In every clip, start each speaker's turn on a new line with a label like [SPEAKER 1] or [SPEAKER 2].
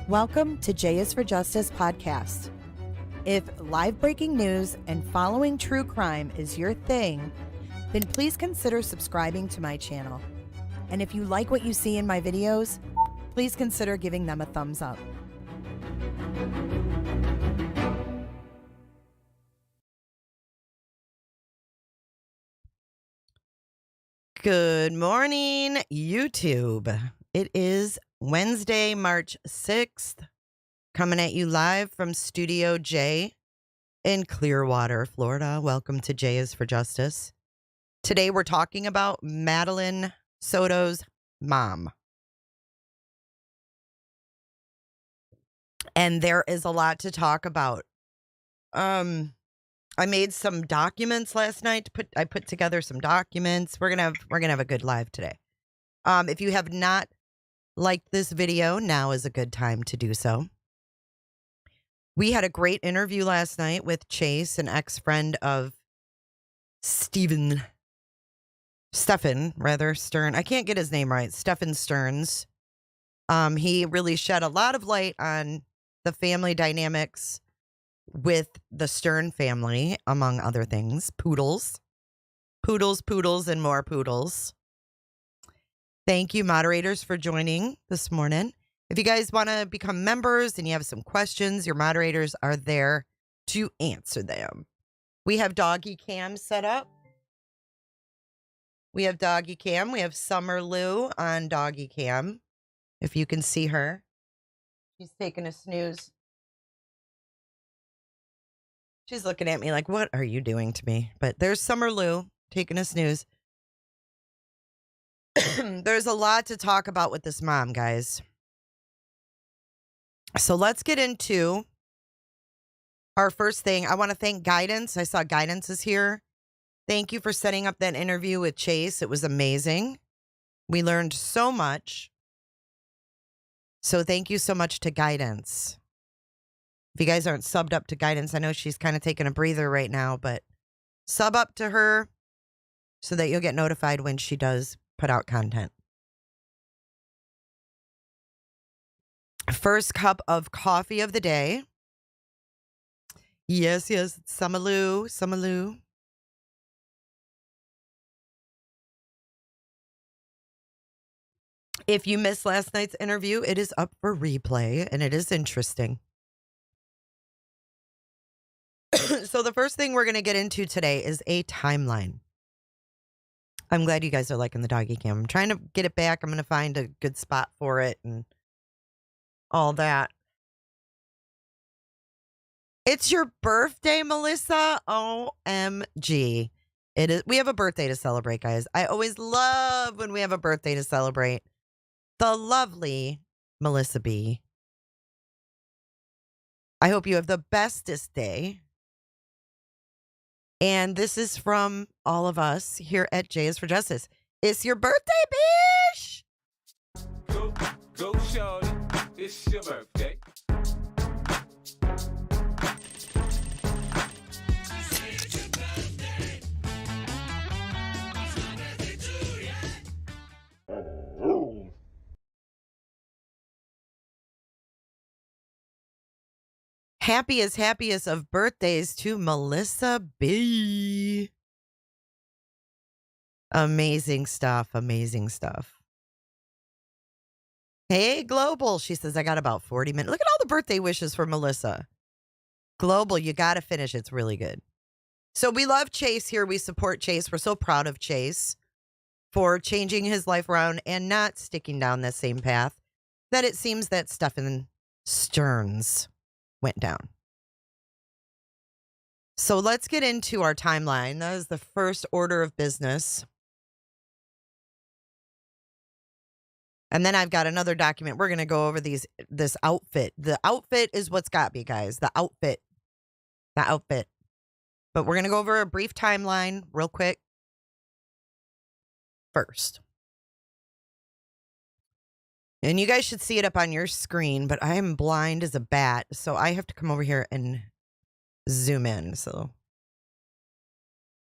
[SPEAKER 1] Welcome to J is for Justice podcast. If live breaking news and following true crime is your thing, then please consider subscribing to my channel. And if you like what you see in my videos, please consider giving them a thumbs up. Good morning, YouTube. It is Wednesday, March 6th, coming at you live from Studio J in Clearwater, Florida. Welcome to J is for Justice. Today we're talking about Madeline Soto's mom. And there is a lot to talk about. I made some documents last night. I put together some documents. We're gonna have a good live today. If you have not liked this video, now is a good time to do so. We had a great interview last night with Chase, an ex-friend of Stephan Stern. I can't get his name right. Stephan Stearns. He really shed a lot of light on the family dynamics with the Stern family, among other things. Poodles, and more poodles. Thank you, moderators, for joining this morning. If you guys want to become members and you have some questions, your moderators are there to answer them. We have Doggy Cam set up. We have Summer Lou on Doggy Cam. If you can see her. She's taking a snooze. She's looking at me like, what are you doing to me? But there's Summer Lou taking a snooze. There's a lot to talk about with this mom, guys. So let's get into Our first thing, I want to thank Guidance. I saw Guidance is here. Thank you for setting up that interview with Chase. It was amazing. We learned so much. So thank you so much to Guidance. If you guys aren't subbed up to Guidance, I know she's kind of taking a breather right now, but sub up to her so that you'll get notified when she does put out content. First cup of coffee of the day. Yes, Samaloo. If you missed last night's interview, it is up for replay, and it is interesting. So the first thing we're going to get into today is a timeline. I'm glad you guys are liking the doggy cam. I'm trying to get it back. I'm going to find a good spot for it and all that. It's your birthday, Melissa. OMG. It is. We have a birthday to celebrate, guys. I always love when we have a birthday to celebrate. The lovely Melissa B. I hope you have the bestest day. And this is from all of us here at J is for Justice. It's your birthday, bitch!
[SPEAKER 2] Go, shorty. It's your birthday.
[SPEAKER 1] Happiest of birthdays to Melissa B. Amazing stuff. Hey, Global. She says, I got about 40 minutes. Look at all the birthday wishes for Melissa. Global, you got to finish. It's really good. So we love Chase here. We support Chase. We're so proud of Chase for changing his life around and not sticking down the same path that it seems that Stephan Stearns went down. So let's get into our timeline. That is the first order of business. And then I've got another document. We're going to go over this outfit. The outfit is what's got me, guys. The outfit. But we're going to go over a brief timeline real quick first. And you guys should see it up on your screen, but I am blind as a bat, so I have to come over here and zoom in. So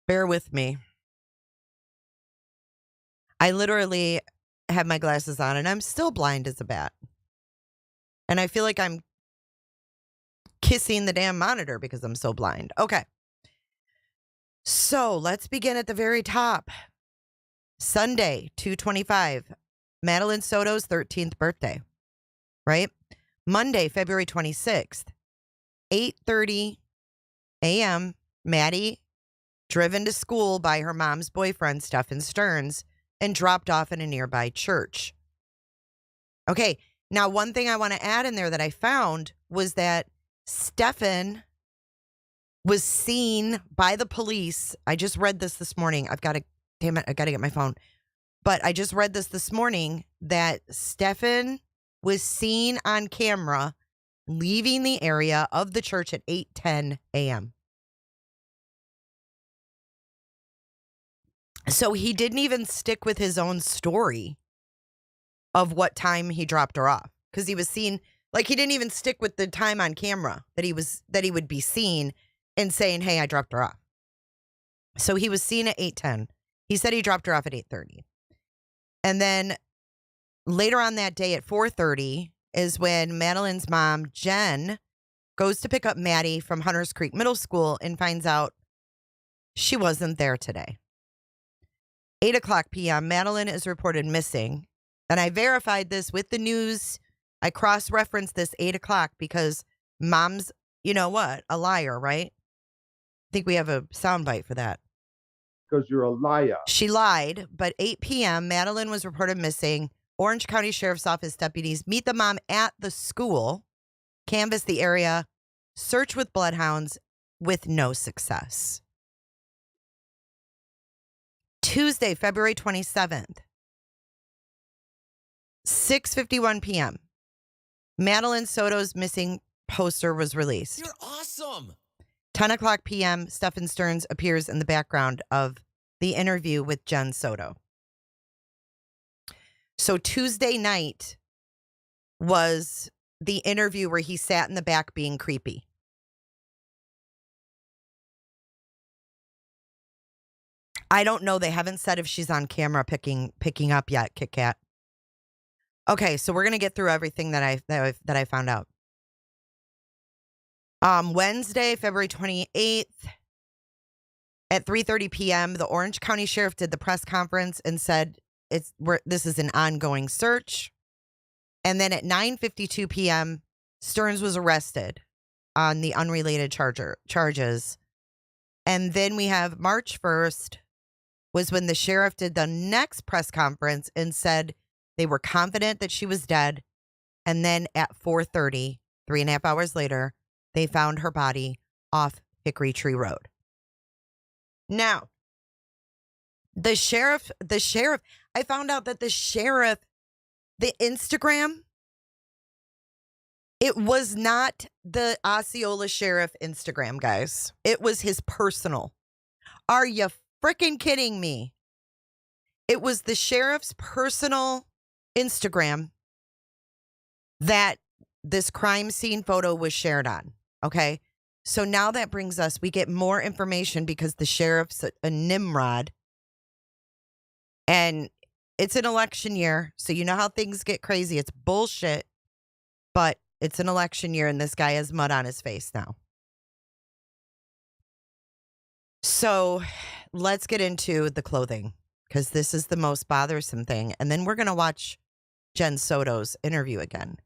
[SPEAKER 1] bear with me. I literally have my glasses on and I'm still blind as a bat. And I feel like I'm kissing the damn monitor because I'm so blind. Okay. So let's begin at the very top. Sunday, 2/25. Madeline Soto's 13th birthday, right? Monday, February 26th, 8:30 a.m., Maddie driven to school by her mom's boyfriend, Stephan Stearns, and dropped off in a nearby church. Okay, now one thing I want to add in there that I found was that Stephan was seen by the police. I just read this morning. I got to get my phone. But I just read this morning that Stephan was seen on camera leaving the area of the church at 8:10 a.m. So he didn't even stick with his own story of what time he dropped her off, because he was seen, like, he didn't even stick with the time on camera that he would be seen and saying, hey, I dropped her off. So he was seen at 8:10. He said he dropped her off at 8:30. And then later on that day at 4:30 is when Madeline's mom, Jenn, goes to pick up Maddie from Hunters Creek Middle School and finds out she wasn't there today. 8:00 p.m., Madeline is reported missing. And I verified this with the news. I cross-referenced this 8:00 because mom's, you know what, a liar, right? I think we have a soundbite for that.
[SPEAKER 3] Because you're a liar.
[SPEAKER 1] She lied, but 8 p.m., Madeline was reported missing. Orange County Sheriff's Office deputies meet the mom at the school, canvass the area, search with bloodhounds with no success. Tuesday, February 27th, 6:51 p.m., Madeline Soto's missing poster was released.
[SPEAKER 4] You're awesome.
[SPEAKER 1] 10 o'clock p.m., Stephan Stearns appears in the background of the interview with Jenn Soto. So Tuesday night was the interview where he sat in the back being creepy. I don't know. They haven't said if she's on camera picking up yet, Kit Kat. Okay, so we're gonna get through everything that I found out. Wednesday, February 28th at 3:30 p.m., the Orange County Sheriff did the press conference and said this is an ongoing search. And then at 9:52 p.m., Stearns was arrested on the unrelated charges. And then we have March 1st was when the sheriff did the next press conference and said they were confident that she was dead. And then at 4:30, 3.5 hours later, they found her body off Hickory Tree Road. Now, the sheriff, I found out that the Instagram, it was not the Osceola sheriff Instagram, guys. It was his personal. Are you freaking kidding me? It was the sheriff's personal Instagram that this crime scene photo was shared on. Okay. So now that brings us, we get more information because the sheriff's a Nimrod. And it's an election year. So you know how things get crazy. It's bullshit. But it's an election year and this guy has mud on his face now. So let's get into the clothing because this is the most bothersome thing. And then we're going to watch Jenn Soto's interview again.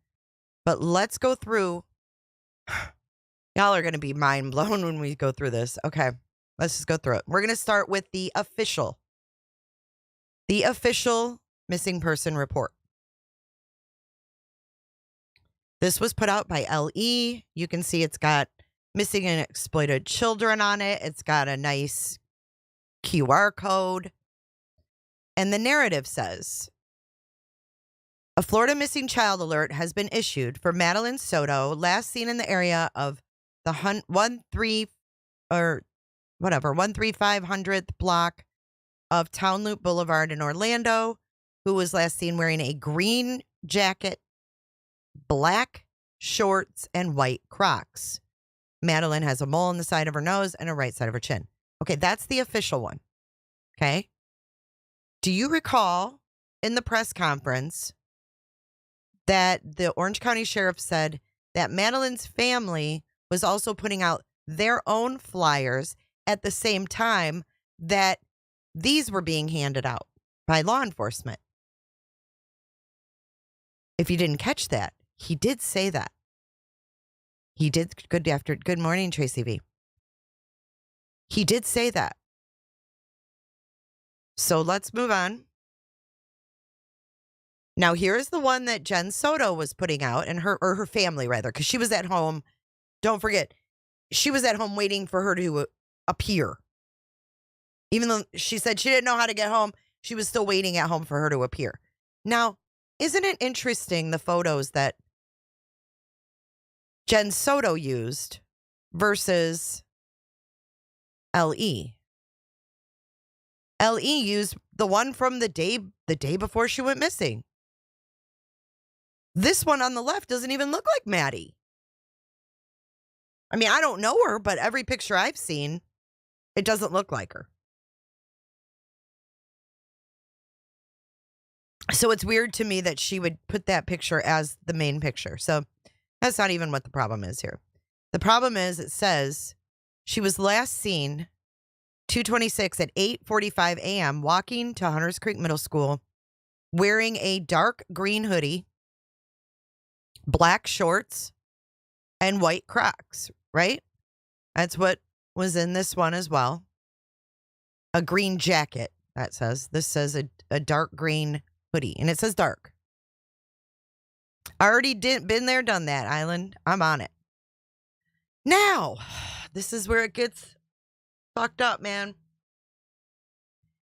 [SPEAKER 1] But let's go through. Y'all are going to be mind blown when we go through this. Okay, let's just go through it. We're going to start with the official missing person report. This was put out by LE. You can see it's got missing and exploited children on it. It's got a nice QR code. And the narrative says, a Florida missing child alert has been issued for Madeline Soto, last seen in the area of the 13500th block of Town Loop Boulevard in Orlando, who was last seen wearing a green jacket, black shorts, and white Crocs. Madeline has a mole on the side of her nose and a right side of her chin. Okay, that's the official one. Okay. Do you recall in the press conference that the Orange County Sheriff said that Madeline's family was also putting out their own flyers at the same time that these were being handed out by law enforcement? If you didn't catch that, he did say that. He did. Good morning, Tracy V. He did say that. So let's move on. Now, here's the one that Jenn Soto was putting out, and her family, rather, because she was at home. Don't forget, she was at home waiting for her to appear. Even though she said she didn't know how to get home, she was still waiting at home for her to appear. Now, isn't it interesting, the photos that Jenn Soto used versus LE? LE used the one from the day before she went missing. This one on the left doesn't even look like Maddie. I mean, I don't know her, but every picture I've seen, it doesn't look like her. So it's weird to me that she would put that picture as the main picture. So that's not even what the problem is here. The problem is it says she was last seen 2/26 at 8:45 a.m. walking to Hunters Creek Middle School wearing a dark green hoodie, black shorts, and white Crocs, right? That's what was in this one as well. A green jacket, that says. This says a dark green hoodie, and it says dark. I already been there, done that, Island. I'm on it. Now, this is where it gets fucked up, man.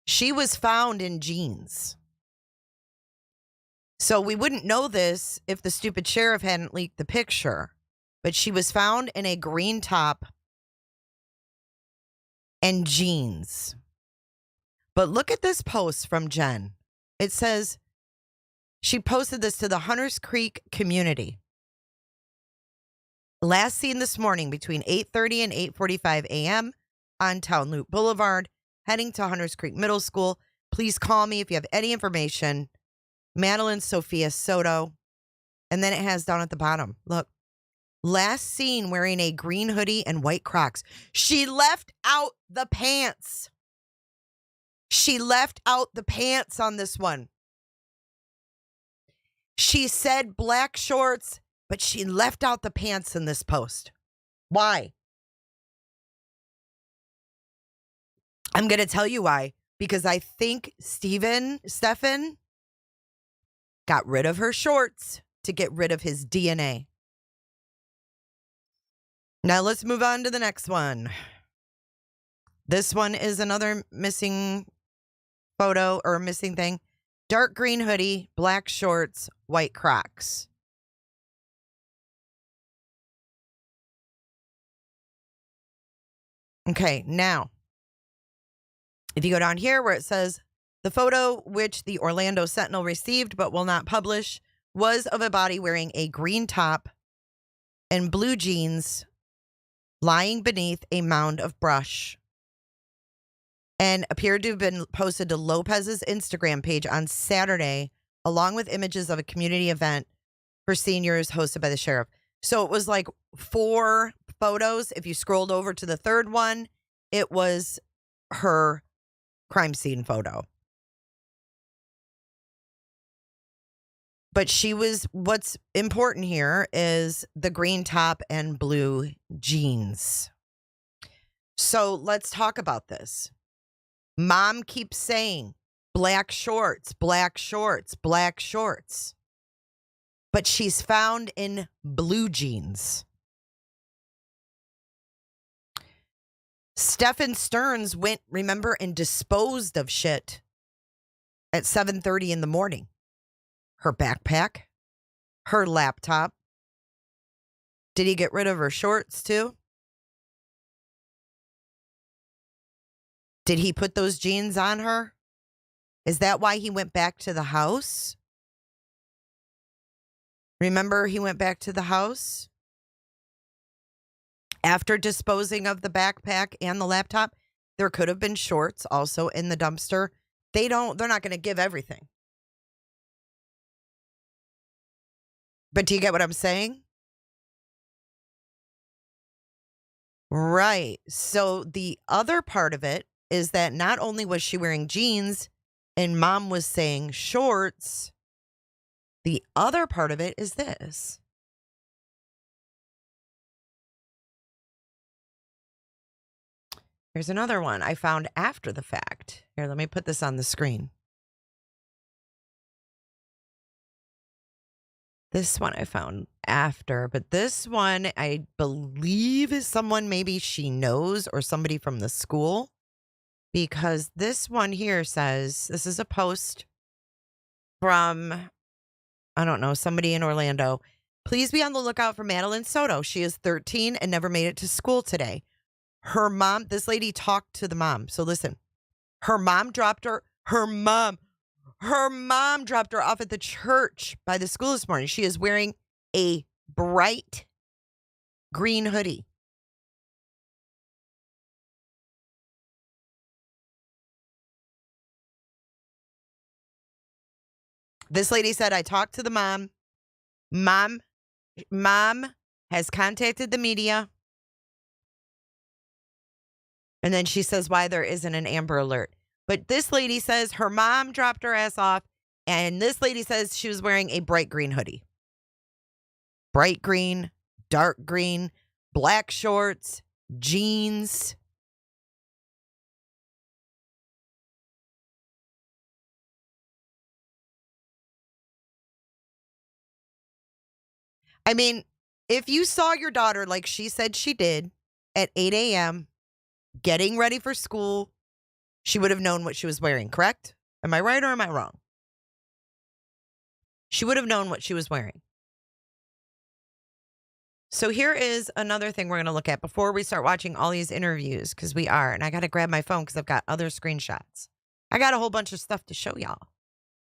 [SPEAKER 1] She was found in jeans. So we wouldn't know this if the stupid sheriff hadn't leaked the picture. but she was found in a green top and jeans. But look at this post from Jenn. It says she posted this to the Hunters Creek community. Last seen this morning between 8:30 and 8:45 a.m. on Town Loop Boulevard, heading to Hunters Creek Middle School. Please call me if you have any information. Madeline Soto. And then it has down at the bottom, look, last seen wearing a green hoodie and white Crocs. She left out the pants. She left out the pants on this one. She said black shorts, but she left out the pants in this post. Why? I'm going to tell you why. Because I think Stephan got rid of her shorts to get rid of his DNA. Now let's move on to the next one. This one is another missing photo or missing thing. Dark green hoodie, black shorts, white Crocs. Okay, now, if you go down here where it says, the photo which the Orlando Sentinel received but will not publish was of a body wearing a green top and blue jeans lying beneath a mound of brush and appeared to have been posted to Lopez's Instagram page on Saturday, along with images of a community event for seniors hosted by the sheriff. So it was like 4 photos. If you scrolled over to the third one, it was her crime scene photo. But what's important here is the green top and blue jeans. So let's talk about this. Mom keeps saying black shorts, black shorts, black shorts. But she's found in blue jeans. Stephan Stearns went, remember, and disposed of shit at 7:30 in the morning. Her backpack, her laptop. Did he get rid of her shorts too? Did he put those jeans on her? Is that why he went back to the house? Remember, he went back to the house after disposing of the backpack and the laptop. There could have been shorts also in the dumpster. They're not going to give everything. But do you get what I'm saying? Right. So the other part of it is that not only was she wearing jeans and mom was saying shorts, the other part of it is this. Here's another one I found after the fact. Here, let me put this on the screen. This one I found after, but this one I believe is someone maybe she knows or somebody from the school, because this one here says, this is a post from, I don't know, somebody in Orlando. Please be on the lookout for Madeline Soto. She is 13 and never made it to school today. Her mom, this lady talked to the mom. So listen, her mom dropped her off at the church by the school this morning. She is wearing a bright green hoodie. This lady said, I talked to the mom. Mom has contacted the media. And then she says why there isn't an Amber Alert. But this lady says her mom dropped her ass off. And this lady says she was wearing a bright green hoodie. Bright green, dark green, black shorts, jeans. I mean, if you saw your daughter like she said she did at 8 a.m. getting ready for school, she would have known what she was wearing, correct? Am I right or am I wrong? She would have known what she was wearing. So here is another thing we're going to look at before we start watching all these interviews, because we are. And I got to grab my phone because I've got other screenshots. I got a whole bunch of stuff to show y'all.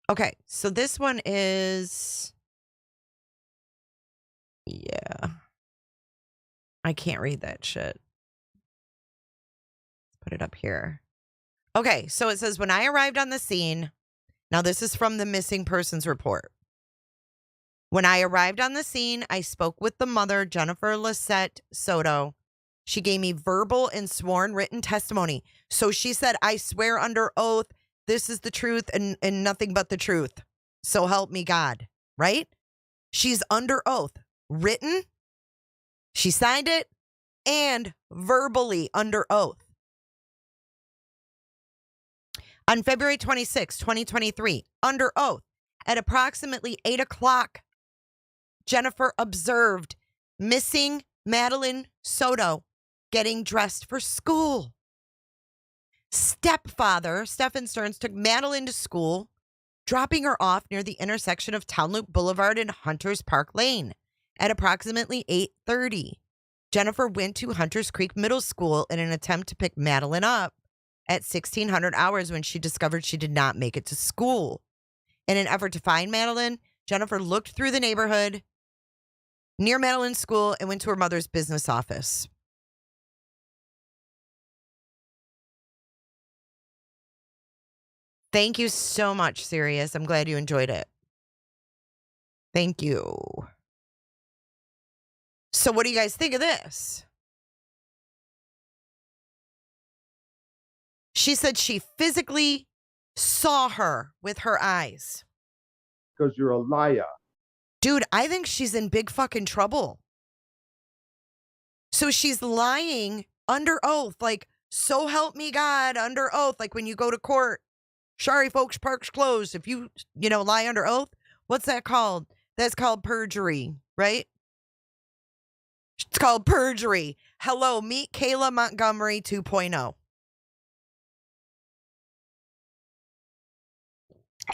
[SPEAKER 1] Okay, so this one is... Yeah. I can't read that shit. Let's put it up here. Okay, so it says, when I arrived on the scene... Now, this is from the missing persons report. When I arrived on the scene, I spoke with the mother, Jennifer Soto. She gave me verbal and sworn written testimony. So she said, I swear under oath, this is the truth and nothing but the truth. So help me God, right? She's under oath, written, she signed it, and verbally under oath. On February 26, 2023, under oath, at approximately 8 o'clock, Jennifer observed missing Madeline Soto getting dressed for school. Stepfather, Stephan Stearns, took Madeline to school, dropping her off near the intersection of Town Loop Boulevard and Hunters Park Lane at approximately 8:30. Jennifer went to Hunters Creek Middle School in an attempt to pick Madeline up at 1600 hours when she discovered she did not make it to school. In an effort to find Madeline, Jennifer looked through the neighborhood near Madeline's school and went to her mother's business office. Thank you so much, Sirius. I'm glad you enjoyed it. Thank you. So what do you guys think of this? She said she physically saw her with her eyes.
[SPEAKER 3] Because you're a liar.
[SPEAKER 1] Dude, I think she's in big fucking trouble. So she's lying under oath, like, so help me God, under oath, like when you go to court. Sorry, folks, park's closed. If you lie under oath, what's that called? That's called perjury, right? It's called perjury. Hello, meet Kayla Montgomery 2.0.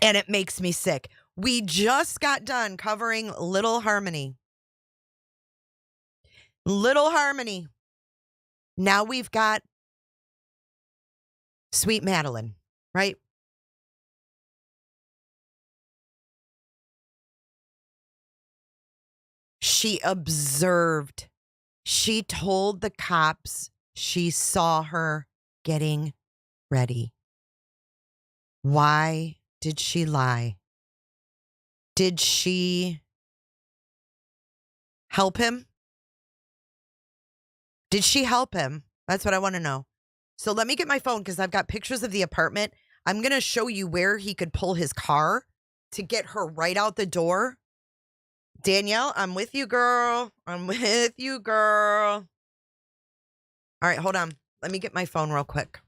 [SPEAKER 1] And it makes me sick. We just got done covering Little Harmony. Little Harmony. Now we've got Sweet Madeline, right? She observed. She told the cops she saw her getting ready. Why did she lie? Did she help him? Did she help him? That's what I want to know. So let me get my phone because I've got pictures of the apartment. I'm going to show you where he could pull his car to get her right out the door. Danielle, I'm with you, girl. I'm with you, girl. All right, hold on. Let me get my phone real quick.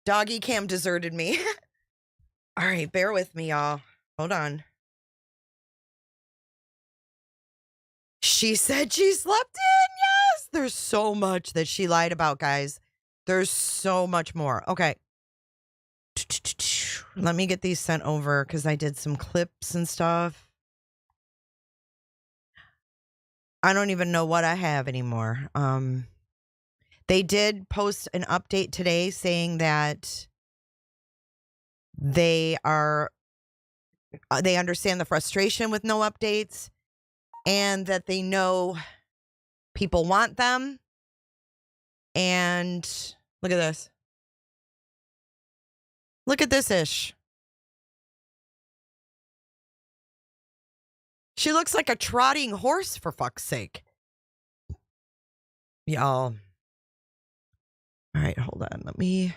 [SPEAKER 1] Doggy Cam deserted me. All right, bear with me, y'all. Hold on. She said she slept in. Yes. There's so much that she lied about, guys. There's so much more. Okay. Let me get these sent over because I did some clips and stuff. I don't even know what I have anymore. They did post an update today saying that they understand the frustration with no updates and that they know people want them. And look at this. Look at this ish. She looks like a trotting horse, for fuck's sake. Y'all. All right, hold on. Let me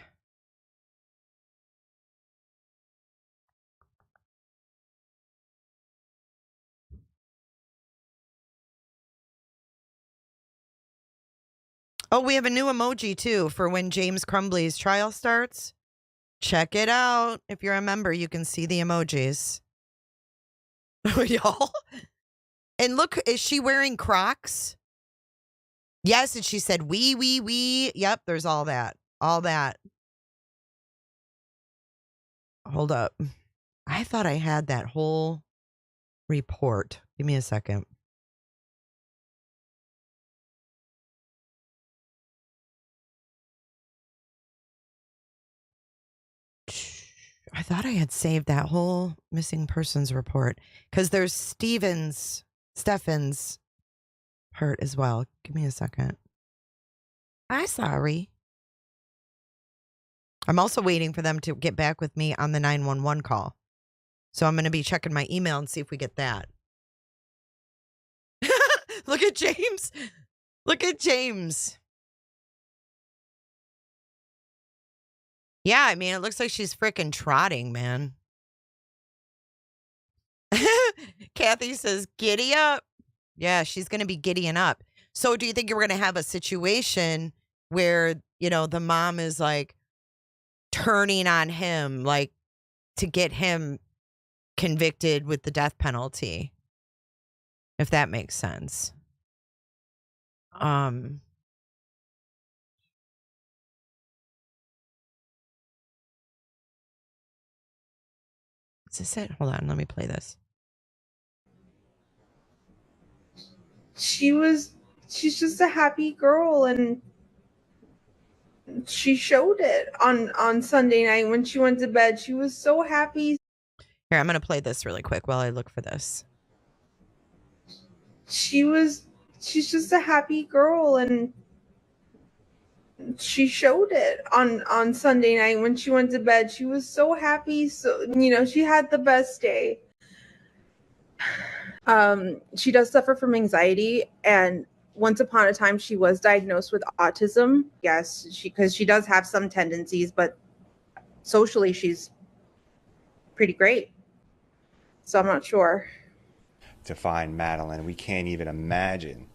[SPEAKER 1] Oh, we have a new emoji too for when James Crumbly's trial starts. Check it out. If you're a member, you can see the emojis. Y'all. And look, is she wearing Crocs? Yes, and she said, we. Yep, there's all that. All that. Hold up. I thought I had that whole report. Give me a second. I thought I had saved that whole missing persons report because there's Stephan's part as well. Give me a second. I'm sorry. I'm also waiting for them to get back with me on the 911 call. So I'm going to be checking my email and see if we get that. Look at James. Look at James. Yeah, I mean, it looks like she's freaking trotting, man. Kathy says, giddy up. Yeah, she's going to be giddying up. So do you think you're going to have a situation where, you know, the mom is like turning on him, like to get him convicted with the death penalty? If that makes sense. Is this it? Hold on, let me play this.
[SPEAKER 4] She's just a happy girl, and she showed it on Sunday night when she went to bed. She was so happy.
[SPEAKER 1] Here, I'm going to play this really quick while I look for this.
[SPEAKER 4] She's just a happy girl, and she showed it on Sunday night when she went to bed. She was so happy. So, you know, she had the best day. She does suffer from anxiety, and once upon a time she was diagnosed with autism. Yes, because she does have some tendencies, but socially she's pretty great. So I'm not sure.
[SPEAKER 5] To find Madeline, we can't even imagine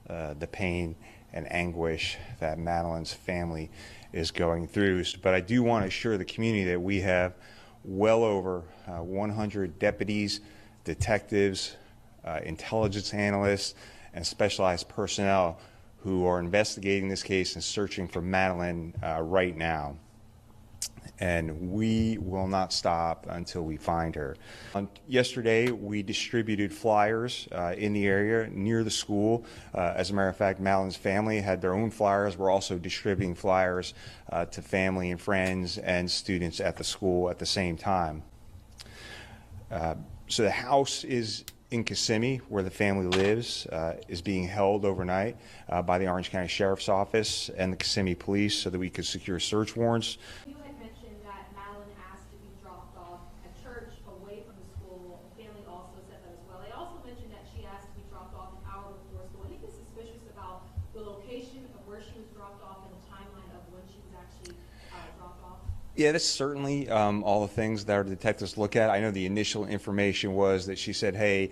[SPEAKER 5] the pain and anguish that Madeline's family is going through. But I do want to assure the community that we have well over 100 deputies, detectives, intelligence analysts, and specialized personnel who are investigating this case and searching for Madeline right now. And we will not stop until we find her. Yesterday, we distributed flyers in the area near the school. As a matter of fact, Madeline's family had their own flyers. We're also distributing flyers to family and friends and students at the school at the same time. So the house is in Kissimmee, where the family lives, is being held overnight by the Orange County Sheriff's Office and the Kissimmee Police so that we could secure search warrants.
[SPEAKER 6] You had mentioned that Madeline asked to be dropped off at church away from the school. The family also said that as well. They also mentioned that she asked to be dropped off an hour before school. Anything suspicious about the location of where she was dropped off and the timeline of when she was actually dropped off?
[SPEAKER 5] Yeah, that's certainly all the things that our detectives look at. I know the initial information was that she said, hey,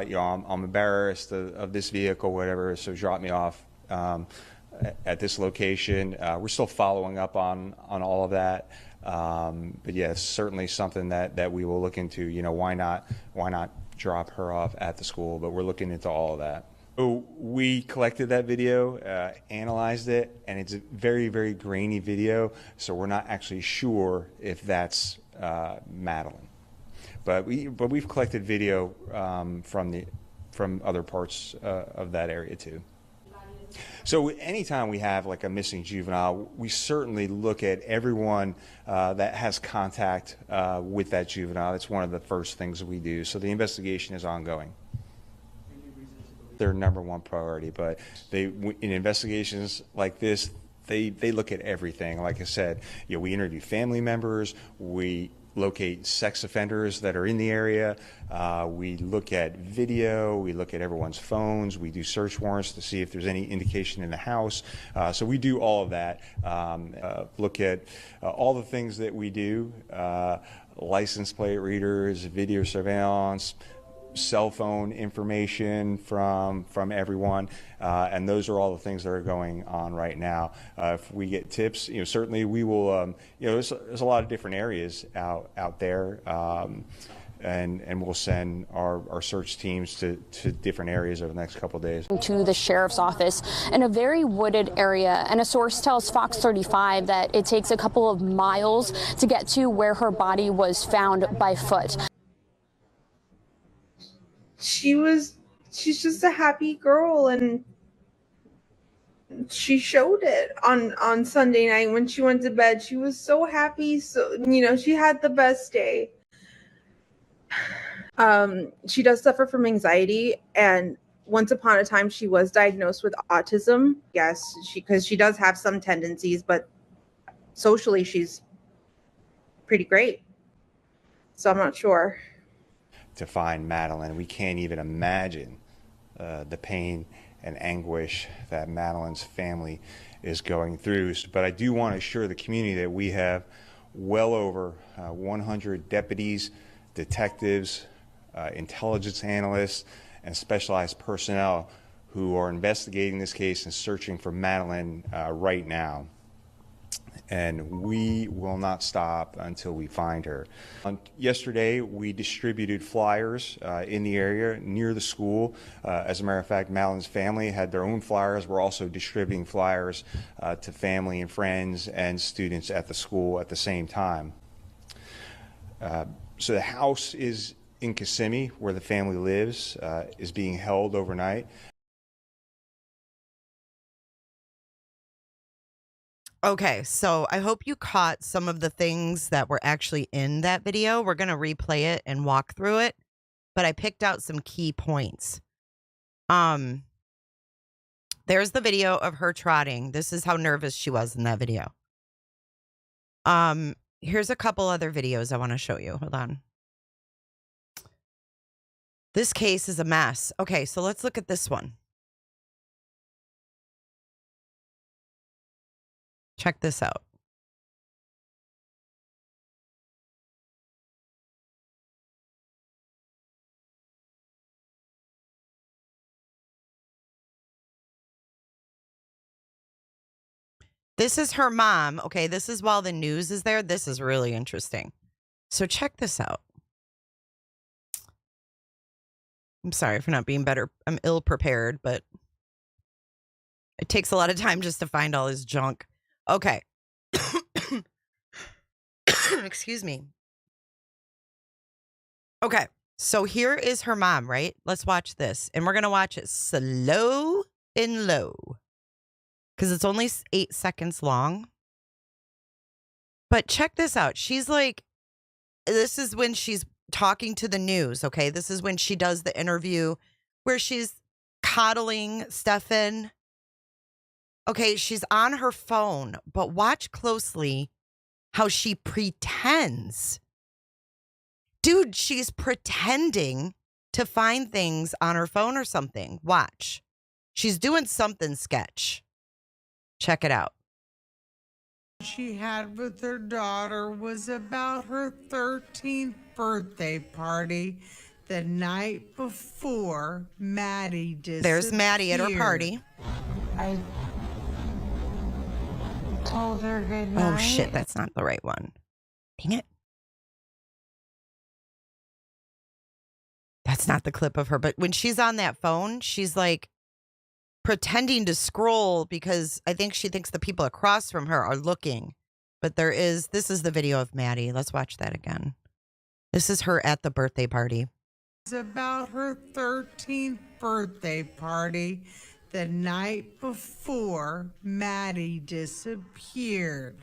[SPEAKER 5] you know, I'm embarrassed of this vehicle, whatever, so drop me off at this location. We're still following up on all of that. But yeah, it's certainly something that we will look into. You know, why not drop her off at the school? But we're looking into all of that. So we collected that video, analyzed it, and it's a very, very grainy video, so we're not actually sure if that's Madeline. But we've collected video from other parts of that area too. So anytime we have like a missing juvenile, we certainly look at everyone that has contact with that juvenile. That's one of the first things that we do. So the investigation is ongoing. Their number one priority, but in investigations like this, they look at everything. Like I said, you know, we interview family members, we locate sex offenders that are in the area, we look at video, we look at everyone's phones, we do search warrants to see if there's any indication in the house. So we do all of that. Look at all the things that we do, license plate readers, video surveillance, cell phone information from everyone, and those are all the things that are going on right now. If we get tips, certainly we will. There's a lot of different areas out there. And we'll send our search teams to different areas over the next couple of days.
[SPEAKER 7] To the sheriff's office in a very wooded area, and a source tells Fox 35 that it takes a couple of miles to get to where her body was found by foot.
[SPEAKER 4] She's just a happy girl, and she showed it on Sunday night when she went to bed. She was so happy. So, she had the best day. She does suffer from anxiety, and once upon a time she was diagnosed with autism. Yes, because she does have some tendencies, but socially she's pretty great. So I'm not sure.
[SPEAKER 5] To find Madeline, we can't even imagine the pain and anguish that Madeline's family is going through. But I do want to assure the community that we have well over 100 deputies, detectives, intelligence analysts, and specialized personnel who are investigating this case and searching for Madeline right now. And we will not stop until we find her. Yesterday, we distributed flyers in the area near the school. As a matter of fact, Madeline's family had their own flyers. We're also distributing flyers to family and friends and students at the school at the same time. So the house is in Kissimmee, where the family lives, is being held overnight.
[SPEAKER 1] Okay, so I hope you caught some of the things that were actually in that video. We're going to replay it and walk through it, but I picked out some key points. There's the video of her trotting. This is how nervous she was in that video. Here's a couple other videos I want to show you. Hold on. This case is a mess. Okay, so let's look at this one. Check this out. This is her mom. Okay, this is while the news is there. This is really interesting. So check this out. I'm sorry for not being better. I'm ill prepared, but it takes a lot of time just to find all his junk. Okay. Excuse me. Okay. So here is her mom, right? Let's watch this. And we're going to watch it slow and low, because it's only 8 seconds long. But check this out. She's like, this is when she's talking to the news, okay? This is when she does the interview where she's coddling Stephan. Okay, she's on her phone, but watch closely how she pretends. Dude, she's pretending to find things on her phone or something. Watch. She's doing something sketch. Check it out.
[SPEAKER 8] She had with her daughter was about her 13th birthday party the night before Maddie disappeared.
[SPEAKER 1] There's Maddie at her party.
[SPEAKER 8] I told her good night.
[SPEAKER 1] Oh, shit, that's not the right one. Dang it. That's not the clip of her. But when she's on that phone, she's like pretending to scroll because I think she thinks the people across from her are looking. But this is the video of Maddie. Let's watch that again. This is her at the birthday party.
[SPEAKER 8] It's about her 13th birthday party the night before Maddie disappeared.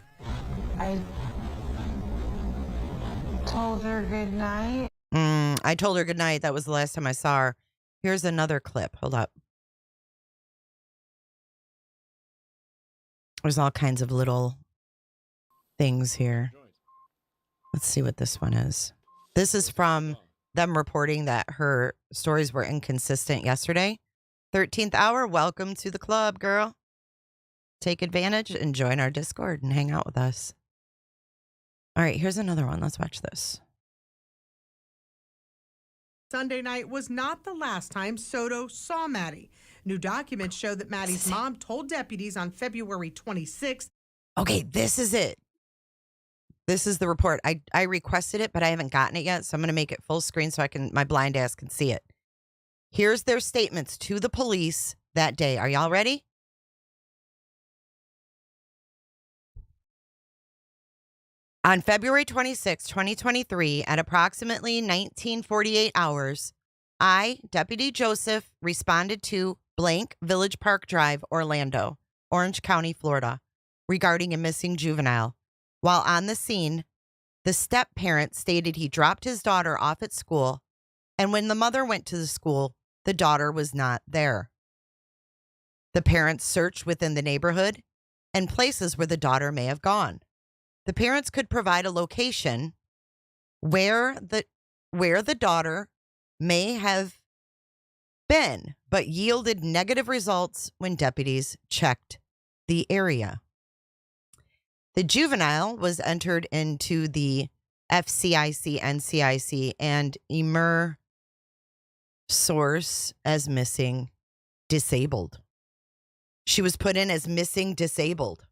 [SPEAKER 8] I told her good night.
[SPEAKER 1] I told her good night. That was the last time I saw her. Here's another clip. Hold up. There's all kinds of little things here. Let's see what this one is. This is from them reporting that her stories were inconsistent yesterday. 13th hour. Welcome to the club, girl. Take advantage and join our Discord and hang out with us. All right, here's another one. Let's watch this.
[SPEAKER 8] Sunday night was not the last time Soto saw Maddie. New documents show that Maddie's mom told deputies on February 26th.
[SPEAKER 1] Okay, this is it. This is the report. I requested it, but I haven't gotten it yet, so I'm going to make it full screen so my blind ass can see it. Here's their statements to the police that day. Are y'all ready? On February 26, 2023, at approximately 1948 hours, I, Deputy Joseph, responded to blank Village Park Drive, Orlando, Orange County, Florida, regarding a missing juvenile. While on the scene, the step-parent stated he dropped his daughter off at school, and when the mother went to the school, the daughter was not there. The parents searched within the neighborhood and places where the daughter may have gone. The parents could provide a location where the daughter may have been, but yielded negative results when deputies checked the area. The juvenile was entered into the FCIC, NCIC, and EMER source as missing disabled. She was put in as missing disabled.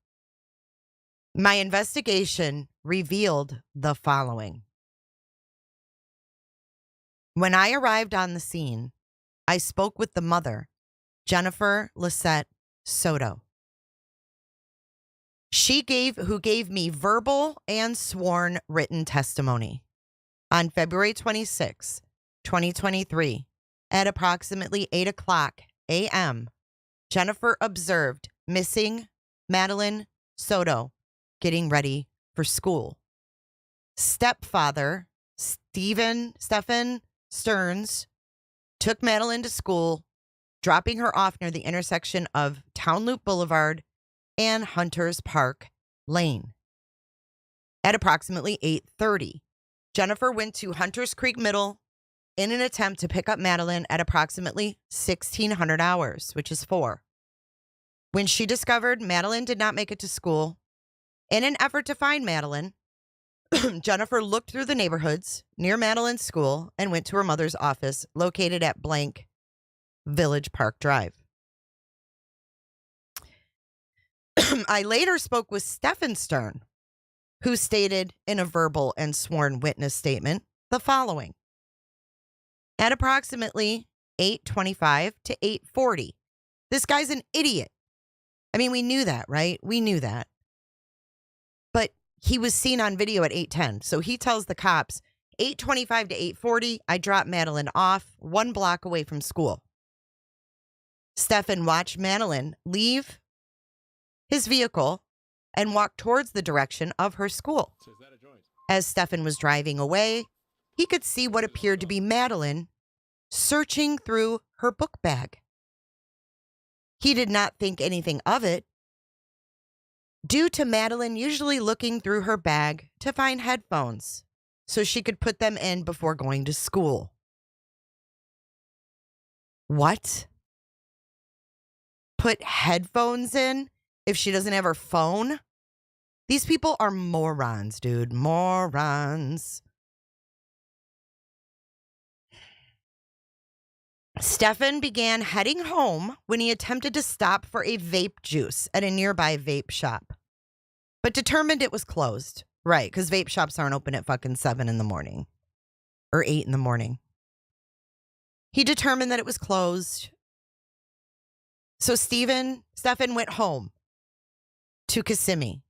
[SPEAKER 1] My investigation revealed the following. When I arrived on the scene, I spoke with the mother, Jennifer Soto. Who gave me verbal and sworn written testimony. On February 26, 2023, at approximately 8:00 a.m., Jennifer observed missing Madeline Soto getting ready for school. Stepfather, Stephan Stearns, took Madeline to school, dropping her off near the intersection of Town Loop Boulevard and Hunters Park Lane. At approximately 8:30, Jennifer went to Hunters Creek Middle in an attempt to pick up Madeline at approximately 1600 hours, which is 4. When she discovered Madeline did not make it to school, in an effort to find Madeline, Jennifer looked through the neighborhoods near Madeline's school and went to her mother's office located at blank Village Park Drive. I later spoke with Stephan Stern, who stated in a verbal and sworn witness statement the following. At approximately 8:25 to 8:40, this guy's an idiot. I mean, we knew that, right? We knew that. But he was seen on video at 8:10. So he tells the cops, 8:25 to 8:40, I dropped Madeline off 1 block away from school. Stephan watched Madeline leave his vehicle and walk towards the direction of her school. As Stephan was driving away, he could see what appeared to be Madeline searching through her book bag. He did not think anything of it, due to Madeline usually looking through her bag to find headphones so she could put them in before going to school. What? Put headphones in if she doesn't have her phone? These people are morons, dude. Morons. Stephan began heading home when he attempted to stop for a vape juice at a nearby vape shop, but determined it was closed. Right, because vape shops aren't open at fucking 7 in the morning or 8 in the morning. He determined that it was closed. So Stephan went home to Kissimmee.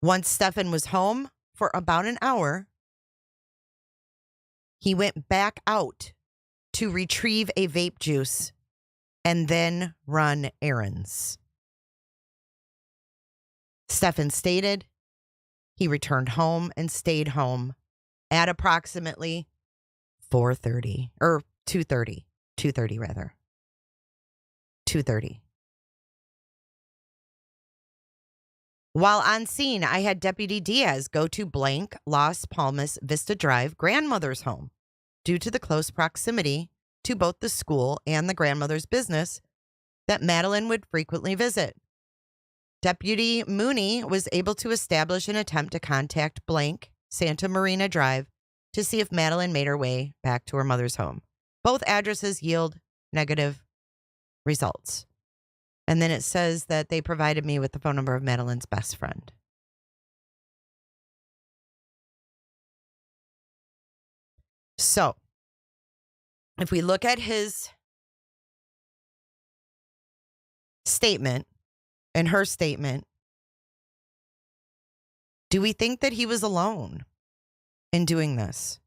[SPEAKER 1] Once Stephan was home for about an hour, he went back out to retrieve a vape juice and then run errands. Stephan stated he returned home and stayed home at approximately 4:30 or 2:30. 2:30 rather. 2:30. While on scene, I had Deputy Diaz go to blank Las Palmas Vista Drive grandmother's home due to the close proximity to both the school and the grandmother's business that Madeline would frequently visit. Deputy Mooney was able to establish an attempt to contact blank Santa Marina Drive to see if Madeline made her way back to her mother's home. Both addresses yield negative results. And then it says that they provided me with the phone number of Madeline's best friend. So, if we look at his statement and her statement, do we think that he was alone in doing this?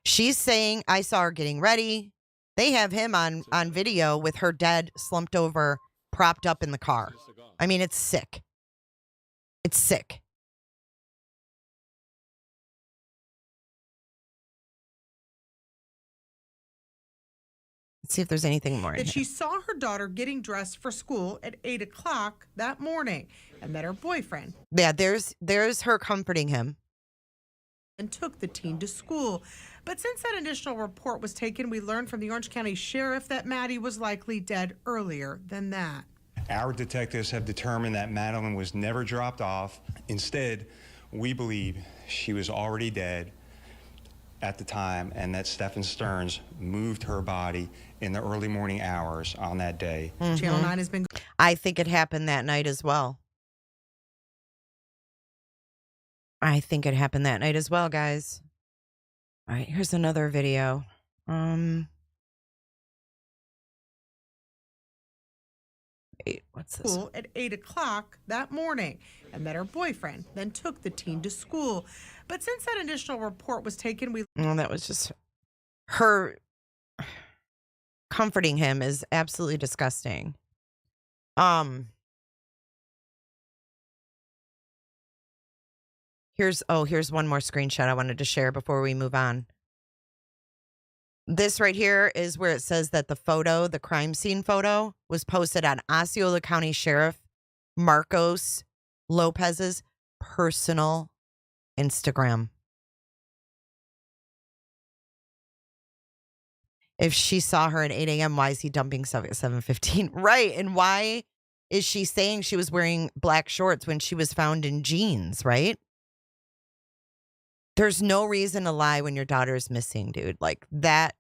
[SPEAKER 1] She's saying, I saw her getting ready. They have him on video with her dead, slumped over, propped up in the car. I mean, it's sick. It's sick. Let's see if there's anything more.
[SPEAKER 8] That she saw her daughter getting dressed for school at 8 o'clock that morning and met her boyfriend.
[SPEAKER 1] Yeah, there's her comforting him.
[SPEAKER 8] And took the teen to school. But since that initial report was taken, we learned from the Orange County Sheriff that Maddie was likely dead earlier than that.
[SPEAKER 5] Our detectives have determined that Madeline was never dropped off. Instead, we believe she was already dead at the time and that Stephan Stearns moved her body in the early morning hours on that day.
[SPEAKER 8] Mm-hmm. Channel 9 has been...
[SPEAKER 1] I think it happened that night as well. I think it happened that night as well, guys. All right, here's another video. Wait, what's this?
[SPEAKER 8] School at 8 o'clock that morning and met her boyfriend, then took the teen to school. But since that initial report was taken, we...
[SPEAKER 1] Oh, that was just her comforting him is absolutely disgusting. Here's one more screenshot I wanted to share before we move on. This right here is where it says that the crime scene photo, was posted on Osceola County Sheriff Marcos Lopez's personal Instagram. If she saw her at 8 a.m., why is he dumping stuff at 7:15? Right, and why is she saying she was wearing black shorts when she was found in jeans, right? There's no reason to lie when your daughter is missing, dude. Like, that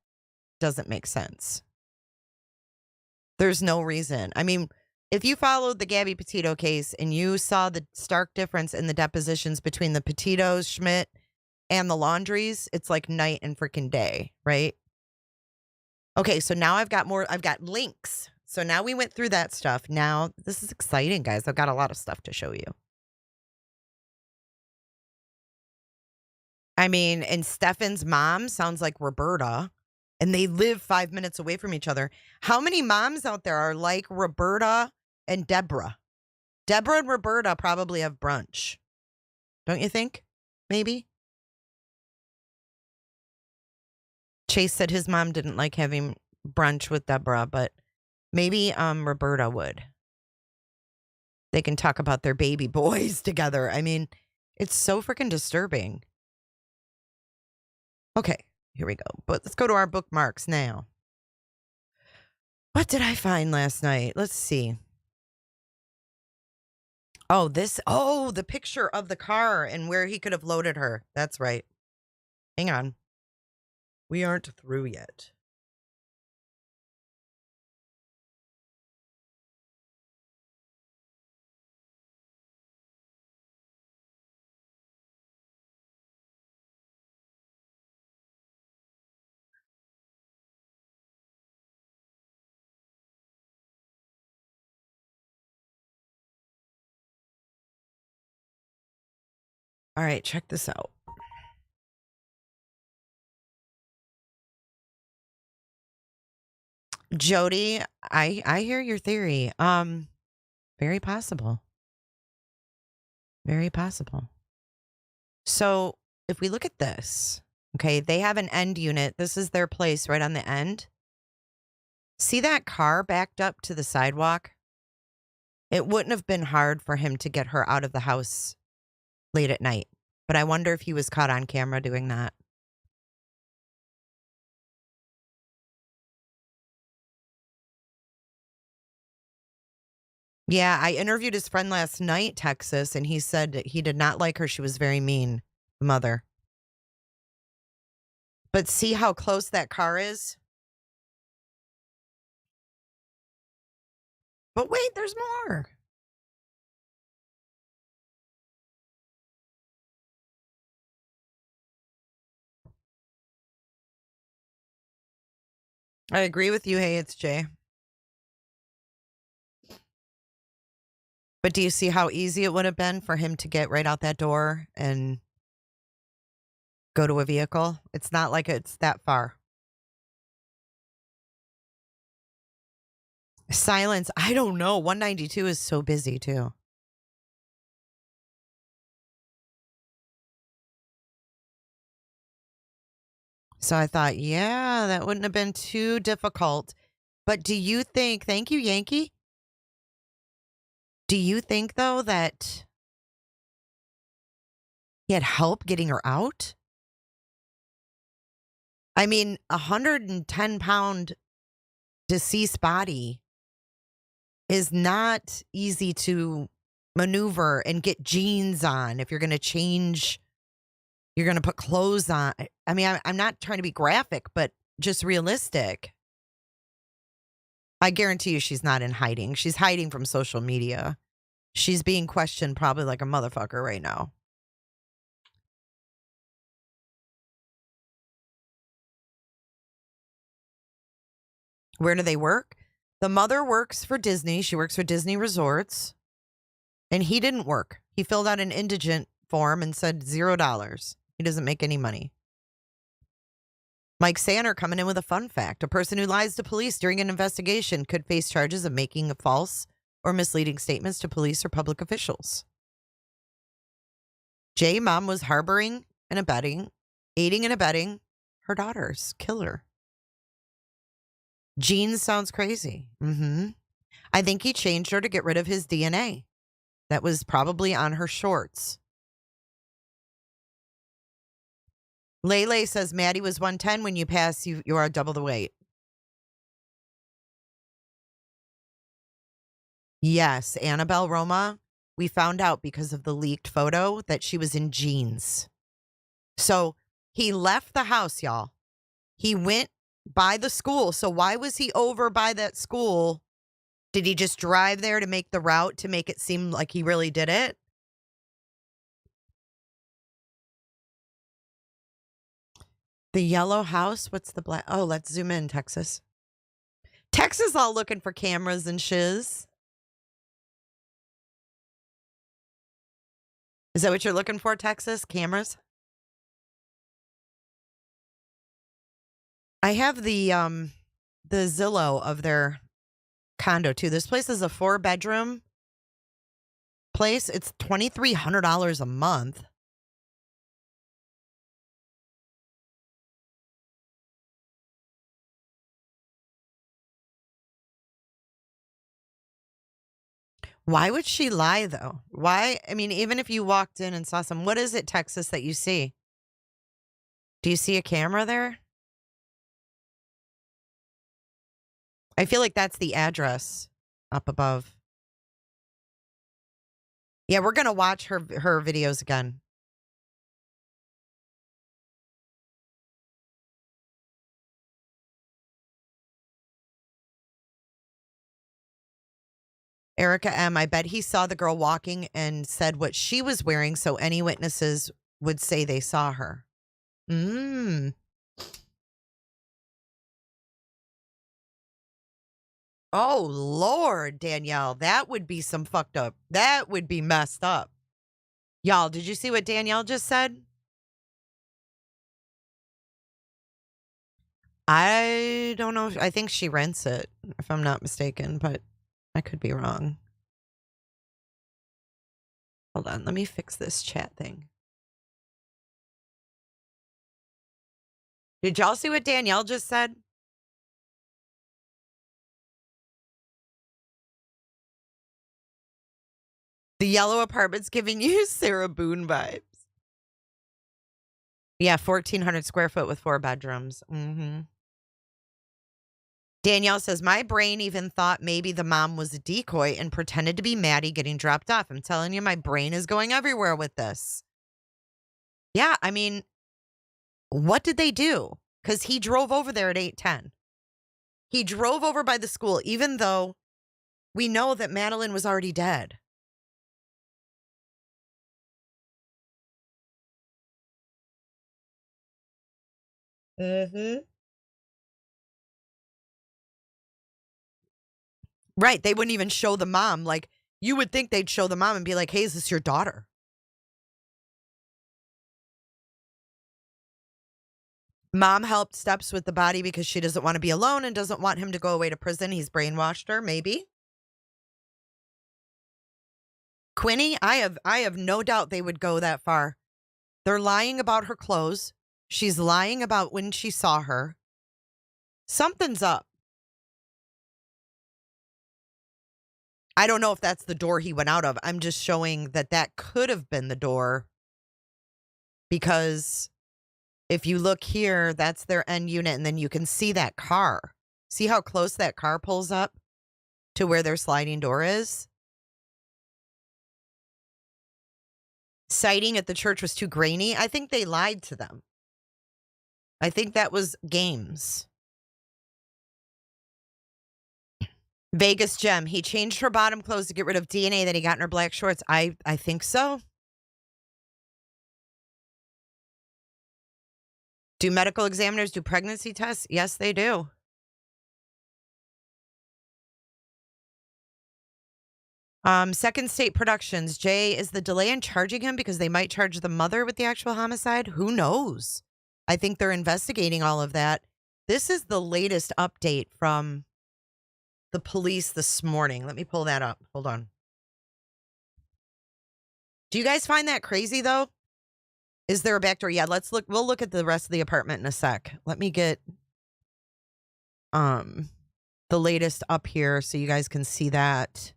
[SPEAKER 1] doesn't make sense. There's no reason. I mean, if you followed the Gabby Petito case and you saw the stark difference in the depositions between the Petitos, Schmidt, and the Laundries, it's like night and freaking day, right? Okay, so now I've got links. So now we went through that stuff. Now, this is exciting, guys. I've got a lot of stuff to show you. I mean, and Stephan's mom sounds like Roberta, and they live 5 minutes away from each other. How many moms out there are like Roberta and Deborah? Deborah and Roberta probably have brunch. Don't you think? Maybe? Chase said his mom didn't like having brunch with Deborah, but maybe Roberta would. They can talk about their baby boys together. I mean, it's so freaking disturbing. Okay, here we go. But let's go to our bookmarks now. What did I find last night? Let's see. Oh, the picture of the car and where he could have loaded her. That's right. Hang on. We aren't through yet. All right, check this out. Jody, I hear your theory. Very possible. Very possible. So if we look at this, okay, they have an end unit. This is their place right on the end. See that car backed up to the sidewalk? It wouldn't have been hard for him to get her out of the house late at night. But I wonder if he was caught on camera doing that. Yeah, I interviewed his friend last night, Texas, and he said that he did not like her. She was very mean, the mother. But see how close that car is? But wait, there's more. I agree with you. Hey, it's Jay. But do you see how easy it would have been for him to get right out that door and go to a vehicle? It's not like it's that far. Silence. I don't know. 192 is so busy too. So I thought, yeah, that wouldn't have been too difficult. But do you think, thank you, Yankee. Do you think, though, that he had help getting her out? I mean, 110-pound deceased body is not easy to maneuver and get jeans on if you're going to change, you're going to put clothes on. I mean, I'm not trying to be graphic, but just realistic. I guarantee you she's not in hiding. She's hiding from social media. She's being questioned probably like a motherfucker right now. Where do they work? The mother works for Disney. She works for Disney Resorts. And he didn't work. He filled out an indigent form and said $0. He doesn't make any money. Mike Sanner coming in with a fun fact. A person who lies to police during an investigation could face charges of making false or misleading statements to police or public officials. Jay mom was harboring and aiding and abetting her daughter's killer. Jeans sounds crazy. I think he changed her to get rid of his DNA. That was probably on her shorts. Lele says Maddie was 110. When you pass, you are double the weight. Yes, Annabelle Roma, we found out because of the leaked photo that she was in jeans. So he left the house, y'all. He went by the school. So why was he over by that school? Did he just drive there to make the route to make it seem like he really did it? The yellow house? What's the black? Oh, let's zoom in, Texas. Texas all looking for cameras and shiz. Is that what you're looking for, Texas? Cameras? I have the Zillow of their condo too. This place is a 4-bedroom place. It's $2,300 a month. Why would she lie, though? Why? I mean, even if you walked in and saw some, what is it, Texas, that you see? Do you see a camera there? I feel like that's the address up above. Yeah, we're going to watch her videos again. Erica M., I bet he saw the girl walking and said what she was wearing so any witnesses would say they saw her. Oh, Lord, Danielle. That would be some fucked up. That would be messed up. Y'all, did you see what Danielle just said? I don't know. I think she rents it, if I'm not mistaken, but I could be wrong. Hold on. Let me fix this chat thing. Did y'all see what Danielle just said? The yellow apartment's giving you Sarah Boone vibes. Yeah, 1,400 square foot with 4 bedrooms. Danielle says, my brain even thought maybe the mom was a decoy and pretended to be Maddie getting dropped off. I'm telling you, my brain is going everywhere with this. Yeah, I mean, what did they do? Because he drove over there at 8:10. He drove over by the school, even though we know that Madeline was already dead. Mm-hmm. Right. They wouldn't even show the mom. Like, you would think they'd show the mom and be like, hey, is this your daughter? Mom helped Steps with the body because she doesn't want to be alone and doesn't want him to go away to prison. He's brainwashed her, maybe. Quinny, I have no doubt they would go that far. They're lying about her clothes. She's lying about when she saw her. Something's up. I don't know if that's the door he went out of. I'm just showing that that could have been the door, because if you look here, that's their end unit, and then you can see that car. See how close that car pulls up to where their sliding door is? Sighting at the church was too grainy. I think they lied to them. I think that was games. Vegas Gem. He changed her bottom clothes to get rid of DNA that he got in her black shorts. I think so. Do medical examiners do pregnancy tests? Yes, they do. Second State Productions. Jay, is the delay in charging him because they might charge the mother with the actual homicide? Who knows? I think they're investigating all of that. This is the latest update from the police this morning. Let me pull that up. Hold on. Do you guys find that crazy, though? Is there a back door? Yeah, let's look. We'll look at the rest of the apartment in a sec. Let me get the latest up here so you guys can see that.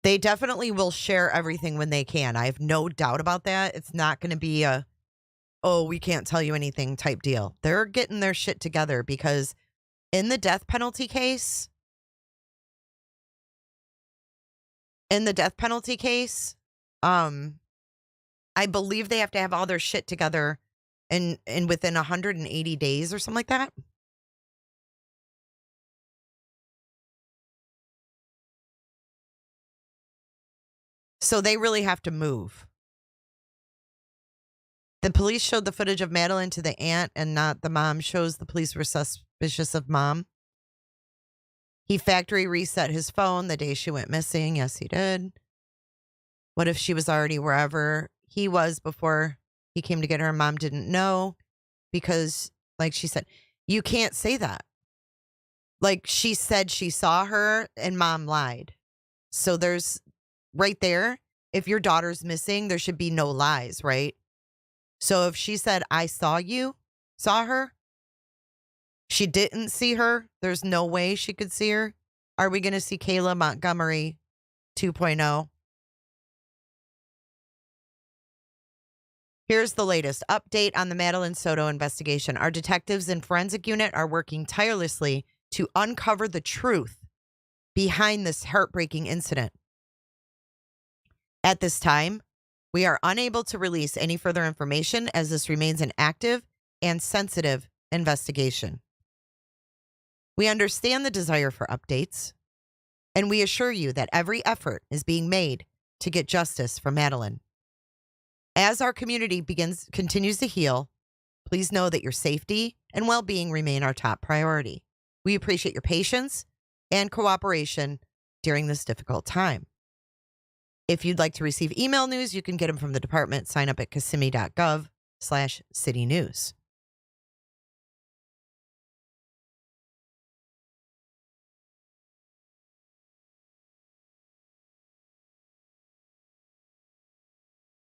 [SPEAKER 1] They definitely will share everything when they can. I have no doubt about that. It's not going to be a, oh, we can't tell you anything type deal. They're getting their shit together, because in the death penalty case, I believe they have to have all their shit together in within 180 days or something like that. So they really have to move. The police showed the footage of Madeline to the aunt and not the mom. Shows the police were suspicious of mom. He factory reset his phone the day she went missing. Yes, he did. What if she was already wherever he was before he came to get her? Mom didn't know, because, like she said, you can't say that. Like, she said she saw her and mom lied. So there's right there, if your daughter's missing, there should be no lies, right? So if she said, I saw her, she didn't see her, there's no way she could see her. Are we going to see Kayla Montgomery 2.0? Here's the latest update on the Madeline Soto investigation. Our detectives and forensic unit are working tirelessly to uncover the truth behind this heartbreaking incident. At this time, we are unable to release any further information, as this remains an active and sensitive investigation. We understand the desire for updates, and we assure you that every effort is being made to get justice for Madeline. As our community continues to heal, please know that your safety and well-being remain our top priority. We appreciate your patience and cooperation during this difficult time. If you'd like to receive email news, you can get them from the department. Sign up at kissimmee.gov/city news.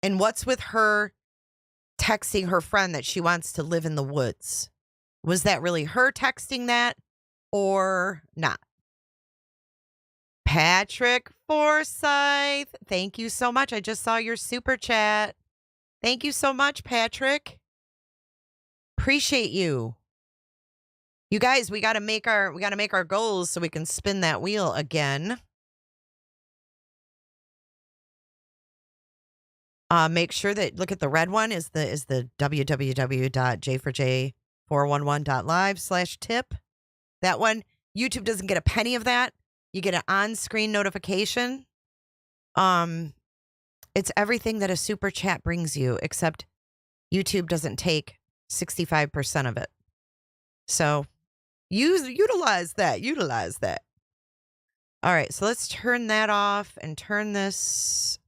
[SPEAKER 1] And what's with her texting her friend that she wants to live in the woods? Was that really her texting that or not? Patrick Forsyth, thank you so much. I just saw your super chat. Thank you so much, Patrick. Appreciate you. You guys, we got to make our goals so we can spin that wheel again. Make sure that look at the red one is the www.j4j411.live/tip. That one, YouTube doesn't get a penny of that. You get an on-screen notification. It's everything that a super chat brings you, except YouTube doesn't take 65% of it. So utilize that. All right, so let's turn that off and turn this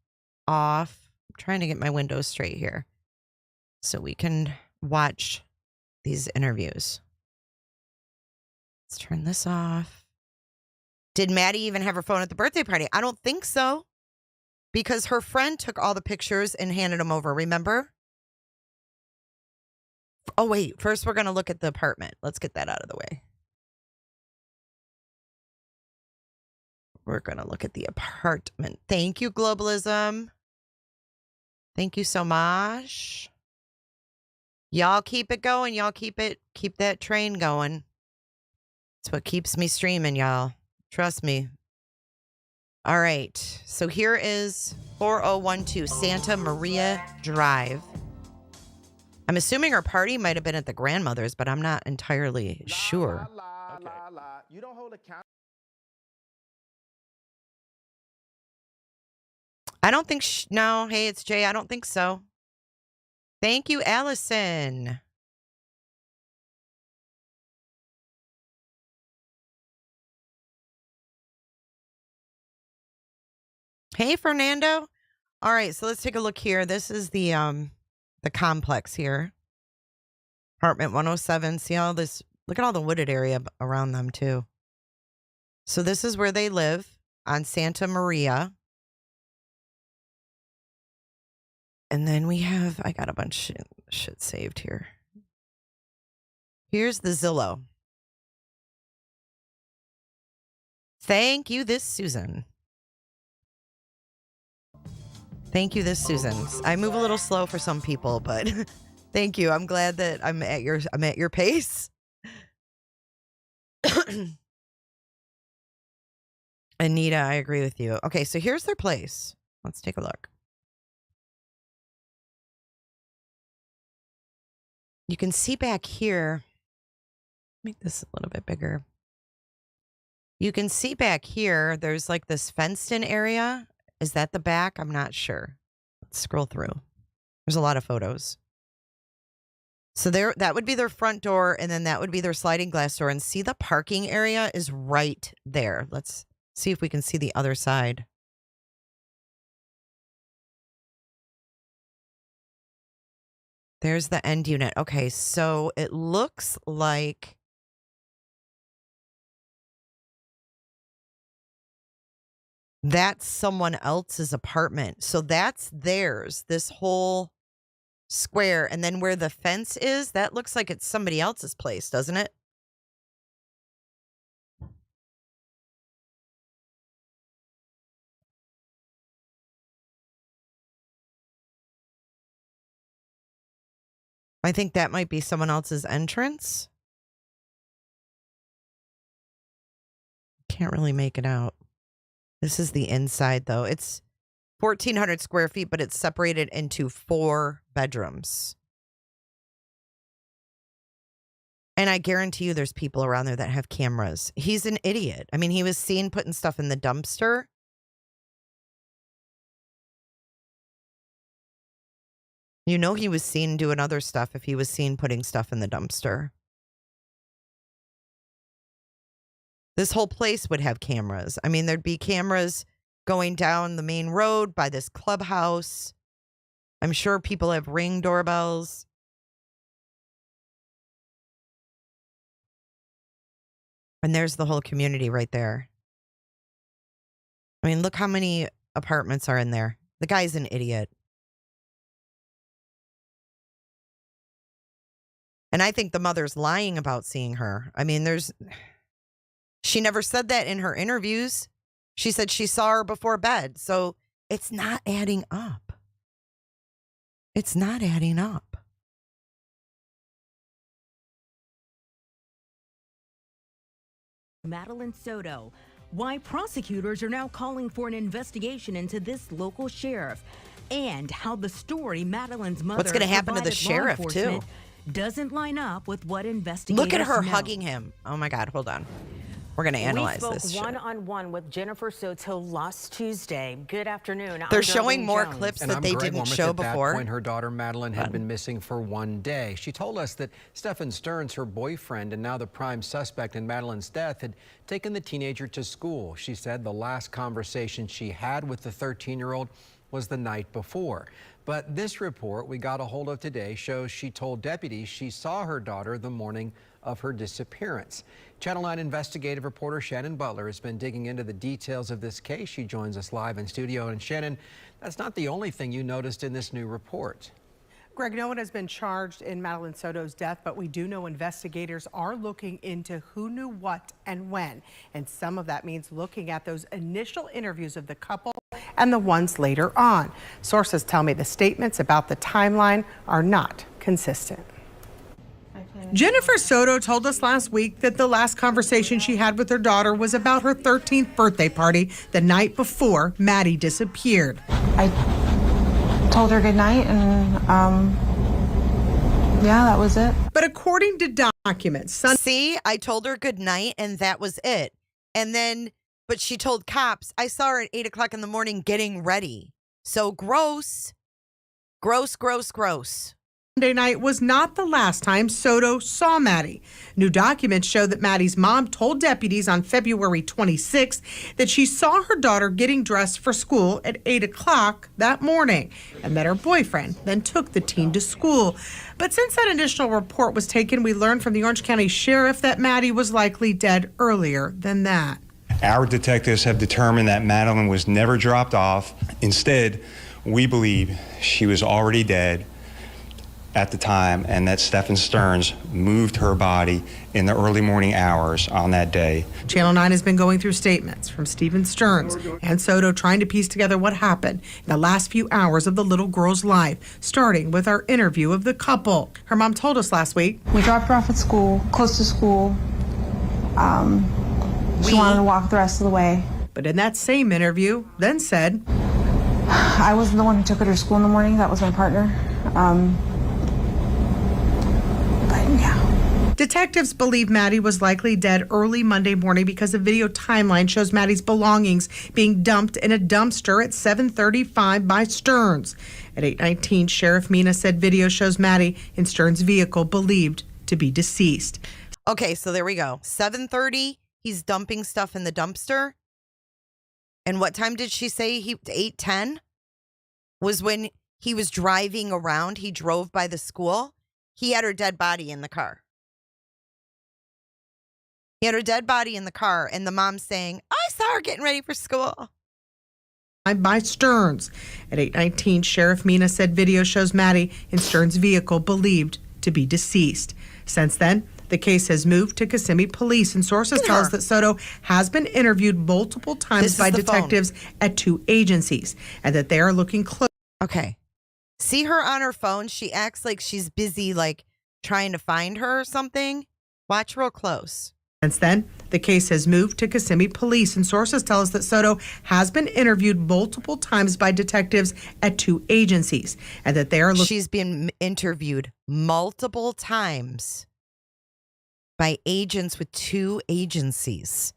[SPEAKER 1] off. I'm trying to get my windows straight here so we can watch these interviews. Let's turn this off. Did Maddie even have her phone at the birthday party? I don't think so, because her friend took all the pictures and handed them over, remember? Oh, wait. First, we're going to look at the apartment. Let's get that out of the way. We're going to look at the apartment. Thank you, Globalism. Thank you so much. Y'all keep it going. Y'all keep that train going. It's what keeps me streaming, y'all. Trust me. All right. So here is 4012 Santa Maria Drive. I'm assuming her party might have been at the grandmother's, but I'm not entirely sure.
[SPEAKER 3] You don't hold account.
[SPEAKER 1] I don't think... no, hey, it's Jay. I don't think so. Thank you, Allison. Hey, Fernando. All right, so let's take a look here. This is the complex here. Apartment 107. See all this? Look at all the wooded area around them, too. So this is where they live on Santa Maria. And then we have, I got a bunch of shit saved here. Here's the Zillow. Thank you, this Susan. Thank you, this Susan. I move a little slow for some people, but thank you. I'm glad that I'm at your pace. Anita, I agree with you. Okay, so here's their place. Let's take a look. You can see back here. Make this a little bit bigger. You can see back here, there's like this fenced-in area. Is that the back? I'm not sure. Let's scroll through. There's a lot of photos. So that would be their front door, and then that would be their sliding glass door. And see, the parking area is right there. Let's see if we can see the other side. There's the end unit. Okay, so it looks like that's someone else's apartment. So that's theirs, this whole square. And then where the fence is, that looks like it's somebody else's place, doesn't it? I think that might be someone else's entrance. Can't really make it out. This is the inside, though. It's 1,400 square feet, but it's separated into 4 bedrooms. And I guarantee you there's people around there that have cameras. He's an idiot. I mean, he was seen putting stuff in the dumpster. You know he was seen doing other stuff if he was seen putting stuff in the dumpster. This whole place would have cameras. I mean, there'd be cameras going down the main road by this clubhouse. I'm sure people have Ring doorbells. And there's the whole community right there. I mean, look how many apartments are in there. The guy's an idiot. And I think the mother's lying about seeing her. I mean, she never said that in her interviews. She said she saw her before bed. So it's not adding up. It's not adding up.
[SPEAKER 9] Madeline Soto. Why prosecutors are now calling for an investigation into this local sheriff, and how the story Madeline's mother
[SPEAKER 1] What's going to happen to the
[SPEAKER 9] provided
[SPEAKER 1] sheriff,
[SPEAKER 9] law
[SPEAKER 1] too?
[SPEAKER 9] enforcement doesn't line up with what investigators
[SPEAKER 1] Look at her
[SPEAKER 9] know.
[SPEAKER 1] hugging him. Oh, my God. Hold on. We're going to analyze this
[SPEAKER 10] We
[SPEAKER 1] shit.
[SPEAKER 10] spoke one-on-one with Jennifer Soto last Tuesday. Good afternoon.
[SPEAKER 1] They're
[SPEAKER 10] I'm
[SPEAKER 1] showing
[SPEAKER 10] Darlene
[SPEAKER 1] more
[SPEAKER 10] Jones.
[SPEAKER 1] clips
[SPEAKER 11] And
[SPEAKER 1] that
[SPEAKER 11] I'm
[SPEAKER 1] they
[SPEAKER 11] Greg
[SPEAKER 1] didn't
[SPEAKER 11] Warmeth.
[SPEAKER 1] show
[SPEAKER 11] At that
[SPEAKER 1] before.
[SPEAKER 11] point, her daughter Madeline had been missing for 1 day. She told us that Stephan Stearns, her boyfriend and now the prime suspect in Madeline's death, had taken the teenager to school. She said the last conversation she had with the 13-year-old was the night before. But this report we got a hold of today shows she told deputies she saw her daughter the morning of her disappearance. Channel 9 investigative reporter Shannon Butler has been digging into the details of this case. She joins us live in studio. And Shannon, that's not the only thing you noticed in this new report.
[SPEAKER 8] Greg, no one has been charged in Madeline Soto's death, but we do know investigators are looking into who knew what and when. And some of that means looking at those initial interviews of the couple and the ones later on. Sources tell me the statements about the timeline are not consistent. Jennifer Soto told us last week that the last conversation she had with her daughter was about her 13th birthday party the night before Maddie disappeared.
[SPEAKER 12] I told her good night, and yeah, that was it.
[SPEAKER 8] But according to documents,
[SPEAKER 1] See, I told her good night and that was it. And then, but she told cops, I saw her at 8 o'clock in the morning getting ready. So gross. Gross, gross, gross.
[SPEAKER 8] Sunday night was not the last time Soto saw Maddie. New documents show that Maddie's mom told deputies on February 26th that she saw her daughter getting dressed for school at 8 o'clock that morning, and that her boyfriend then took the teen to school. But since that initial report was taken, we learned from the Orange County Sheriff that Maddie was likely dead earlier than that.
[SPEAKER 5] Our detectives have determined that Madeline was never dropped off. Instead, we believe she was already dead at the time, and that Stephan Stearns moved her body in the early morning hours on that day.
[SPEAKER 8] Channel 9 has been going through statements from Stephen Stearns and Soto trying to piece together what happened in the last few hours of the little girl's life, starting with our interview of the couple. Her mom told us last week.
[SPEAKER 12] We dropped her off at school, close to school. She wanted to walk the rest of the way.
[SPEAKER 8] But in that same interview, then said,
[SPEAKER 12] I wasn't the one who took her to school in the morning. That was my partner. But yeah.
[SPEAKER 8] Detectives believe Maddie was likely dead early Monday morning because a video timeline shows Maddie's belongings being dumped in a dumpster at 7:35 by Stearns. At 8:19, Sheriff Mina said video shows Maddie in Stearns' vehicle believed to be deceased.
[SPEAKER 1] Okay, so there we go. 7:30, he's dumping stuff in the dumpster. And what time did she say? 8:10 was when he was driving around. He drove by the school. He had her dead body in the car. He had her dead body in the car, and the mom saying, I saw her getting ready for school.
[SPEAKER 8] By Stearns. At 8:19, Sheriff Mina said video shows Maddie in Stearns' vehicle believed to be deceased. Since then, the case has moved to Kissimmee Police, and sources tell us that Soto has been interviewed multiple times by detectives at 2 agencies, and that they are looking close.
[SPEAKER 1] Okay. See her on her phone? She acts like she's busy, like trying to find her or something. Watch real close.
[SPEAKER 8] Since then, the case has moved to Kissimmee Police, and sources tell us that Soto has been interviewed multiple times by detectives at 2 agencies, and that they are looking.
[SPEAKER 1] She's been interviewed multiple times by agents with 2 agencies.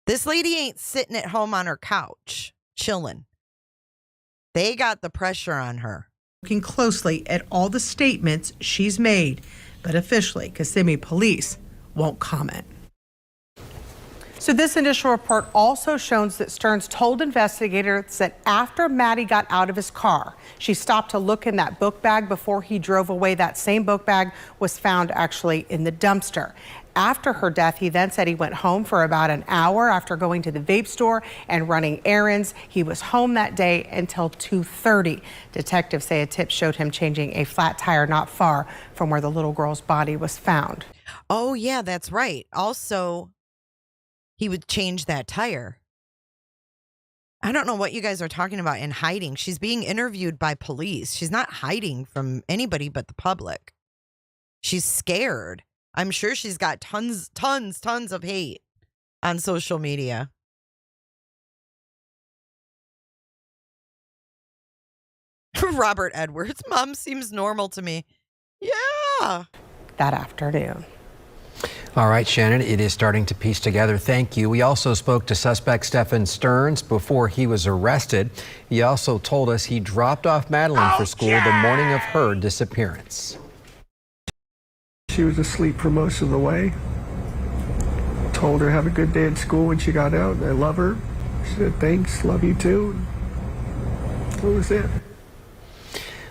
[SPEAKER 1] This lady ain't sitting at home on her couch, chilling. They got the pressure on her.
[SPEAKER 8] Looking closely at all the statements she's made, but officially, Kissimmee Police won't comment. So this initial report also shows that Stearns told investigators that after Maddie got out of his car, she stopped to look in that book bag before he drove away. That same book bag was found actually in the dumpster. After her death, he then said he went home for about an hour after going to the vape store and running errands. He was home that day until 2:30. Detectives say a tip showed him changing a flat tire not far from where the little girl's body was found.
[SPEAKER 1] Oh, yeah, that's right. Also, he would change that tire. I don't know what you guys are talking about in hiding. She's being interviewed by police. She's not hiding from anybody but the public. She's scared. I'm sure she's got tons of hate on social media. Robert Edwards, mom seems normal to me. Yeah.
[SPEAKER 8] That afternoon.
[SPEAKER 11] All right, Shannon, it is starting to piece together. Thank you. We also spoke to suspect Stephan Stearns before he was arrested. He also told us he dropped off Madeline for school the morning of her disappearance.
[SPEAKER 13] She was asleep for most of the way. Told her have a good day at school when she got out. I love her. She said thanks, love you too. That was it.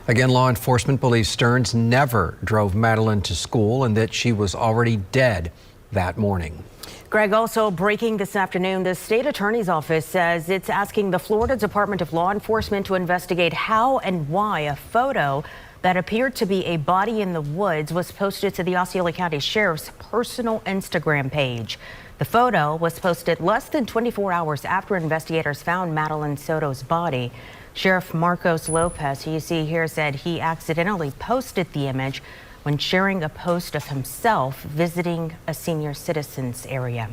[SPEAKER 11] Again, law enforcement believes Stearns never drove Madeline to school and that she was already dead that morning.
[SPEAKER 10] Greg, also breaking this afternoon, the state attorney's office says it's asking the Florida Department of Law Enforcement to investigate how and why a photo that appeared to be a body in the woods was posted to the Osceola County Sheriff's personal Instagram page. The photo was posted less than 24 hours after investigators found Madeline Soto's body. Sheriff Marcos Lopez, who you see here, said he accidentally posted the image when sharing a post of himself visiting a senior citizens area.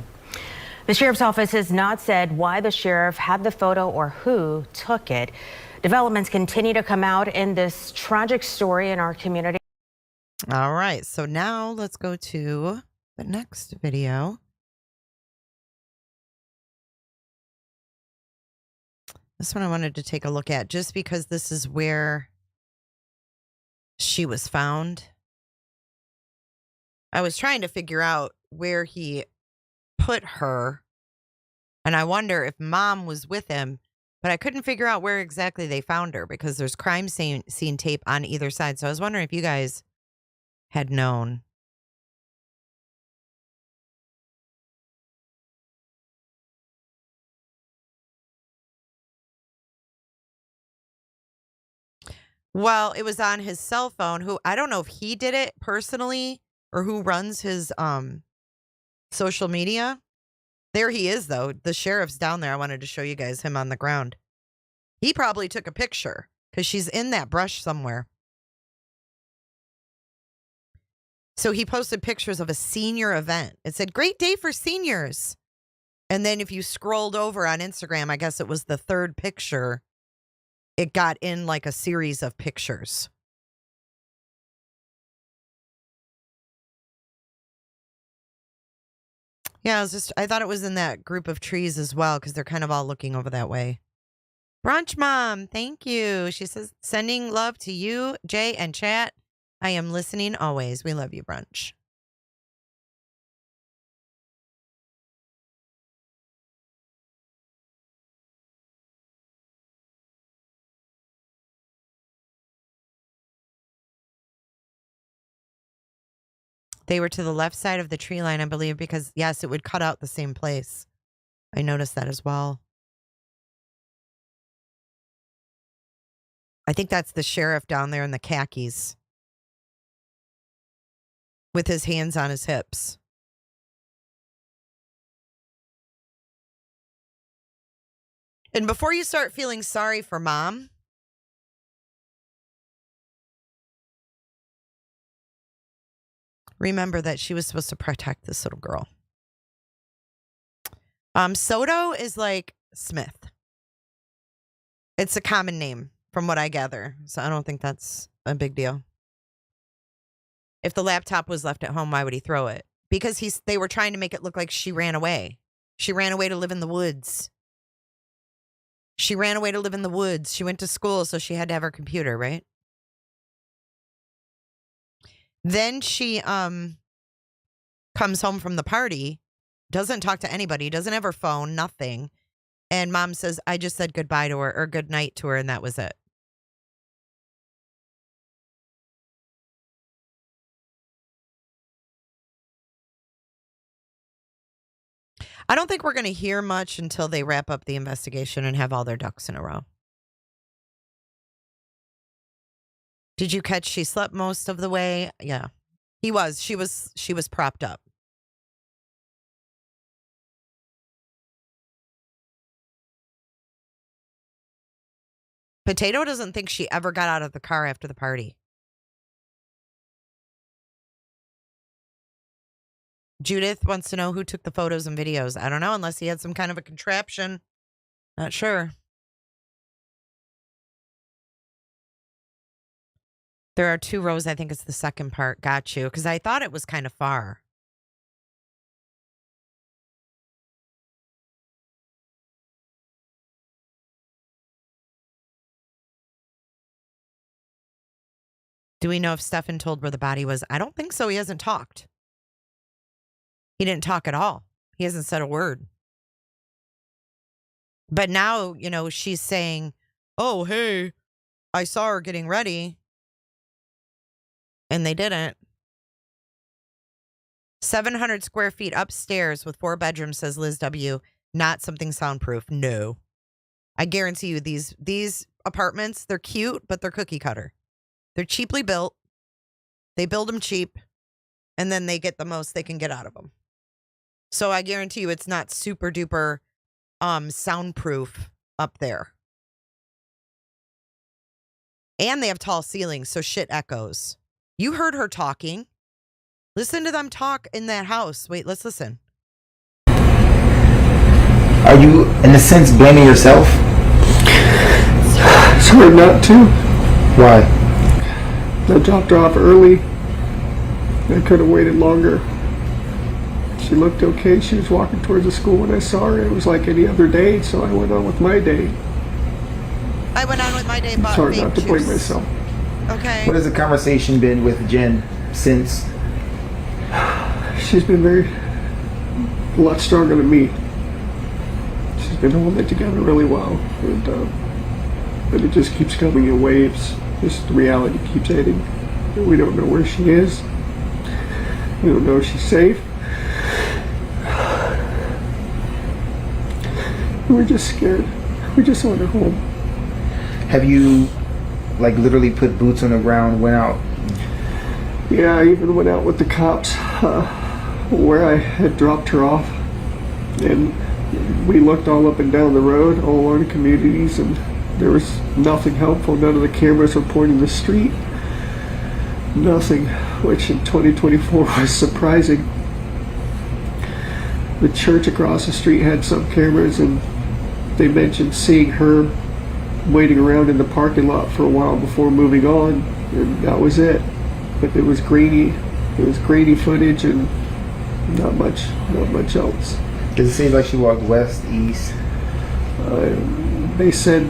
[SPEAKER 10] The sheriff's office has not said why the sheriff had the photo or who took it. Developments continue to come out in this tragic story in our community.
[SPEAKER 1] All right, so now let's go to the next video. This one I wanted to take a look at just because this is where she was found. I was trying to figure out where he put her, and I wonder if mom was with him, but I couldn't figure out where exactly they found her because there's crime scene tape on either side. So I was wondering if you guys had known. Well, it was on his cell phone. Who I don't know if he did it personally or who runs his social media. There he is, though. The sheriff's down there. I wanted to show you guys him on the ground. He probably took a picture because she's in that brush somewhere. So he posted pictures of a senior event. It said, "Great day for seniors." And then if you scrolled over on Instagram, I guess it was the third picture. It got in like a series of pictures. Yeah, I thought it was in that group of trees as well because they're kind of all looking over that way. Brunch Mom, thank you. She says, sending love to you, Jay, and chat. I am listening always. We love you, Brunch. They were to the left side of the tree line, I believe, because, yes, it would cut out the same place. I noticed that as well. I think that's the sheriff down there in the khakis with his hands on his hips. And before you start feeling sorry for mom, remember that she was supposed to protect this little girl. Soto is like Smith. It's a common name from what I gather. So I don't think that's a big deal. If the laptop was left at home, why would he throw it? Because they were trying to make it look like she ran away. She ran away to live in the woods. She ran away to live in the woods. She went to school, so she had to have her computer, right? Then she comes home from the party, doesn't talk to anybody, doesn't have her phone, nothing. And mom says, I just said goodbye to her or good night to her, and that was it. I don't think we're going to hear much until they wrap up the investigation and have all their ducks in a row. Did you catch she slept most of the way? Yeah. She was propped up. Potato doesn't think she ever got out of the car after the party. Judith wants to know who took the photos and videos. I don't know, unless he had some kind of a contraption. Not sure. There are 2 rows. I think it's the second part. Got you. Because I thought it was kind of far. Do we know if Stephan told where the body was? I don't think so. He hasn't talked. He didn't talk at all. He hasn't said a word. But now, you know, she's saying, oh, hey, I saw her getting ready. And they didn't. 700 square feet upstairs with 4 bedrooms, says Liz W. Not something soundproof. No. I guarantee you these apartments, they're cute, but they're cookie cutter. They're cheaply built. They build them cheap. And then they get the most they can get out of them. So I guarantee you it's not super duper soundproof up there. And they have tall ceilings, so shit echoes. You heard her talking. Listen to them talk in that house. Wait, let's listen.
[SPEAKER 14] Are you, in a sense, blaming yourself?
[SPEAKER 13] It's hard not to.
[SPEAKER 14] Why?
[SPEAKER 13] I dropped her off early. I could have waited longer. She looked okay. She was walking towards the school when I saw her. It was like any other day, so I went on with my day.
[SPEAKER 1] I went on with my day, but
[SPEAKER 13] it's hard not to blame myself.
[SPEAKER 1] Okay.
[SPEAKER 14] What has the conversation been with Jenn since?
[SPEAKER 13] She's been a lot stronger than me. She's been holding it together really well, and but it just keeps coming in waves. Just the reality keeps hitting. We don't know where she is. We don't know if she's safe. We're just scared. We just want her home.
[SPEAKER 14] Have you, like, literally put boots on the ground, went out?
[SPEAKER 13] Yeah, I even went out with the cops where I had dropped her off. And we looked all up and down the road, all along the communities, and there was nothing helpful. None of the cameras were pointing the street. Nothing, which in 2024 was surprising. The church across the street had some cameras, and they mentioned seeing her waiting around in the parking lot for a while before moving on, and that was it. But it was grainy. It was grainy footage, and not much else.
[SPEAKER 14] Does it seem like she walked west, east?
[SPEAKER 13] They said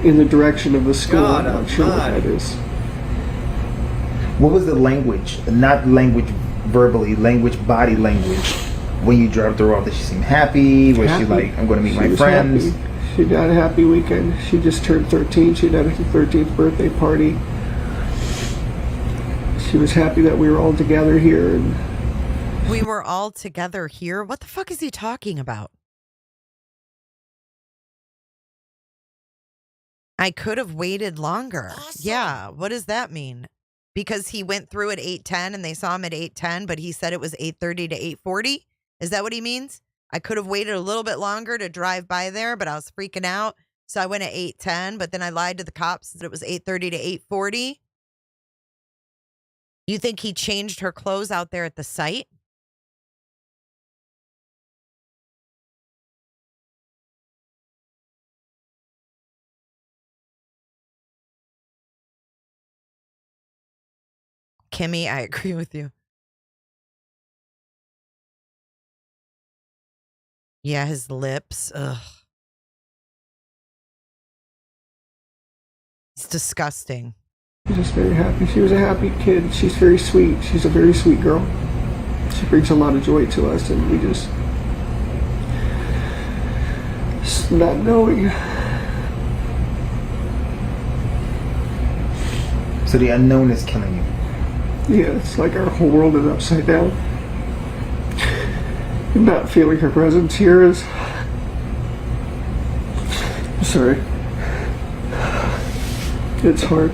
[SPEAKER 13] in the direction of the school. I'm not sure what that is.
[SPEAKER 14] What was the language? Not language verbally, body language. When you dropped her off, did she seem happy? Was she like, I'm going to meet my friends?
[SPEAKER 13] Happy. She had a happy weekend. She just turned 13. She'd had her 13th birthday party. She was happy that we were all together here. And
[SPEAKER 1] we were all together here? What the fuck is he talking about? I could have waited longer. Awesome. Yeah, what does that mean? Because he went through at 8:10 and they saw him at 8:10, but he said it was 8:30 to 8:40? Is that what he means? I could have waited a little bit longer to drive by there, but I was freaking out. So I went at 8:10, but then I lied to the cops that it was 8:30 to 8:40. You think he changed her clothes out there at the site? Kimmy, I agree with you. Yeah, his lips. Ugh. It's disgusting.
[SPEAKER 13] She's just very happy. She was a happy kid. She's very sweet. She's a very sweet girl. She brings a lot of joy to us, and we just not knowing.
[SPEAKER 14] So the unknown is killing you.
[SPEAKER 13] Yeah, it's like our whole world is upside down. And not feeling her presence here is... Sorry. It's hard.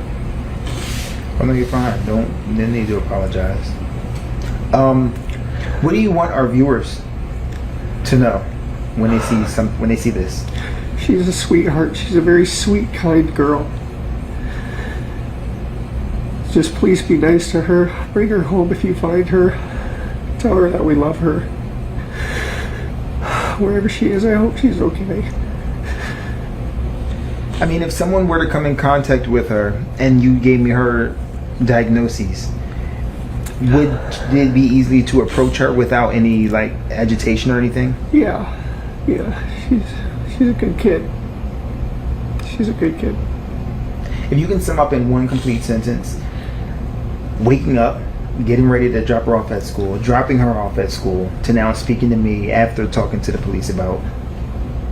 [SPEAKER 14] Oh no, you're fine. You didn't need to apologize. What do you want our viewers to know when they see this?
[SPEAKER 13] She's a sweetheart. She's a very sweet, kind girl. Just please be nice to her. Bring her home if you find her. Tell her that we love her. Wherever she is, I hope she's okay.
[SPEAKER 14] I mean, if someone were to come in contact with her and you gave me her diagnoses, would it be easy to approach her without any like agitation or anything?
[SPEAKER 13] Yeah. She's a good kid. She's a good kid.
[SPEAKER 14] If you can sum up in one complete sentence, waking up, getting ready to drop her off at school, dropping her off at school, to now speaking to me after talking to the police about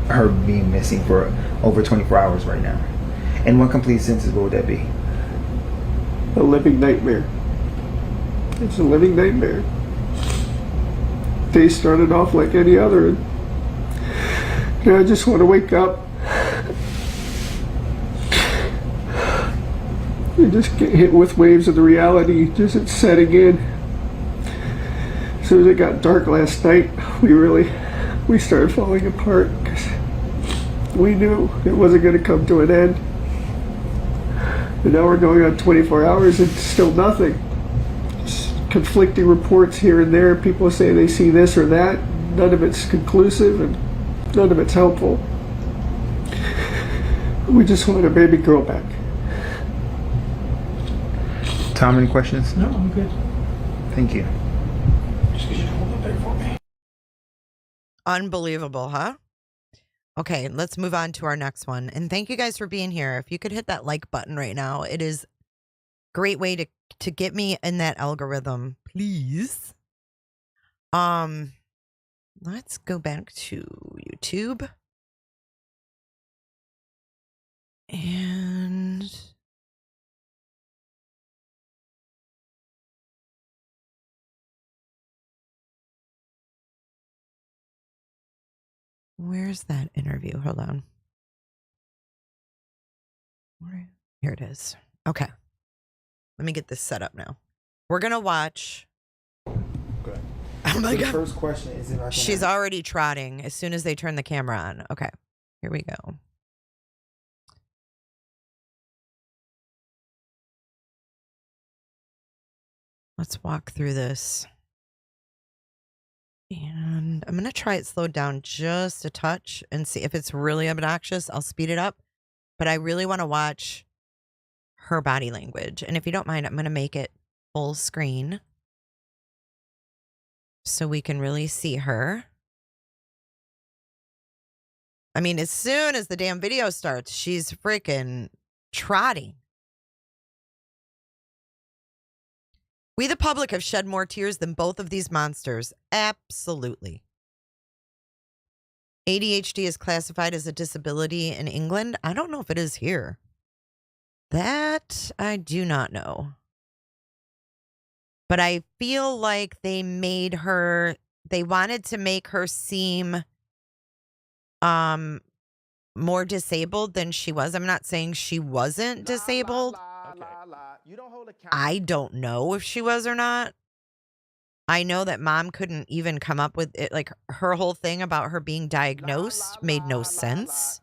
[SPEAKER 14] her being missing for over 24 hours right now. In one complete sentence, what would that be?
[SPEAKER 13] A living nightmare. It's a living nightmare. Day started off like any other. And I just want to wake up and just get hit with waves of the reality. Just it's setting in. As soon as it got dark last night, we started falling apart because we knew it wasn't going to come to an end. And now we're going on 24 hours and still nothing. Just conflicting reports here and there. People say they see this or that. None of it's conclusive and none of it's helpful. We just want our baby girl back.
[SPEAKER 14] Tom, any questions?
[SPEAKER 13] No, I'm good.
[SPEAKER 14] Thank you.
[SPEAKER 1] Unbelievable, huh? Okay, let's move on to our next one. And thank you guys for being here. If you could hit that like button right now, it is a great way to get me in that algorithm, please. Let's go back to YouTube. And where's that interview? Hold on. Here it is. Okay. Let me get this set up now. We're going to watch.
[SPEAKER 14] Good.
[SPEAKER 1] Oh my
[SPEAKER 14] The
[SPEAKER 1] God.
[SPEAKER 14] first question is if I can
[SPEAKER 1] She's already trotting as soon as they turn the camera on. Okay. Here we go. Let's walk through this. And I'm going to try it slowed down just a touch and see if it's really obnoxious. I'll speed it up. But I really want to watch her body language. And if you don't mind, I'm going to make it full screen so we can really see her. I mean, as soon as the damn video starts, she's freaking trotting. We, the public, have shed more tears than both of these monsters. Absolutely. ADHD is classified as a disability in England. I don't know if it is here. That I do not know. But I feel like they wanted to make her seem more disabled than she was. I'm not saying she wasn't disabled. I don't know if she was or not. I know that mom couldn't even come up with it. Like, her whole thing about her being diagnosed made no sense.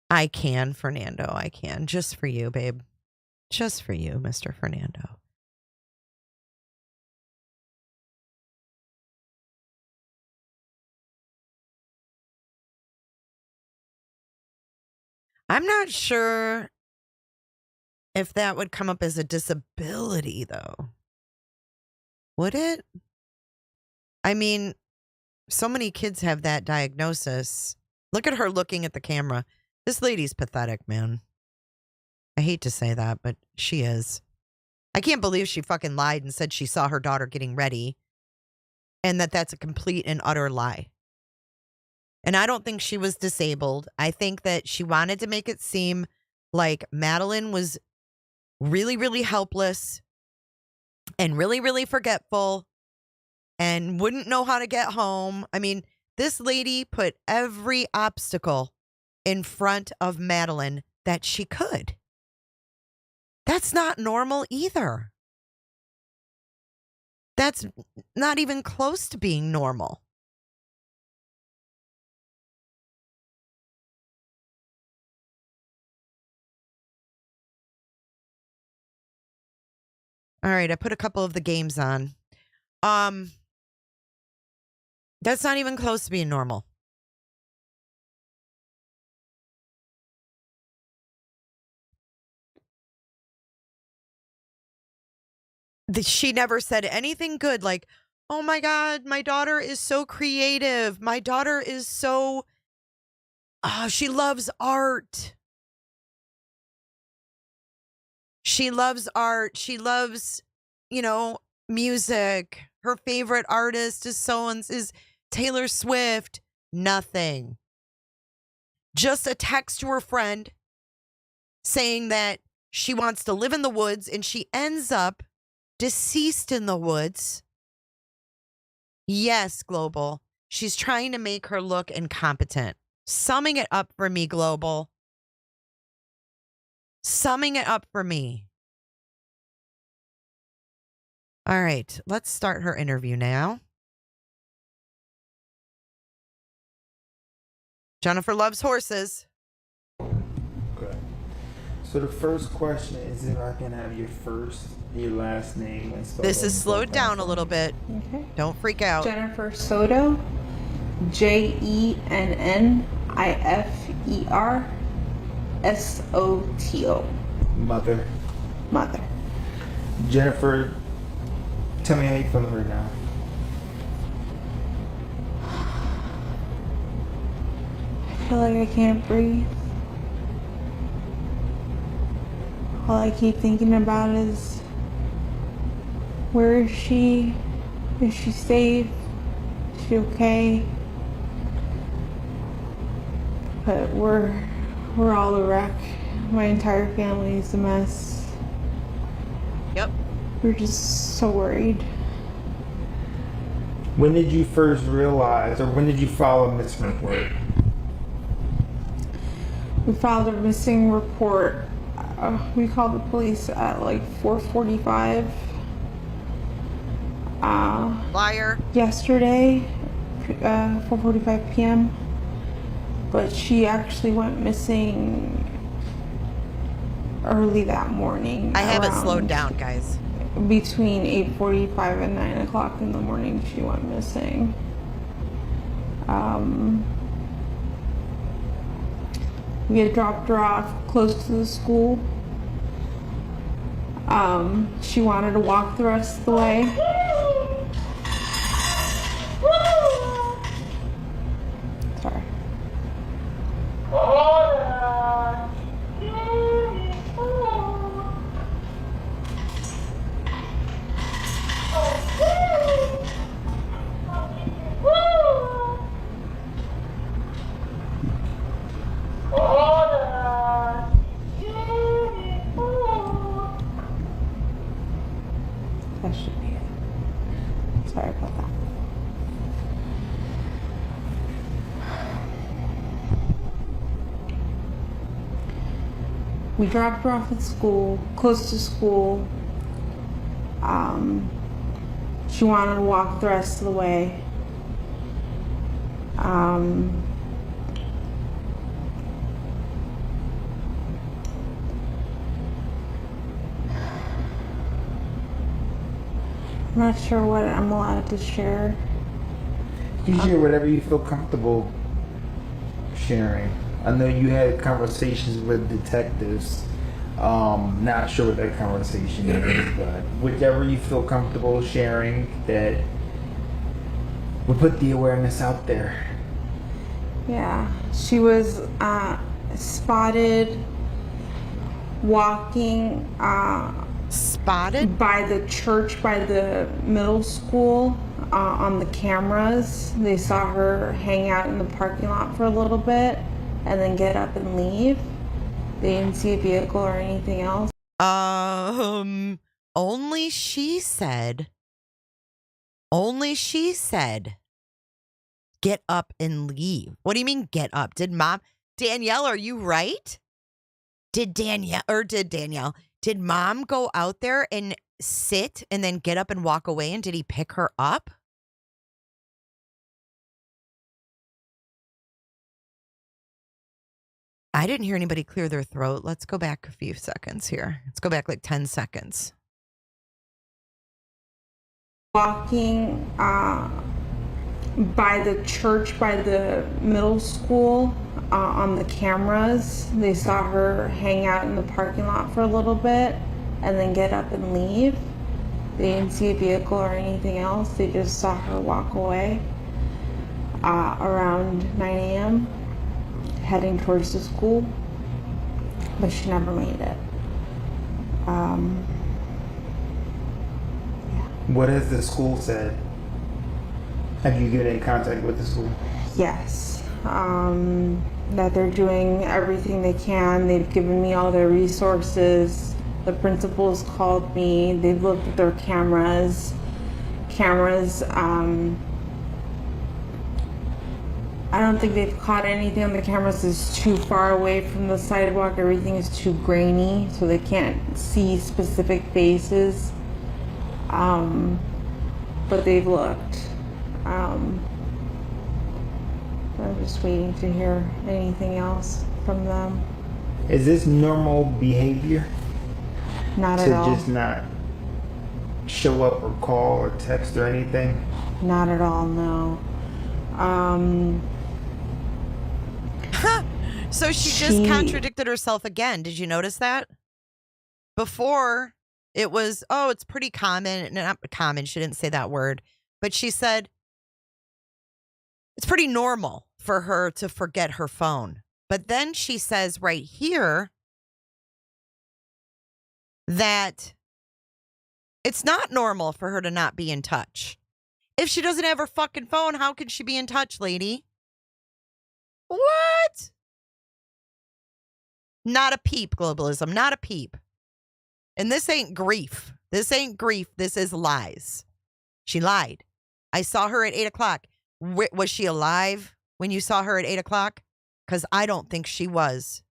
[SPEAKER 1] I can, Fernando. I can. Just for you, babe. Just for you, Mr. Fernando. I'm not sure if that would come up as a disability, though. Would it? I mean, so many kids have that diagnosis. Look at her looking at the camera. This lady's pathetic, man. I hate to say that, but she is. I can't believe she fucking lied and said she saw her daughter getting ready and that's a complete and utter lie. And I don't think she was disabled. I think that she wanted to make it seem like Madeline was really, really helpless and really, really forgetful and wouldn't know how to get home. I mean, this lady put every obstacle in front of Madeline that she could. That's not normal either. That's not even close to being normal. All right, I put a couple of the games on. That's not even close to being normal. She never said anything good like, oh my God, my daughter is so creative. My daughter is so, she loves art. She loves art. She loves, music. Her favorite artist is Taylor Swift. Nothing. Just a text to her friend saying that she wants to live in the woods and she ends up deceased in the woods. Yes, Global. She's trying to make her look incompetent. Summing it up for me, Global. Summing it up for me. All right, let's start her interview now. Jennifer loves horses.
[SPEAKER 14] Okay. So the first question is if I can have your first, your last name and spell.
[SPEAKER 1] This is slowed down a little bit.
[SPEAKER 12] Okay.
[SPEAKER 1] Don't freak out.
[SPEAKER 12] Jennifer Soto, JENNIFERSOTO.
[SPEAKER 14] Mother.
[SPEAKER 12] Mother.
[SPEAKER 14] Jennifer, tell me how you feeling right now.
[SPEAKER 12] I feel like I can't breathe. All I keep thinking about is, where is she? Is she safe? Is she okay? But we're all a wreck. My entire family is a mess.
[SPEAKER 1] Yep.
[SPEAKER 12] We're just so worried.
[SPEAKER 14] When did you first realize, or when did you file a missing report?
[SPEAKER 12] We filed a missing report. We called the police at like 4:45.
[SPEAKER 1] Liar.
[SPEAKER 12] Yesterday, 4:45 p.m. But she actually went missing early that morning.
[SPEAKER 1] I have it slowed down, guys.
[SPEAKER 12] Between 8:45 and 9 o'clock in the morning, she went missing. We had dropped her off close to the school. She wanted to walk the rest of the way. Sorry. That should be it. Sorry about that. We dropped her off at school, close to school. She wanted to walk the rest of the way. I'm not sure what I'm allowed to share.
[SPEAKER 14] You share whatever you feel comfortable sharing. I know you had conversations with detectives. Not sure what that conversation is, but whichever you feel comfortable sharing, that will put the awareness out there.
[SPEAKER 12] Yeah, she was spotted walking.
[SPEAKER 1] Spotted?
[SPEAKER 12] By the church, by the middle school, on the cameras. They saw her hang out in the parking lot for a little bit and then get up and leave. They didn't see a vehicle or anything else.
[SPEAKER 1] Only she said, get up and leave. What do you mean get up? Did Danielle, are you right? Did mom go out there and sit and then get up and walk away, and did he pick her up? I didn't hear anybody clear their throat. Let's go back a few seconds here. Let's go back like 10 seconds.
[SPEAKER 12] Walking by the church, by the middle school, on the cameras, they saw her hang out in the parking lot for a little bit and then get up and leave. They didn't see a vehicle or anything else. They just saw her walk away around 9 a.m. heading towards the school, but she never made it.
[SPEAKER 14] What has the school said? Have you been in contact with the school?
[SPEAKER 12] Yes, that they're doing everything they can. They've given me all their resources. The principals called me. They've looked at their cameras. I don't think they've caught anything on the cameras that's too far away from the sidewalk. Everything is too grainy, so they can't see specific faces. But they've looked. I'm just waiting to hear anything else from them.
[SPEAKER 14] Is this normal behavior?
[SPEAKER 12] Not at all.
[SPEAKER 14] To just not show up or call or text or anything?
[SPEAKER 12] Not at all, no.
[SPEAKER 1] So she just contradicted herself again. Did you notice that? Before, it was, oh, it's pretty common. Not common, she didn't say that word. But she said it's pretty normal for her to forget her phone. But then she says right here that it's not normal for her to not be in touch. If she doesn't have her fucking phone, how can she be in touch, lady? What? Not a peep, globalism. Not a peep. And this ain't grief. This ain't grief. This is lies. She lied. I saw her at 8 o'clock. Was she alive when you saw her at 8 o'clock? Because I don't think she was.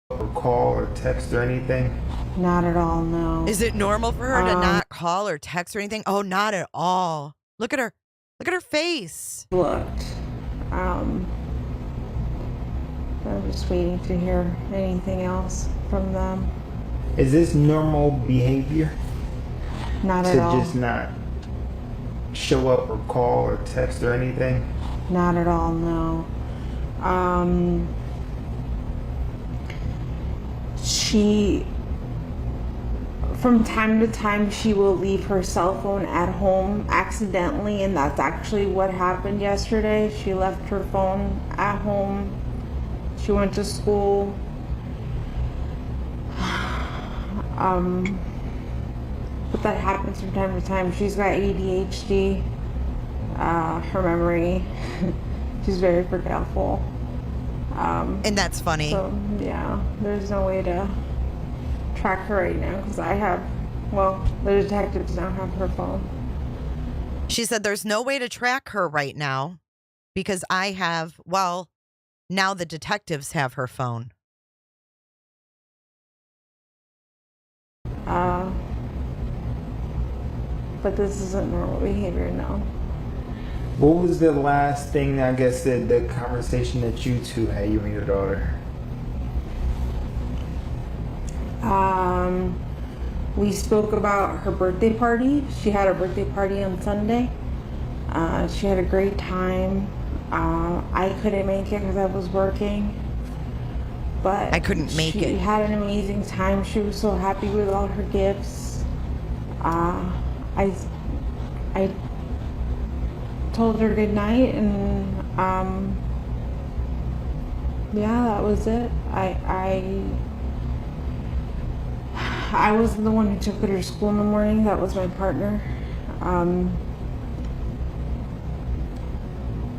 [SPEAKER 14] Or call or text or anything?
[SPEAKER 12] Not at all, no.
[SPEAKER 1] Is it normal for her to not call or text or anything? Oh, not at all. Look at her. Look at her face.
[SPEAKER 12] Looked. I'm just waiting to hear anything else from them.
[SPEAKER 14] Is this normal behavior?
[SPEAKER 12] Not at all.
[SPEAKER 14] To just not show up or call or text or anything?
[SPEAKER 12] Not at all, no. She, from time to time, she will leave her cell phone at home accidentally, and that's actually what happened yesterday. She left her phone at home. She went to school. But that happens from time to time. She's got ADHD, her memory. She's very forgetful.
[SPEAKER 1] And that's funny.
[SPEAKER 12] So, yeah, there's no way to track her right now because the detectives now have her phone.
[SPEAKER 1] She said there's no way to track her right now because now the detectives have her phone.
[SPEAKER 12] But this isn't normal behavior, no.
[SPEAKER 14] What was the last thing, I guess, the conversation that you two had, you and your daughter?
[SPEAKER 12] We spoke about her birthday party. She had a birthday party on Sunday. She had a great time. I couldn't make it because I was working. But
[SPEAKER 1] I couldn't make it.
[SPEAKER 12] She had an amazing time. She was so happy with all her gifts. I told her good night, and that was it. I wasn't the one who took her to school in the morning. That was my partner.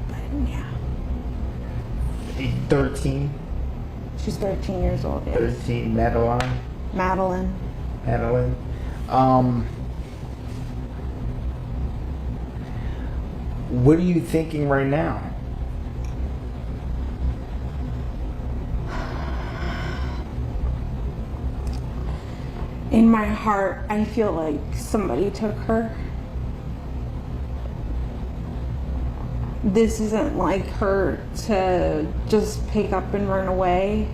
[SPEAKER 12] But yeah.
[SPEAKER 14] 13?
[SPEAKER 12] She's 13 years old. Yes.
[SPEAKER 14] 13. Madeline. What are you thinking right now?
[SPEAKER 12] In my heart, I feel like somebody took her. This isn't like her to just pick up and run away,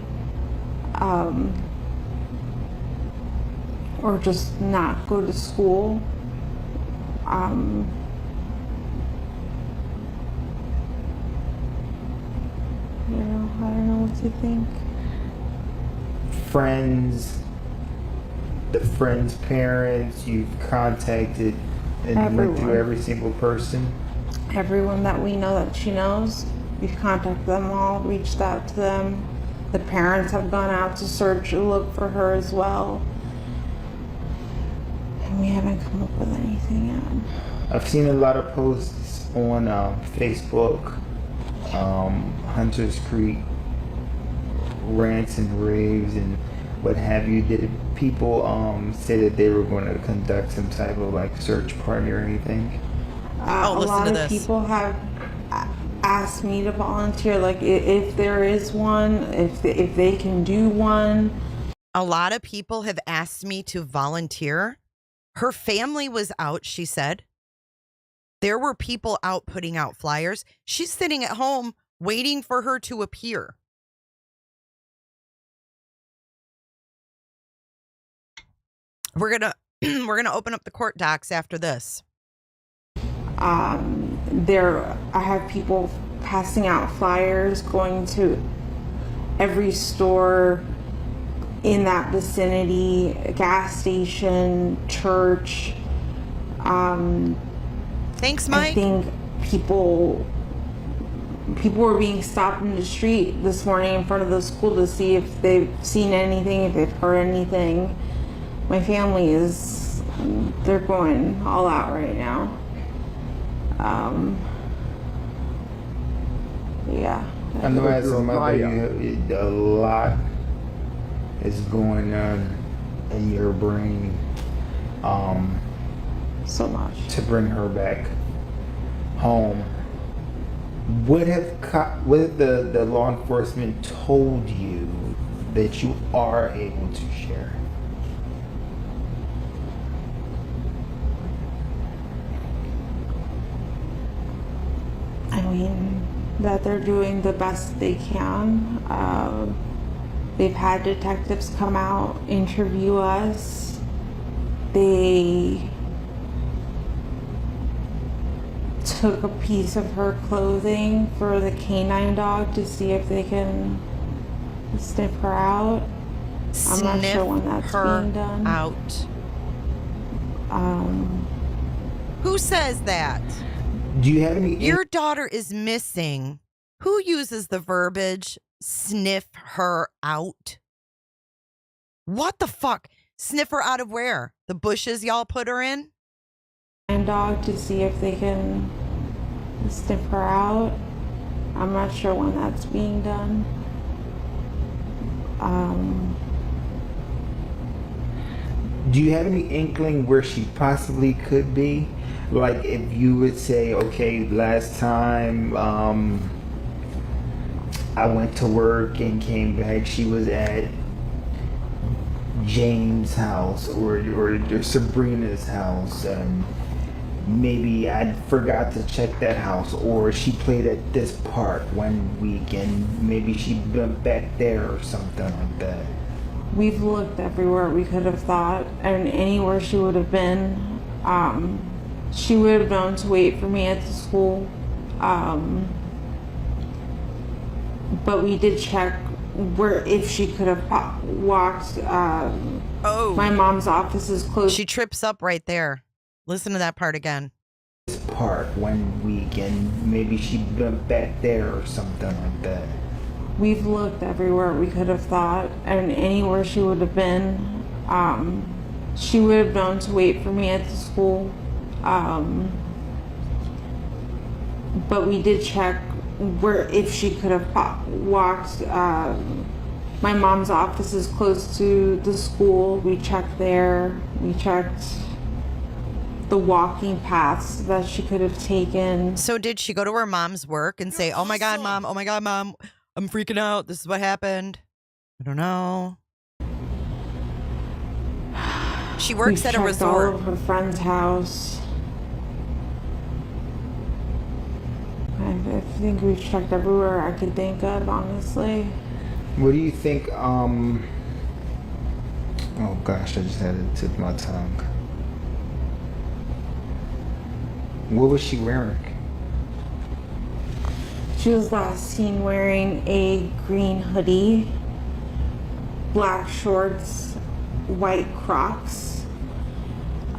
[SPEAKER 12] or just not go to school. I don't know what to think.
[SPEAKER 14] Friends, the friends' parents, you've contacted and went through every single person?
[SPEAKER 12] Everyone that we know that she knows, we've contacted them all, reached out to them. The parents have gone out to search and look for her as well. And we haven't come up with anything yet.
[SPEAKER 14] I've seen a lot of posts on Facebook, Hunters Creek, rants and raves and what have you. Did people say that they were going to conduct some type of like search party or anything?
[SPEAKER 12] A lot of people have asked me to volunteer, like if there is one, if they can do one.
[SPEAKER 1] A lot of people have asked me to volunteer. Her family was out, she said. There were people out putting out flyers. She's sitting at home waiting for her to appear. We're gonna open up the court docs after this.
[SPEAKER 12] I have people passing out flyers, going to every store in that vicinity, gas station, church.
[SPEAKER 1] Thanks, Mike.
[SPEAKER 12] I think people were being stopped in the street this morning in front of the school to see if they've seen anything, if they've heard anything. My family they're going all out right now. Yeah.
[SPEAKER 14] I know as a mother, a lot is going on in your brain.
[SPEAKER 12] So much.
[SPEAKER 14] To bring her back home. What have the law enforcement told you that you are able to share?
[SPEAKER 12] I mean, that they're doing the best they can. They've had detectives come out, interview us. They took a piece of her clothing for the canine dog to see if they can sniff her out. I'm not sure when that's being done.
[SPEAKER 1] Out. Who says that?
[SPEAKER 14] Do you have any?
[SPEAKER 1] Your daughter is missing. Who uses the verbiage sniff her out? What the fuck? Sniff her out of where? The bushes y'all put her in?
[SPEAKER 12] Dog to see if they can sniff her out. I'm not sure when that's being done.
[SPEAKER 14] Do you have any inkling where she possibly could be? Like if you would say, okay, last time I went to work and came back, she was at James' house or Sabrina's house, and maybe I forgot to check that house, or she played at this park one weekend, maybe she went back there or something like that.
[SPEAKER 12] We've looked everywhere we could have thought, and anywhere she would have been. She would have known to wait for me at the school. But we did check if she could have walked. My mom's office is closed.
[SPEAKER 1] She trips up right there. Listen to that part again.
[SPEAKER 14] This park one weekend, maybe she went back there or something like that.
[SPEAKER 12] We've looked everywhere we could have thought, and anywhere she would have been. She would have known to wait for me at the school. But we did check if she could have walked. My mom's office is close to the school. We checked there. We checked the walking paths that she could have taken.
[SPEAKER 1] So did she go to her mom's work and say, oh my God, mom, I'm freaking out. This is what happened. I don't know. She works at a resort.
[SPEAKER 12] All of her friend's house. I think we've checked everywhere I could think of, honestly.
[SPEAKER 14] What do you think, oh gosh, I just had it tip my tongue. What was she wearing?
[SPEAKER 12] She was last seen wearing a green hoodie, black shorts, white Crocs,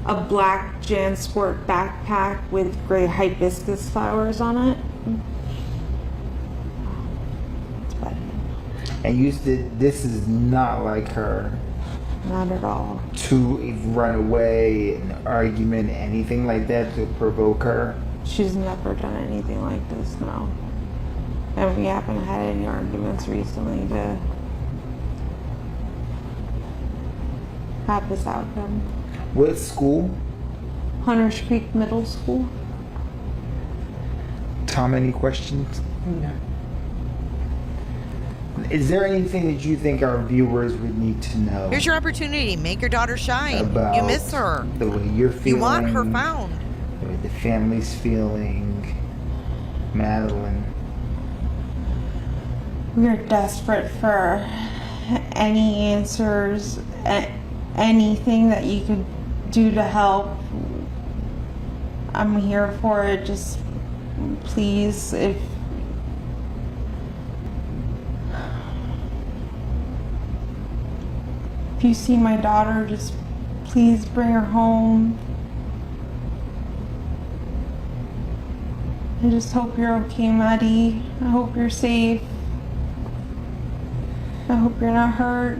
[SPEAKER 12] a black JanSport backpack with gray hibiscus flowers on it.
[SPEAKER 14] And you said this is not like her.
[SPEAKER 12] Not at all.
[SPEAKER 14] To run away, an argument, anything like that to provoke her?
[SPEAKER 12] She's never done anything like this, no. And we haven't had any arguments recently to have this outcome.
[SPEAKER 14] What school?
[SPEAKER 12] Hunters Creek Middle School.
[SPEAKER 14] Tom, any questions?
[SPEAKER 12] No.
[SPEAKER 14] Is there anything that you think our viewers would need to know?
[SPEAKER 1] Here's your opportunity. Make your daughter shine.
[SPEAKER 14] About
[SPEAKER 1] You miss her.
[SPEAKER 14] The way you're feeling.
[SPEAKER 1] You want her found.
[SPEAKER 14] The way the family's feeling. Madeline.
[SPEAKER 12] We're desperate for any answers, anything that you could do to help. I'm here for it. Just please, if you see my daughter, just please bring her home. I just hope you're okay, Maddie. I hope you're safe. I hope you're not hurt.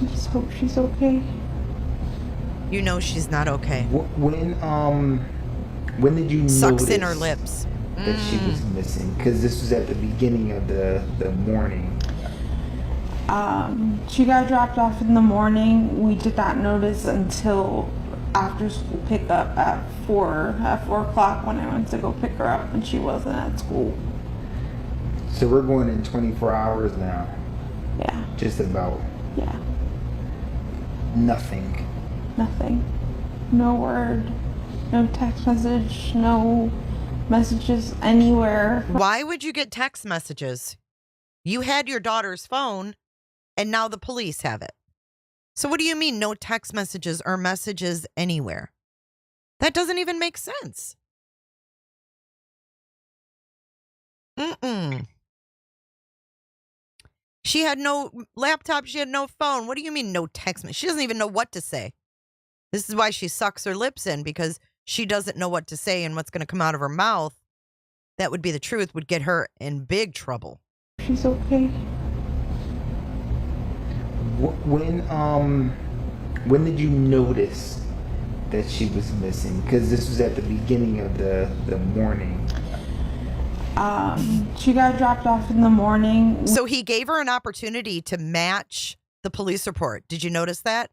[SPEAKER 12] I just hope she's okay.
[SPEAKER 1] You know she's not okay.
[SPEAKER 14] When did you
[SPEAKER 1] Sucks
[SPEAKER 14] notice
[SPEAKER 1] in her lips.
[SPEAKER 14] that she was missing? Because this was at the beginning of the morning.
[SPEAKER 12] She got dropped off in the morning. We did not notice until after school pickup at 4 o'clock when I went to go pick her up, and she wasn't at school.
[SPEAKER 14] So we're going in 24 hours now.
[SPEAKER 12] Yeah.
[SPEAKER 14] Just about.
[SPEAKER 12] Yeah.
[SPEAKER 14] Nothing.
[SPEAKER 12] Nothing. No word. No text message. No messages anywhere.
[SPEAKER 1] Why would you get text messages? You had your daughter's phone, and now the police have it. So what do you mean no text messages or messages anywhere? That doesn't even make sense. She had no laptop. She had no phone. What do you mean no text message? She doesn't even know what to say. This is why she sucks her lips in, because she doesn't know what to say, and what's going to come out of her mouth, that would be the truth, would get her in big trouble.
[SPEAKER 12] She's okay.
[SPEAKER 14] When did you notice that she was missing? Because this was at the beginning of the morning.
[SPEAKER 12] She got dropped off in the morning.
[SPEAKER 1] So he gave her an opportunity to match the police report. Did you notice that?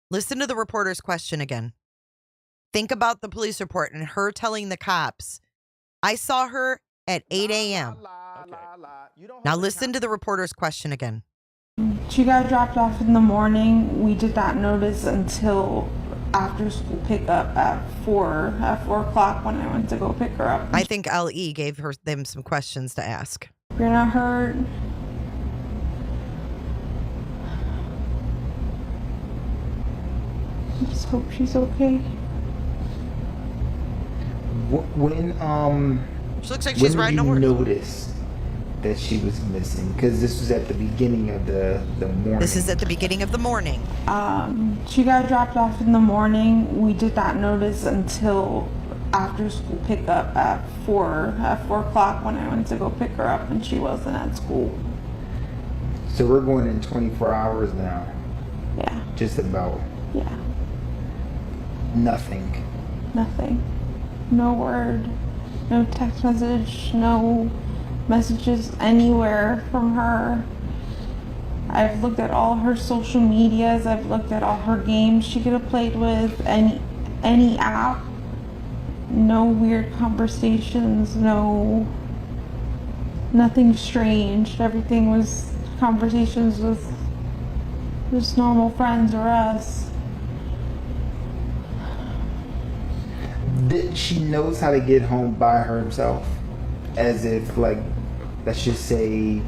[SPEAKER 1] Listen to the reporter's question again. Think about the police report and her telling the cops, I saw her at 8 a.m. Now listen to the reporter's question again.
[SPEAKER 12] She got dropped off in the morning. We did not notice until after school pickup at 4 o'clock when I went to go pick her up.
[SPEAKER 1] I think LE gave them some questions to ask.
[SPEAKER 12] You're not hurt. I just hope she's okay.
[SPEAKER 1] She looks like she's riding a horse.
[SPEAKER 14] When did you notice that she was missing? Because this was at the beginning of the morning.
[SPEAKER 1] This is at the beginning of the morning.
[SPEAKER 12] She got dropped off in the morning. We did not notice until after school pickup at 4 o'clock when I went to go pick her up, and she wasn't at school.
[SPEAKER 14] So we're going in 24 hours now.
[SPEAKER 12] Yeah.
[SPEAKER 14] Just about.
[SPEAKER 12] Yeah.
[SPEAKER 14] Nothing.
[SPEAKER 12] Nothing. No word. No text message. No messages anywhere from her. I've looked at all her social medias. I've looked at all her games she could have played with, any app. No weird conversations. Nothing strange. Everything was conversations with just normal friends or us.
[SPEAKER 14] She knows how to get home by herself, as if, like, let's just say,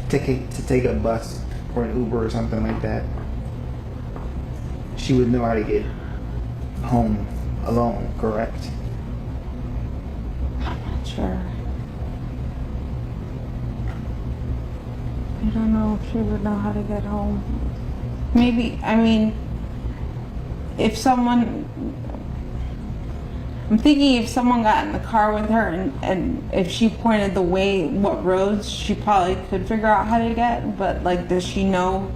[SPEAKER 14] to take a bus or an Uber or something like that. she would know how to get home alone, correct?
[SPEAKER 12] I'm not sure. I don't know if she would know how to get home. Maybe, I mean, if someone, I'm thinking if someone got in the car with her and if she pointed the way, what roads, she probably could figure out how to get, but like, does she know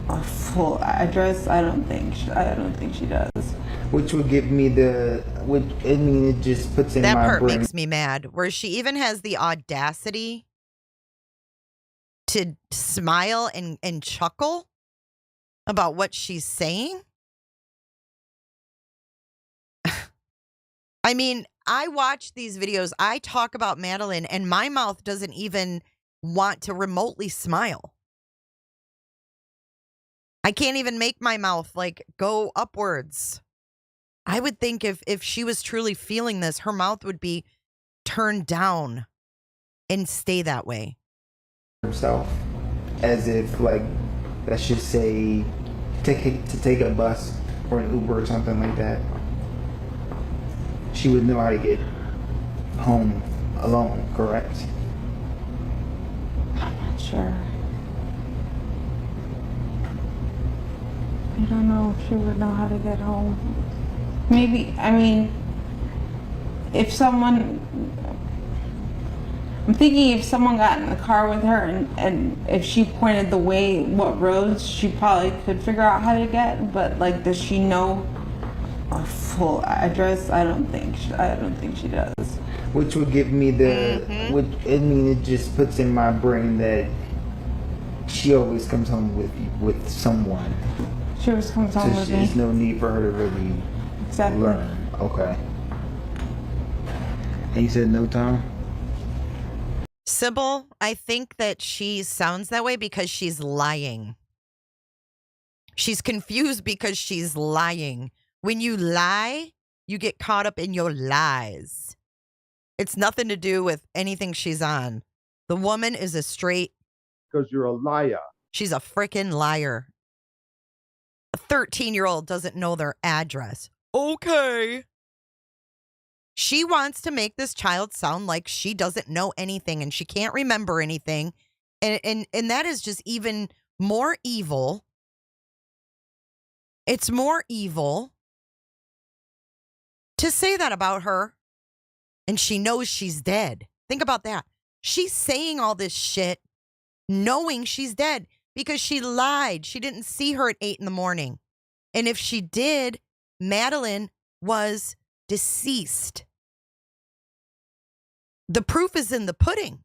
[SPEAKER 12] her full address? I don't think she does.
[SPEAKER 14] Which would give me it just puts in
[SPEAKER 1] That
[SPEAKER 14] my
[SPEAKER 1] part
[SPEAKER 14] brain.
[SPEAKER 1] makes me mad, where she even has the audacity to smile and chuckle about what she's saying. I mean, I watch these videos, I talk about Madeline, and my mouth doesn't even want to remotely smile. I can't even make my mouth like go upwards. I would think if she was truly feeling this, her mouth would be turned down and stay that way.
[SPEAKER 14] Herself, as if, like, let's just say, to take a bus or an Uber or something like that, she would know how to get home alone, correct?
[SPEAKER 12] I'm not sure. I don't know if she would know how to get home. Maybe, I mean, if someone, I'm thinking if someone got in the car with her and if she pointed the way, what roads, she probably could figure out how to get, but like, does she know her full address? I don't think she does.
[SPEAKER 14] Which would give me it just puts in my brain that she always comes home with someone.
[SPEAKER 12] She always comes home with me.
[SPEAKER 14] There's no need for her to really learn. Okay. And you said no, Tom?
[SPEAKER 1] Sybil, I think that she sounds that way because she's lying. She's confused because she's lying. When you lie, you get caught up in your lies. It's nothing to do with anything she's on. The woman is a straight...
[SPEAKER 3] Because you're a liar.
[SPEAKER 1] She's a freaking liar. A 13-year-old doesn't know their address. Okay. She wants to make this child sound like she doesn't know anything and she can't remember anything. And that is just even more evil. It's more evil to say that about her. And she knows she's dead. Think about that. She's saying all this shit knowing she's dead because she lied. She didn't see her at 8 a.m. And if she did, Madeline was deceased. The proof is in the pudding.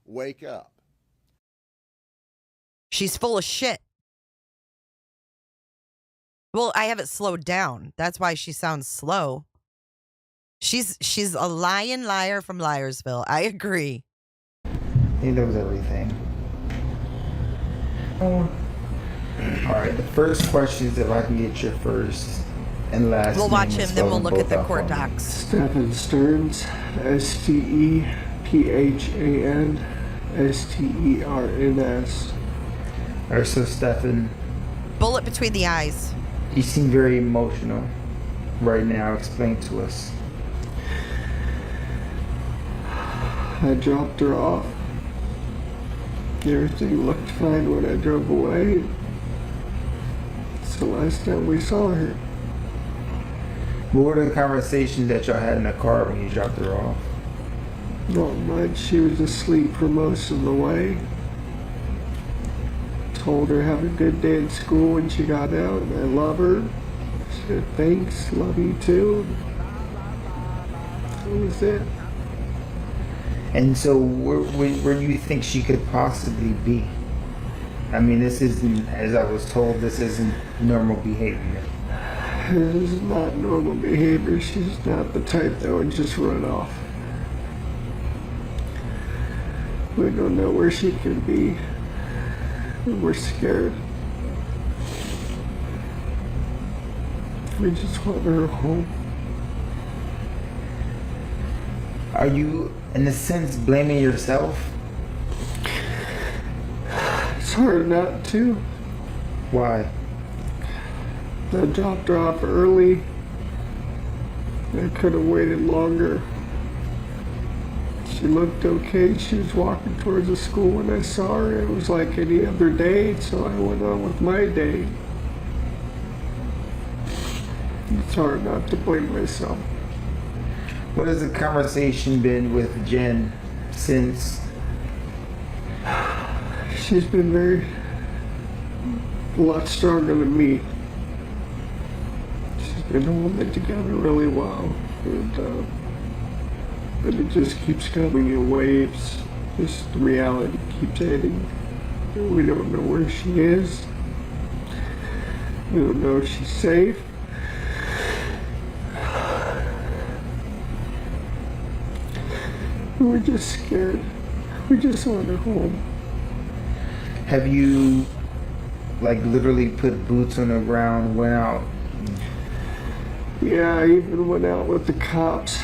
[SPEAKER 15] Wake up.
[SPEAKER 1] She's full of shit. Well, I have it slowed down. That's why she sounds slow. She's a lying liar from Liarsville. I agree.
[SPEAKER 14] He knows everything. All right, the first question is if I can get your first and last
[SPEAKER 1] We'll
[SPEAKER 14] name
[SPEAKER 1] watch
[SPEAKER 14] and
[SPEAKER 1] him, then we'll
[SPEAKER 14] spell
[SPEAKER 1] look at
[SPEAKER 14] them
[SPEAKER 1] the
[SPEAKER 14] both
[SPEAKER 1] court
[SPEAKER 14] out for me.
[SPEAKER 1] docs.
[SPEAKER 13] Stephan Stearns, Stephan Stearns.
[SPEAKER 14] All right, so Stephan,
[SPEAKER 1] Bullet between the eyes.
[SPEAKER 14] you seem very emotional right now. Explain to us.
[SPEAKER 13] I dropped her off. Everything looked fine when I drove away. It's the last time we saw her.
[SPEAKER 14] What were the conversations that y'all had in the car when you dropped her off?
[SPEAKER 13] Not much. She was asleep for most of the way. Told her have a good day at school when she got out. I love her. She said thanks, love you too. That was it.
[SPEAKER 14] And so where do you think she could possibly be? I mean, this isn't, as I was told, this isn't normal behavior.
[SPEAKER 13] This is not normal behavior. She's not the type that would just run off. We don't know where she could be. We're scared. We just want her home.
[SPEAKER 14] Are you, in a sense, blaming yourself?
[SPEAKER 13] hard not to.
[SPEAKER 14] Why?
[SPEAKER 13] I dropped her off early. I could have waited longer. She looked okay. She was walking towards the school when I saw her. It was like any other day, so I went on with my day. It's hard not to blame myself.
[SPEAKER 14] What has the conversation been with Jenn since?
[SPEAKER 13] She's been a lot stronger than me. She's been holding it together really well. And, but it just keeps coming in waves. Just the reality keeps hitting. We don't know where she is. We don't know if she's safe. We're just scared. We just want her home.
[SPEAKER 14] Have you, like, literally put boots on the ground, went out?
[SPEAKER 13] Yeah, I even went out with the cops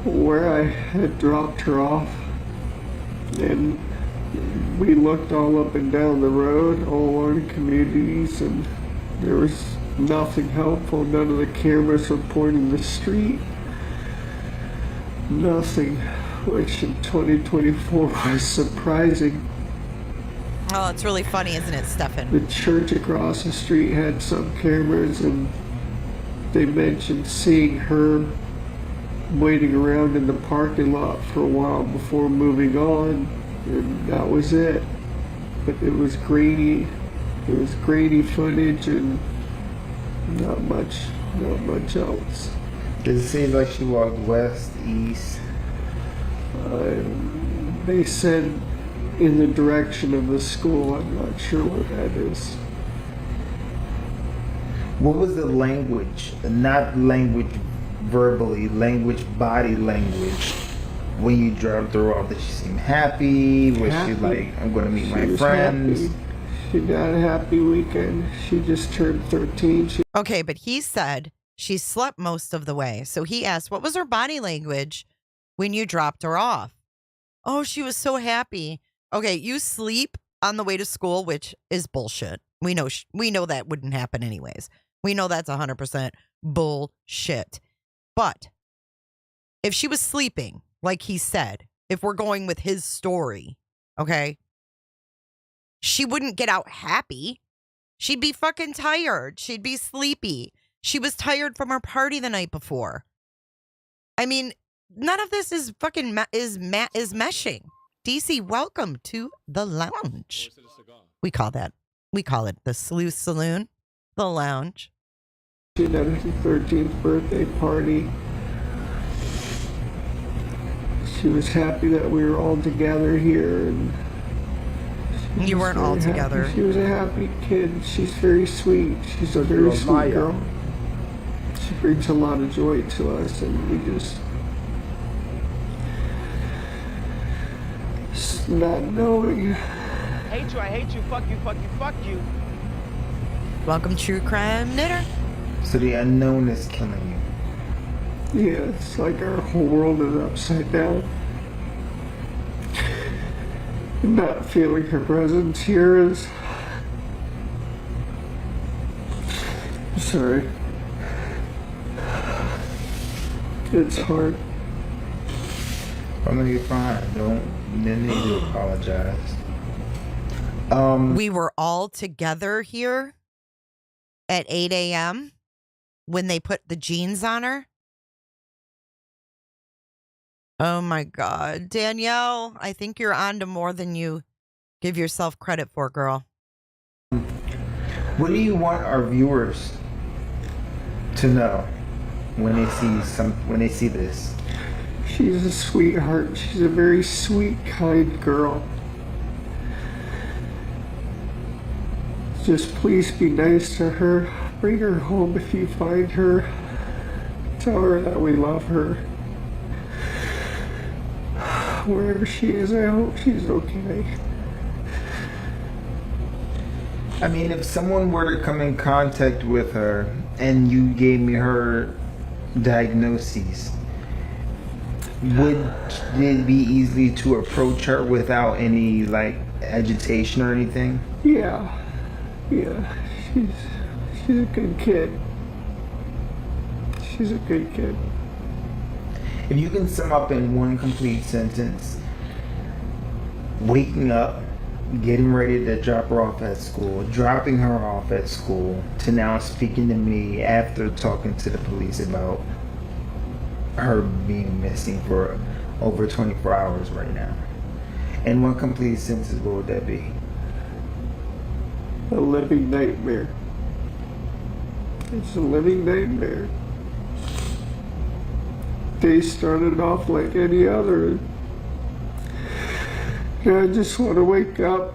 [SPEAKER 13] where I had dropped her off. And we looked all up and down the road, all along the communities, and there was nothing helpful. None of the cameras were pointing the street. Nothing, which in 2024 was surprising.
[SPEAKER 1] Oh, it's really funny, isn't it, Stephan?
[SPEAKER 13] The church across the street had some cameras, and they mentioned seeing her waiting around in the parking lot for a while before moving on, and that was it. But it was grainy. It was grainy footage, and not much else.
[SPEAKER 14] Does it seem like she walked west, east?
[SPEAKER 13] They said in the direction of the school. I'm not sure what that is.
[SPEAKER 14] What was the language? Not language verbally, body language. When you dropped her off, did she seem happy? Was she like, I'm going to meet my friends?
[SPEAKER 13] Happy. She got a happy weekend. She just turned 13.
[SPEAKER 1] Okay, but he said she slept most of the way. So he asked, what was her body language when you dropped her off? Oh, she was so happy. Okay, you sleep on the way to school, which is bullshit. We know that wouldn't happen anyways. We know that's 100% bullshit. But if she was sleeping, like he said, if we're going with his story, okay, she wouldn't get out happy. She'd be fucking tired. She'd be sleepy. She was tired from her party the night before. I mean, none of this is fucking is meshing. DC, welcome to the lounge. We call it the Sleuth Saloon, the lounge.
[SPEAKER 13] She had her 13th birthday party. She was happy that we were all together here. And
[SPEAKER 1] you weren't all together.
[SPEAKER 13] She was a happy kid. She's very sweet. She's a very sweet girl. She brings a lot of joy to us, and we just not knowing.
[SPEAKER 3] I hate you, fuck you, fuck you, fuck you.
[SPEAKER 1] Welcome, True Crime Knitter.
[SPEAKER 14] So the unknown is killing you.
[SPEAKER 13] Yeah, it's like our whole world is upside down. Not feeling her presence here is... Sorry. It's hard.
[SPEAKER 14] I'm gonna be fine. Don't need to apologize.
[SPEAKER 1] We were all together here at 8 a.m. when they put the jeans on her. Oh my God. Danielle, I think you're on to more than you give yourself credit for, girl.
[SPEAKER 14] What do you want our viewers to know when they see this?
[SPEAKER 13] She's a sweetheart. She's a very sweet, kind girl. Just please be nice to her. Bring her home if you find her. Tell her that we love her. Wherever she is, I hope she's okay.
[SPEAKER 14] I mean, if someone were to come in contact with her and you gave me her diagnoses, would it be easy to approach her without any like agitation or anything?
[SPEAKER 13] Yeah. She's a good kid. She's a good kid.
[SPEAKER 14] If you can sum up in one complete sentence, waking up, getting ready to drop her off at school, dropping her off at school, to now speaking to me after talking to the police about her being missing for over 24 hours right now. In one complete sentence, what would that be?
[SPEAKER 13] A living nightmare. It's a living nightmare. They started off like any other. And I just want to wake up.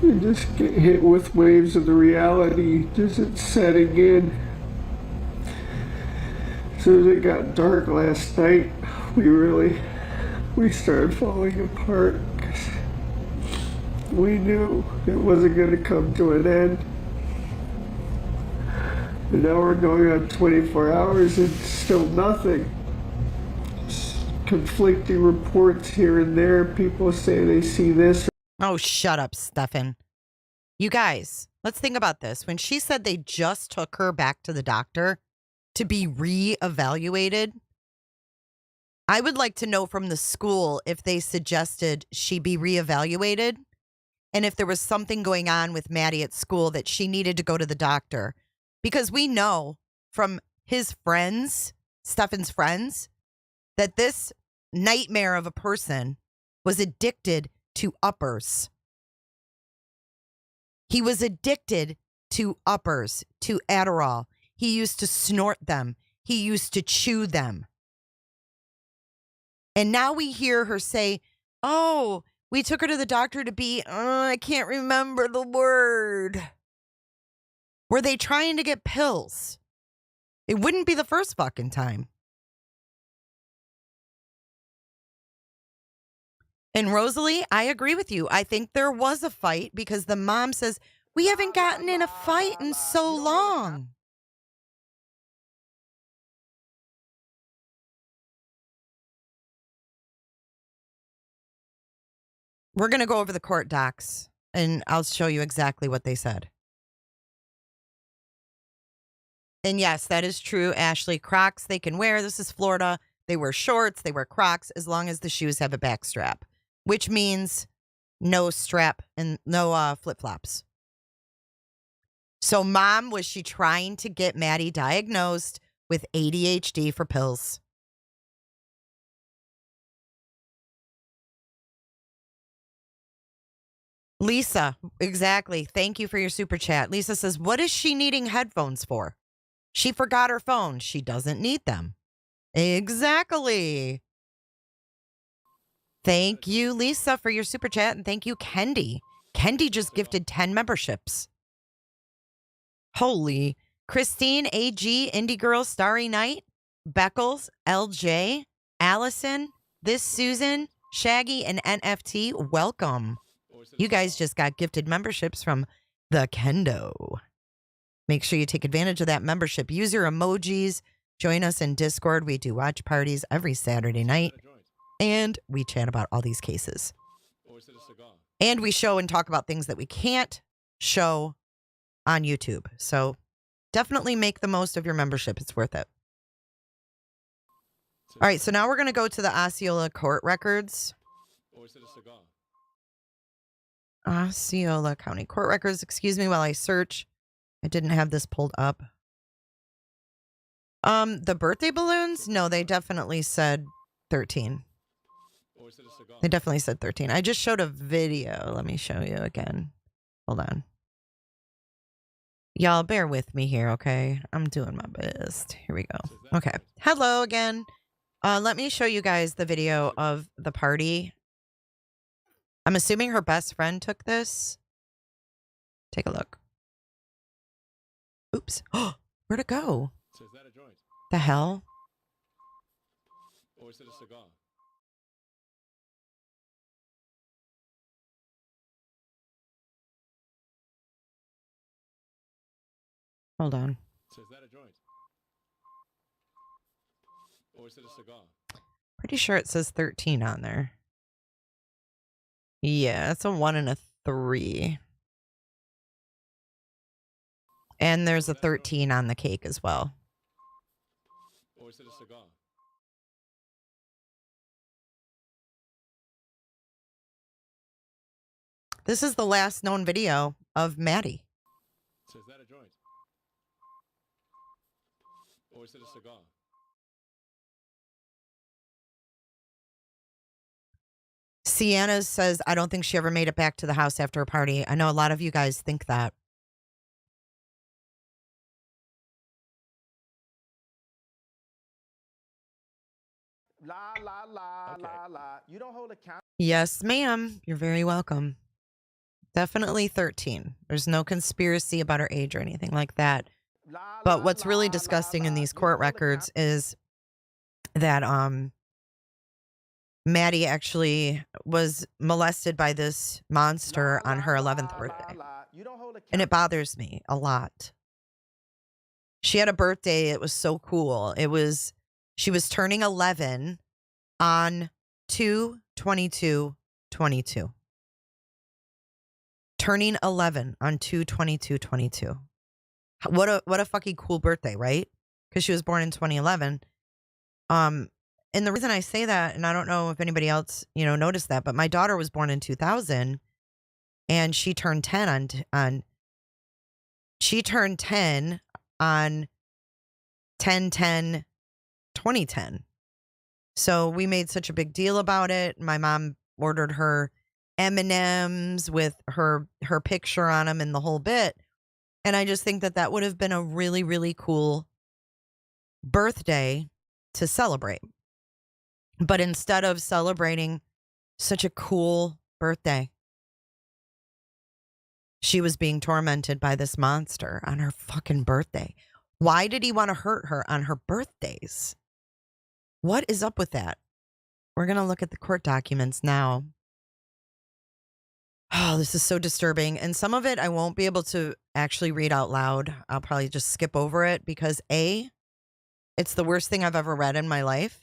[SPEAKER 13] And just get hit with waves of the reality just it's setting in. As soon as it got dark last night, we started falling apart. We knew it wasn't going to come to an end. And now we're going on 24 hours and still nothing. Just conflicting reports here and there. People say they see this.
[SPEAKER 1] Oh, shut up, Stephan. You guys, let's think about this. When she said they just took her back to the doctor to be re-evaluated, I would like to know from the school if they suggested she be re-evaluated and if there was something going on with Maddie at school that she needed to go to the doctor. Because we know from his friends, Stephan's friends, that this nightmare of a person was addicted to uppers. He was addicted to uppers, to Adderall. He used to snort them. He used to chew them. And now we hear her say, oh, we took her to the doctor to be, I can't remember the word. Were they trying to get pills? It wouldn't be the first fucking time. And Rosalie, I agree with you. I think there was a fight because the mom says, we haven't gotten in a fight in so long. We're going to go over the court docs and I'll show you exactly what they said. And yes, that is true, Ashley. Crocs they can wear. This is Florida. They wear shorts. They wear Crocs as long as the shoes have a back strap, which means no strap and no flip-flops. So mom, was she trying to get Maddie diagnosed with ADHD for pills? Lisa, exactly. Thank you for your super chat. Lisa says, what is she needing headphones for? She forgot her phone. She doesn't need them. Exactly. Thank you, Lisa, for your super chat. And thank you, Kendi. Kendi just gifted 10 memberships. Holy. Christine, AG, Indie Girl, Starry Night, Beckles, LJ, Allison, This Susan, Shaggy, and NFT. Welcome. You guys just got gifted memberships from the Kendo. Make sure you take advantage of that membership. Use your emojis. Join us in Discord. We do watch parties every Saturday night. And we chat about all these cases. And we show and talk about things that we can't show on YouTube. So definitely make the most of your membership. It's worth it. All right, so now we're going to go to the Osceola court records. Osceola County court records. Excuse me while I search. I didn't have this pulled up. The birthday balloons? No, they definitely said 13. They definitely said 13. I just showed a video. Let me show you again. Hold on. Y'all bear with me here, okay? I'm doing my best. Here we go. Okay. Hello again. Let me show you guys the video of the party. I'm assuming her best friend took this. Take a look. Oops. Oh, where'd it go? The hell?
[SPEAKER 16] Or is it a cigar?
[SPEAKER 1] Hold on.
[SPEAKER 16] So is that a joint? Or is it a cigar?
[SPEAKER 1] Pretty sure it says 13 on there. Yeah, it's a 1 and a 3. And there's a 13 on the cake as well.
[SPEAKER 2] Or is it a cigar?
[SPEAKER 1] This is the last known video of Maddie.
[SPEAKER 2] So is that a joint? Or is it a cigar?
[SPEAKER 1] Sienna says, I don't think she ever made it back to the house after a party. I know a lot of you guys think that.
[SPEAKER 3] La la la la la. You don't hold a count.
[SPEAKER 1] Yes, ma'am. You're very welcome. Definitely 13. There's no conspiracy about her age or anything like that. But what's really disgusting in these court records is that Maddie actually was molested by this monster on her 11th birthday. And it bothers me a lot. She had a birthday. It was so cool. She was turning 11 on 2/22/22. Turning 11 on 2/22/22. What a fucking cool birthday, right? Because she was born in 2011. And the reason I say that, and I don't know if anybody else, noticed that, but my daughter was born in 2000, and she turned 10 on 10/10/2010. So we made such a big deal about it. My mom ordered her M&Ms with her picture on them and the whole bit. And I just think that would have been a really, really cool birthday to celebrate. But instead of celebrating such a cool birthday, she was being tormented by this monster on her fucking birthday. Why did he want to hurt her on her birthdays? What is up with that? We're going to look at the court documents now. Oh, this is so disturbing. And some of it I won't be able to actually read out loud. I'll probably just skip over it because A, it's the worst thing I've ever read in my life.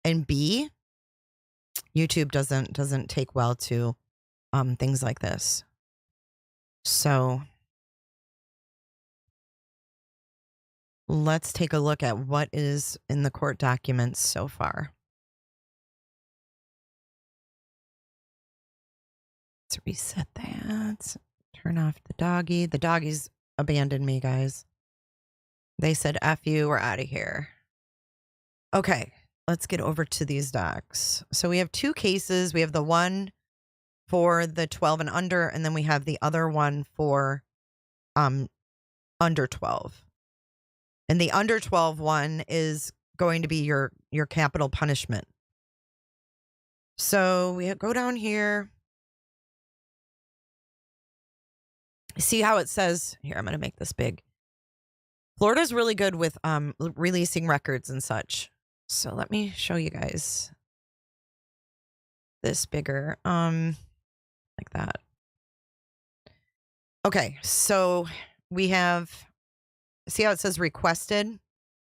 [SPEAKER 1] And B, YouTube doesn't take well to things like this. So let's take a look at what is in the court documents so far. Let's reset that. Turn off the doggy. The doggies abandoned me, guys. They said, F you, we're out of here. Okay, let's get over to these docs. So we have two cases. We have the one for the 12 and under, and then we have the other one for under 12. And the under 12 one is going to be your capital punishment. So we go down here. See how it says here, I'm going to make this big. Florida's really good with releasing records and such. So let me show you guys this bigger, like that. Okay, so we have, see how it says requested?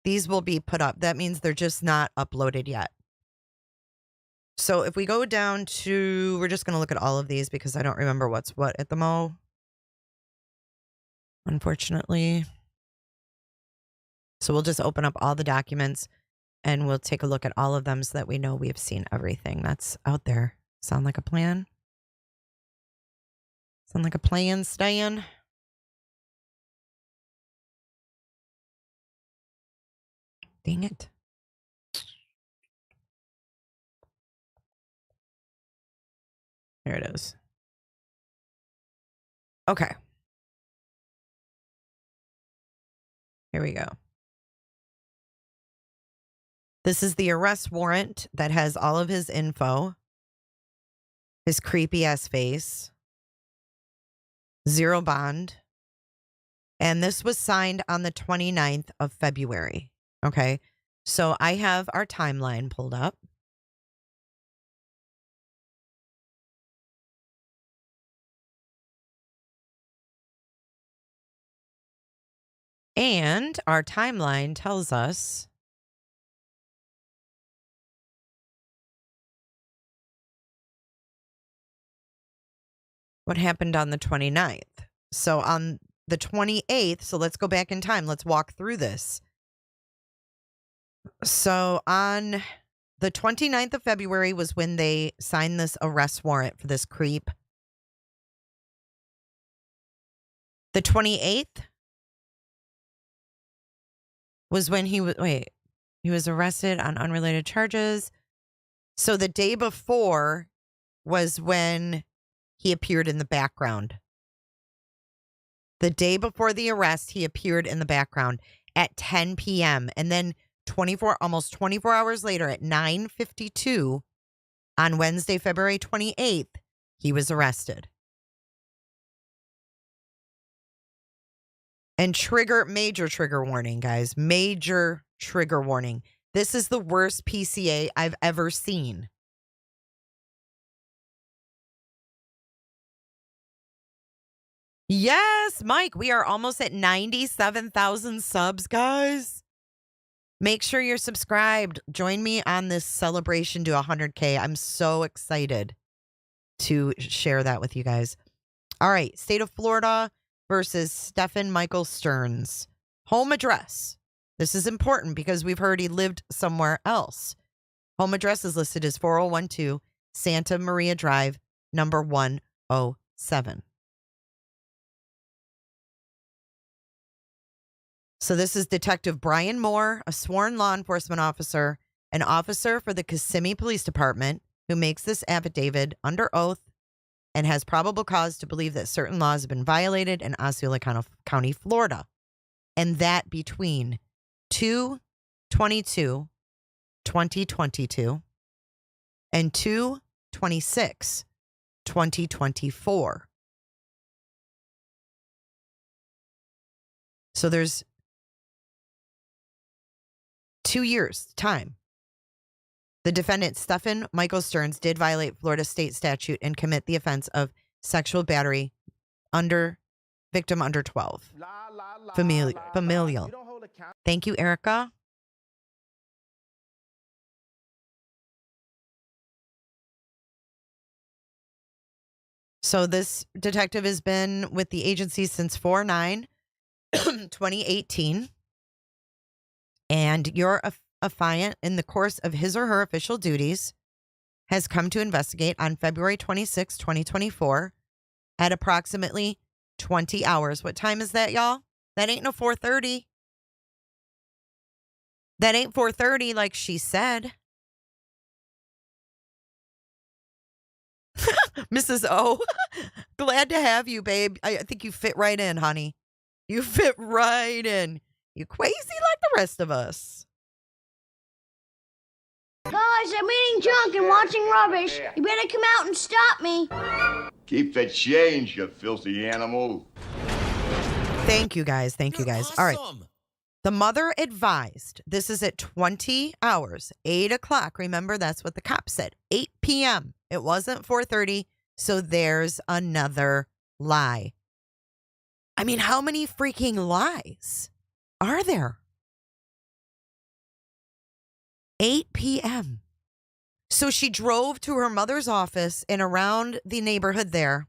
[SPEAKER 1] These will be put up. That means they're just not uploaded yet. So if we go down to, we're just going to look at all of these because I don't remember what's what at the mo. Unfortunately. So we'll just open up all the documents and we'll take a look at all of them so that we know we have seen everything that's out there. Sound like a plan? Sound like a plan, Stan? Dang it. There it is. Okay. Here we go. This is the arrest warrant that has all of his info. His creepy ass face. Zero bond. And this was signed on the 29th of February. Okay. So I have our timeline pulled up. And our timeline tells us what happened on the 29th. So on the 28th, so let's go back in time. Let's walk through this. So on the 29th of February was when they signed this arrest warrant for this creep. The 28th was when he was arrested on unrelated charges. So the day before was when he appeared in the background. The day before the arrest, he appeared in the background at 10 p.m. And then almost 24 hours later at 9:52 on Wednesday, February 28th, he was arrested. And major trigger warning, guys. Major trigger warning. This is the worst PCA I've ever seen. Yes, Mike, we are almost at 97,000 subs, guys. Make sure you're subscribed. Join me on this celebration to 100K. I'm so excited to share that with you guys. All right, state of Florida versus Stephan Michael Stearns. Home address. This is important because we've heard he lived somewhere else. Home address is listed as 4012 Santa Maria Drive, number 107. So this is Detective Brian Moore, a sworn law enforcement officer, an officer for the Kissimmee Police Department, who makes this affidavit under oath and has probable cause to believe that certain laws have been violated in Osceola County, Florida, and that between 2/22/2022 and 2/26/2024. So there's 2 years time. The defendant, Stephan Michael Stearns, did violate Florida state statute and commit the offense of sexual battery victim under 12. Familial. Thank you, Erica. So this detective has been with the agency since 4/9/2018. And your affiant, in the course of his or her official duties, has come to investigate on February 26, 2024 at approximately 20 hours. What time is that, y'all? That ain't no 4:30. That ain't 4:30 like she said. Mrs. O, glad to have you, babe. I think you fit right in, honey. You fit right in. You crazy like the rest of us.
[SPEAKER 16] Guys, I'm eating junk and watching rubbish. You better come out and stop me.
[SPEAKER 17] Keep the change, you filthy animal.
[SPEAKER 1] Thank you, guys. Thank you, guys. All right. The mother advised, this is at 20 hours, 8 o'clock. Remember, that's what the cop said. 8 p.m. It wasn't 4:30. So there's another lie. I mean, how many freaking lies are there? 8 p.m. So she drove to her mother's office and around the neighborhood there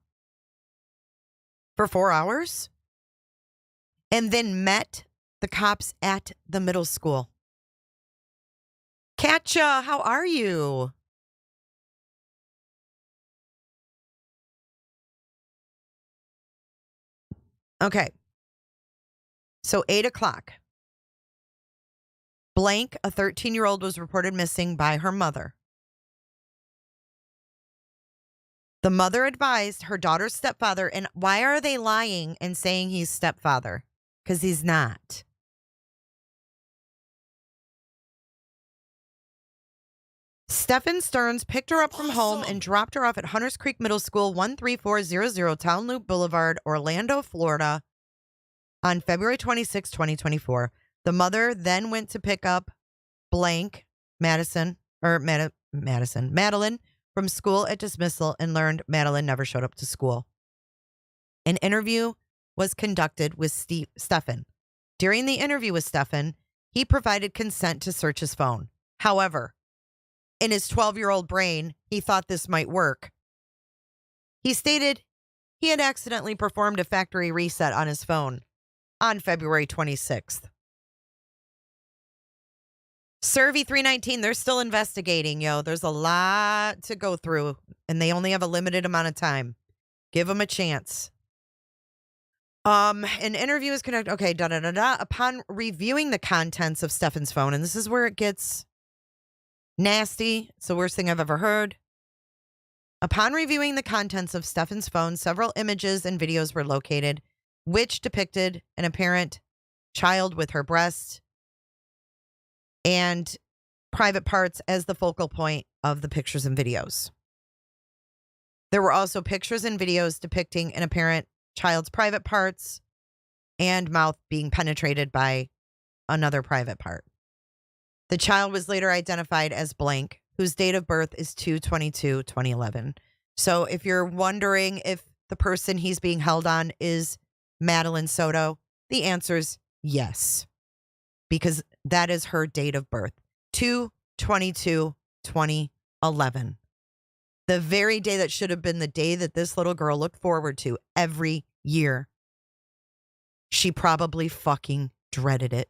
[SPEAKER 1] for 4 hours and then met the cops at the middle school. Katja, how are you? Okay. So 8 o'clock. Blank, a 13-year-old, was reported missing by her mother. The mother advised her daughter's stepfather, and why are they lying and saying he's stepfather? Because he's not. Stephan Stearns picked her up from home and dropped her off at Hunters Creek Middle School, 13400 Town Loop Boulevard, Orlando, Florida, on February 26, 2024. The mother then went to pick up blank Madeline from school at dismissal and learned Madeline never showed up to school. An interview was conducted with Stephan. During the interview with Stephan, he provided consent to search his phone. However, in his 12-year-old brain, he thought this might work. He stated he had accidentally performed a factory reset on his phone on February 26th. Survey 319, they're still investigating, yo. There's a lot to go through, and they only have a limited amount of time. Give them a chance. An interview is conducted. Okay, Upon reviewing the contents of Stephan's phone, and this is where it gets nasty. It's the worst thing I've ever heard. Upon reviewing the contents of Stephan's phone, several images and videos were located, which depicted an apparent child with her breast and private parts as the focal point of the pictures and videos. There were also pictures and videos depicting an apparent child's private parts and mouth being penetrated by another private part. The child was later identified as blank, whose date of birth is 2/22/2011. So if you're wondering if the person he's being held on is Madeline Soto, the answer is yes, because that is her date of birth, 2/22/2011. The very day that should have been the day that this little girl looked forward to every year. She probably fucking dreaded it.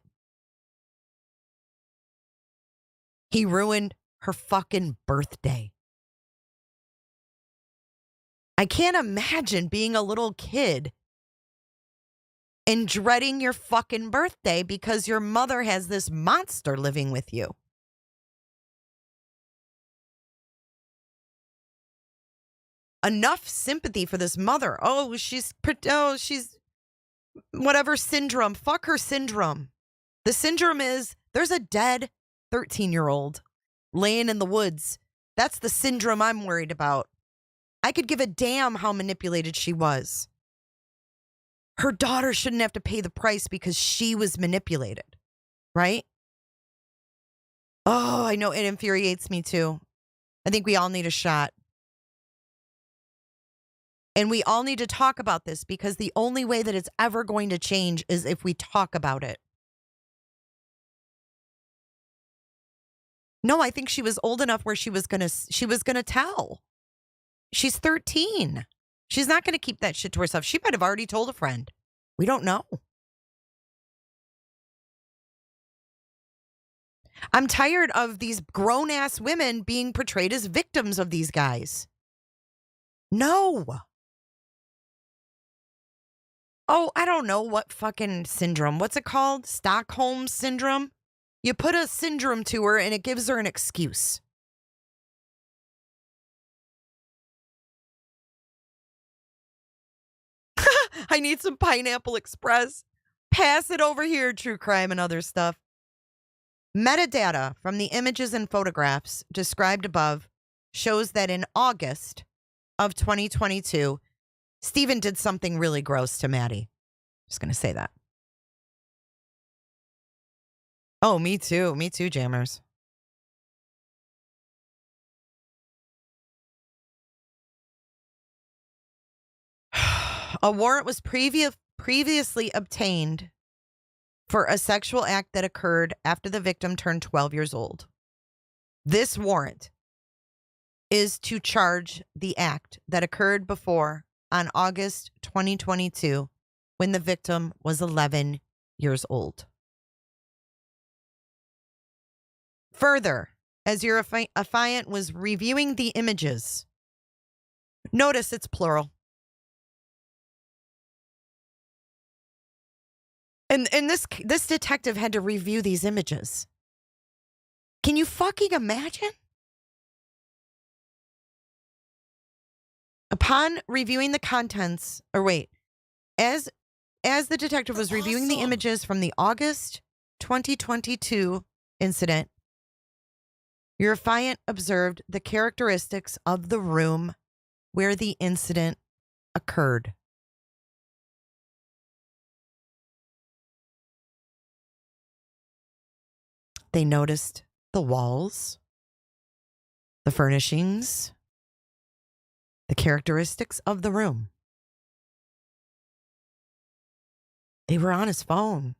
[SPEAKER 1] He ruined her fucking birthday. I can't imagine being a little kid and dreading your fucking birthday because your mother has this monster living with you. Enough sympathy for this mother. Oh, she's whatever syndrome. Fuck her syndrome. The syndrome is there's a dead 13-year-old laying in the woods. That's the syndrome I'm worried about. I could give a damn how manipulated she was. Her daughter shouldn't have to pay the price because she was manipulated, right? Oh, I know, it infuriates me too. I think we all need a shot. And we all need to talk about this because the only way that it's ever going to change is if we talk about it. No, I think she was old enough where she was gonna tell. She's 13. She's not gonna keep that shit to herself. She might have already told a friend. We don't know. I'm tired of these grown-ass women being portrayed as victims of these guys. No. Oh, I don't know what fucking syndrome. What's it called? Stockholm syndrome? You put a syndrome to her and it gives her an excuse. I need some Pineapple Express. Pass it over here, true crime and other stuff. Metadata from the images and photographs described above shows that in August of 2022, Stephan did something really gross to Maddie. Just going to say that. Oh, me too. Me too, jammers. A warrant was previously obtained for a sexual act that occurred after the victim turned 12 years old. This warrant is to charge the act that occurred before on August 2022 when the victim was 11 years old. Further, as your affiant was reviewing the images, notice it's plural. And this detective had to review these images. Can you fucking imagine? Upon reviewing the contents, as the detective was reviewing the images from the August 2022 incident, your affiant observed the characteristics of the room where the incident occurred. They noticed the walls, the furnishings, the characteristics of the room. They were on his phone.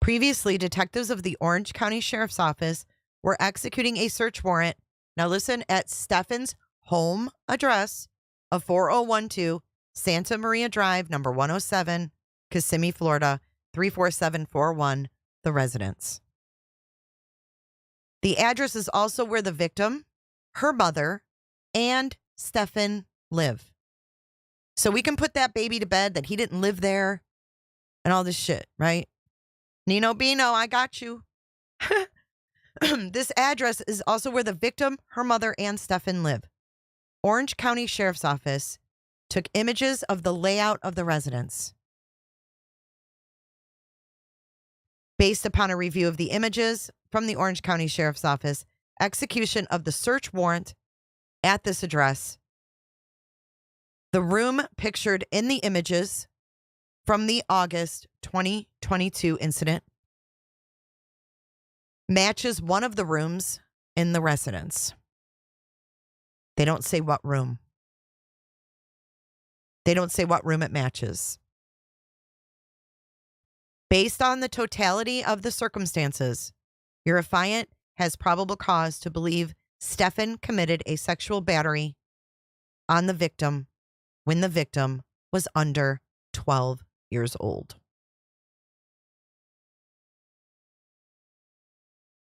[SPEAKER 1] Previously, detectives of the Orange County Sheriff's Office were executing a search warrant. Now listen, at Stephan's home address of 4012 Santa Maria Drive, number 107, Kissimmee, Florida, 34741, the residence. The address is also where the victim, her mother, and Stephan live. So we can put that baby to bed that he didn't live there and all this shit, right? Nino Bino, I got you. This address is also where the victim, her mother, and Stephan live. Orange County Sheriff's Office took images of the layout of the residence. Based upon a review of the images from the Orange County Sheriff's Office, execution of the search warrant at this address, the room pictured in the images from the August 2022 incident matches one of the rooms in the residence. They don't say what room. They don't say what room it matches. Based on the totality of the circumstances, your affiant has probable cause to believe Stephan committed a sexual battery on the victim when the victim was under 12 years old.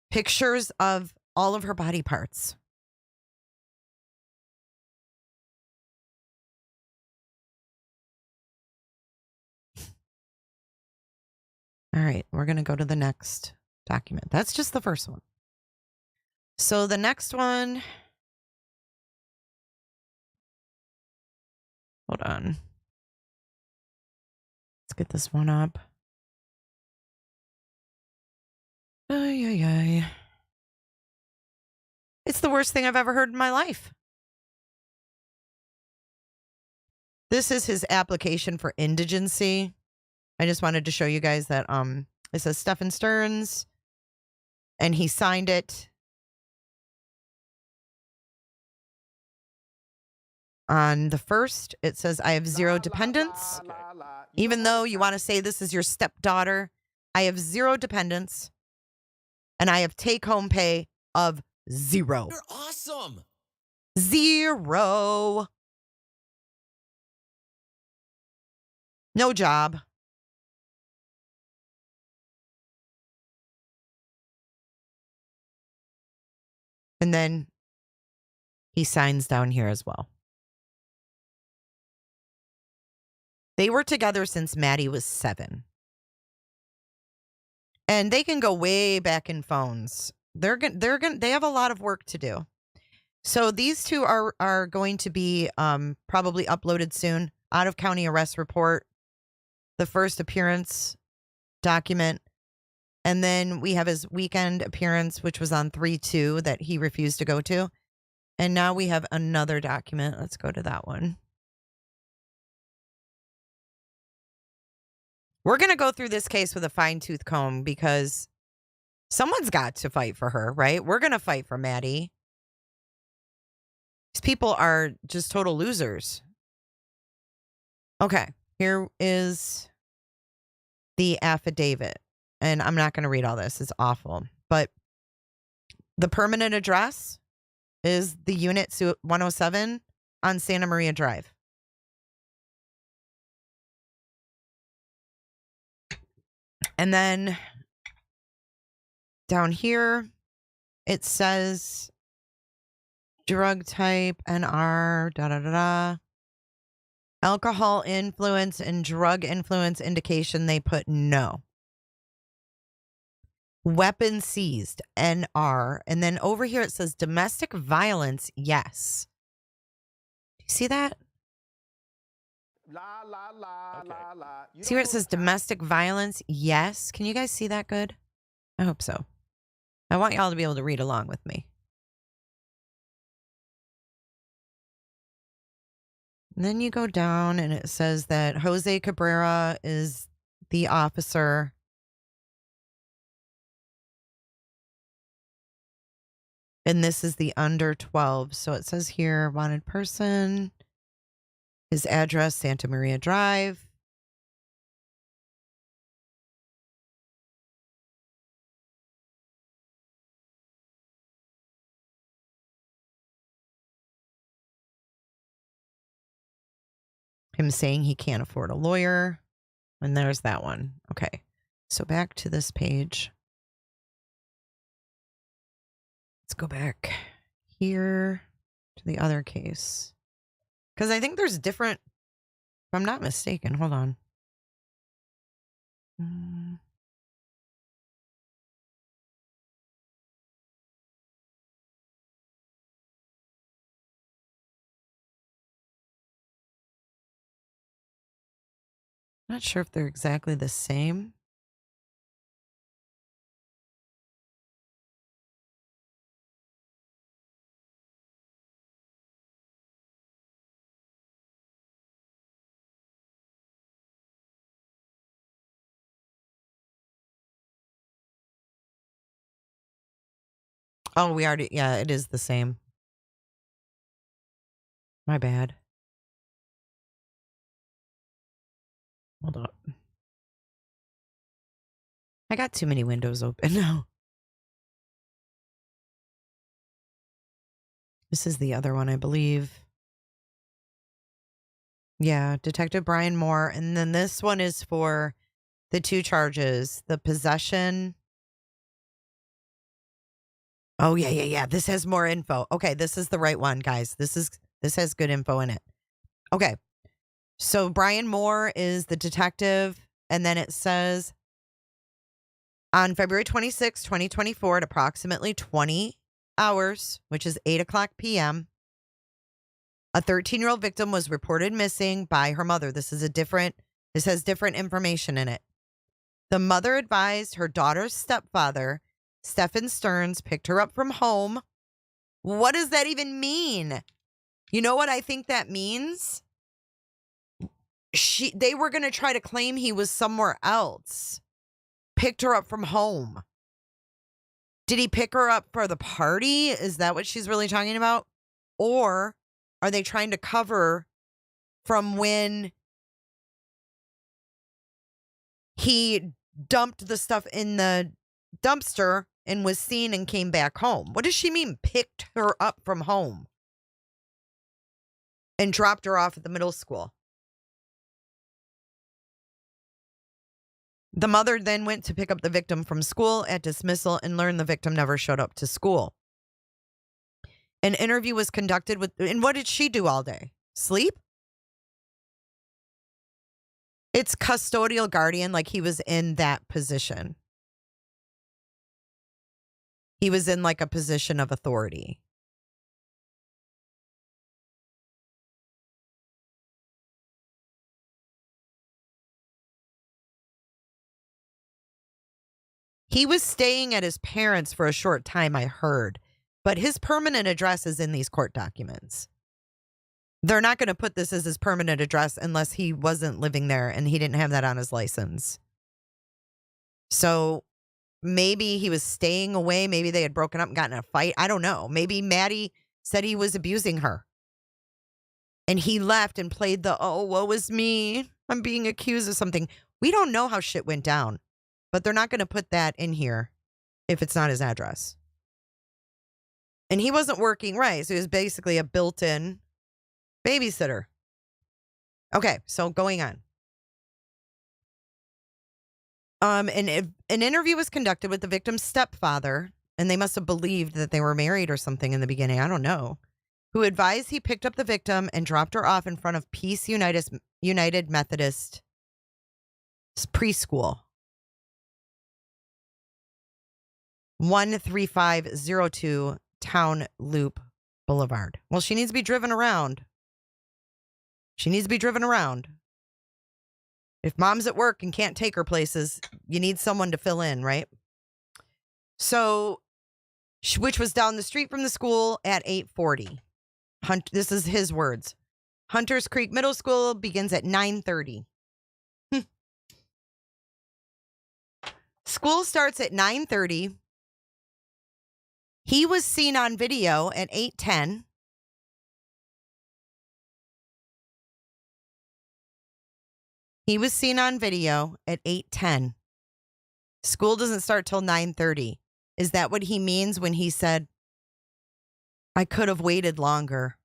[SPEAKER 1] Pictures of all of her body parts. All right, we're going to go to the next document. That's just the first one. So the next one, hold on. Let's get this one up. Ay, ay, ay. It's the worst thing I've ever heard in my life. This is his application for indigency. I just wanted to show you guys that it says Stephan Stearns, and he signed it on the 1st. It says, I have zero dependents. Even though you want to say this is your stepdaughter, I have zero dependents, and I have take-home pay of zero.
[SPEAKER 18] You're awesome.
[SPEAKER 1] Zero. No job. And then he signs down here as well. They were together since Maddie was 7. And they can go way back in phones. They have a lot of work to do. So these two are going to be probably uploaded soon. Out of county arrest report, the first appearance document, and then we have his weekend appearance, which was on 3/2 that he refused to go to. And now we have another document. Let's go to that one. We're going to go through this case with a fine-tooth comb because someone's got to fight for her, right? We're going to fight for Maddie. These people are just total losers. Okay, here is the affidavit. And I'm not going to read all this. It's awful. But the permanent address is the Unit 107 on Santa Maria Drive. And then down here, it says drug type, NR, da-da-da-da. Alcohol influence and drug influence indication, they put no. Weapon seized, NR. And then over here it says domestic violence, yes. Do you see that? See where it says domestic violence, yes? Can you guys see that good? I hope so. I want y'all to be able to read along with me. And then you go down and it says that Jose Cabrera is the officer. And this is the under 12. So it says here, wanted person, his address, Santa Maria Drive. him saying he can't afford a lawyer. And there's that one. Okay. So back to this page. Let's go back here to the other case. Because I think there's different, if I'm not mistaken, hold on. Not sure if they're exactly the same. Oh, we already, yeah, it is the same. My bad. Hold up. I got too many windows open now. This is the other one, I believe. Yeah, Detective Brian Moore. And then this one is for the 2 charges, the possession. Oh, yeah. This has more info. Okay, this is the right one, guys. This has good info in it. Okay. So Brian Moore is the detective, and then it says on February 26, 2024 at approximately 20 hours, which is 8:00 p.m., a 13-year-old victim was reported missing by her mother. This has different information in it. The mother advised her daughter's stepfather, Stephan Stearns, picked her up from home. What does that even mean? You know what I think that means? They were going to try to claim he was somewhere else. Picked her up from home. Did he pick her up for the party? Is that what she's really talking about? Or are they trying to cover from when he dumped the stuff in the dumpster and was seen and came back home? What does she mean, picked her up from home and dropped her off at the middle school? The mother then went to pick up the victim from school at dismissal and learned the victim never showed up to school. An interview was conducted with, and what did she do all day? Sleep? It's custodial guardian, like he was in that position. He was in like a position of authority. He was staying at his parents' for a short time, I heard, but his permanent address is in these court documents. They're not going to put this as his permanent address unless he wasn't living there and he didn't have that on his license. So maybe he was staying away. Maybe they had broken up and gotten in a fight. I don't know. Maybe Maddie said he was abusing her. And he left and played the, oh, woe is me, I'm being accused of something. We don't know how shit went down. But they're not going to put that in here if it's not his address. And he wasn't working, right? So he was basically a built-in babysitter. Okay, so going on. An interview was conducted with the victim's stepfather, and they must have believed that they were married or something in the beginning. I don't know. Who advised he picked up the victim and dropped her off in front of Peace United Methodist preschool. 13502 Town Loop Boulevard. Well, she needs to be driven around. If mom's at work and can't take her places, you need someone to fill in, right? So, which was down the street from the school at 8:40. This is his words. Hunters Creek Middle School begins at 9:30. School starts at 9:30. He was seen on video at 8:10. He was seen on video at 8:10. School doesn't start till 9:30. Is that what he means when he said, I could have waited longer?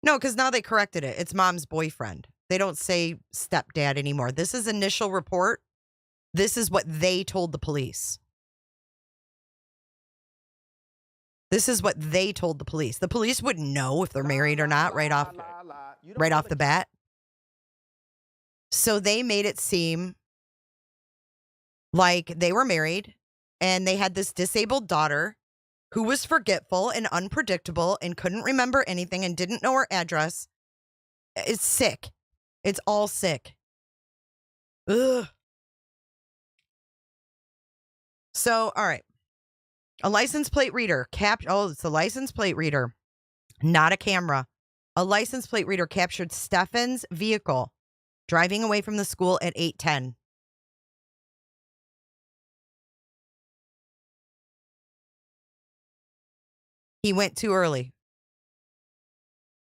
[SPEAKER 1] No, because now they corrected it. It's mom's boyfriend. They don't say stepdad anymore. This is initial report. This is what they told the police. This is what they told the police. The police wouldn't know if they're married or not right off the bat. So they made it seem like they were married and they had this disabled daughter who was forgetful and unpredictable and couldn't remember anything and didn't know her address. It's sick. It's all sick. Ugh. So, all right. A license plate reader it's a license plate reader, not a camera. A license plate reader captured Stephan's vehicle driving away from the school at 8:10. He went too early.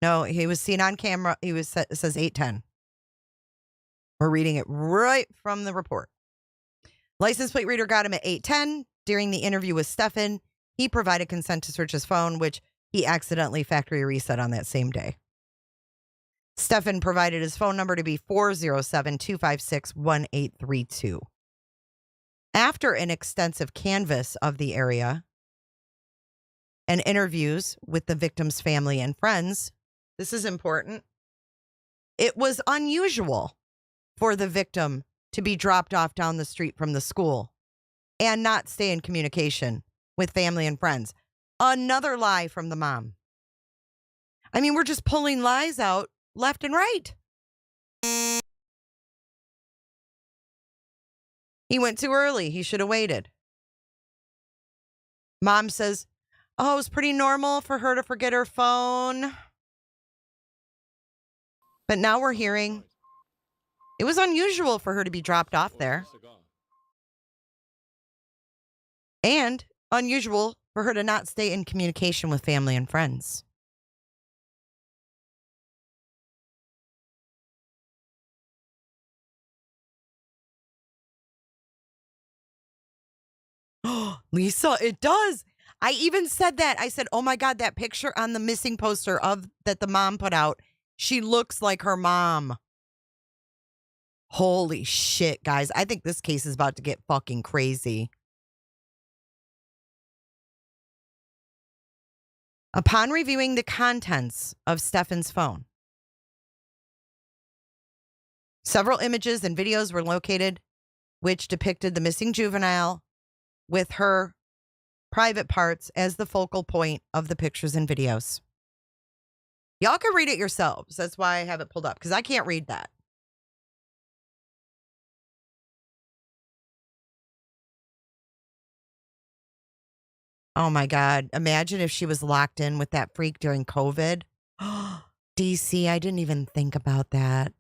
[SPEAKER 1] No, he was seen on camera. It says 8:10. We're reading it right from the report. License plate reader got him at 8:10. During the interview with Stephan, he provided consent to search his phone, which he accidentally factory reset on that same day. Stephan provided his phone number to be 407-256-1832. After an extensive canvass of the area and interviews with the victim's family and friends, this is important, it was unusual for the victim to be dropped off down the street from the school and not stay in communication with family and friends. Another lie from the mom. I mean, we're just pulling lies out left and right. He went too early. He should have waited. Mom says, oh, it was pretty normal for her to forget her phone. But now we're hearing it was unusual for her to be dropped off there. And unusual for her to not stay in communication with family and friends. Lisa, it does. I even said that. I said, oh my God, that picture on the missing poster that the mom put out, she looks like her mom. Holy shit, guys. I think this case is about to get fucking crazy. Upon reviewing the contents of Stephan's phone, several images and videos were located which depicted the missing juvenile with her private parts as the focal point of the pictures and videos. Y'all can read it yourselves. That's why I have it pulled up, because I can't read that. Oh my God. Imagine if she was locked in with that freak during COVID. DC, I didn't even think about that.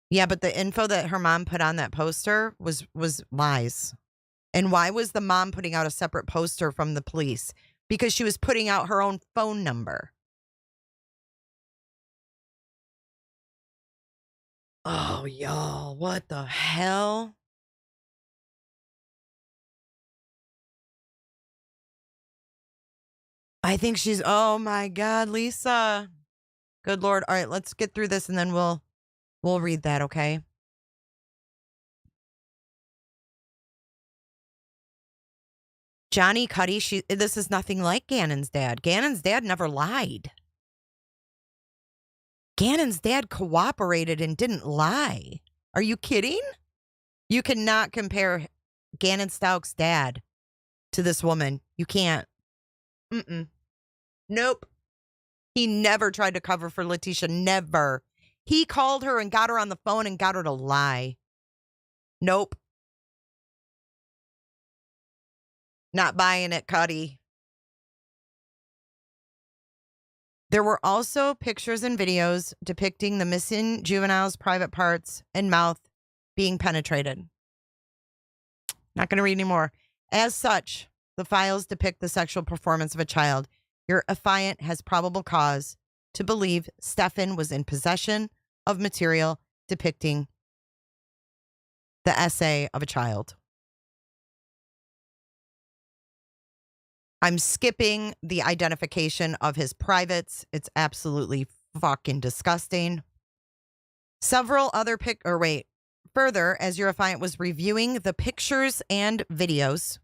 [SPEAKER 1] Yeah, but the info that her mom put on that poster was lies. And why was the mom putting out a separate poster from the police? Because she was putting out her own phone number. Oh, y'all, what the hell? I think she's, oh my God, Lisa. Good Lord. All right, let's get through this and then we'll read that, okay? Johnny Cuddy, this is nothing like Gannon's dad. Gannon's dad never lied. Gannon's dad cooperated and didn't lie. Are you kidding? You cannot compare Gannon Stouck's dad to this woman. You can't. Nope. He never tried to cover for Letitia. Never. He called her and got her on the phone and got her to lie. Nope. Not buying it, Cuddy. There were also pictures and videos depicting the missing juvenile's private parts and mouth being penetrated. Not going to read anymore. As such, the files depict the sexual performance of a child. Your affiant has probable cause to believe Stephan was in possession of material depicting the essay of a child. I'm skipping the identification of his privates. It's absolutely fucking disgusting. Several other further, as Eurofiant was reviewing the pictures and videos.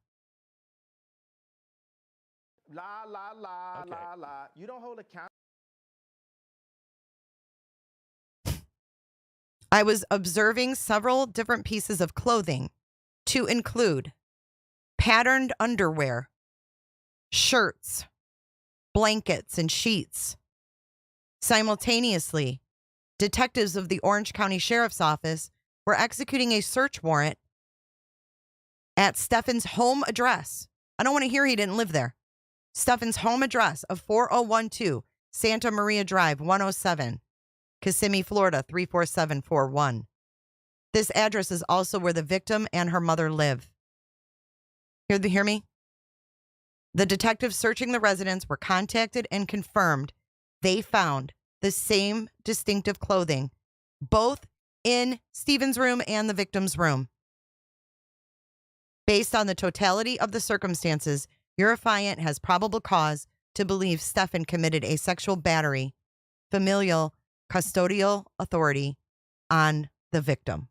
[SPEAKER 3] La, la, la, la, la. You don't hold account.
[SPEAKER 1] I was observing several different pieces of clothing to include patterned underwear, shirts, blankets, and sheets. Simultaneously, detectives of the Orange County Sheriff's Office were executing a search warrant at Stephan's home address. I don't want to hear he didn't live there. Stephan's home address of 4012 Santa Maria Drive, 107, Kissimmee, Florida, 34741. This address is also where the victim and her mother live. Hear me? The detectives searching the residence were contacted and confirmed they found the same distinctive clothing, both in Stephan's room and the victim's room. Based on the totality of the circumstances, Eurofiant has probable cause to believe Stephan committed a sexual battery, familial custodial authority on the victim.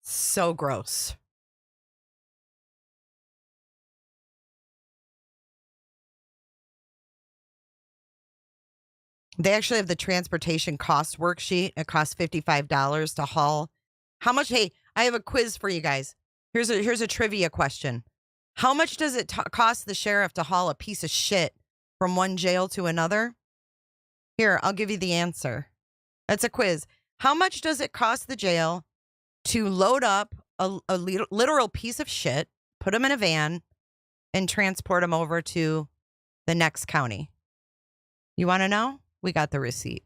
[SPEAKER 1] So gross. They actually have the transportation cost worksheet. It costs $55 to haul. How much? Hey, I have a quiz for you guys. Here's a trivia question. How much does it cost the sheriff to haul a piece of shit from one jail to another? Here, I'll give you the answer. That's a quiz. How much does it cost the jail to load up a literal piece of shit, put them in a van, and transport them over to the next county? You want to know? We got the receipt.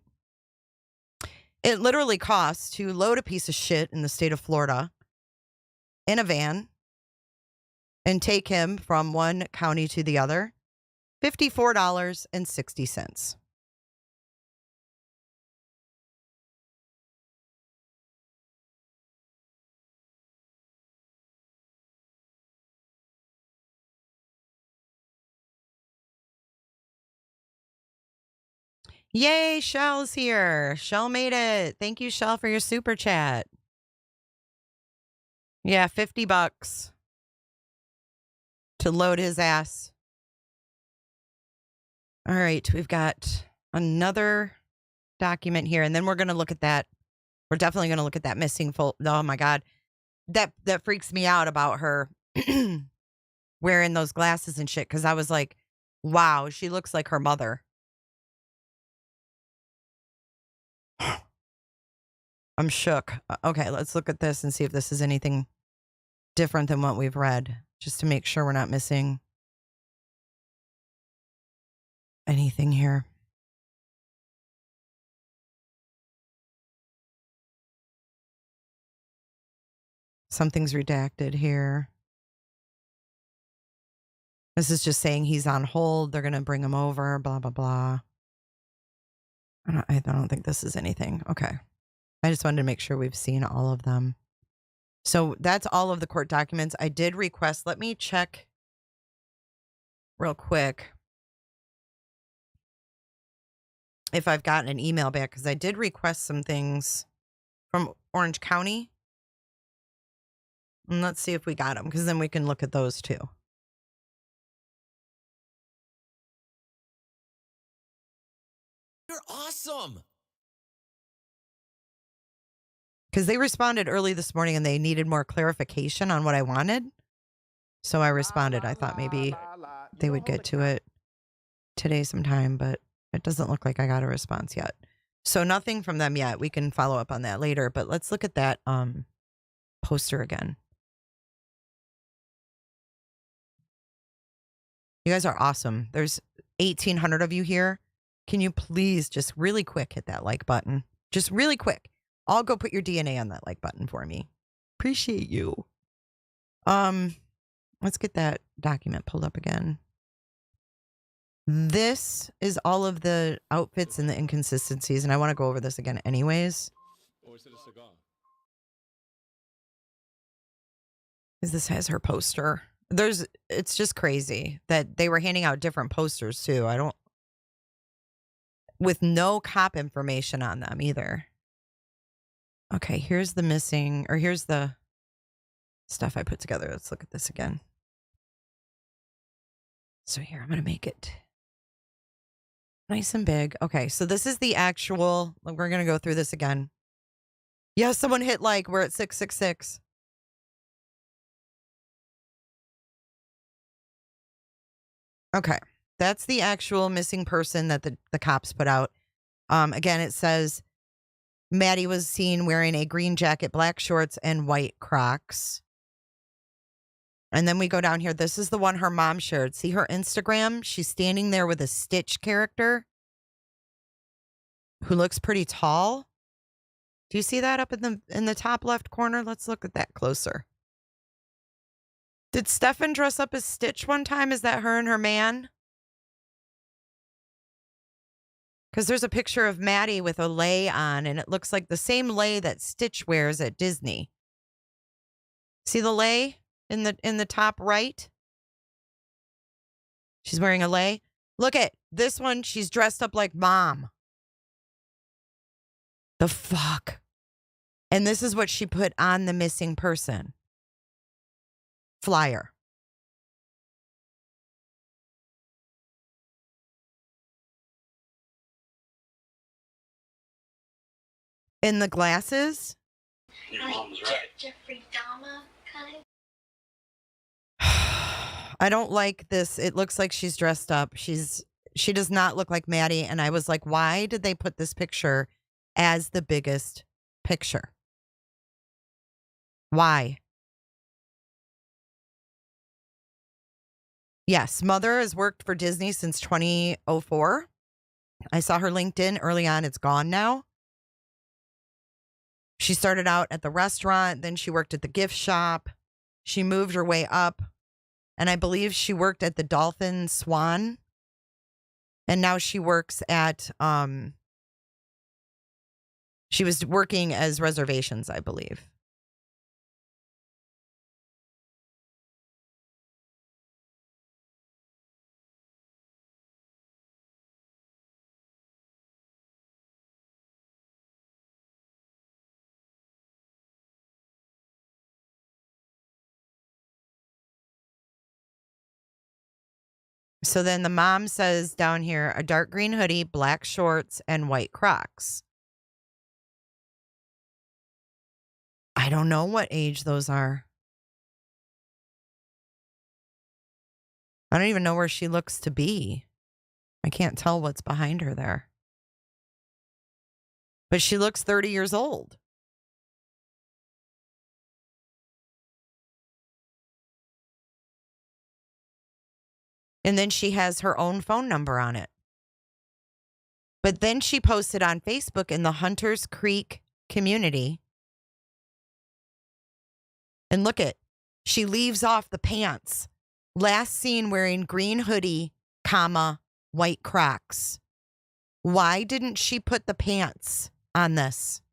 [SPEAKER 1] It literally costs to load a piece of shit in the state of Florida in a van and take him from one county to the other, $54.60. Yay, Shell's here. Shell made it. Thank you, Shell, for your super chat. Yeah, $50 to load his ass. All right, we've got another document here, and then we're going to look at that. We're definitely going to look at that missing oh my God. That freaks me out about her wearing those glasses and shit, because I was like, wow, she looks like her mother. I'm shook. Okay, let's look at this and see if this is anything different than what we've read, just to make sure we're not missing anything here. Something's redacted here. This is just saying he's on hold. They're going to bring him over, blah, blah, blah. I don't think this is anything. Okay. I just wanted to make sure we've seen all of them. So that's all of the court documents. I did request, let me check real quick if I've gotten an email back, because I did request some things from Orange County. And let's see if we got them, because then we can look at those too.
[SPEAKER 18] You're awesome.
[SPEAKER 1] Because they responded early this morning and they needed more clarification on what I wanted. So I responded. I thought maybe they would get to it today sometime, but it doesn't look like I got a response yet. So nothing from them yet. We can follow up on that later, but let's look at that poster again. You guys are awesome. There's 1,800 of you here. Can you please just really quick hit that like button? Just really quick. I'll go put your DNA on that like button for me. Appreciate you. Let's get that document pulled up again. This is all of the outfits and the inconsistencies, and I want to go over this again anyways.
[SPEAKER 2] Or is it a cigar?
[SPEAKER 1] Because this has her poster. It's just crazy that they were handing out different posters too. With no cop information on them either. Okay, here's the stuff I put together. Let's look at this again. So here, I'm going to make it nice and big. Okay, so this is the actual, we're going to go through this again. Yeah, someone hit like, we're at 666. Okay, that's the actual missing person that the cops put out. Again, it says Maddie was seen wearing a green jacket, black shorts, and white Crocs. And then we go down here. This is the one her mom shared. See her Instagram? She's standing there with a Stitch character who looks pretty tall. Do you see that up in the top left corner? Let's look at that closer. Did Stephan dress up as Stitch one time? Is that her and her man? Because there's a picture of Maddie with a lei on, and it looks like the same lei that Stitch wears at Disney. See the lei in the top right? She's wearing a lei. Look at this one. She's dressed up like mom. The fuck? And this is what she put on the missing person flyer. In the glasses?
[SPEAKER 16] Your mom's right. Jeffrey Dahmer kind of.
[SPEAKER 1] I don't like this. It looks like she's dressed up. She does not look like Maddie. And I was like, why did they put this picture as the biggest picture? Why? Yes, mother has worked for Disney since 2004. I saw her LinkedIn early on. It's gone now. She started out at the restaurant. Then she worked at the gift shop. She moved her way up. And I believe she worked at the Dolphin Swan. And now she works at, she was working as reservations, I believe. So then the mom says down here, a dark green hoodie, black shorts, and white Crocs. I don't know what age those are. I don't even know where she looks to be. I can't tell what's behind her there. But she looks 30 years old. And then she has her own phone number on it. But then she posted on Facebook in the Hunters Creek community. And look at, she leaves off the pants. Last seen wearing green hoodie, comma, white Crocs. Why didn't she put the pants on this?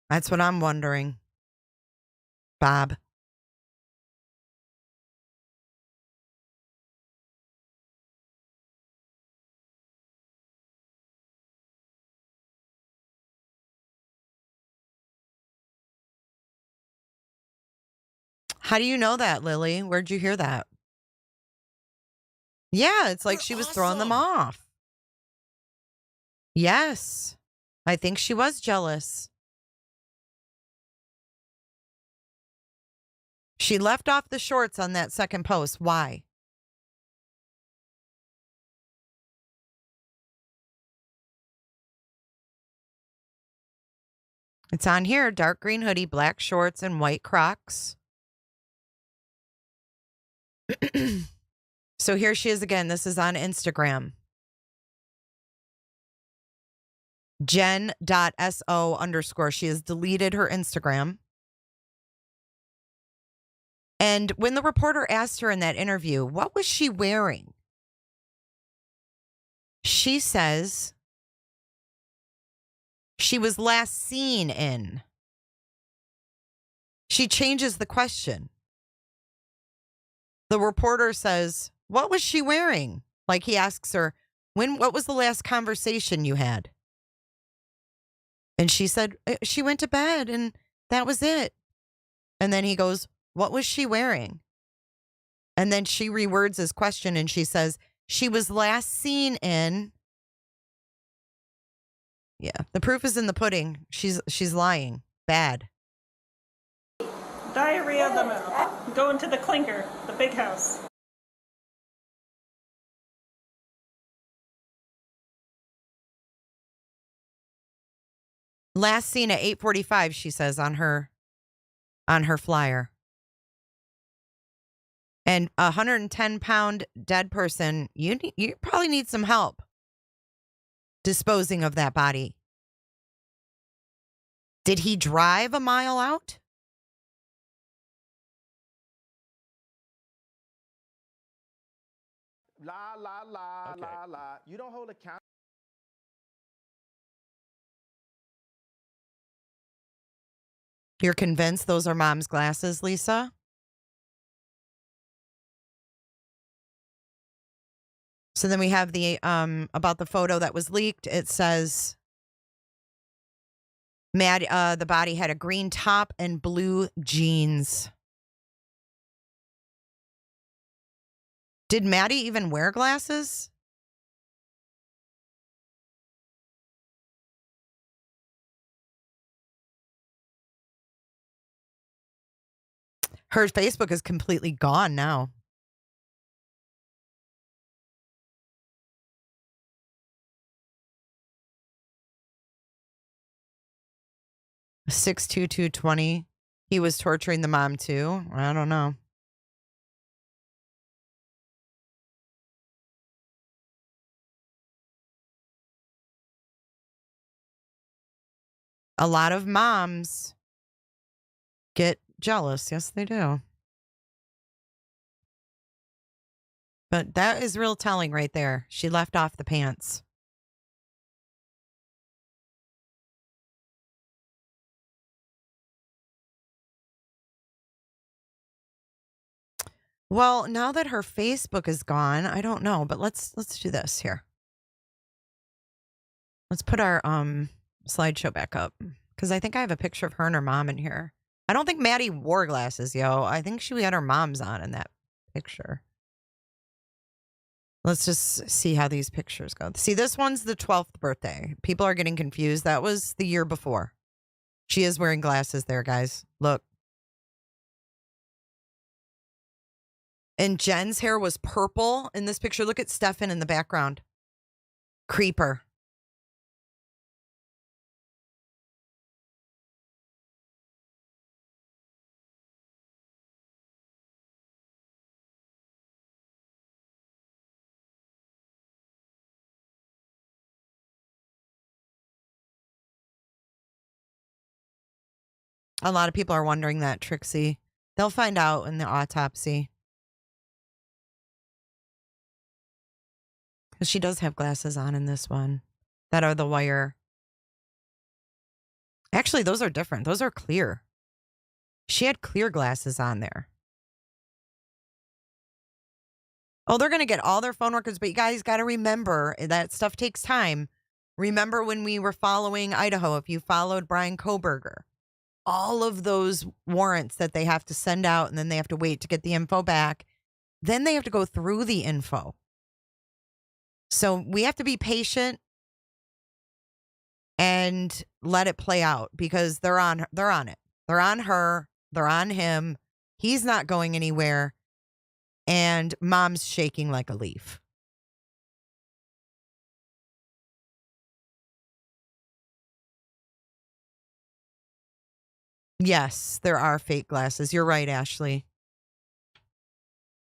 [SPEAKER 1] That's what I'm wondering. Bob. How do you know that, Lily? Where'd you hear that? Yeah, it's like she was throwing them off. Yes. I think she was jealous. She left off the shorts on that second post. Why? It's on here. Dark green hoodie, black shorts, and white Crocs. So here she is again. This is on Instagram. Jenn.so_. She has deleted her Instagram. And when the reporter asked her in that interview, what was she wearing? She says she was last seen in. She changes the question. The reporter says, what was she wearing? Like he asks her, what was the last conversation you had? And she said, she went to bed and that was it. And then he goes, what was she wearing? And then she rewords his question and she says, she was last seen in. Yeah, the proof is in the pudding. She's lying. Bad.
[SPEAKER 19] Diarrhea of the mouth. Go into the clinker, the big house.
[SPEAKER 1] Last seen at 8:45, she says on her flyer. And a 110-pound dead person, you probably need some help disposing of that body. Did he drive a mile out?
[SPEAKER 3] La, la, la, la, la. You don't hold account.
[SPEAKER 1] You're convinced those are mom's glasses, Lisa? So then we have the about the photo that was leaked. It says Maddie, the body had a green top and blue jeans. Did Maddie even wear glasses? Her Facebook is completely gone now. $62220. He was torturing the mom too. I don't know. A lot of moms get jealous. Yes, they do. But that is real telling right there. She left off the pants. Well, now that her Facebook is gone, I don't know, but let's do this here. Let's put our slideshow back up because I think I have a picture of her and her mom in here. I don't think Maddie wore glasses, yo. I think she had her mom's on in that picture. Let's just see how these pictures go. See, this one's the 12th birthday. People are getting confused. That was the year before. She is wearing glasses there, guys. Look. And Jenn's hair was purple in this picture. Look at Stephan in the background. Creeper. A lot of people are wondering that, Trixie. They'll find out in the autopsy. Because she does have glasses on in this one. That are the wire. Actually, those are different. Those are clear. She had clear glasses on there. Oh, they're going to get all their phone records. But you guys got to remember that stuff takes time. Remember when we were following Idaho, if you followed Brian Koberger. All of those warrants that they have to send out and then they have to wait to get the info back. Then they have to go through the info. So we have to be patient and let it play out because they're on it. They're on her. They're on him. He's not going anywhere. And mom's shaking like a leaf. Yes, there are fake glasses. You're right, Ashley.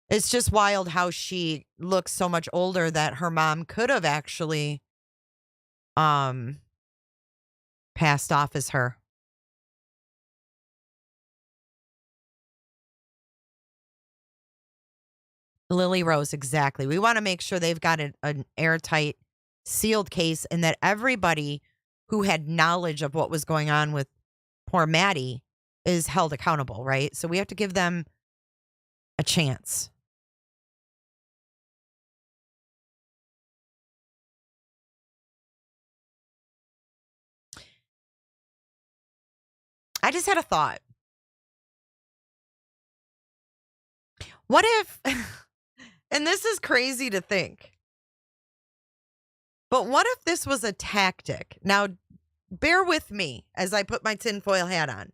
[SPEAKER 1] It's just wild how she looks so much older that her mom could have actually passed off as her. Lily Rose, exactly. We want to make sure they've got an airtight, sealed case and that everybody who had knowledge of what was going on with poor Maddie is held accountable, right? So we have to give them a chance. I just had a thought. What if, and this is crazy to think, but what if this was a tactic? Now, bear with me as I put my tinfoil hat on,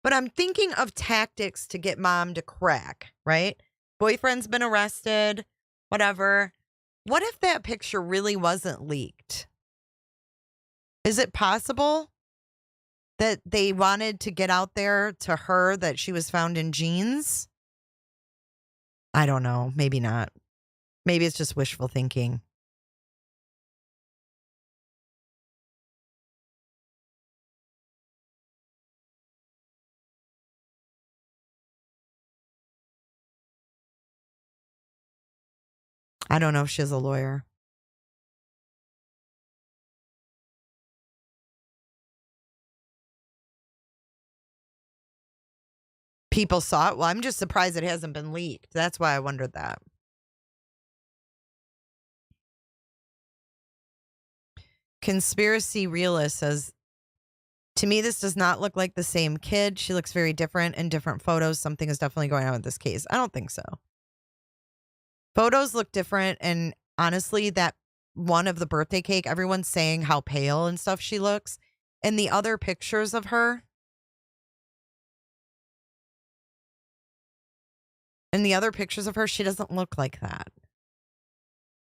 [SPEAKER 1] but I'm thinking of tactics to get mom to crack, right? Boyfriend's been arrested, whatever. What if that picture really wasn't leaked? Is it possible that they wanted to get out there to her that she was found in jeans? I don't know. Maybe not. Maybe it's just wishful thinking. I don't know if she's a lawyer. People saw it. Well, I'm just surprised it hasn't been leaked. That's why I wondered that. Conspiracy Realist says, to me, this does not look like the same kid. She looks very different in different photos. Something is definitely going on with this case. I don't think so. Photos look different. And honestly, that one of the birthday cake, everyone's saying how pale and stuff she looks. And the other pictures of her, she doesn't look like that.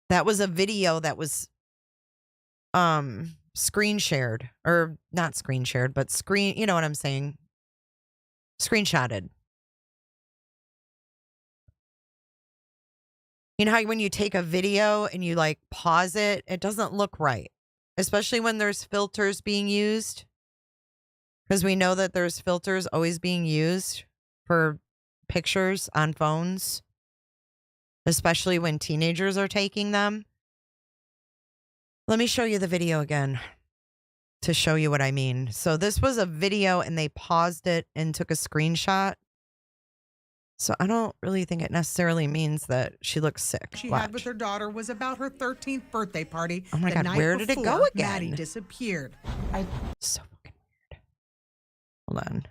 [SPEAKER 1] That was a video that was screen shared, or not screen shared, but you know what I'm saying? Screenshotted. You know how when you take a video and you like pause it, it doesn't look right, especially when there's filters being used. Because we know that there's filters always being used for pictures on phones, especially when teenagers are taking them. Let me show you the video again to show you what I mean. So this was a video and they paused it and took a screenshot. So I don't really think it necessarily means that she looks sick.
[SPEAKER 8] She had with her daughter was about her 13th birthday party.
[SPEAKER 1] Oh my God, where did it go again?
[SPEAKER 8] Maddie disappeared.
[SPEAKER 1] So fucking weird. Hold on.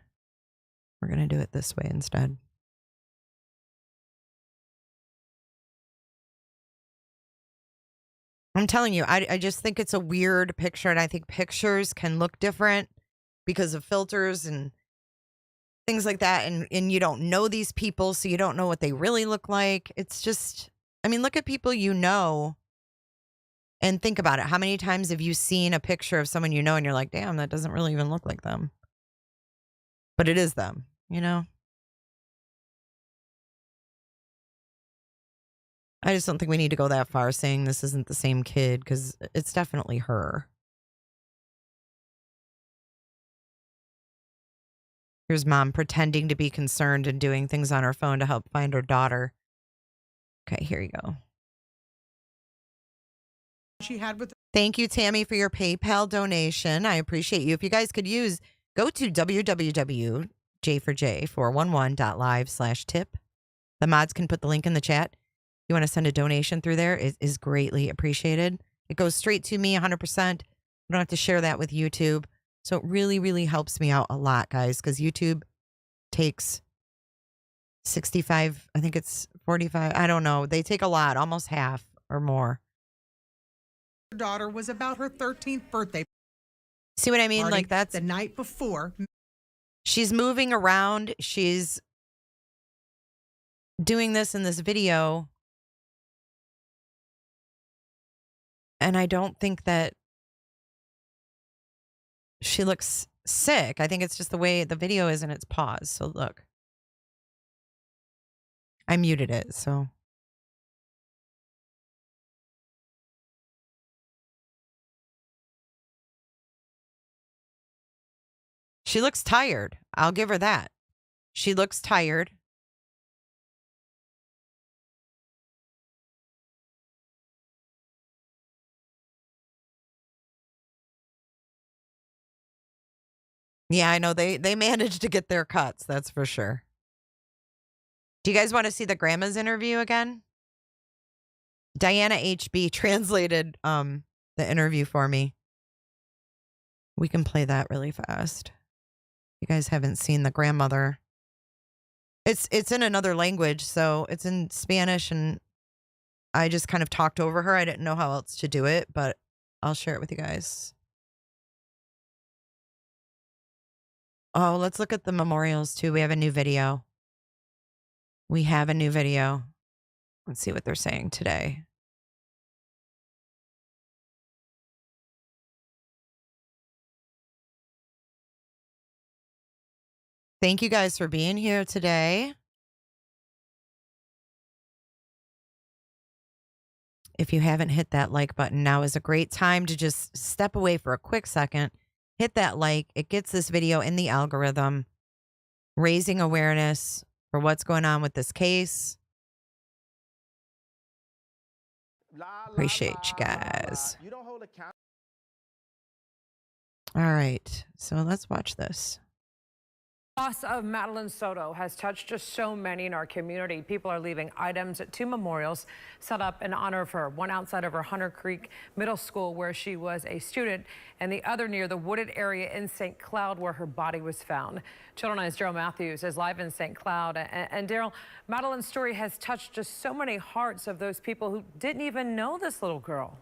[SPEAKER 1] We're going to do it this way instead. I'm telling you, I just think it's a weird picture, and I think pictures can look different because of filters and things like that, and you don't know these people, so you don't know what they really look like. It's just, I mean, look at people you know and think about it. How many times have you seen a picture of someone you know and you're like, damn, that doesn't really even look like them? But it is them, you know? I just don't think we need to go that far saying this isn't the same kid, because it's definitely her. Here's mom pretending to be concerned and doing things on her phone to help find her daughter. Okay, here you go.
[SPEAKER 8] She had with.
[SPEAKER 1] Thank you, Tammy, for your PayPal donation. I appreciate you. If you guys could go to www.j4j411.live/tip. The mods can put the link in the chat. You want to send a donation through there, it is greatly appreciated. It goes straight to me 100%. I don't have to share that with YouTube. So it really, really helps me out a lot, guys, because YouTube takes 65, I think it's 45. I don't know. They take a lot, almost half or more.
[SPEAKER 8] Her daughter was about her 13th birthday.
[SPEAKER 1] See what I mean? Like, that's
[SPEAKER 8] the night before.
[SPEAKER 1] She's moving around. She's doing this in this video. And I don't think that she looks sick. I think it's just the way the video is and it's paused. So look. I muted it, so. She looks tired. I'll give her that. She looks tired. Yeah, I know they managed to get their cuts, that's for sure. Do you guys want to see the grandma's interview again? Diana HB translated the interview for me. We can play that really fast. You guys haven't seen the grandmother. It's in another language, so it's in Spanish, and I just kind of talked over her. I didn't know how else to do it, but I'll share it with you guys. Oh, let's look at the memorials too. We have a new video. Let's see what they're saying today. Thank you guys for being here today. If you haven't hit that like button, now is a great time to just step away for a quick second. Hit that like. It gets this video in the algorithm, raising awareness for what's going on with this case. Appreciate you guys.
[SPEAKER 3] You don't hold account.
[SPEAKER 1] All right, so let's watch this.
[SPEAKER 20] Loss of Madeline Soto has touched just so many in our community. People are leaving items at 2 memorials set up in honor of her. One outside of her Hunter Creek Middle School, where she was a student, and the other near the wooded area in St. Cloud, where her body was found. Channel 9's Daryl Matthews is live in St. Cloud. And Daryl, Madeline's story has touched just so many hearts of those people who didn't even know this little girl.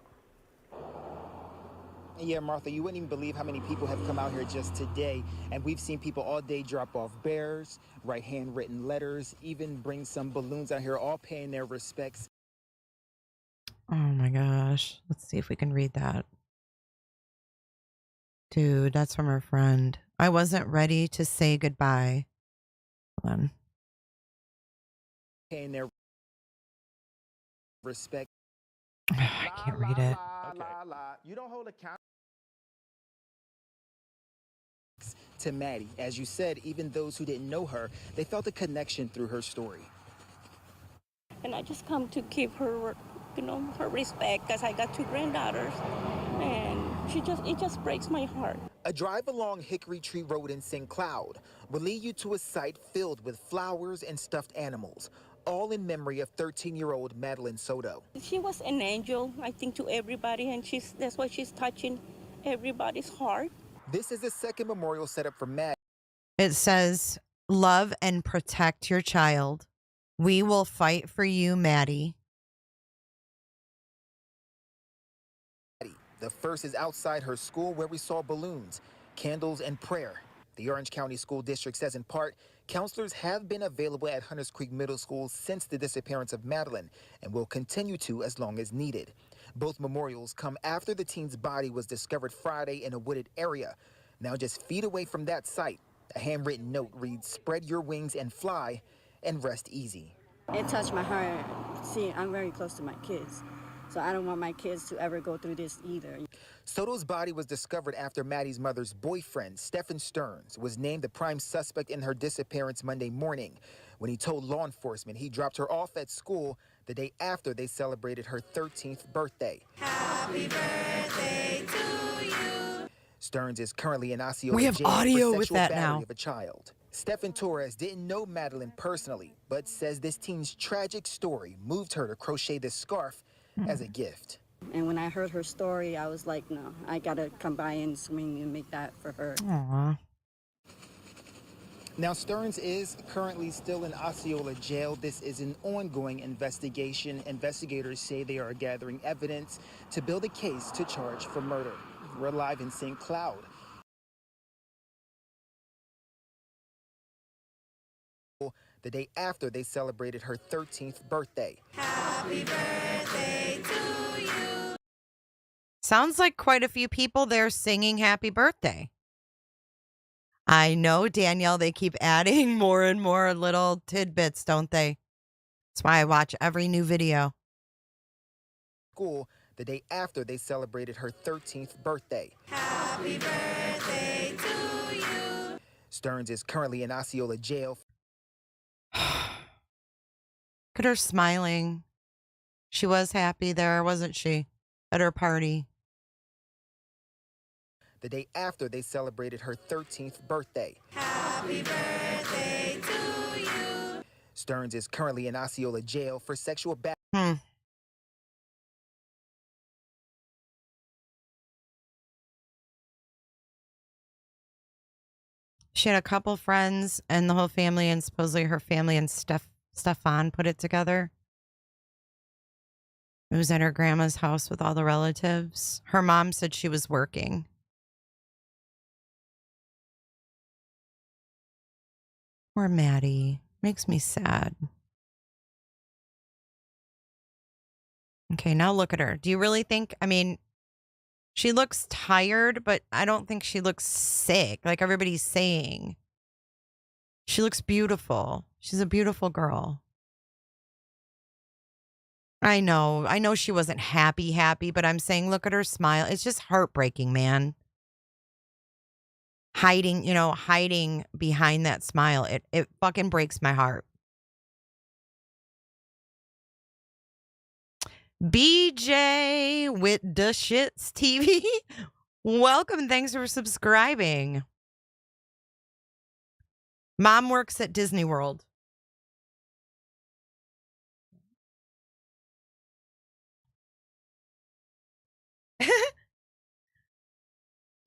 [SPEAKER 14] Yeah, Martha, you wouldn't even believe how many people have come out here just today. And we've seen people all day drop off bears, write handwritten letters, even bring some balloons out here, all paying their respects.
[SPEAKER 1] Oh my gosh. Let's see if we can read that. Dude, that's from her friend. I wasn't ready to say goodbye. Hold on.
[SPEAKER 14] Paying their respect.
[SPEAKER 1] I can't read it.
[SPEAKER 3] You don't hold account.
[SPEAKER 14] To Maddie. As you said, even those who didn't know her, they felt a connection through her story.
[SPEAKER 21] And I just come to give her, her respect, because I got 2 granddaughters, and it just breaks my heart.
[SPEAKER 14] A drive along Hickory Tree Road in St. Cloud will lead you to a site filled with flowers and stuffed animals, all in memory of 13-year-old Madeline Soto.
[SPEAKER 21] She was an angel, I think, to everybody, and that's why she's touching everybody's heart.
[SPEAKER 14] This is the second memorial set up for Maddie.
[SPEAKER 1] It says, love and protect your child. We will fight for you, Maddie.
[SPEAKER 14] The first is outside her school, where we saw balloons, candles, and prayer. The Orange County School District says in part, counselors have been available at Hunters Creek Middle School since the disappearance of Madeline and will continue to as long as needed. Both memorials come after the teen's body was discovered Friday in a wooded area. Now just feet away from that site, a handwritten note reads, "Spread your wings and fly and rest easy."
[SPEAKER 22] It touched my heart. See, I'm very close to my kids, so I don't want my kids to ever go through this either.
[SPEAKER 14] Soto's body was discovered after Maddie's mother's boyfriend, Stephan Stearns, was named the prime suspect in her disappearance Monday morning when he told law enforcement he dropped her off at school the day after they celebrated her 13th birthday.
[SPEAKER 23] Happy birthday to you.
[SPEAKER 14] Stearns is currently in Osceola
[SPEAKER 1] We have
[SPEAKER 14] jail
[SPEAKER 1] audio
[SPEAKER 14] for
[SPEAKER 1] with
[SPEAKER 14] sexual
[SPEAKER 1] that
[SPEAKER 14] battery
[SPEAKER 1] now.
[SPEAKER 14] of a child. Stephan Torres didn't know Madeline personally, but says this teen's tragic story moved her to crochet this scarf as a gift.
[SPEAKER 22] And when I heard her story, I was like, no, I gotta come by and swing and make that for her.
[SPEAKER 1] Aww.
[SPEAKER 14] Now, Stearns is currently still in Osceola jail. This is an ongoing investigation. Investigators say they are gathering evidence to build a case to charge for murder. We're live in St. Cloud. The day after they celebrated her 13th birthday.
[SPEAKER 23] Happy birthday to you.
[SPEAKER 1] Sounds like quite a few people there singing happy birthday. I know, Danielle, they keep adding more and more little tidbits, don't they? That's why I watch every new video.
[SPEAKER 14] School the day after they celebrated her 13th birthday.
[SPEAKER 23] Happy birthday to you.
[SPEAKER 14] Stearns is currently in Osceola jail.
[SPEAKER 1] Look at her smiling. She was happy there, wasn't she? At her party.
[SPEAKER 14] the day after they celebrated her 13th birthday.
[SPEAKER 23] Happy birthday to you.
[SPEAKER 14] Stearns is currently in Osceola jail for sexual battery.
[SPEAKER 1] She had a couple friends and the whole family, and supposedly her family and Stephan put it together. It was at her grandma's house with all the relatives. Her mom said she was working. Poor Maddie. Makes me sad. Okay, now look at her. Do you really think, I mean, she looks tired, but I don't think she looks sick like everybody's saying. She looks beautiful. She's a beautiful girl. I know she wasn't happy, but I'm saying look at her smile. It's just heartbreaking, man. Hiding behind that smile. It fucking breaks my heart. BJ with the shits TV. Welcome. Thanks for subscribing. Mom works at Disney World.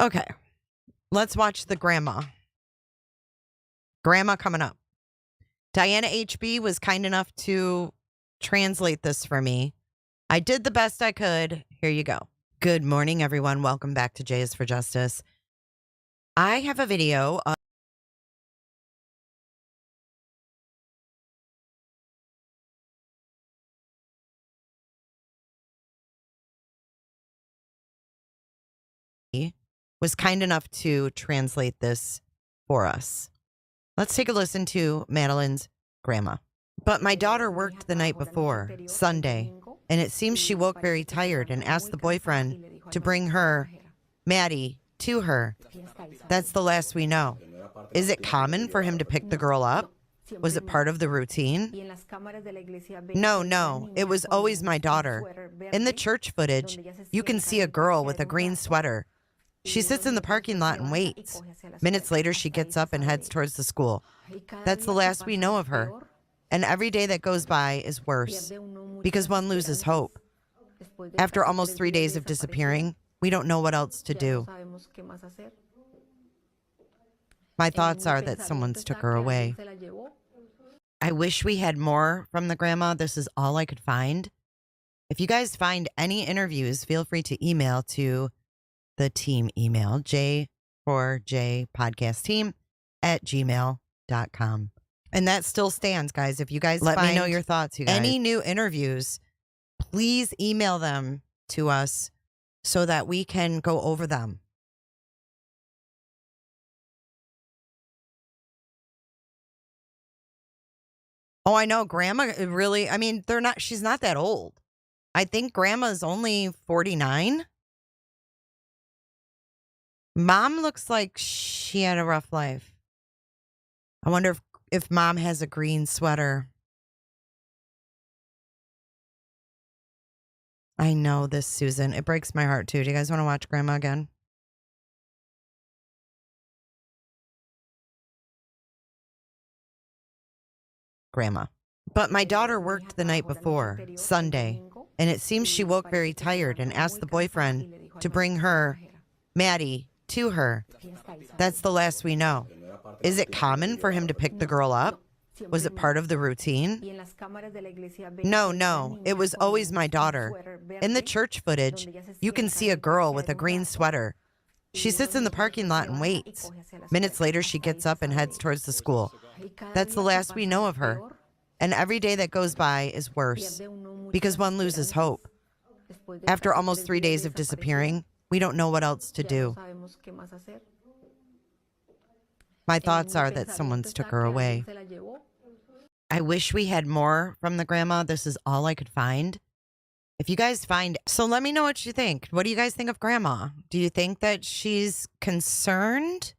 [SPEAKER 1] Okay. Let's watch the grandma. Grandma coming up. Diana HB was kind enough to translate this for me. I did the best I could. Here you go. Good morning, everyone. Welcome back to J is for Justice. I have a video of was kind enough to translate this for us. Let's take a listen to Madeline's grandma. But my daughter worked the night before, Sunday, and it seems she woke very tired and asked the boyfriend to bring her, Maddie, to her. That's the last we know. Is it common for him to pick the girl up? Was it part of the routine? No, it was always my daughter. In the church footage, you can see a girl with a green sweater. She sits in the parking lot and waits. Minutes later, she gets up and heads towards the school. That's the last we know of her. And every day that goes by is worse, because one loses hope. After almost 3 days of disappearing, we don't know what else to do. My thoughts are that someone's took her away. I wish we had more from the grandma. This is all I could find. If you guys find any interviews, feel free to email to the team email, j4jpodcastteam@gmail.com. And that still stands, guys. If you guys let me know your thoughts, you guys. Any new interviews, please email them to us so that we can go over them. Oh, I know. Grandma really, I mean, she's not that old. I think grandma's only 49. Mom looks like she had a rough life. I wonder if mom has a green sweater. I know this, Susan. It breaks my heart, too. Do you guys want to watch grandma again? Grandma. But my daughter worked the night before, Sunday, and it seems she woke very tired and asked the boyfriend to bring her, Maddie, to her. That's the last we know. Is it common for him to pick the girl up? Was it part of the routine? No, it was always my daughter. In the church footage, you can see a girl with a green sweater. She sits in the parking lot and waits. Minutes later, she gets up and heads towards the school. That's the last we know of her. And every day that goes by is worse, because one loses hope. After almost 3 days of disappearing, we don't know what else to do. My thoughts are that someone's took her away. I wish we had more from the grandma. This is all I could find. If you guys find, so let me know what you think. What do you guys think of grandma? Do you think that she's concerned?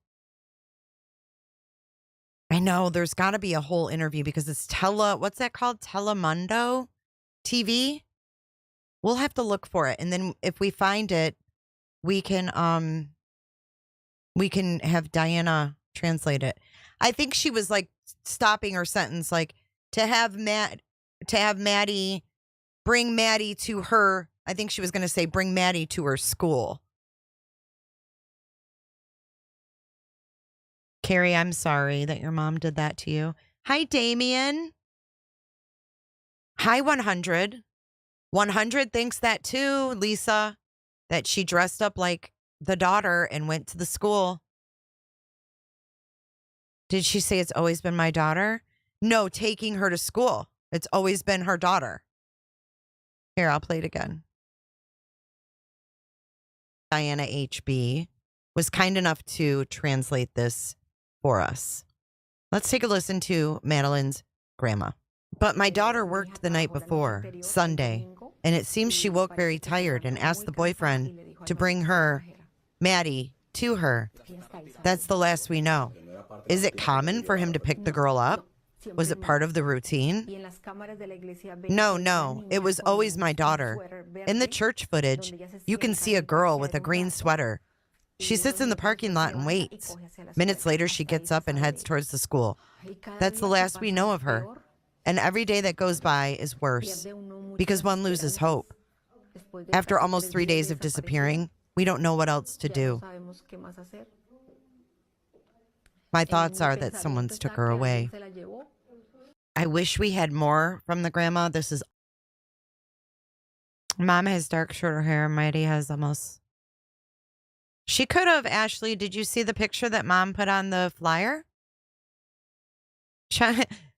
[SPEAKER 1] I know there's got to be a whole interview because it's what's that called? Telemundo TV? We'll have to look for it. And then if we find it, we can We can have Diana translate it. I think she was like stopping her sentence, like to have Maddie, bring Maddie to her. I think she was going to say bring Maddie to her school. Carrie, I'm sorry that your mom did that to you. Hi, Damien. Hi, 100. 100 thinks that too, Lisa, that she dressed up like the daughter and went to the school. Did she say it's always been my daughter? No, taking her to school. It's always been her daughter. Here, I'll play it again. Diana HB was kind enough to translate this for us. Let's take a listen to Madeline's grandma. But my daughter worked the night before, Sunday, and it seems she woke very tired and asked the boyfriend to bring her, Maddie, to her. That's the last we know. Is it common for him to pick the girl up? Was it part of the routine? No. It was always my daughter. In the church footage, you can see a girl with a green sweater. She sits in the parking lot and waits. Minutes later, she gets up and heads towards the school. That's the last we know of her. And every day that goes by is worse because one loses hope. After almost 3 days of disappearing, we don't know what else to do. My thoughts are that someone's took her away. I wish we had more from the grandma. This is... Mom has dark, shorter hair. Maddie has almost... She could have, Ashley. Did you see the picture that Mom put on the flyer?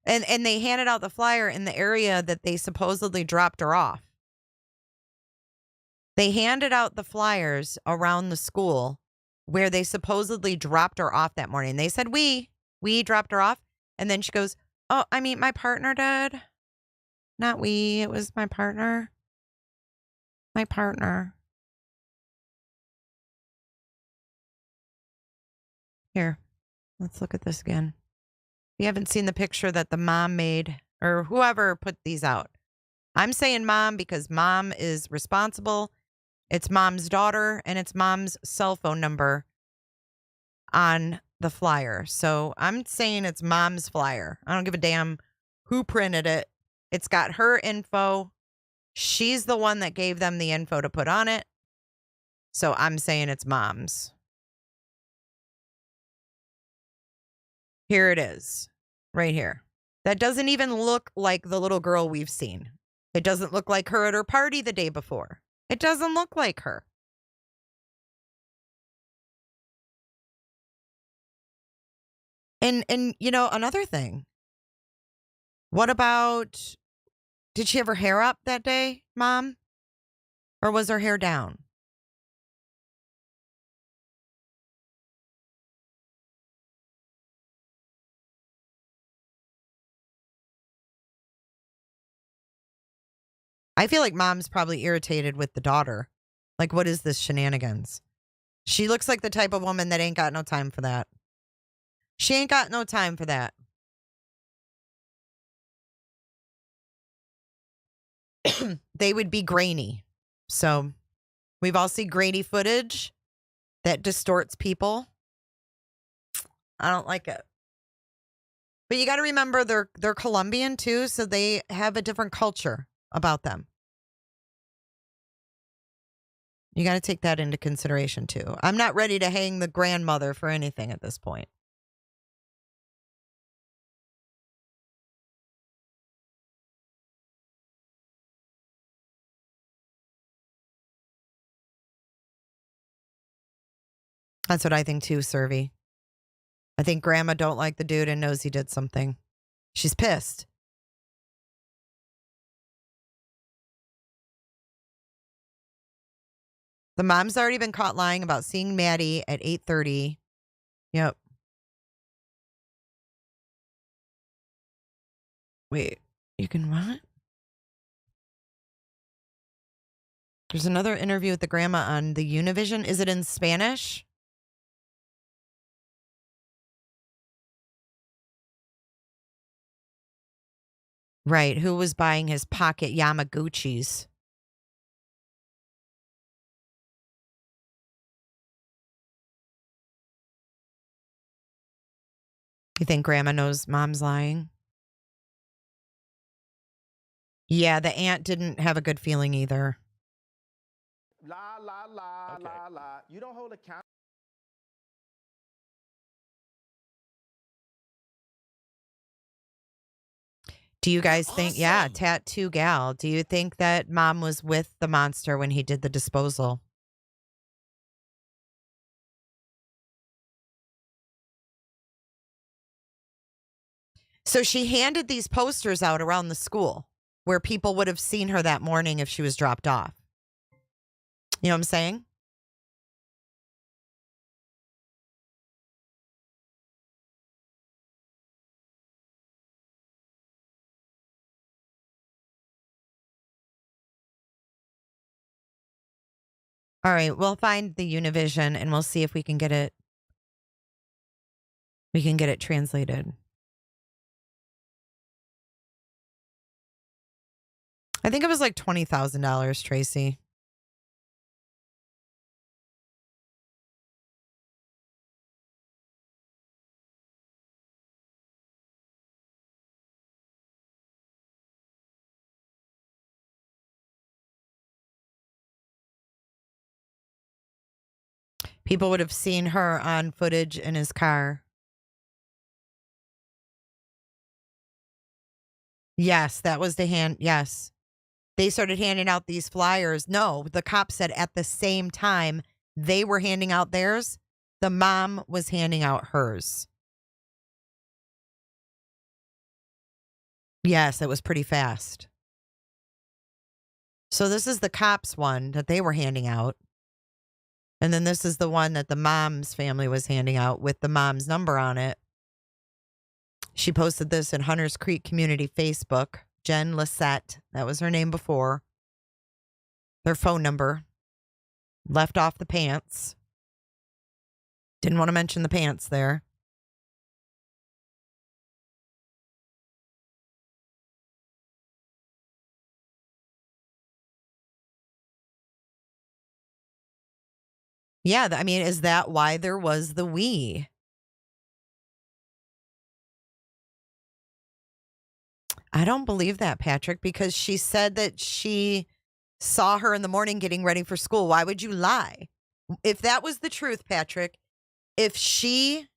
[SPEAKER 1] And they handed out the flyer in the area that they supposedly dropped her off. They handed out the flyers around the school where they supposedly dropped her off that morning. They said, we dropped her off. And then she goes, oh, I mean, my partner did. Not we. It was my partner. My partner. Here, let's look at this again. You haven't seen the picture that the mom made or whoever put these out. I'm saying mom because mom is responsible. It's mom's daughter and it's mom's cell phone number on the flyer. So I'm saying it's mom's flyer. I don't give a damn who printed it. It's got her info. She's the one that gave them the info to put on it. So I'm saying it's mom's. Here it is, right here. That doesn't even look like the little girl we've seen. It doesn't look like her at her party the day before. It doesn't look like her. And you know, another thing. What about, did she have her hair up that day, Mom? Or was her hair down? I feel like Mom's probably irritated with the daughter. Like, what is this shenanigans? She looks like the type of woman that ain't got no time for that. She ain't got no time for that. They would be grainy. So we've all seen grainy footage that distorts people. I don't like it. But you got to remember they're Colombian too, so they have a different culture about them. You got to take that into consideration too. I'm not ready to hang the grandmother for anything at this point. That's what I think too, Servy. I think grandma don't like the dude and knows he did something. She's pissed. The mom's already been caught lying about seeing Maddie at 8:30. Yep. Wait, you can what? There's another interview with the grandma on the Univision. Is it in Spanish? Right. Who was buying his pocket Yamaguchis? You think grandma knows mom's lying? Yeah, the aunt didn't have a good feeling either.
[SPEAKER 3] La, la, la, la, la. You don't hold account.
[SPEAKER 1] Do you guys think, yeah, tattoo gal, do you think that mom was with the monster when he did the disposal? So she handed these posters out around the school where people would have seen her that morning if she was dropped off. You know what I'm saying? All right, we'll find the Univision and we'll see if we can get it. We can get it translated. I think it was like $20,000, Tracy. People would have seen her on footage in his car. Yes, that was the hand. Yes. They started handing out these flyers. No, the cop said at the same time they were handing out theirs, the mom was handing out hers. Yes, it was pretty fast. So this is the cops one that they were handing out. And then this is the one that the mom's family was handing out with the mom's number on it. She posted this in Hunters Creek Community Facebook. Jenn Soto, that was her name before. Their phone number. Left off the pants. Didn't want to mention the pants there. Yeah, I mean, is that why there was the we? I don't believe that, Patrick, because she said that she saw her in the morning getting ready for school. Why would you lie? If that was the truth, Patrick, if she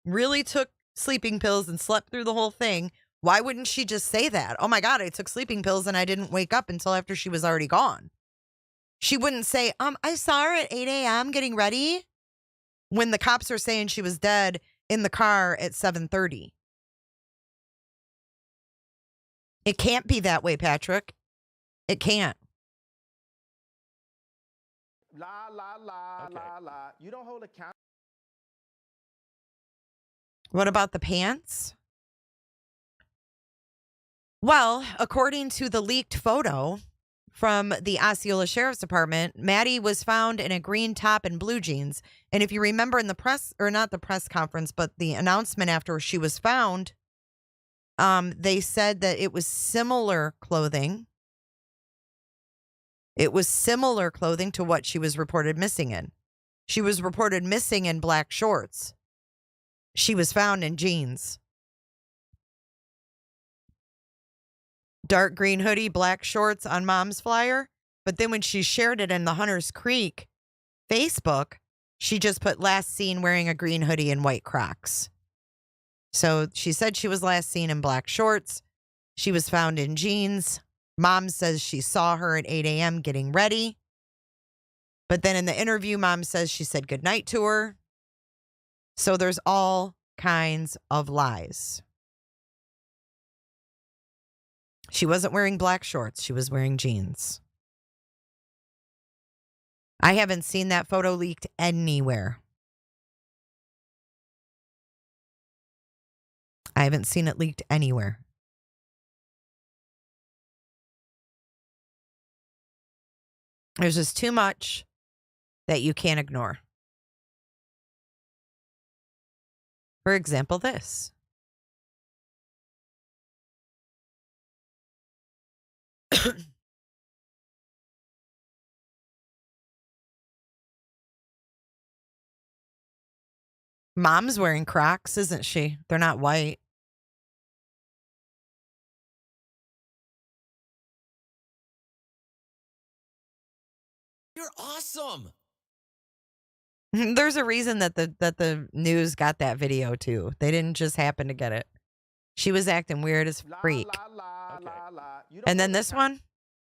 [SPEAKER 1] really took sleeping pills and slept through the whole thing, why wouldn't she just say that? Oh my God, I took sleeping pills and I didn't wake up until after she was already gone. She wouldn't say, I saw her at 8 a.m. getting ready when the cops are saying she was dead in the car at 7:30. It can't be that way, Patrick. It can't.
[SPEAKER 3] La, la, la, la, la. You don't hold account.
[SPEAKER 1] What about the pants? Well, according to the leaked photo from the Osceola Sheriff's Department, Maddie was found in a green top and blue jeans. And if you remember in the press, or not the press conference, but the announcement after she was found, they said that it was similar clothing. It was similar clothing to what she was reported missing in. She was reported missing in black shorts. She was found in jeans. Dark green hoodie, black shorts on mom's flyer. But then when she shared it in the Hunters Creek Facebook, she just put last seen wearing a green hoodie and white Crocs. So she said she was last seen in black shorts. She was found in jeans. Mom says she saw her at 8 a.m. getting ready. But then in the interview, mom says she said goodnight to her. So there's all kinds of lies. She wasn't wearing black shorts. She was wearing jeans. I haven't seen that photo leaked anywhere. I haven't seen it leaked anywhere. There's just too much that you can't ignore. For example, this. Mom's wearing Crocs, isn't she? They're not white.
[SPEAKER 18] You're awesome.
[SPEAKER 1] There's a reason that the news got that video too. They didn't just happen to get it. She was acting weird as freak. And then this one?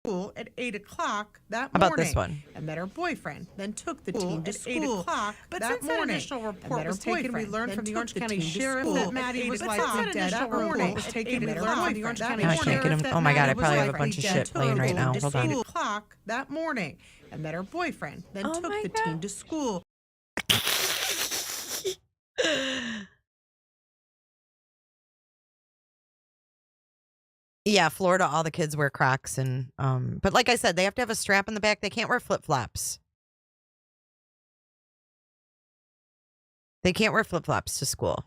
[SPEAKER 8] School at 8 o'clock that
[SPEAKER 1] How
[SPEAKER 8] morning.
[SPEAKER 1] about this one?
[SPEAKER 8] And met her boyfriend. Then took the teen to school 8 o'clock
[SPEAKER 22] But
[SPEAKER 8] that
[SPEAKER 22] since that
[SPEAKER 8] morning.
[SPEAKER 22] initial report
[SPEAKER 8] And met her
[SPEAKER 22] was taken, we
[SPEAKER 8] boyfriend.
[SPEAKER 22] learned
[SPEAKER 8] Then
[SPEAKER 22] from the
[SPEAKER 8] took
[SPEAKER 22] Orange
[SPEAKER 8] the
[SPEAKER 22] County
[SPEAKER 8] teen to
[SPEAKER 22] Sheriff
[SPEAKER 8] school
[SPEAKER 22] that Maddie
[SPEAKER 8] at
[SPEAKER 22] was
[SPEAKER 8] 8
[SPEAKER 22] likely
[SPEAKER 8] o'clock
[SPEAKER 22] dead
[SPEAKER 8] that
[SPEAKER 22] that morning.
[SPEAKER 8] morning. Was taken
[SPEAKER 22] And
[SPEAKER 8] to
[SPEAKER 22] we
[SPEAKER 8] her
[SPEAKER 22] learned from the
[SPEAKER 8] boyfriend.
[SPEAKER 22] Orange
[SPEAKER 8] That
[SPEAKER 22] County
[SPEAKER 1] Now I can't get
[SPEAKER 22] Sheriff
[SPEAKER 1] him.
[SPEAKER 22] that
[SPEAKER 1] Oh my God, I
[SPEAKER 22] Maddie was
[SPEAKER 1] probably have a
[SPEAKER 22] likely
[SPEAKER 1] bunch of
[SPEAKER 22] dead
[SPEAKER 1] shit playing right now. Hold on.
[SPEAKER 8] 8 o'clock that morning. And met her boyfriend. Then took the teen to school.
[SPEAKER 1] Yeah, Florida, all the kids wear Crocs and but like I said, they have to have a strap in the back. They can't wear flip-flops. They can't wear flip-flops to school.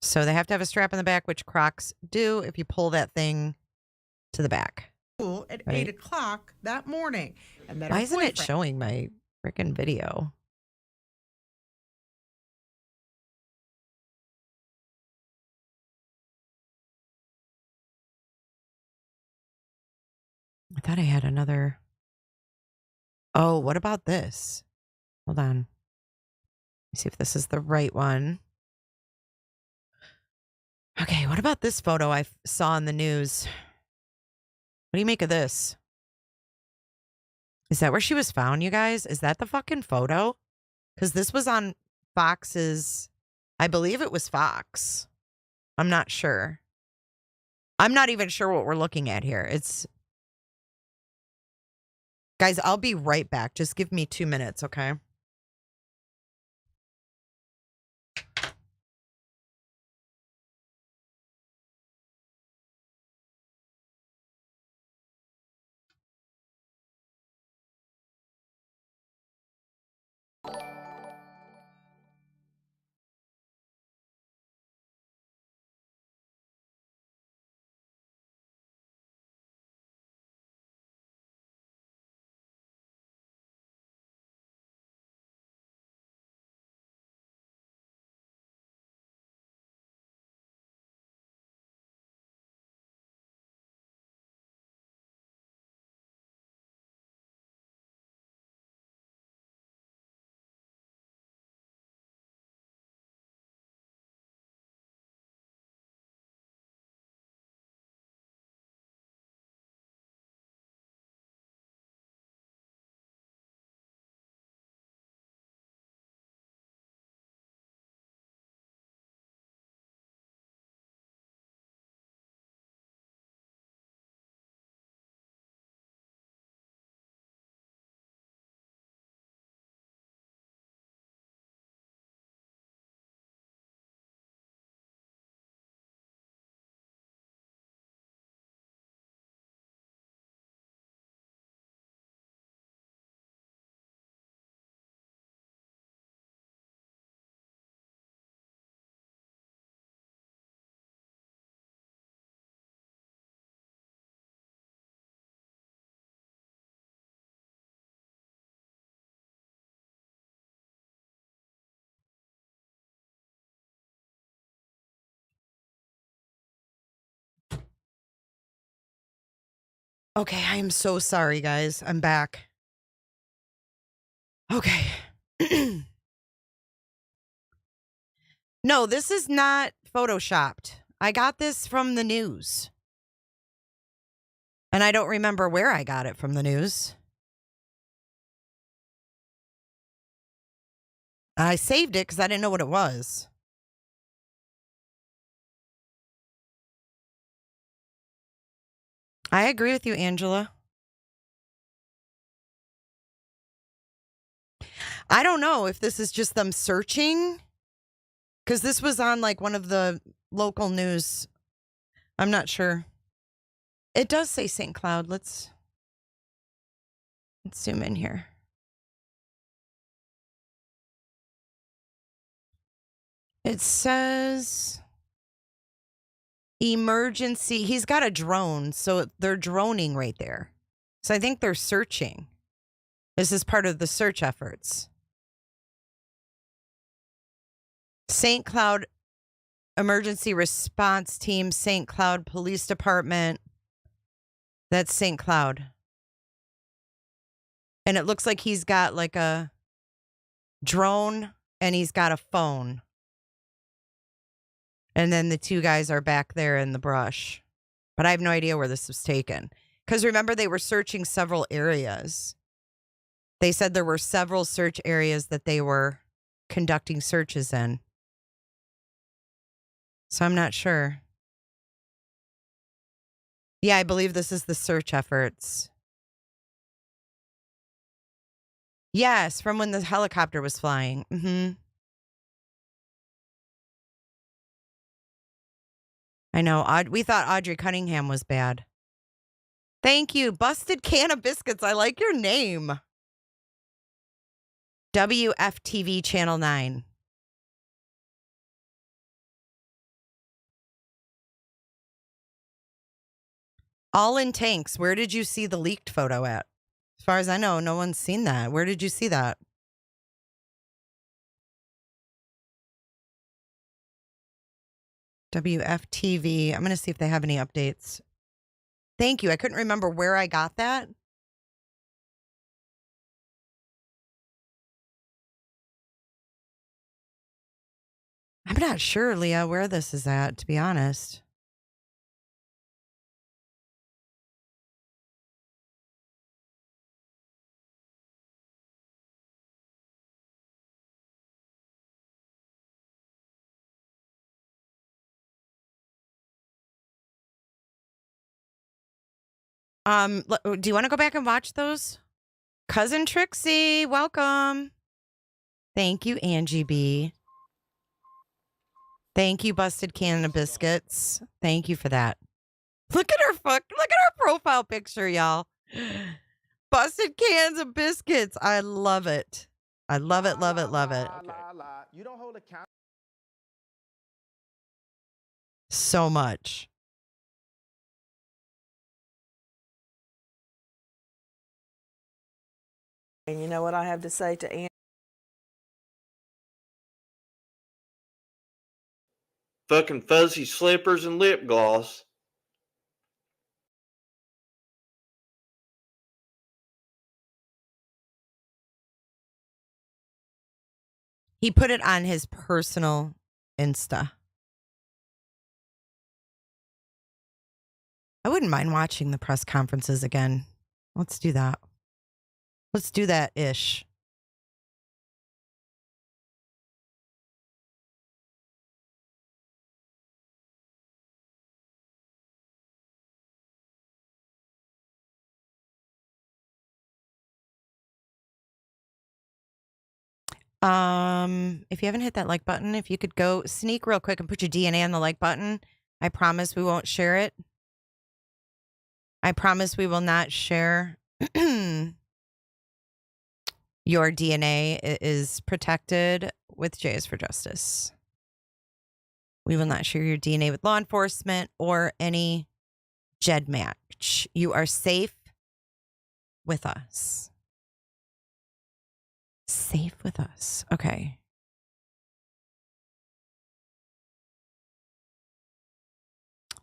[SPEAKER 1] So they have to have a strap in the back, which Crocs do if you pull that thing to the back.
[SPEAKER 8] School at
[SPEAKER 1] Right.
[SPEAKER 8] 8 o'clock that morning. And met her
[SPEAKER 1] Why isn't it
[SPEAKER 8] boyfriend.
[SPEAKER 1] showing my freaking video? I thought I had another. Oh, what about this? Hold on. Let me see if this is the right one. Okay, what about this photo I saw in the news? What do you make of this? Is that where she was found, you guys? Is that the fucking photo? Because this was on Fox's. I believe it was Fox. I'm not sure. I'm not even sure what we're looking at here. It's. Guys, I'll be right back. Just give me 2 minutes, okay? Okay, I am so sorry, guys. I'm back. Okay. No, this is not photoshopped. I got this from the news. And I don't remember where I got it from the news. I saved it because I didn't know what it was. I agree with you, Angela. I don't know if this is just them searching. Because this was on like one of the local news. I'm not sure. It does say St. Cloud. Let's zoom in here. It says emergency. He's got a drone, so they're droning right there. So I think they're searching. This is part of the search efforts. St. Cloud Emergency Response Team, St. Cloud Police Department. That's St. Cloud. And it looks like he's got like a drone and he's got a phone. And then the two guys are back there in the brush. But I have no idea where this was taken. Because remember, they were searching several areas. They said there were several search areas that they were conducting searches in. So I'm not sure. Yeah, I believe this is the search efforts. Yes, from when the helicopter was flying. I know. We thought Audrey Cunningham was bad. Thank you. Busted Can of Biscuits. I like your name. WFTV Channel 9. All in tanks. Where did you see the leaked photo at? As far as I know, no one's seen that. Where did you see that? WFTV. I'm going to see if they have any updates. Thank you. I couldn't remember where I got that. I'm not sure, Leah, where this is at, to be honest. Do you want to go back and watch those? Cousin Trixie, welcome. Thank you, Angie B. Thank you, Busted Can of Biscuits. Thank you for that. Look at her look at her profile picture, y'all. Busted Cans of Biscuits. I love it. I love it, love it, love it.
[SPEAKER 3] You don't hold account.
[SPEAKER 1] So much.
[SPEAKER 4] And you know what I have to say to Ann?
[SPEAKER 6] Fucking fuzzy slippers and lip gloss.
[SPEAKER 1] He put it on his personal Insta. I wouldn't mind watching the press conferences again. Let's do that. Let's do that-ish. If you haven't hit that like button, if you could go sneak real quick and put your DNA on the like button, I promise we won't share it. I promise we will not share your DNA. It is protected with J's for Justice. We will not share your DNA with law enforcement or any Jed match. You are safe with us. Safe with us. Okay.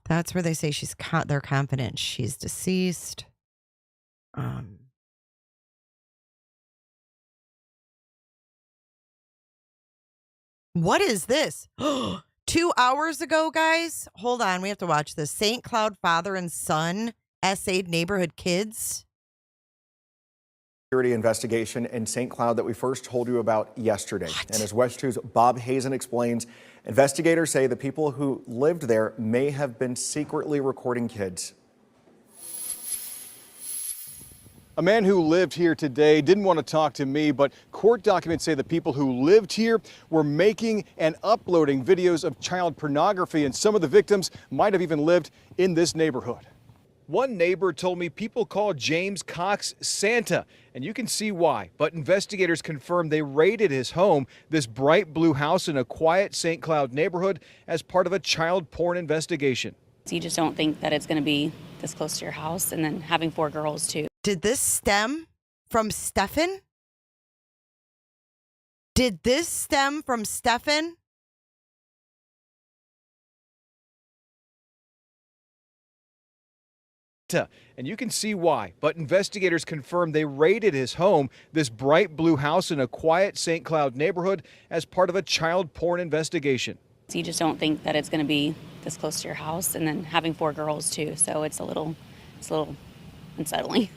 [SPEAKER 1] That's where they say they're confident she's deceased. What is this? 2 hours ago, guys. Hold on. We have to watch this. St. Cloud father and son essayed neighborhood kids.
[SPEAKER 7] Security investigation in St. Cloud that we first told you about yesterday. What? And as West 2's Bob Hazen explains, investigators say the people who lived there may have been secretly recording kids.
[SPEAKER 24] A man who lived here today didn't want to talk to me, but court documents say the people who lived here were making and uploading videos of child pornography, and some of the victims might have even lived in this neighborhood. One neighbor told me people call James Cox Santa, and you can see why. But investigators confirmed they raided his home, this bright blue house in a quiet St. Cloud neighborhood, as part of a child porn investigation.
[SPEAKER 25] You just don't think that it's going to be this close to your house, and then having 4 girls too.
[SPEAKER 1] Did this stem from Stephan? Did this stem from Stephan?
[SPEAKER 24] And you can see why, but investigators confirmed they raided his home, this bright blue house in a quiet St. Cloud neighborhood, as part of a child porn investigation.
[SPEAKER 25] You just don't think that it's going to be this close to your house, and then having 4 girls too, so it's a little unsettling.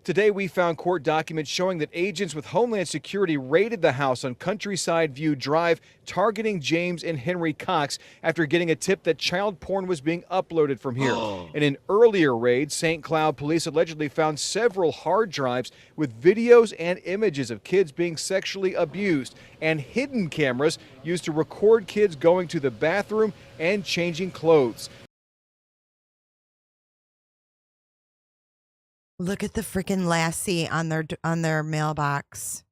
[SPEAKER 24] Today we found court documents showing that agents with Homeland Security raided the house on Countryside View Drive, targeting James and Henry Cox after getting a tip that child porn was being uploaded from here. In an earlier raid, St. Cloud police allegedly found several hard drives with videos and images of kids being sexually abused, and hidden cameras used to record kids going to the bathroom and changing clothes.
[SPEAKER 1] Look at the freaking lassie on their mailbox.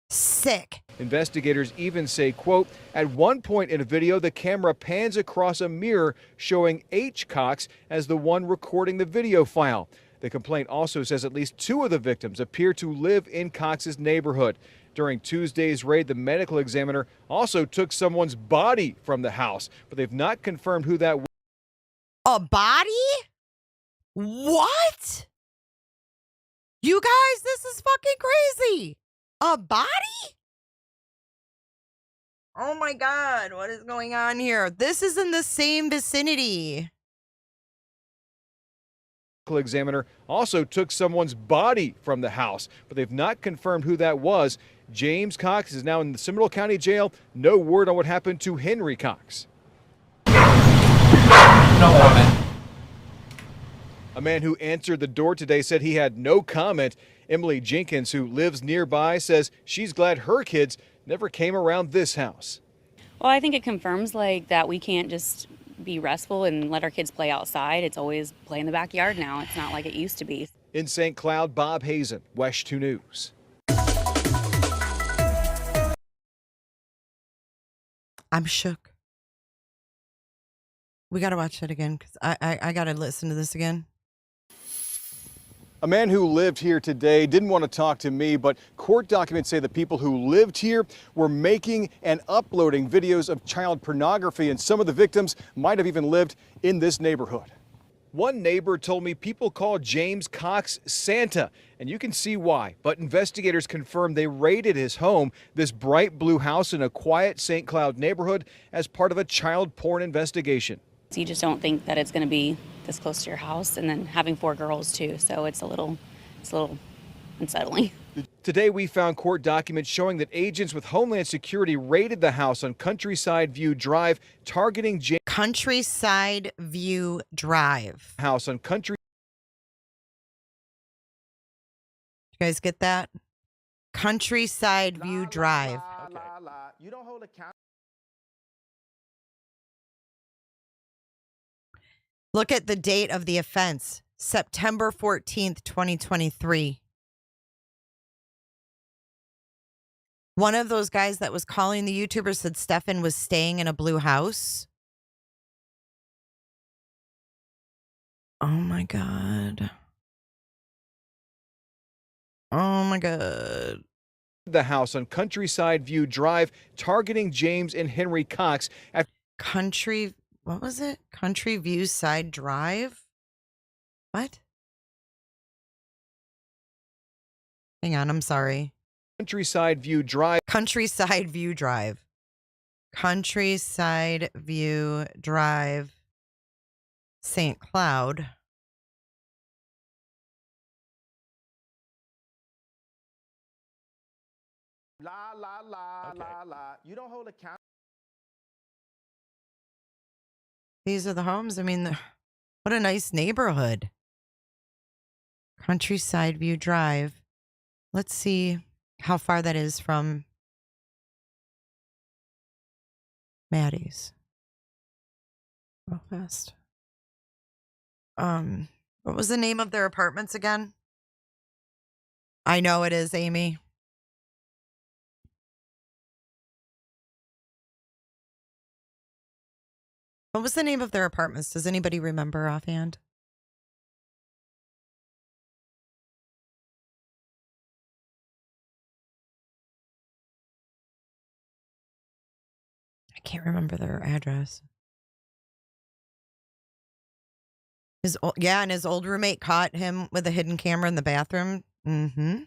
[SPEAKER 1] Sick.
[SPEAKER 24] Investigators even say, quote, at one point in a video, the camera pans across a mirror showing H. Cox as the one recording the video file. The complaint also says at least 2 of the victims appear to live in Cox's neighborhood. During Tuesday's raid, the medical examiner also took someone's body from the house, but they've not confirmed who that was.
[SPEAKER 1] A body? What? You guys, this is fucking crazy. A body? Oh my God, what is going on here? This is in the same vicinity.
[SPEAKER 24] Medical examiner also took someone's body from the house, but they've not confirmed who that was. James Cox is now in the Seminole County Jail. No word on what happened to Henry Cox.
[SPEAKER 5] No comment.
[SPEAKER 24] A man who answered the door today said he had no comment. Emily Jenkins, who lives nearby, says she's glad her kids never came around this house.
[SPEAKER 25] Well, I think it confirms that we can't just be restful and let our kids play outside. It's always play in the backyard now. It's not like it used to be.
[SPEAKER 24] In St. Cloud, Bob Hazen, WESH 2 News.
[SPEAKER 1] I'm shook. We got to watch that again because I got to listen to this again.
[SPEAKER 24] A man who lived here today didn't want to talk to me, but court documents say the people who lived here were making and uploading videos of child pornography, and some of the victims might have even lived in this neighborhood. One neighbor told me people call James Cox Santa, and you can see why, but investigators confirmed they raided his home, this bright blue house in a quiet St. Cloud neighborhood, as part of a child porn investigation.
[SPEAKER 25] You just don't think that it's going to be this close to your house, and then having 4 girls too, so it's a little unsettling.
[SPEAKER 24] Today we found court documents showing that agents with Homeland Security raided the house on Countryside View Drive, targeting
[SPEAKER 1] Countryside View Drive.
[SPEAKER 24] House on Country.
[SPEAKER 1] You guys get that? Countryside View Drive.
[SPEAKER 3] You don't hold account.
[SPEAKER 1] Look at the date of the offense, September 14th, 2023. One of those guys that was calling the YouTuber said Stephan was staying in a blue house. Oh my God. Oh my God.
[SPEAKER 24] The house on Countryside View Drive, targeting James and Henry Cox at
[SPEAKER 1] what was it? Country View Side Drive? What? Hang on, I'm sorry.
[SPEAKER 24] Countryside View Drive.
[SPEAKER 1] Countryside View Drive. Countryside View Drive, St. Cloud.
[SPEAKER 3] You don't hold account.
[SPEAKER 1] These are the homes. I mean, what a nice neighborhood. Countryside View Drive. Let's see how far that is from Maddie's. Real fast. What was the name of their apartments again? I know it is, Amy. What was the name of their apartments? Does anybody remember offhand? I can't remember their address. And his old roommate caught him with a hidden camera in the bathroom. Mm-hmm.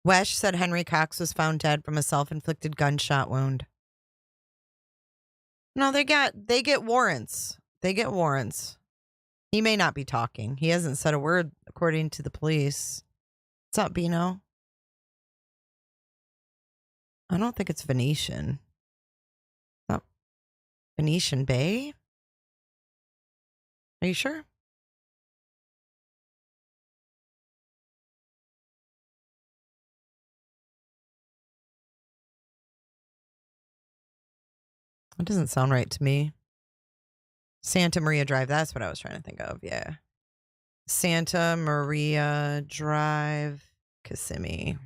[SPEAKER 1] Wesh said Henry Cox was found dead from a self-inflicted gunshot wound. No, they get warrants. They get warrants. He may not be talking. He hasn't said a word, according to the police. What's up, Bino? I don't think it's Venetian. Oh, Venetian Bay? Are you sure? It doesn't sound right to me. Santa Maria Drive. That's what I was trying to think of. Yeah. Santa Maria Drive, Kissimmee.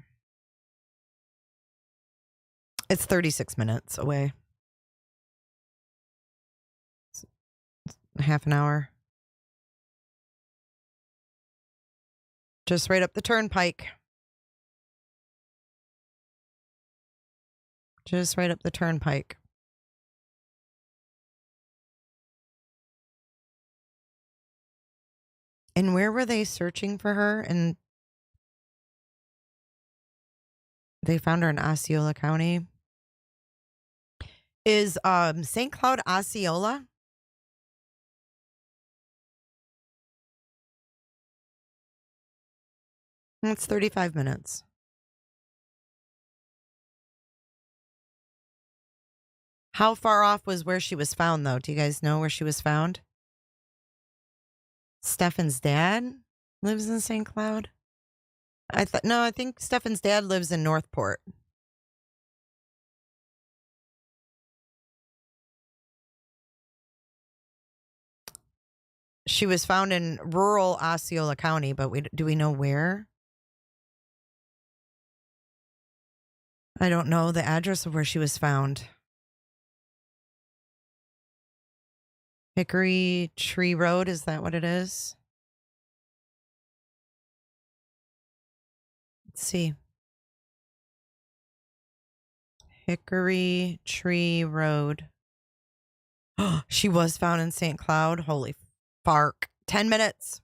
[SPEAKER 1] It's 36 minutes away. It's half an hour. Just right up the turnpike. Just right up the turnpike. And where were they searching for her? And they found her in Osceola County. Is St. Cloud Osceola? It's 35 minutes. How far off was where she was found, though? Do you guys know where she was found? Stephan's dad lives in St. Cloud? I think Stephan's dad lives in Northport. She was found in rural Osceola County, but do we know where? I don't know the address of where she was found. Hickory Tree Road, is that what it is? Let's see. Hickory Tree Road. She was found in St. Cloud. Holy fark. 10 minutes.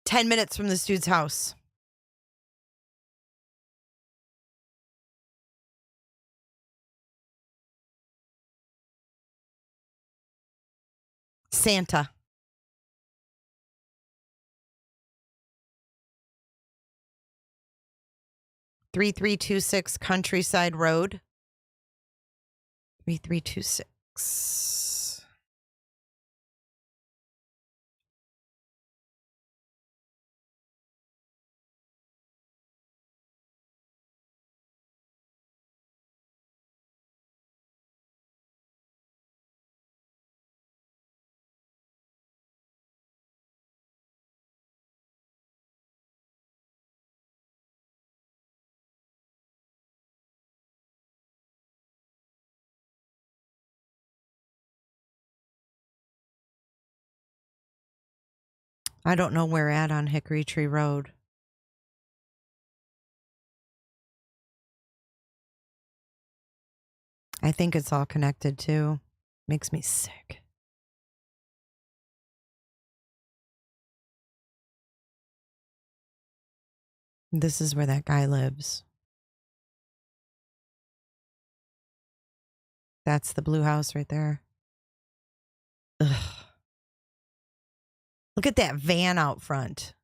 [SPEAKER 1] Ten minutes from this dude's house. Santa. $3326 Countryside Road. 3326. I don't know where at on Hickory Tree Road. I think it's all connected too. Makes me sick. This is where that guy lives. That's the blue house right there. Ugh. Look at that van out front.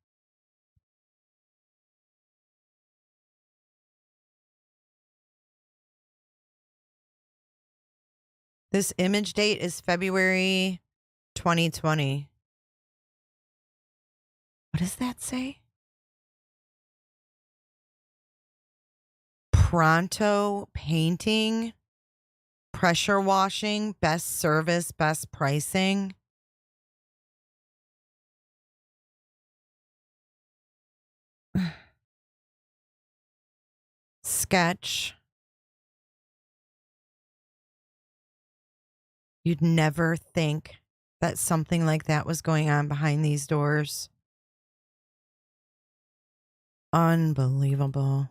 [SPEAKER 1] This image date is February 2020. What does that say? Pronto painting, pressure washing, best service, best pricing. Sketch. You'd never think that something like that was going on behind these doors. Unbelievable.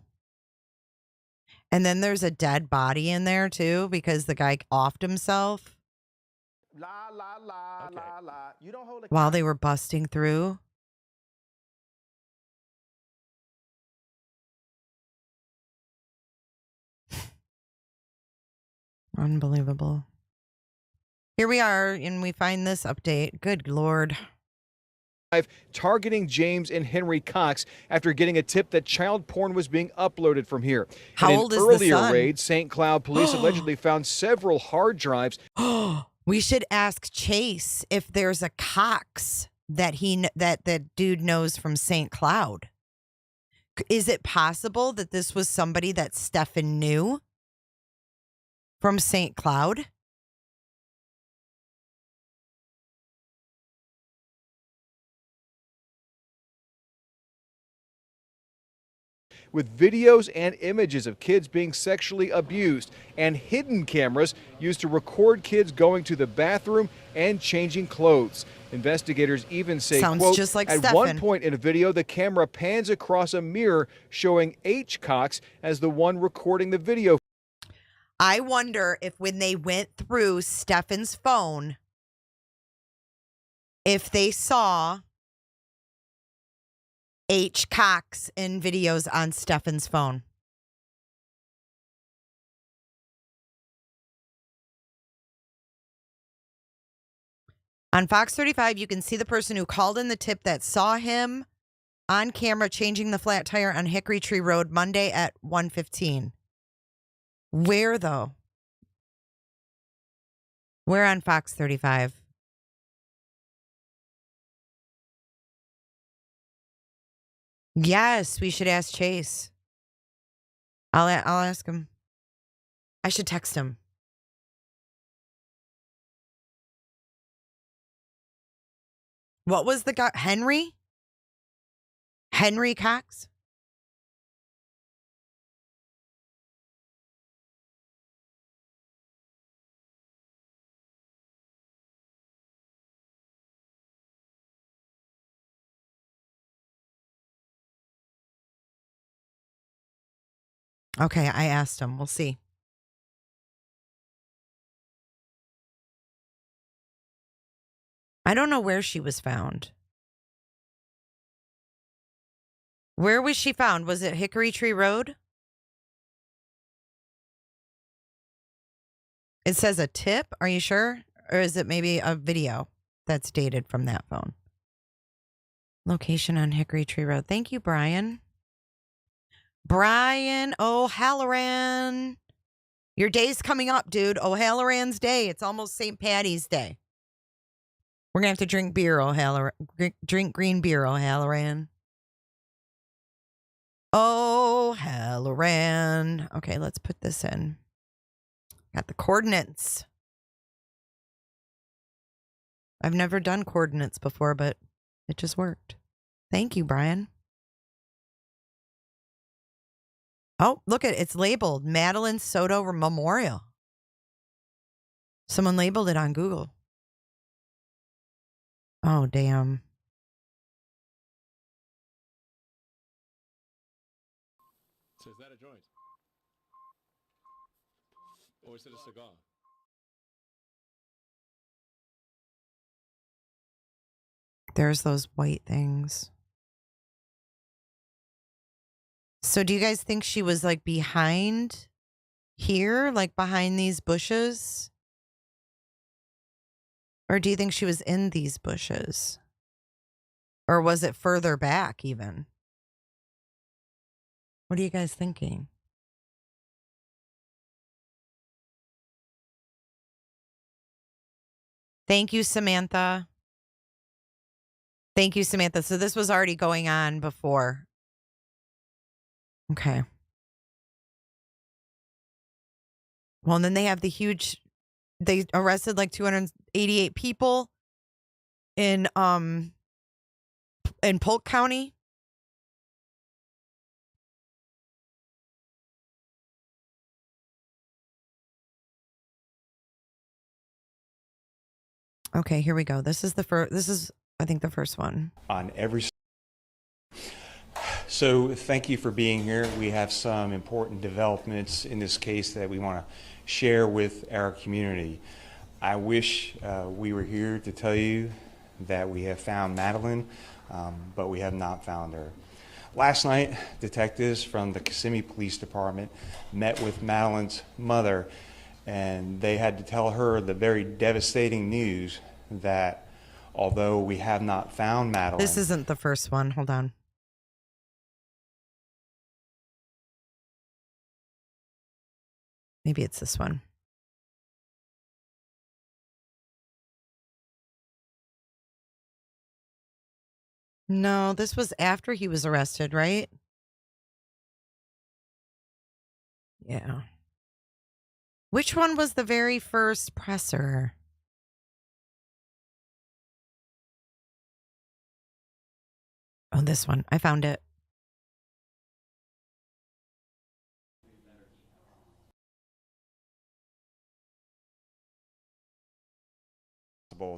[SPEAKER 1] And then there's a dead body in there too because the guy offed himself
[SPEAKER 3] You don't hold a
[SPEAKER 1] while they were busting through. Unbelievable. Here we are, and we find this update. Good Lord.
[SPEAKER 24] Targeting James and Henry Cox after getting a tip that child porn was being uploaded from here.
[SPEAKER 1] How
[SPEAKER 24] In
[SPEAKER 1] old
[SPEAKER 24] an
[SPEAKER 1] is the
[SPEAKER 24] earlier
[SPEAKER 1] son?
[SPEAKER 24] raid, St. Cloud police allegedly found several hard drives.
[SPEAKER 1] We should ask Chase if there's a Cox that that dude knows from St. Cloud. Is it possible that this was somebody that Stephan knew from St. Cloud?
[SPEAKER 24] With videos and images of kids being sexually abused and hidden cameras used to record kids going to the bathroom and changing clothes. Investigators even say,
[SPEAKER 1] Sounds
[SPEAKER 24] quote,
[SPEAKER 1] just like
[SPEAKER 24] at
[SPEAKER 1] Stephan.
[SPEAKER 24] one point in a video, the camera pans across a mirror showing H. Cox as the one recording the video.
[SPEAKER 1] I wonder if when they went through Stephan's phone, if they saw H. Cox in videos on Stephan's phone. On Fox 35, you can see the person who called in the tip that saw him on camera changing the flat tire on Hickory Tree Road Monday at 1:15. Where, though? Where on Fox 35? Yes, we should ask Chase. I'll ask him. I should text him. What was the guy? Henry? Henry Cox? Okay, I asked him. We'll see. I don't know where she was found. Where was she found? Was it Hickory Tree Road? It says a tip. Are you sure? Or is it maybe a video that's dated from that phone? Location on Hickory Tree Road. Thank you, Brian. Brian O'Halloran. Your day's coming up, dude. O'Halloran's Day. It's almost St. Patty's Day. We're going to have to drink beer, O'Halloran. Drink green beer, O'Halloran. O'Halloran. Okay, let's put this in. Got the coordinates. I've never done coordinates before, but it just worked. Thank you, Brian. Oh, look at it. It's labeled Madeline Soto Memorial. Someone labeled it on Google. Oh, damn.
[SPEAKER 2] So is that a joint? Or is it a cigar?
[SPEAKER 1] There's those white things. So do you guys think she was like behind here, like behind these bushes? Or do you think she was in these bushes? Or was it further back even? What are you guys thinking? Thank you, Samantha. Thank you, Samantha. So this was already going on before. Okay. Well, and then they have the huge, they arrested like 288 people in Polk County. Okay, here we go. This is I think the first one.
[SPEAKER 9] On every So thank you for being here. We have some important developments in this case that we want to share with our community. I wish we were here to tell you that we have found Madeline, but we have not found her. Last night, detectives from the Kissimmee Police Department met with Madeline's mother, and they had to tell her the very devastating news that although we have not found Madeline...
[SPEAKER 1] This isn't the first one. Hold on. Maybe it's this one. No, this was after he was arrested, right? Yeah. Which one was the very first presser? Oh, this one. I found it.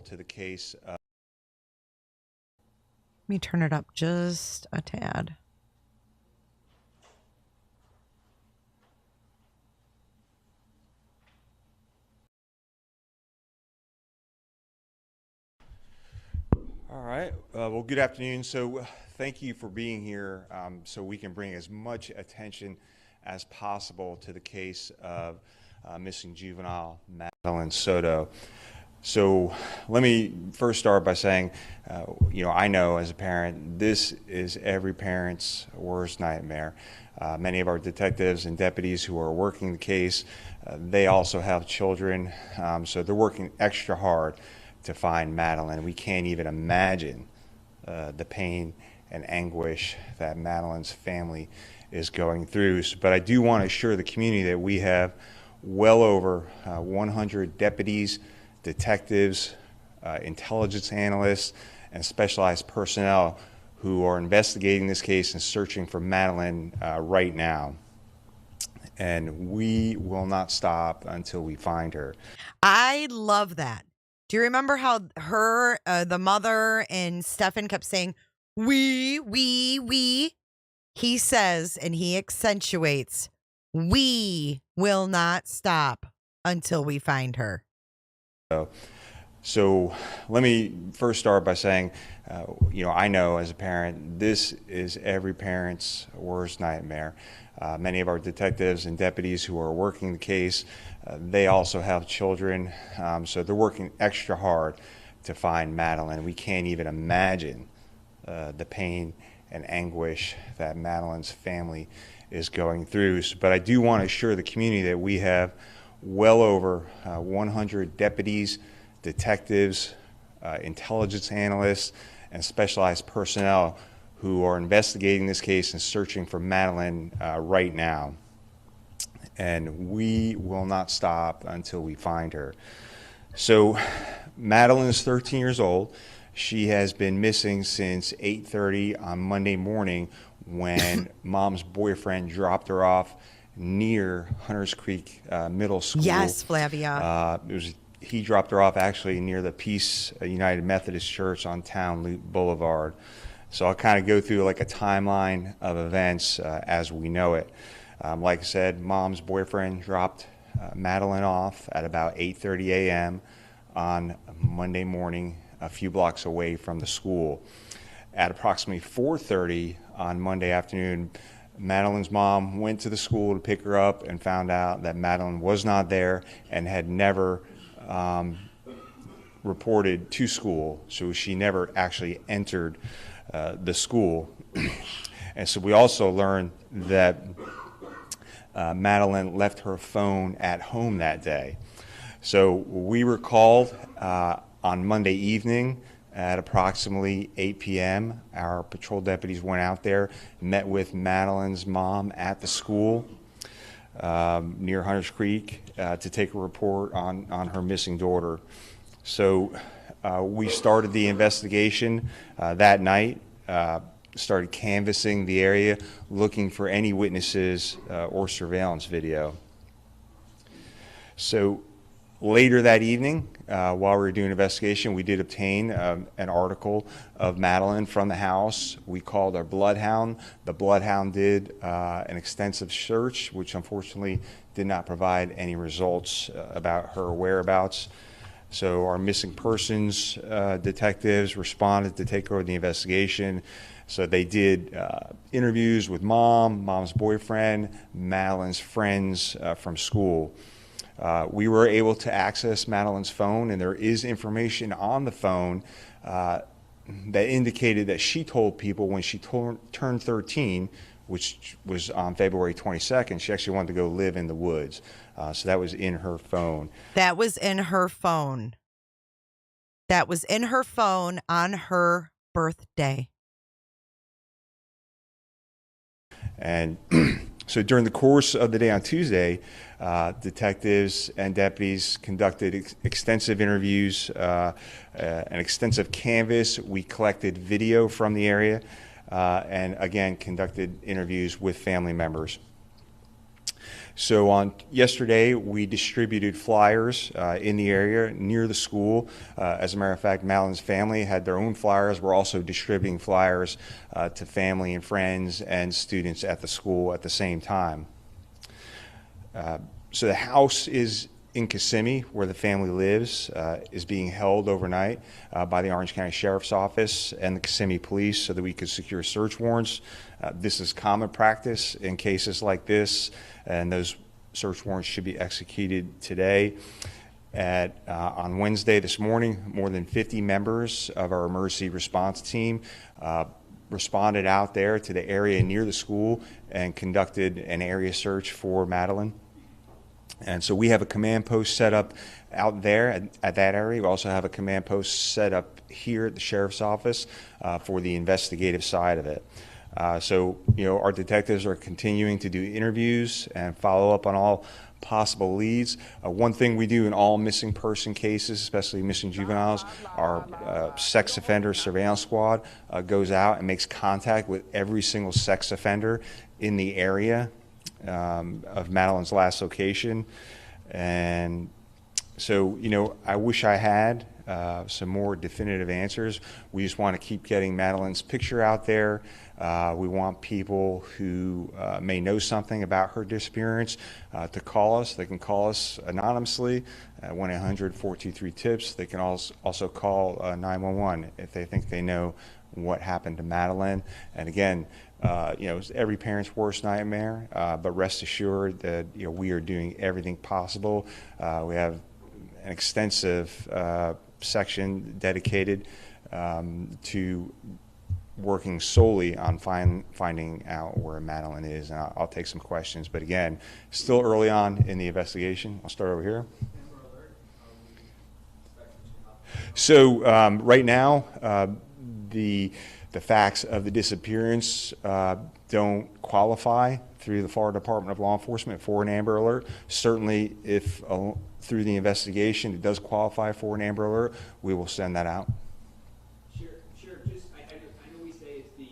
[SPEAKER 9] To the case.
[SPEAKER 1] Let me turn it up just a tad.
[SPEAKER 9] All right. Well, good afternoon. So thank you for being here so we can bring as much attention as possible to the case of missing juvenile Madeline Soto. So let me first start by saying, I know as a parent, this is every parent's worst nightmare. Many of our detectives and deputies who are working the case, they also have children, so they're working extra hard to find Madeline. We can't even imagine the pain and anguish that Madeline's family is going through. But I do want to assure the community that we have well over 100 deputies, detectives, intelligence analysts, and specialized personnel who are investigating this case and searching for Madeline right now. And we will not stop until we find her.
[SPEAKER 1] I love that. Do you remember how the mother and Stephan kept saying, we? He says, and he accentuates, we will not stop until we find her.
[SPEAKER 9] So let me first start by saying, I know as a parent, this is every parent's worst nightmare. Many of our detectives and deputies who are working the case, they also have children, so they're working extra hard to find Madeline. We can't even imagine the pain and anguish that Madeline's family is going through. But I do want to assure the community that we have well over 100 deputies, detectives, intelligence analysts, and specialized personnel who are investigating this case and searching for Madeline right now. And we will not stop until we find her. So Madeline is 13 years old. She has been missing since 8:30 on Monday morning when mom's boyfriend dropped her off near Hunters Creek Middle School.
[SPEAKER 1] Yes, Flavia.
[SPEAKER 9] He dropped her off actually near the Peace United Methodist Church on Town Loop Boulevard. So I'll kind of go through like a timeline of events as we know it. Like I said, mom's boyfriend dropped Madeline off at about 8:30 a.m. on Monday morning, a few blocks away from the school. At approximately 4:30 on Monday afternoon, Madeline's mom went to the school to pick her up and found out that Madeline was not there and had never reported to school, so she never actually entered the school. And so we also learned that Madeline left her phone at home that day. So we were called on Monday evening at approximately 8 p.m. Our patrol deputies went out there, met with Madeline's mom at the school near Hunters Creek to take a report on her missing daughter. So we started the investigation that night, started canvassing the area, looking for any witnesses or surveillance video. So Later that evening, while we were doing an investigation, we did obtain an article of Madeline from the house. We called our bloodhound. The bloodhound did an extensive search, which unfortunately did not provide any results about her whereabouts. So our missing persons detectives responded to take over the investigation. So they did interviews with mom's boyfriend, Madeline's friends from school. We were able to access Madeline's phone, and there is information on the phone that indicated that she told people when she turned 13, which was on February 22nd, she actually wanted to go live in the woods. So that was in her phone.
[SPEAKER 1] That was in her phone. That was in her phone on her birthday.
[SPEAKER 9] And so during the course of the day on Tuesday, detectives and deputies conducted extensive interviews, an extensive canvass. We collected video from the area, and again, conducted interviews with family members. So on yesterday, we distributed flyers in the area near the school. As a matter of fact, Madeline's family had their own flyers. We're also distributing flyers to family and friends and students at the school at the same time. So the house is in Kissimmee, where the family lives, is being held overnight by the Orange County Sheriff's Office and the Kissimmee Police so that we could secure search warrants. This is common practice in cases like this, and those search warrants should be executed today. On Wednesday this morning, more than 50 members of our emergency response team responded out there to the area near the school and conducted an area search for Madeline. And so we have a command post set up out there at that area. We also have a command post set up here at the Sheriff's Office for the investigative side of it. So, our detectives are continuing to do interviews and follow up on all possible leads. One thing we do in all missing person cases, especially missing juveniles, our sex offender surveillance squad goes out and makes contact with every single sex offender in the area of Madeline's last location. And so, I wish I had some more definitive answers. We just want to keep getting Madeline's picture out there. We want people who may know something about her disappearance to call us. They can call us anonymously at 1-800-423-TIPS. They can also call 911 if they think they know what happened to Madeline. And again, it's every parent's worst nightmare, but rest assured that we are doing everything possible. We have an extensive section dedicated to working solely on finding out where Madeline is. And I'll take some questions, but again, still early on in the investigation. I'll start over here. So right now, the facts of the disappearance don't qualify through the Florida Department of Law Enforcement for an Amber Alert. Certainly, if through the investigation it does qualify for an Amber Alert, we will send that out.
[SPEAKER 10] Sure. Just I know we say it's the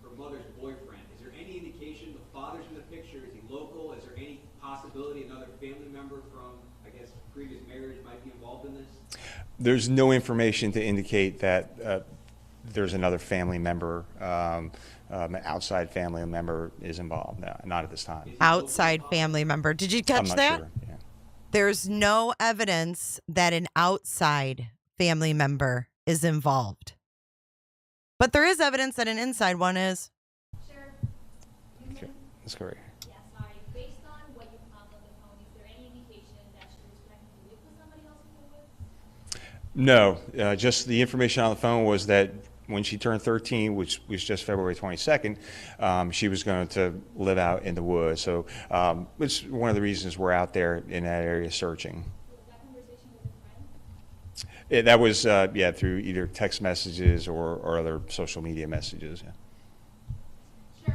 [SPEAKER 10] her mother's boyfriend. Is there any indication the father's in the picture? Is he local? Is there any possibility another family member from, I guess, previous marriage might be involved in this?
[SPEAKER 9] There's no information to indicate that there's another family member, an outside family member is involved. No, not at this time.
[SPEAKER 1] Outside family member. Did you catch that?
[SPEAKER 9] Sure. Yeah.
[SPEAKER 1] There's no evidence that an outside family member is involved. But there is evidence that an inside one is.
[SPEAKER 9] Okay, that's correct.
[SPEAKER 11] Yeah, sorry. Based on what you found on the phone, is there any indication that she was trying to live with somebody else in the woods?
[SPEAKER 9] No, just the information on the phone was that when she turned 13, which was just February 22nd, she was going to live out in the woods. So it's one of the reasons we're out there in that area searching.
[SPEAKER 11] Was that conversation with a friend?
[SPEAKER 9] That was, through either text messages or other social media messages. Yeah.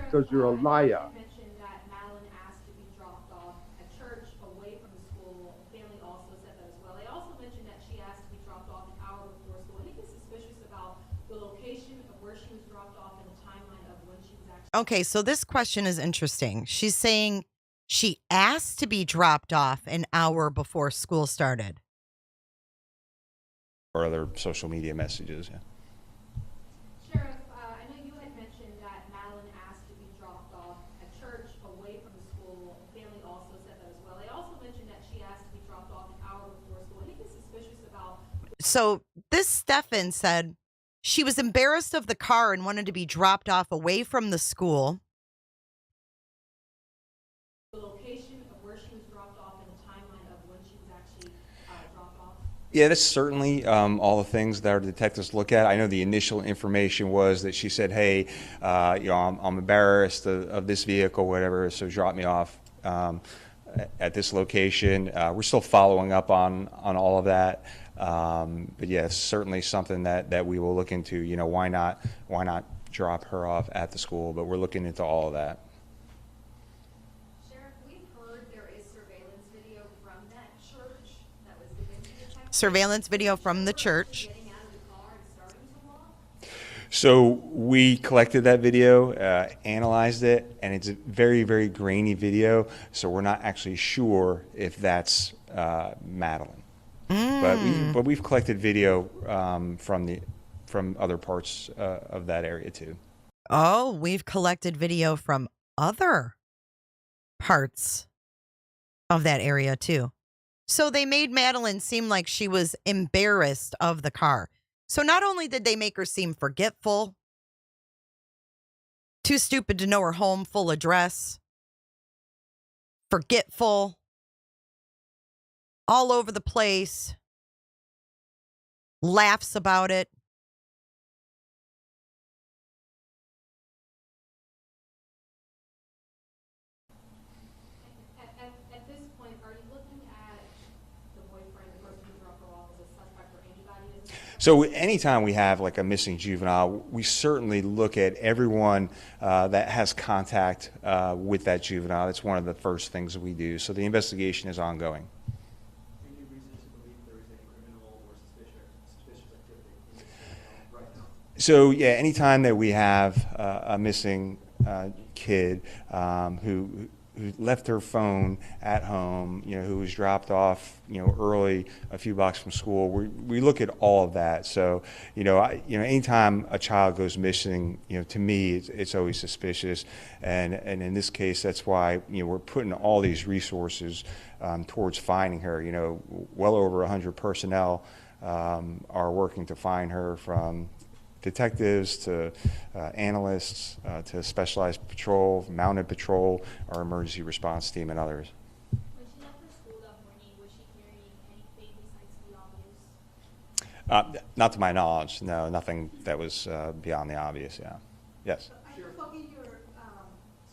[SPEAKER 3] Because you're a liar.
[SPEAKER 11] You mentioned that Madeline asked to be dropped off at church away from the school. Family also said that as well. They also mentioned that she asked to be dropped off an hour before school. Anything suspicious about the location of where she was dropped off and the timeline of when she was actually...
[SPEAKER 1] Okay, so this question is interesting. She's saying She asked to be dropped off an hour before school started.
[SPEAKER 9] Or other social media messages, yeah.
[SPEAKER 11] Sheriff, I know you had mentioned that Madeline asked to be dropped off at church away from the school. Family also said that as well. They also mentioned that she asked to be dropped off an hour before school. Anything suspicious about...
[SPEAKER 1] So this Stephan said she was embarrassed of the car and wanted to be dropped off away from the school.
[SPEAKER 11] The location of where she was dropped off and the timeline of when she was actually dropped off?
[SPEAKER 9] Yeah, that's certainly all the things that our detectives look at. I know the initial information was that she said, hey, I'm embarrassed of this vehicle, whatever, so drop me off at this location. We're still following up on all of that. But yeah, it's certainly something that we will look into. Why not drop her off at the school? But we're looking into all of that.
[SPEAKER 11] Sheriff, we've heard there is surveillance video from that church that was given to the detectives.
[SPEAKER 1] Surveillance video from the church.
[SPEAKER 11] Getting out of the car and starting to walk?
[SPEAKER 9] So we collected that video, analyzed it, and it's a very, very grainy video. So we're not actually sure if that's Madeline. But we've collected video from other parts of that area too.
[SPEAKER 1] Oh, we've collected video from other parts of that area too. So they made Madeline seem like she was embarrassed of the car. So not only did they make her seem forgetful, too stupid to know her home full address, forgetful, all over the place, laughs about it.
[SPEAKER 11] At this point, are you looking at the boyfriend, the person who dropped her off, as a suspect or anybody?
[SPEAKER 9] So anytime we have like a missing juvenile, we certainly look at everyone that has contact with that juvenile. It's one of the first things that we do. So the investigation is ongoing.
[SPEAKER 10] Any reason to believe there is any criminal or suspicious activity right now?
[SPEAKER 9] So yeah, anytime that we have a missing kid who left her phone at home, who was dropped off, early, a few blocks from school, we look at all of that. So, anytime a child goes missing, to me, it's always suspicious. And in this case, that's why, we're putting all these resources towards finding her. Well over 100 personnel are working to find her, from detectives to analysts to specialized patrol, mounted patrol, our emergency response team, and others.
[SPEAKER 11] When she left for school that morning, was she carrying anything besides the obvious?
[SPEAKER 9] Not to my knowledge, no, nothing that was beyond the obvious, yeah. Yes?
[SPEAKER 12] Are you following your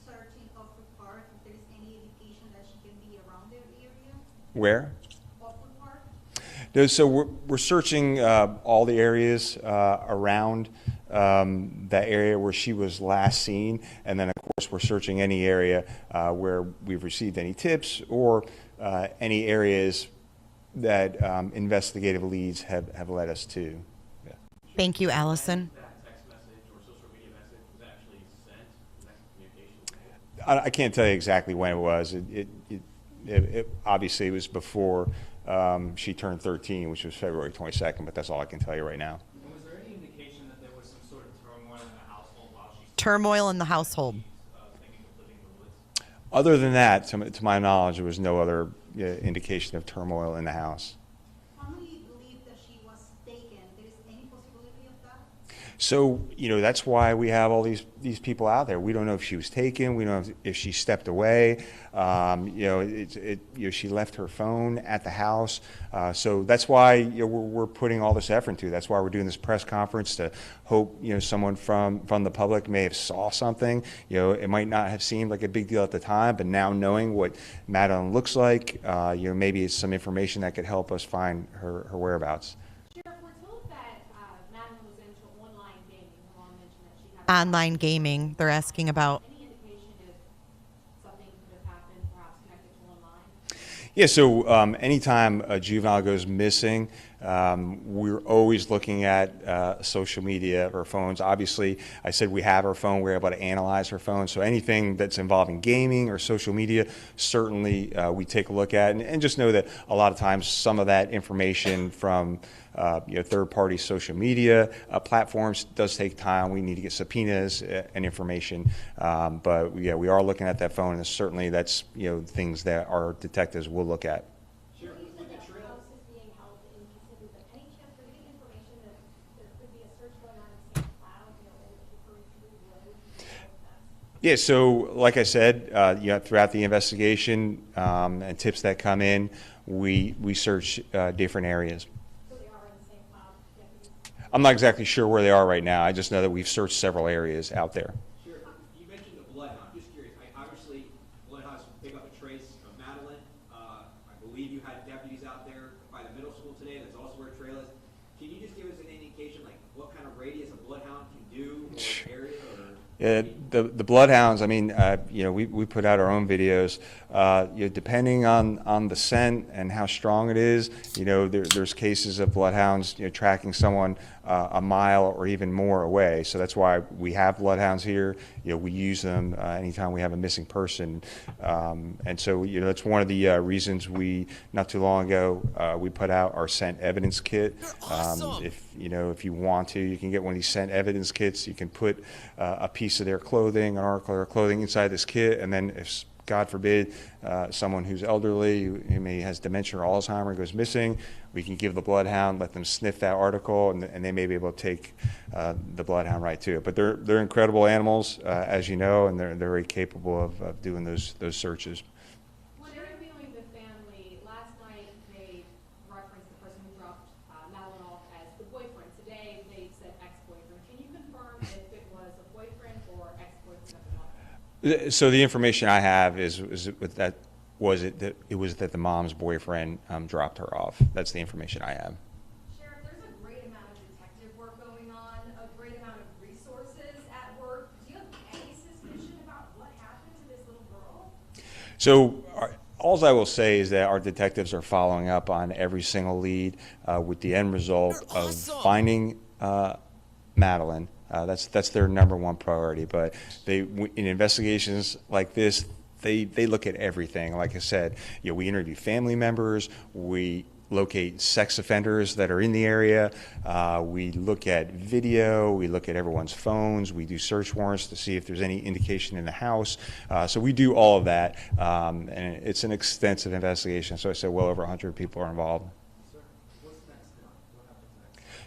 [SPEAKER 12] searching of the park? If there is any indication that she can be around the area?
[SPEAKER 9] Where? No, so we're searching all the areas around that area where she was last seen, and then of course we're searching any area where we've received any tips or any areas that investigative leads have led us to. Yeah.
[SPEAKER 1] Thank you, Allison.
[SPEAKER 10] That text message or social media message was actually sent? Was that communication made?
[SPEAKER 9] I can't tell you exactly when it was. It obviously it was before she turned 13, which was February 22nd, but that's all I can tell you right now.
[SPEAKER 10] And was there any indication that there was some sort of turmoil in the household while she
[SPEAKER 1] Turmoil in the household.
[SPEAKER 10] thinking of living in the woods?
[SPEAKER 9] Other than that, to my knowledge, there was no other indication of turmoil in the house.
[SPEAKER 12] Family believe that she was taken. There is any possibility of that?
[SPEAKER 9] So, that's why we have all these people out there. We don't know if she was taken. We don't know if she stepped away. She left her phone at the house. So that's why we're putting all this effort into. That's why we're doing this press conference, to hope someone from the public may have saw something. It might not have seemed like a big deal at the time, but now knowing what Madeline looks like, maybe it's some information that could help us find her whereabouts.
[SPEAKER 1] Online gaming, they're asking about.
[SPEAKER 11] Any indication if something could have happened, perhaps connected to online?
[SPEAKER 9] Yeah, so anytime a juvenile goes missing, We're always looking at social media of our phones. Obviously, I said we have our phone. We're able to analyze our phone. So anything that's involving gaming or social media, certainly we take a look at. And just know that a lot of times some of that information from third-party social media platforms does take time. We need to get subpoenas and information. But yeah, we are looking at that phone, and certainly that's things that our detectives will look at. Yeah, so like I said, throughout the investigation and tips that come in, we search different areas. I'm not exactly sure where they are right now. I just know that we've searched several areas out there.
[SPEAKER 10] Sure. You mentioned the bloodhound. Just curious. Obviously, bloodhounds pick up a trace of Madeline. I believe you had deputies out there by the middle school today. That's also where a trail is. Can you just give us an indication, like what kind of radius a bloodhound can do, or area, or?
[SPEAKER 9] Yeah, the bloodhounds. I mean, we put out our own videos. Depending on the scent and how strong it is, there's cases of bloodhounds tracking someone a mile or even more away. So that's why we have bloodhounds here. We use them anytime we have a missing person, and so that's one of the reasons we not too long ago we put out our scent evidence kit.
[SPEAKER 18] Awesome.
[SPEAKER 9] If you want to, you can get one of these scent evidence kits. You can put a piece of their clothing, an article of their clothing inside this kit, and then if God forbid, someone who's elderly, who may has dementia or Alzheimer goes missing, we can give the bloodhound, let them sniff that article, and they may be able to take the bloodhound right to it. But they're incredible animals, as you know, and they're very capable of doing those searches.
[SPEAKER 11] When interviewing the family, last night they referenced the person who dropped Madeline off as the boyfriend. Today they said ex-boyfriend. Can you confirm if it was a boyfriend or ex-boyfriend of the mother?
[SPEAKER 9] So the information I have is that it was that the mom's boyfriend dropped her off. That's the information I have.
[SPEAKER 11] Sheriff, there's a great amount of detective work going on, a great amount of resources at work. Do you have any suspicion about what happened to this little girl?
[SPEAKER 9] So all I will say is that our detectives are following up on every single lead with the end result of finding Madeline. That's their number one priority. But in investigations like this, they look at everything. Like I said, we interview family members, we locate sex offenders that are in the area, we look at video, we look at everyone's phones, we do search warrants to see if there's any indication in the house. So we do all of that, and it's an extensive investigation. So I said well over 100 people are involved.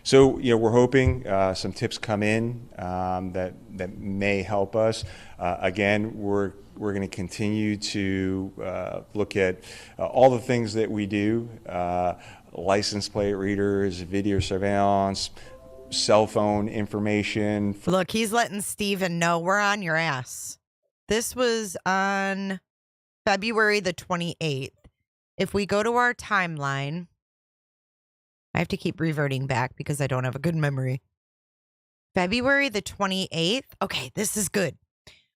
[SPEAKER 9] So we're hoping some tips come in that may help us. Again, we're going to continue to look at all the things that we do: license plate readers, video surveillance, cell phone information.
[SPEAKER 1] Look, he's letting Stephan know we're on your ass. This was on February the 28th. If we go to our timeline, I have to keep reverting back because I don't have a good memory. February the 28th. Okay, this is good.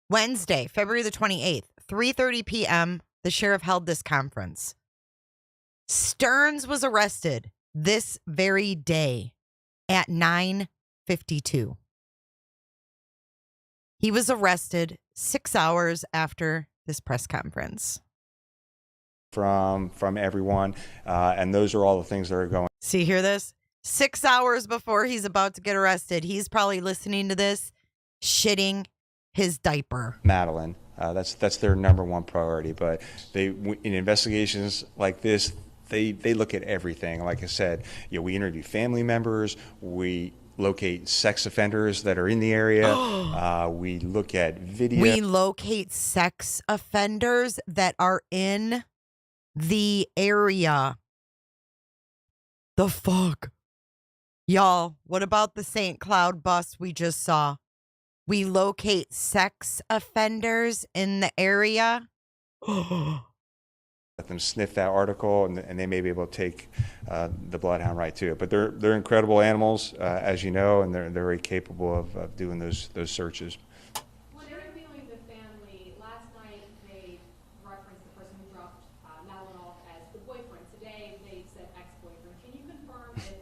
[SPEAKER 1] Wednesday, February the 28th, 3:30 p.m., the sheriff held this conference. Stearns was arrested this very day at 9:52. He was arrested 6 hours after this press conference.
[SPEAKER 9] From everyone, and those are all the things that are going.
[SPEAKER 1] See, hear this? 6 hours before he's about to get arrested, he's probably listening to this, shitting his diaper.
[SPEAKER 9] Madeline, that's their number one priority. But in investigations like this, they look at everything. Like I said, we interview family members, we locate sex offenders that are in the area, we look at video.
[SPEAKER 1] We locate sex offenders that are in the area. The fuck? Y'all, what about the St. Cloud bus we just saw? We locate sex offenders in the area.
[SPEAKER 9] Let them sniff that article, and they may be able to take the bloodhound right to it. But they're incredible animals, as you know, and they're very capable of doing those searches.
[SPEAKER 11] When interviewing the family, last night they referenced the person who dropped Madeline off as the boyfriend. Today they said ex-boyfriend. Can you confirm if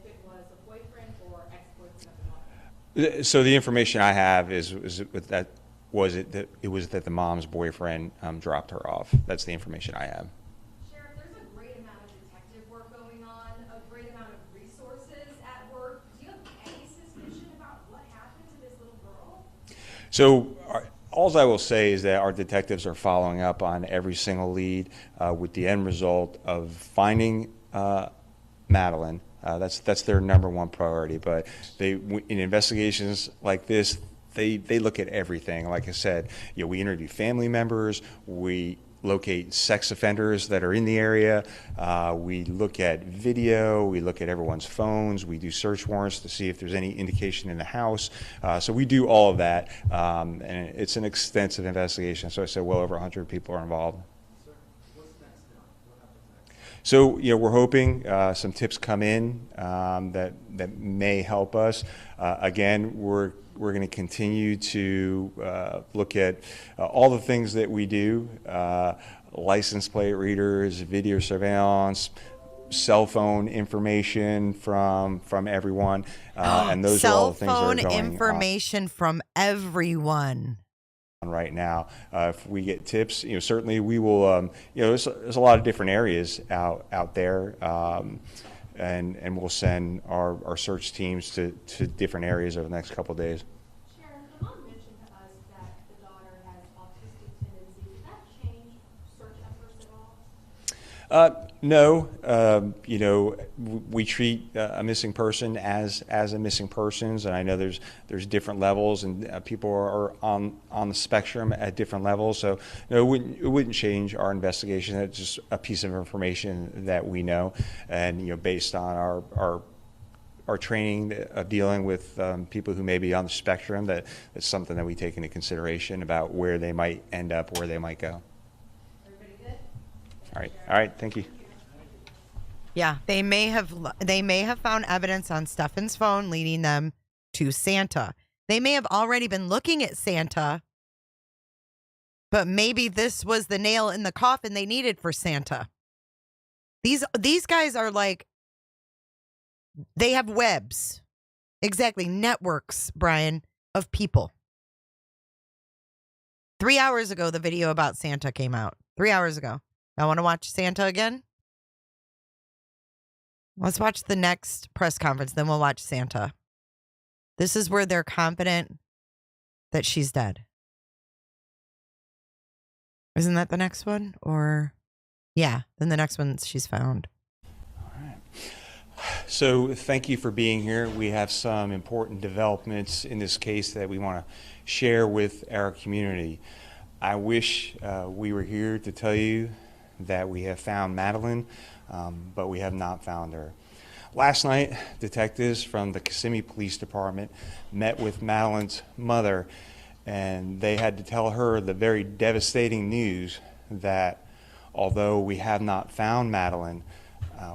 [SPEAKER 9] So the information I have is that it was that the mom's boyfriend dropped her off. That's the information I have.
[SPEAKER 11] Sheriff, there's a great amount of detective work going on, a great amount of resources at work. Do you have any suspicion about what happened to this little girl?
[SPEAKER 9] So all I will say is that our detectives are following up on every single lead with the end result of finding Madeline. That's their number one priority. But in investigations like this, they look at everything. Like I said, we interview family members, we locate sex offenders that are in the area, we look at video, we look at everyone's phones, we do search warrants to see if there's any indication in the house. So we do all of that, and it's an extensive investigation. So I said well over 100 people are involved. So we're hoping some tips come in that may help us. Again, we're going to continue to look at all the things that we do: license plate readers, video surveillance, cell phone information from everyone, and those are all the things that are going on.
[SPEAKER 1] Cell phone information from everyone.
[SPEAKER 9] Right now, if we get tips, certainly we will. There's a lot of different areas out there, and we'll send our search teams to different areas over the next couple of days.
[SPEAKER 11] Sharon, the mom mentioned to us that the daughter has autistic tendencies. Does that change search efforts at all?
[SPEAKER 9] No, we treat a missing person as a missing persons, and I know there's different levels, and people are on the spectrum at different levels. So no, it wouldn't change our investigation. It's just a piece of information that we know, and based on our training of dealing with people who may be on the spectrum, that's something that we take into consideration about where they might end up, where they might go.
[SPEAKER 11] Everybody good?
[SPEAKER 9] All right, thank you.
[SPEAKER 1] Yeah, they may have found evidence on Stephan's phone leading them to Santa. They may have already been looking at Santa, but maybe this was the nail in the coffin they needed for Santa. These guys are like, they have webs. Exactly, networks, Brian, of people. 3 hours ago, the video about Santa came out. 3 hours ago. I want to watch Santa again. Let's watch the next press conference, then we'll watch Santa. This is where they're confident that she's dead. Isn't that the next one? Or, yeah, then the next one she's found.
[SPEAKER 9] All right. So thank you for being here. We have some important developments in this case that we want to share with our community. I wish we were here to tell you that we have found Madeline, but we have not found her. Last night, detectives from the Kissimmee Police Department met with Madeline's mother, and they had to tell her the very devastating news that although we have not found Madeline,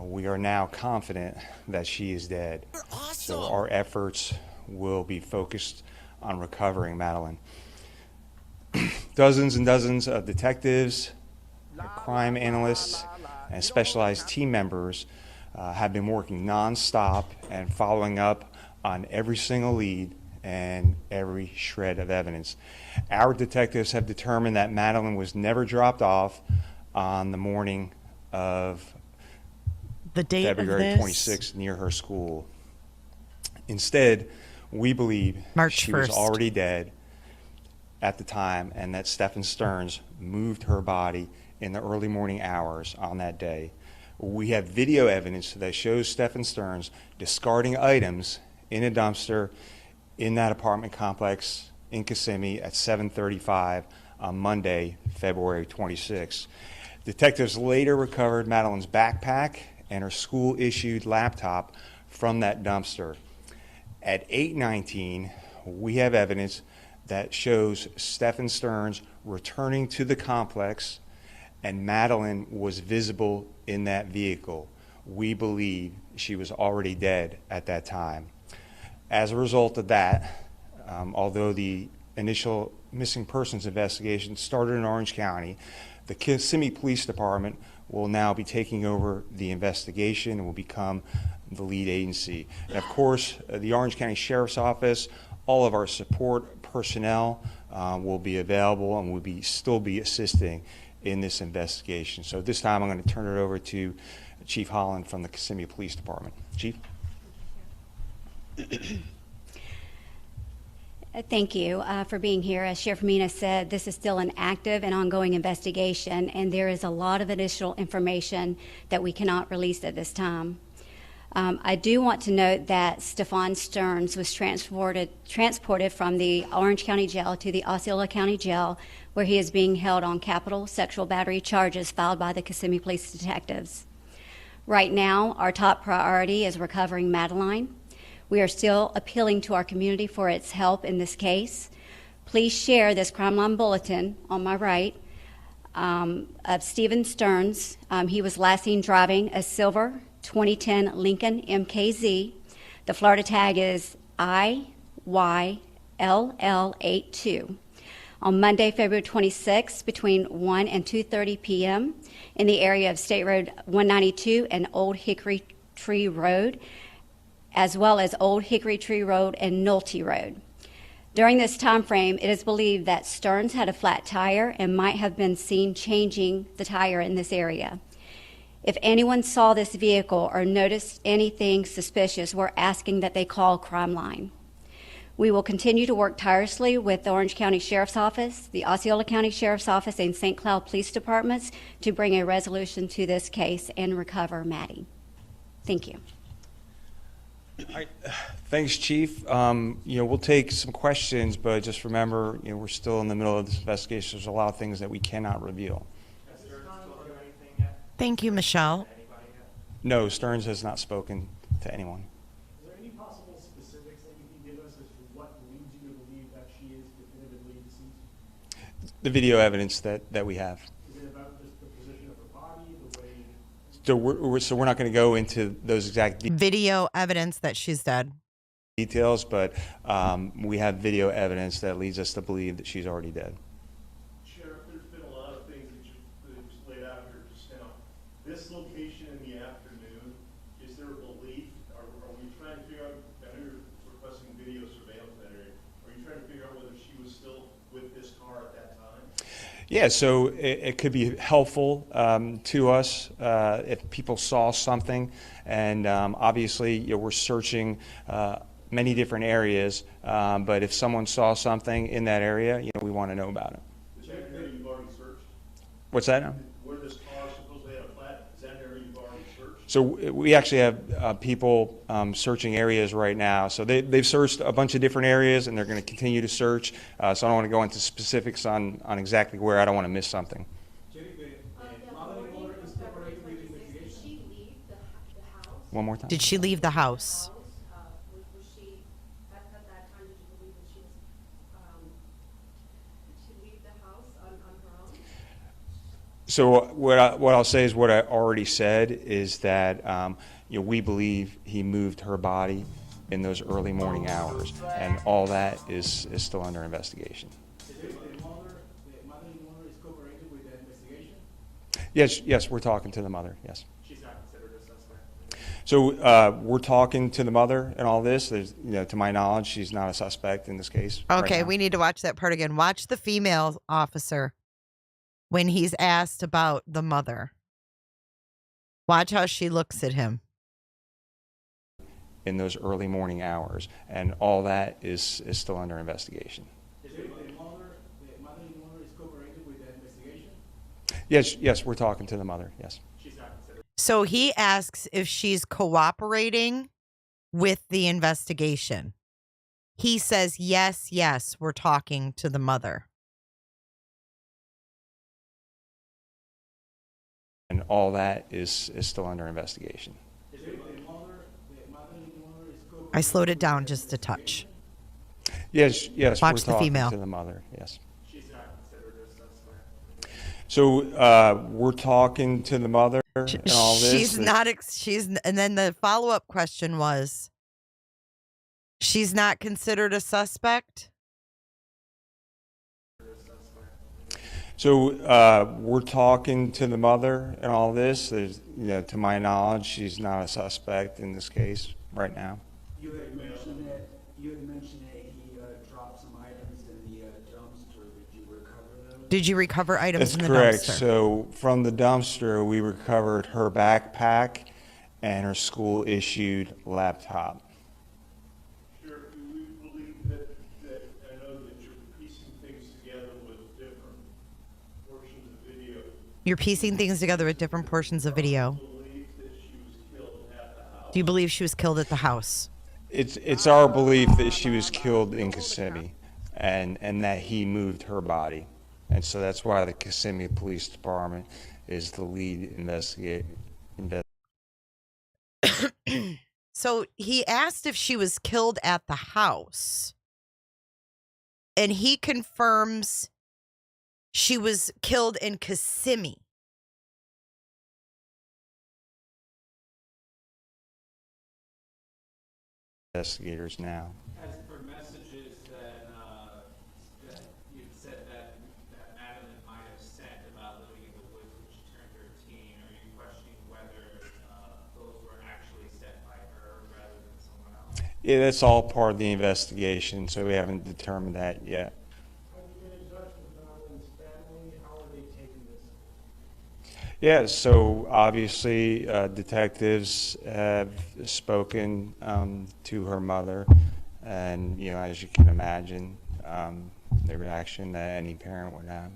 [SPEAKER 9] we are now confident that she is dead. So our efforts will be focused on recovering Madeline. Dozens and dozens of detectives, crime analysts, and specialized team members have been working nonstop and following up on every single lead and every shred of evidence. Our detectives have determined that Madeline was never dropped off on the morning of
[SPEAKER 1] the date
[SPEAKER 9] February
[SPEAKER 1] of
[SPEAKER 9] 26th near her school. Instead, we believe she was already dead at the time, and that Stephan Stearns moved her body in the early morning hours on that day. We have video evidence that shows Stephan Stearns discarding items in a dumpster in that apartment complex in Kissimmee at 7:35 on Monday, February 26. Detectives later recovered Madeline's backpack and her school-issued laptop from that dumpster. At 8:19, we have evidence that shows Stephan Stearns returning to the complex, and Madeline was visible in that vehicle. We believe she was already dead at that time. As a result of that, although the initial missing persons investigation started in Orange County, the Kissimmee Police Department will now be taking over the investigation and will become the lead agency. And of course, the Orange County Sheriff's Office, all of our support personnel will be available and will still be assisting in this investigation. So at this time, I'm going to turn it over to Chief Holland from the Kissimmee Police Department. Chief?
[SPEAKER 13] Thank you for being here. As Sheriff Mina said, this is still an active and ongoing investigation, and there is a lot of additional information that we cannot release at this time. I do want to note that Stephan Stearns was transported from the Orange County Jail to the Osceola County Jail, where he is being held on capital sexual battery charges filed by the Kissimmee Police detectives. Right now, our top priority is recovering Madeline. We are still appealing to our community for its help in this case. Please share this crime line bulletin on my right of Stephen Stearns. He was last seen driving a silver 2010 Lincoln MKZ. The Florida tag is IYLL82. On Monday, February 26, between 1 and 2:30 p.m. in the area of State Road 192 and Old Hickory Tree Road, as well as Old Hickory Tree Road and Nolte Road. During this time frame, it is believed that Stearns had a flat tire and might have been seen changing the tire in this area. If anyone saw this vehicle or noticed anything suspicious, we're asking that they call Crime Line. We will continue to work tirelessly with the Orange County Sheriff's Office, the Osceola County Sheriff's Office, and St. Cloud Police Departments to bring a resolution to this case and recover Maddie. Thank you.
[SPEAKER 9] All right. Thanks, Chief. We'll take some questions, but just remember, we're still in the middle of this investigation. There's a lot of things that we cannot reveal.
[SPEAKER 1] Thank you, Michelle.
[SPEAKER 9] No, Stearns has not spoken to anyone.
[SPEAKER 15] Is there any possible specifics that you can give us as to what leads you to believe that she is definitively deceased?
[SPEAKER 9] The video evidence that we have.
[SPEAKER 15] Is it about just the position of her body, the way?
[SPEAKER 9] So we're not going to go into those exact
[SPEAKER 1] Video evidence that she's dead.
[SPEAKER 9] details, but we have video evidence that leads us to believe that she's already dead.
[SPEAKER 15] Sheriff, there's been a lot of things that you laid out here just now. This location in the afternoon, is there a belief, are we trying to figure out, I know you're requesting video surveillance in that area, are you trying to figure out whether she was still with this car at that time?
[SPEAKER 9] Yeah, so it could be helpful to us if people saw something, and obviously we're searching many different areas, but if someone saw something in that area, we want to know about it.
[SPEAKER 15] Is that an area you've already searched?
[SPEAKER 9] What's that?
[SPEAKER 15] Where this car supposedly had a flat, is that an area you've already searched?
[SPEAKER 9] So we actually have people searching areas right now. So they've searched a bunch of different areas, and they're going to continue to search. So I don't want to go into specifics on exactly where. I don't want to miss something. One more time.
[SPEAKER 1] Did she leave the house?
[SPEAKER 9] So what I'll say is what I already said is that we believe he moved her body in those early morning hours, and all that is still under investigation.
[SPEAKER 15] Is the Madeline Memorials is cooperating with the investigation?
[SPEAKER 9] Yes, we're talking to the mother. Yes.
[SPEAKER 15] She's not considered a suspect.
[SPEAKER 9] So we're talking to the mother and all this. There's, to my knowledge, she's not a suspect in this case.
[SPEAKER 1] Okay,
[SPEAKER 9] right now.
[SPEAKER 1] we need to watch that part again. Watch the female officer when he's asked about the mother. Watch how she looks at him.
[SPEAKER 9] In those early morning hours, and all that is still under investigation.
[SPEAKER 15] Is the Madeline Memorials is cooperating with the investigation?
[SPEAKER 9] Yes, we're talking to the mother. Yes.
[SPEAKER 15] She's not considered.
[SPEAKER 1] So he asks if she's cooperating with the investigation. He says, yes, we're talking to the mother.
[SPEAKER 9] And all that is still under investigation.
[SPEAKER 15] Is the Madeline Memorials is cooperating?
[SPEAKER 1] I slowed it down just a touch.
[SPEAKER 9] Yes,
[SPEAKER 1] Watch
[SPEAKER 9] we're
[SPEAKER 1] the
[SPEAKER 9] talking
[SPEAKER 1] female.
[SPEAKER 9] to the mother. Yes.
[SPEAKER 15] She's not considered a suspect.
[SPEAKER 9] So we're talking to the mother and all this.
[SPEAKER 1] And then the follow-up question was, she's not considered a suspect?
[SPEAKER 9] So we're talking to the mother and all this. There's, to my knowledge, she's not a suspect in this case right now.
[SPEAKER 15] You had mentioned that
[SPEAKER 16] You had mentioned that he dropped some items in the dumpster. Did you recover those?
[SPEAKER 1] Did you recover items
[SPEAKER 9] That's
[SPEAKER 1] in the
[SPEAKER 9] correct.
[SPEAKER 1] dumpster?
[SPEAKER 9] So from the dumpster, we recovered her backpack and her school-issued laptop.
[SPEAKER 15] Sheriff, do we believe that I know that you're piecing things together with different portions of video.
[SPEAKER 1] You're piecing things together with different portions of video.
[SPEAKER 15] Believe that she was killed at the house.
[SPEAKER 1] Do you believe she was killed at the house?
[SPEAKER 9] It's our belief that she was killed in Kissimmee and that he moved her body. And so that's why the Kissimmee Police Department is the lead investigator.
[SPEAKER 1] So he asked if she was killed at the house. And he confirms she was killed in Kissimmee.
[SPEAKER 9] Investigators now.
[SPEAKER 10] As for messages that you said that Madeline might have sent about living in the woods when she turned 13, are you questioning whether those were actually sent by her rather than someone else?
[SPEAKER 9] Yeah, that's all part of the investigation, so we haven't determined that yet.
[SPEAKER 16] Have you been in touch with Madeline's family? How are they taking this?
[SPEAKER 9] Yeah, so obviously detectives have spoken to her mother, and as you can imagine, the reaction that any parent would have.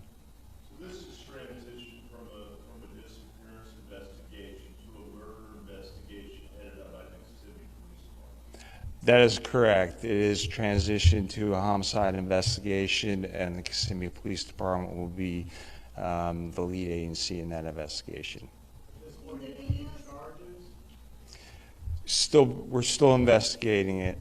[SPEAKER 15] So this is transition from a disappearance investigation to a murder investigation headed up by the Kissimmee Police Department.
[SPEAKER 9] That is correct. It is transitioned to a homicide investigation, and the Kissimmee Police Department will be the lead agency in that investigation. We're still investigating it.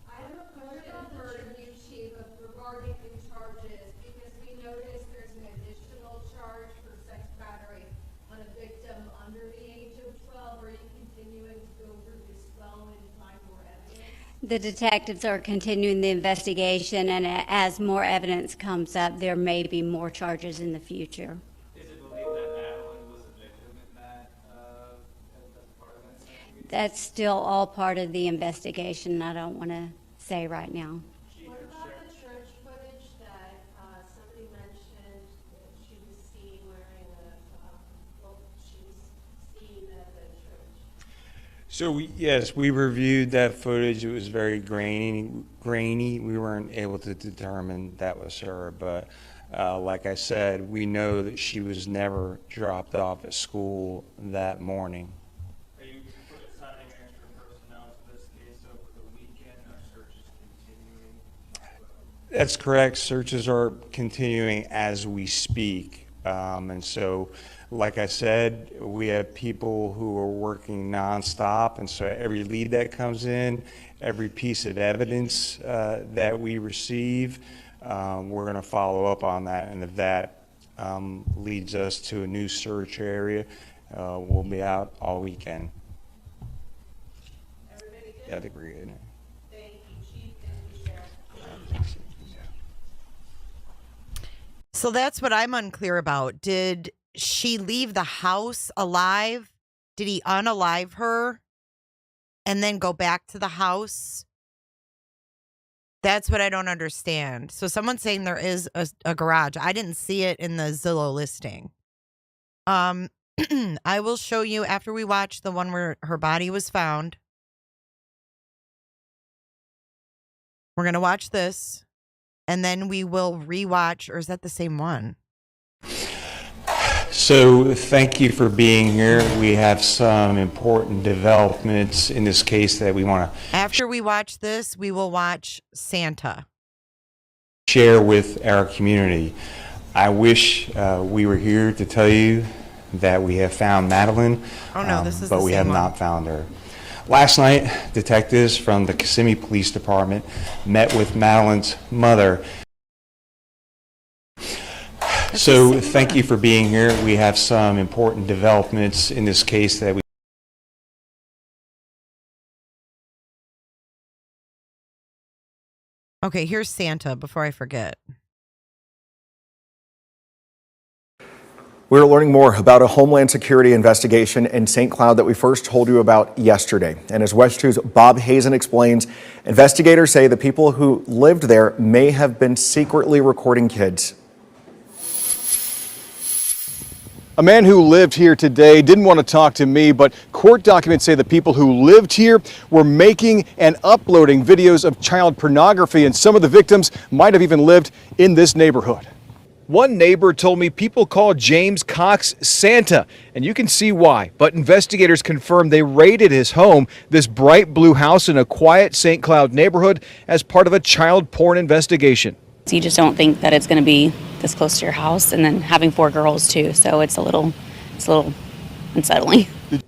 [SPEAKER 11] I have a question for you, Chief, regarding new charges, because we noticed there's an additional charge for sex battery on a victim under the age of 12. Are you continuing to go through this well and find more evidence?
[SPEAKER 13] The detectives are continuing the investigation, and as more evidence comes up, there may be more charges in the future.
[SPEAKER 10] Is it believed that Madeline was a victim in that part of that investigation?
[SPEAKER 13] That's still all part of the investigation. I don't want to say right now.
[SPEAKER 11] What about the church footage that somebody mentioned that she was seen wearing she was seen at the church?
[SPEAKER 9] So yes, we reviewed that footage. It was very grainy. We weren't able to determine that was her, but like I said, we know that she was never dropped off at school that morning.
[SPEAKER 16] Are you assigning extra personnel to this case over the weekend? Are searches continuing?
[SPEAKER 9] That's correct. Searches are continuing as we speak. And so, like I said, we have people who are working nonstop. And so every lead that comes in, every piece of evidence that we receive, we're going to follow up on that. And if that leads us to a new search area, we'll be out all weekend.
[SPEAKER 11] Everybody good?
[SPEAKER 9] Yeah, I think we're good.
[SPEAKER 11] Thank you, Chief. Thank you, Sheriff.
[SPEAKER 1] So that's what I'm unclear about. Did she leave the house alive? Did he unalive her and then go back to the house? That's what I don't understand. So someone's saying there is a garage. I didn't see it in the Zillow listing. I will show you after we watch the one where her body was found. We're going to watch this. And then we will rewatch, or is that the same one?
[SPEAKER 9] So thank you for being here. We have some important developments in this case that we want to
[SPEAKER 1] After we watch this, we will watch Santa.
[SPEAKER 9] share with our community. I wish we were here to tell you that we have found Madeline,
[SPEAKER 1] Oh no, this is
[SPEAKER 9] but
[SPEAKER 1] the
[SPEAKER 9] we
[SPEAKER 1] same
[SPEAKER 9] have
[SPEAKER 1] one.
[SPEAKER 9] not found her. Last night, detectives from the Kissimmee Police Department met with Madeline's mother. So thank you for being here. We have some important developments in this case that we
[SPEAKER 1] Okay, here's Santa before I forget.
[SPEAKER 7] We're learning more about a Homeland Security investigation in St. Cloud that we first told you about yesterday. And as West 2's Bob Hazen explains, investigators say the people who lived there may have been secretly recording kids.
[SPEAKER 24] A man who lived here today didn't want to talk to me, but court documents say the people who lived here were making and uploading videos of child pornography, and some of the victims might have even lived in this neighborhood. One neighbor told me people call James Cox Santa, and you can see why. But investigators confirmed they raided his home, this bright blue house in a quiet St. Cloud neighborhood, as part of a child porn investigation.
[SPEAKER 25] So you just don't think that it's going to be this close to your house, and then having 4 girls too, so it's a little unsettling.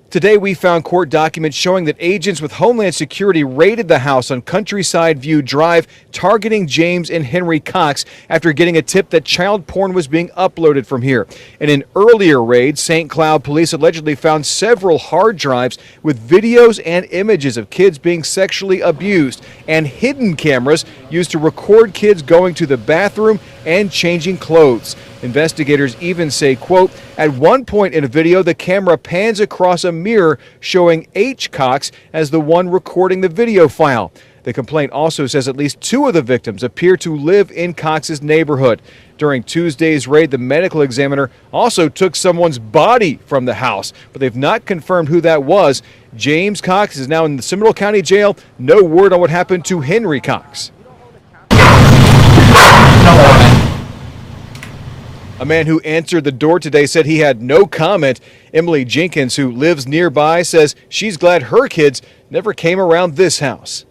[SPEAKER 24] Today we found court documents showing that agents with Homeland Security raided the house on Countryside View Drive, targeting James and Henry Cox after getting a tip that child porn was being uploaded from here. In an earlier raid, St. Cloud police allegedly found several hard drives with videos and images of kids being sexually abused, and hidden cameras used to record kids going to the bathroom and changing clothes. Investigators even say, quote, at one point in a video, the camera pans across a mirror showing H. Cox as the one recording the video file. The complaint also says at least 2 of the victims appear to live in Cox's neighborhood. During Tuesday's raid, the medical examiner also took someone's body from the house, but they've not confirmed who that was. James Cox is now in the Seminole County Jail. No word on what happened to Henry Cox. A man who answered the door today said he had no comment. Emily Jenkins, who lives nearby, says she's glad her kids never came around this house.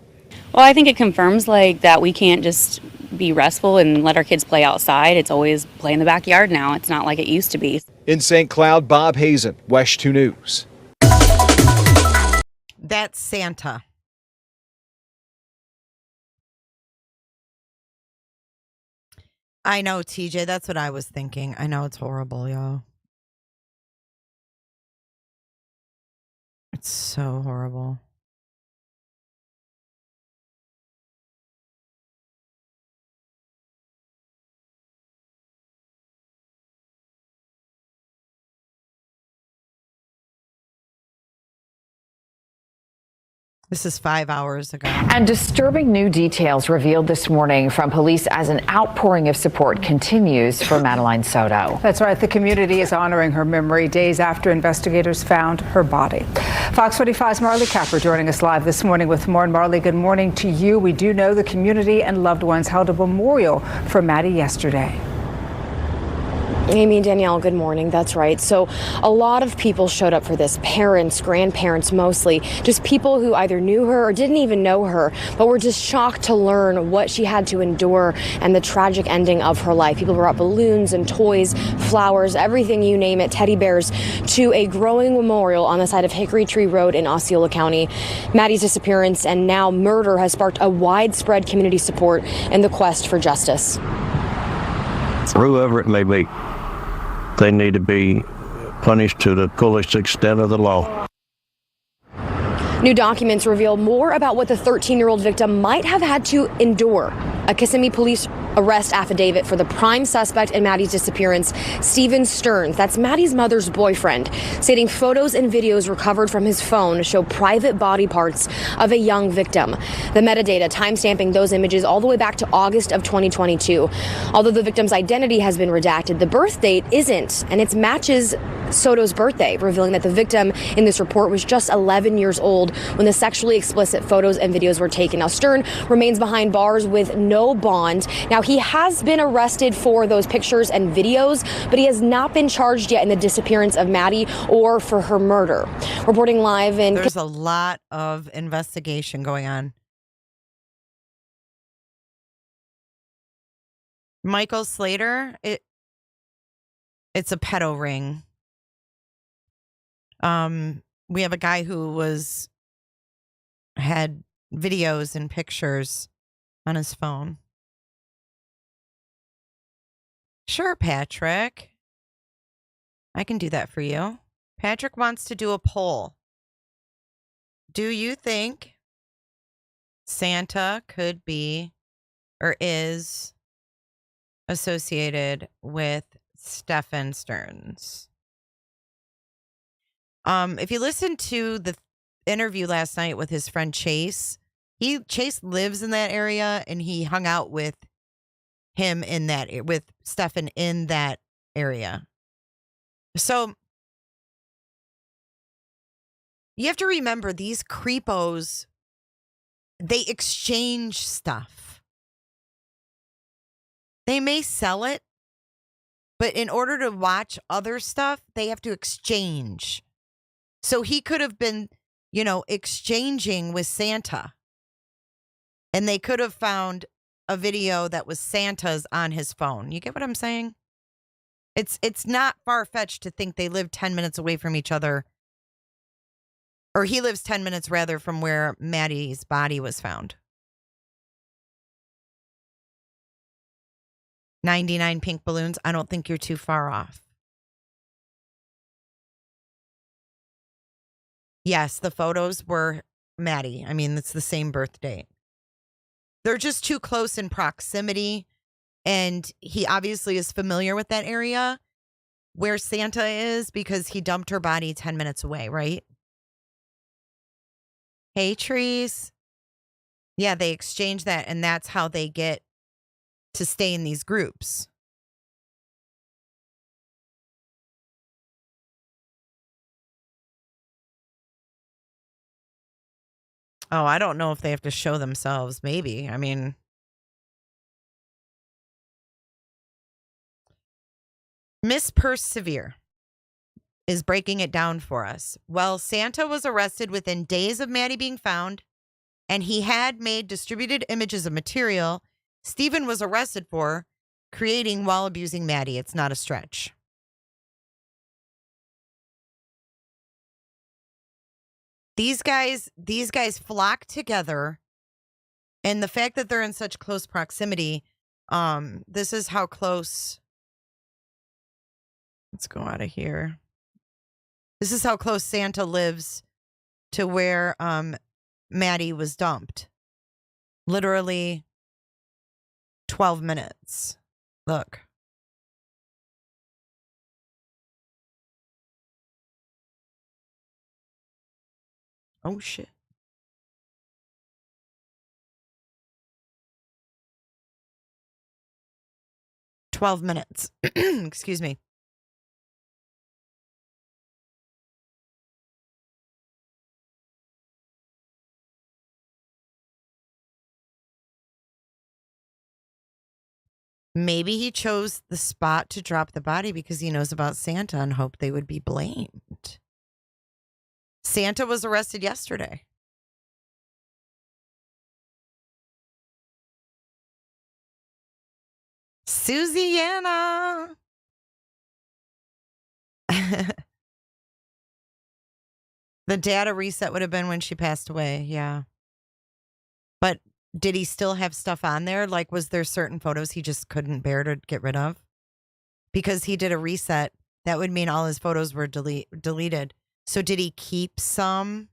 [SPEAKER 25] Well, I think it confirms that we can't just be restful and let our kids play outside. It's always play in the backyard now. It's not like it used to be.
[SPEAKER 24] In St. Cloud, Bob Hazen, West 2 News.
[SPEAKER 1] That's Santa. I know, TJ. That's what I was thinking. I know it's horrible, y'all. It's so horrible. This is 5 hours ago.
[SPEAKER 17] And disturbing new details revealed this morning from police as an outpouring of support continues for Madeline Soto.
[SPEAKER 19] That's right. The community is honoring her memory days after investigators found her body. Fox 45's Marley Capper joining us live this morning with more. And Marley, good morning to you. We do know the community and loved ones held a memorial for Maddie yesterday.
[SPEAKER 20] Amy and Danielle, good morning. That's right. So a lot of people showed up for this. Parents, grandparents mostly, just people who either knew her or didn't even know her, but were just shocked to learn what she had to endure and the tragic ending of her life. People brought balloons and toys, flowers, everything you name it, teddy bears, to a growing memorial on the side of Hickory Tree Road in Osceola County. Maddie's disappearance and now murder has sparked a widespread community support in the quest for justice.
[SPEAKER 21] Whoever it may be, they need to be punished to the fullest extent of the law.
[SPEAKER 20] New documents reveal more about what the 13-year-old victim might have had to endure. A Kissimmee police arrest affidavit for the prime suspect in Maddie's disappearance, Stephan Stearns, that's Maddie's mother's boyfriend, stating photos and videos recovered from his phone show private body parts of a young victim. The metadata timestamping those images all the way back to August of 2022. Although the victim's identity has been redacted, the birth date isn't, and it matches Soto's birthday, revealing that the victim in this report was just 11 years old when the sexually explicit photos and videos were taken. Now, Stern remains behind bars with no bond. Now, he has been arrested for those pictures and videos, but he has not been charged yet in the disappearance of Maddie or for her murder. Reporting live in...
[SPEAKER 1] There's a lot of investigation going on. Michael Slater, it's a pedo ring. We have a guy who had videos and pictures on his phone. Sure, Patrick. I can do that for you. Patrick wants to do a poll. Do you think Santa could be or is associated with Stephan Stearns. If you listen to the interview last night with his friend Chase, Chase lives in that area, and he hung out with him with Stephan in that area. So you have to remember, these creepos, they exchange stuff. They may sell it, but in order to watch other stuff, they have to exchange. So he could have been, exchanging with Santa. And they could have found a video that was Santa's on his phone. You get what I'm saying? It's not far-fetched to think they live 10 minutes away from each other. Or he lives 10 minutes, rather, from where Maddie's body was found. 99 pink balloons. I don't think you're too far off. Yes, the photos were Maddie. I mean, it's the same birth date. They're just too close in proximity. And he obviously is familiar with that area where Santa is, because he dumped her body 10 minutes away, right? Hey, trees. Yeah, they exchange that, and that's how they get to stay in these groups. Oh, I don't know if they have to show themselves. Maybe. I mean, Miss Persevere is breaking it down for us. Well, Santa was arrested within days of Maddie being found, and he had made distributed images of material Stephan was arrested for creating while abusing Maddie. It's not a stretch. These guys flock together, and the fact that they're in such close proximity, this is how close. Let's go out of here. This is how close Santa lives to where Maddie was dumped. Literally 12 minutes. Look. Oh, shit. "12 minutes." Excuse me. Maybe he chose the spot to drop the body because he knows about Santa and hoped they would be blamed. Santa was arrested yesterday. Susiana. The data reset would have been when she passed away. Yeah. But did he still have stuff on there? Like, was there certain photos he just couldn't bear to get rid of? Because he did a reset. That would mean all his photos were deleted. So did he keep some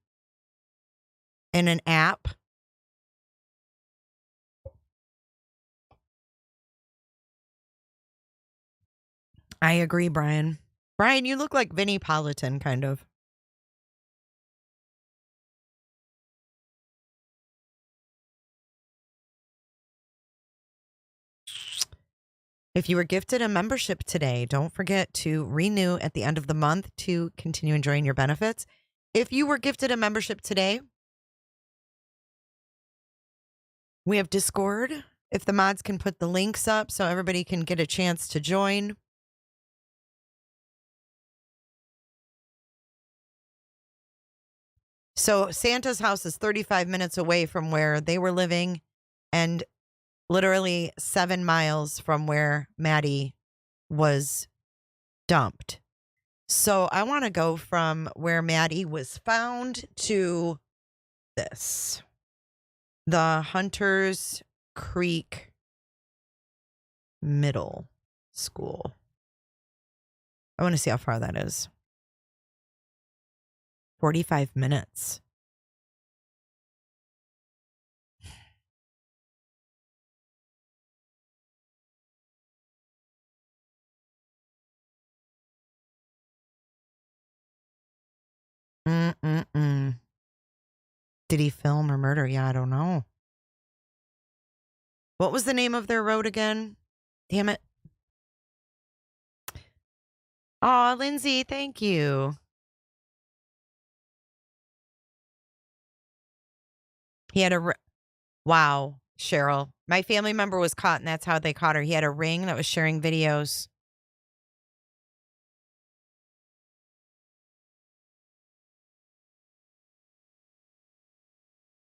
[SPEAKER 1] in an app? I agree, Brian. Brian, you look like Vinnie Politan, kind of. If you were gifted a membership today, don't forget to renew at the end of the month to continue enjoying your benefits. If you were gifted a membership today, we have Discord. If the mods can put the links up so everybody can get a chance to join. So Santa's house is 35 minutes away from where they were living, and literally 7 miles from where Maddie was dumped. So I want to go from where Maddie was found to this. The Hunters Creek Middle School. I want to see how far that is. 45 minutes. Did he film or murder? Yeah, I don't know. What was the name of their road again? Damn it. Aw, Lindsay, thank you. He had a... Wow, Cheryl. My family member was caught, and that's how they caught her. He had a ring that was sharing videos.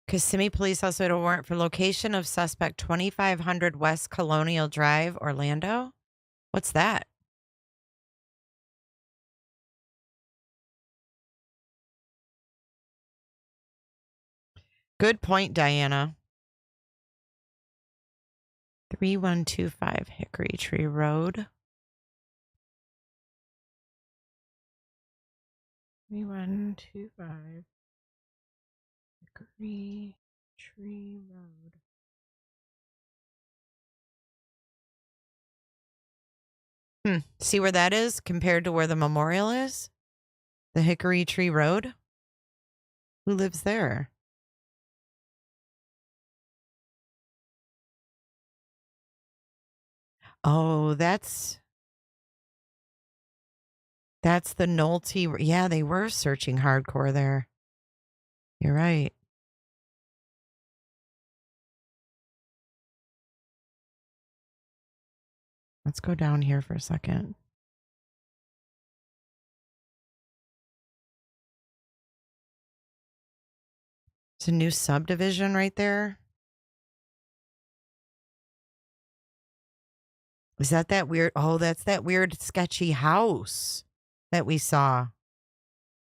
[SPEAKER 1] Kissimmee police also had a warrant for location of suspect 2500 West Colonial Drive, Orlando. What's that? Good point, Diana. 3125 Hickory Tree Road. 3125 Hickory Tree Road. See where that is compared to where the memorial is? The Hickory Tree Road? Who lives there? Oh, that's the Nolte. Yeah, they were searching hardcore there. You're right. Let's go down here for a second. It's a new subdivision right there. Is that weird? Oh, that's that weird sketchy house that we saw.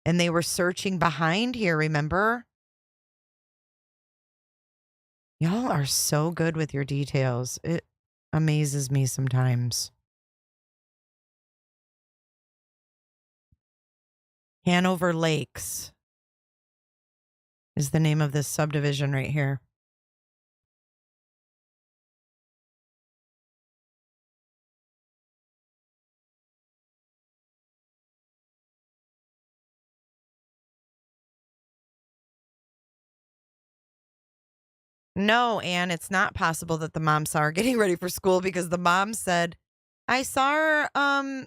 [SPEAKER 1] And they were searching behind here, remember? Y'all are so good with your details. It amazes me sometimes. Hanover Lakes is the name of this subdivision right here. No, Anne, it's not possible that the mom saw her getting ready for school because the mom said, I saw her,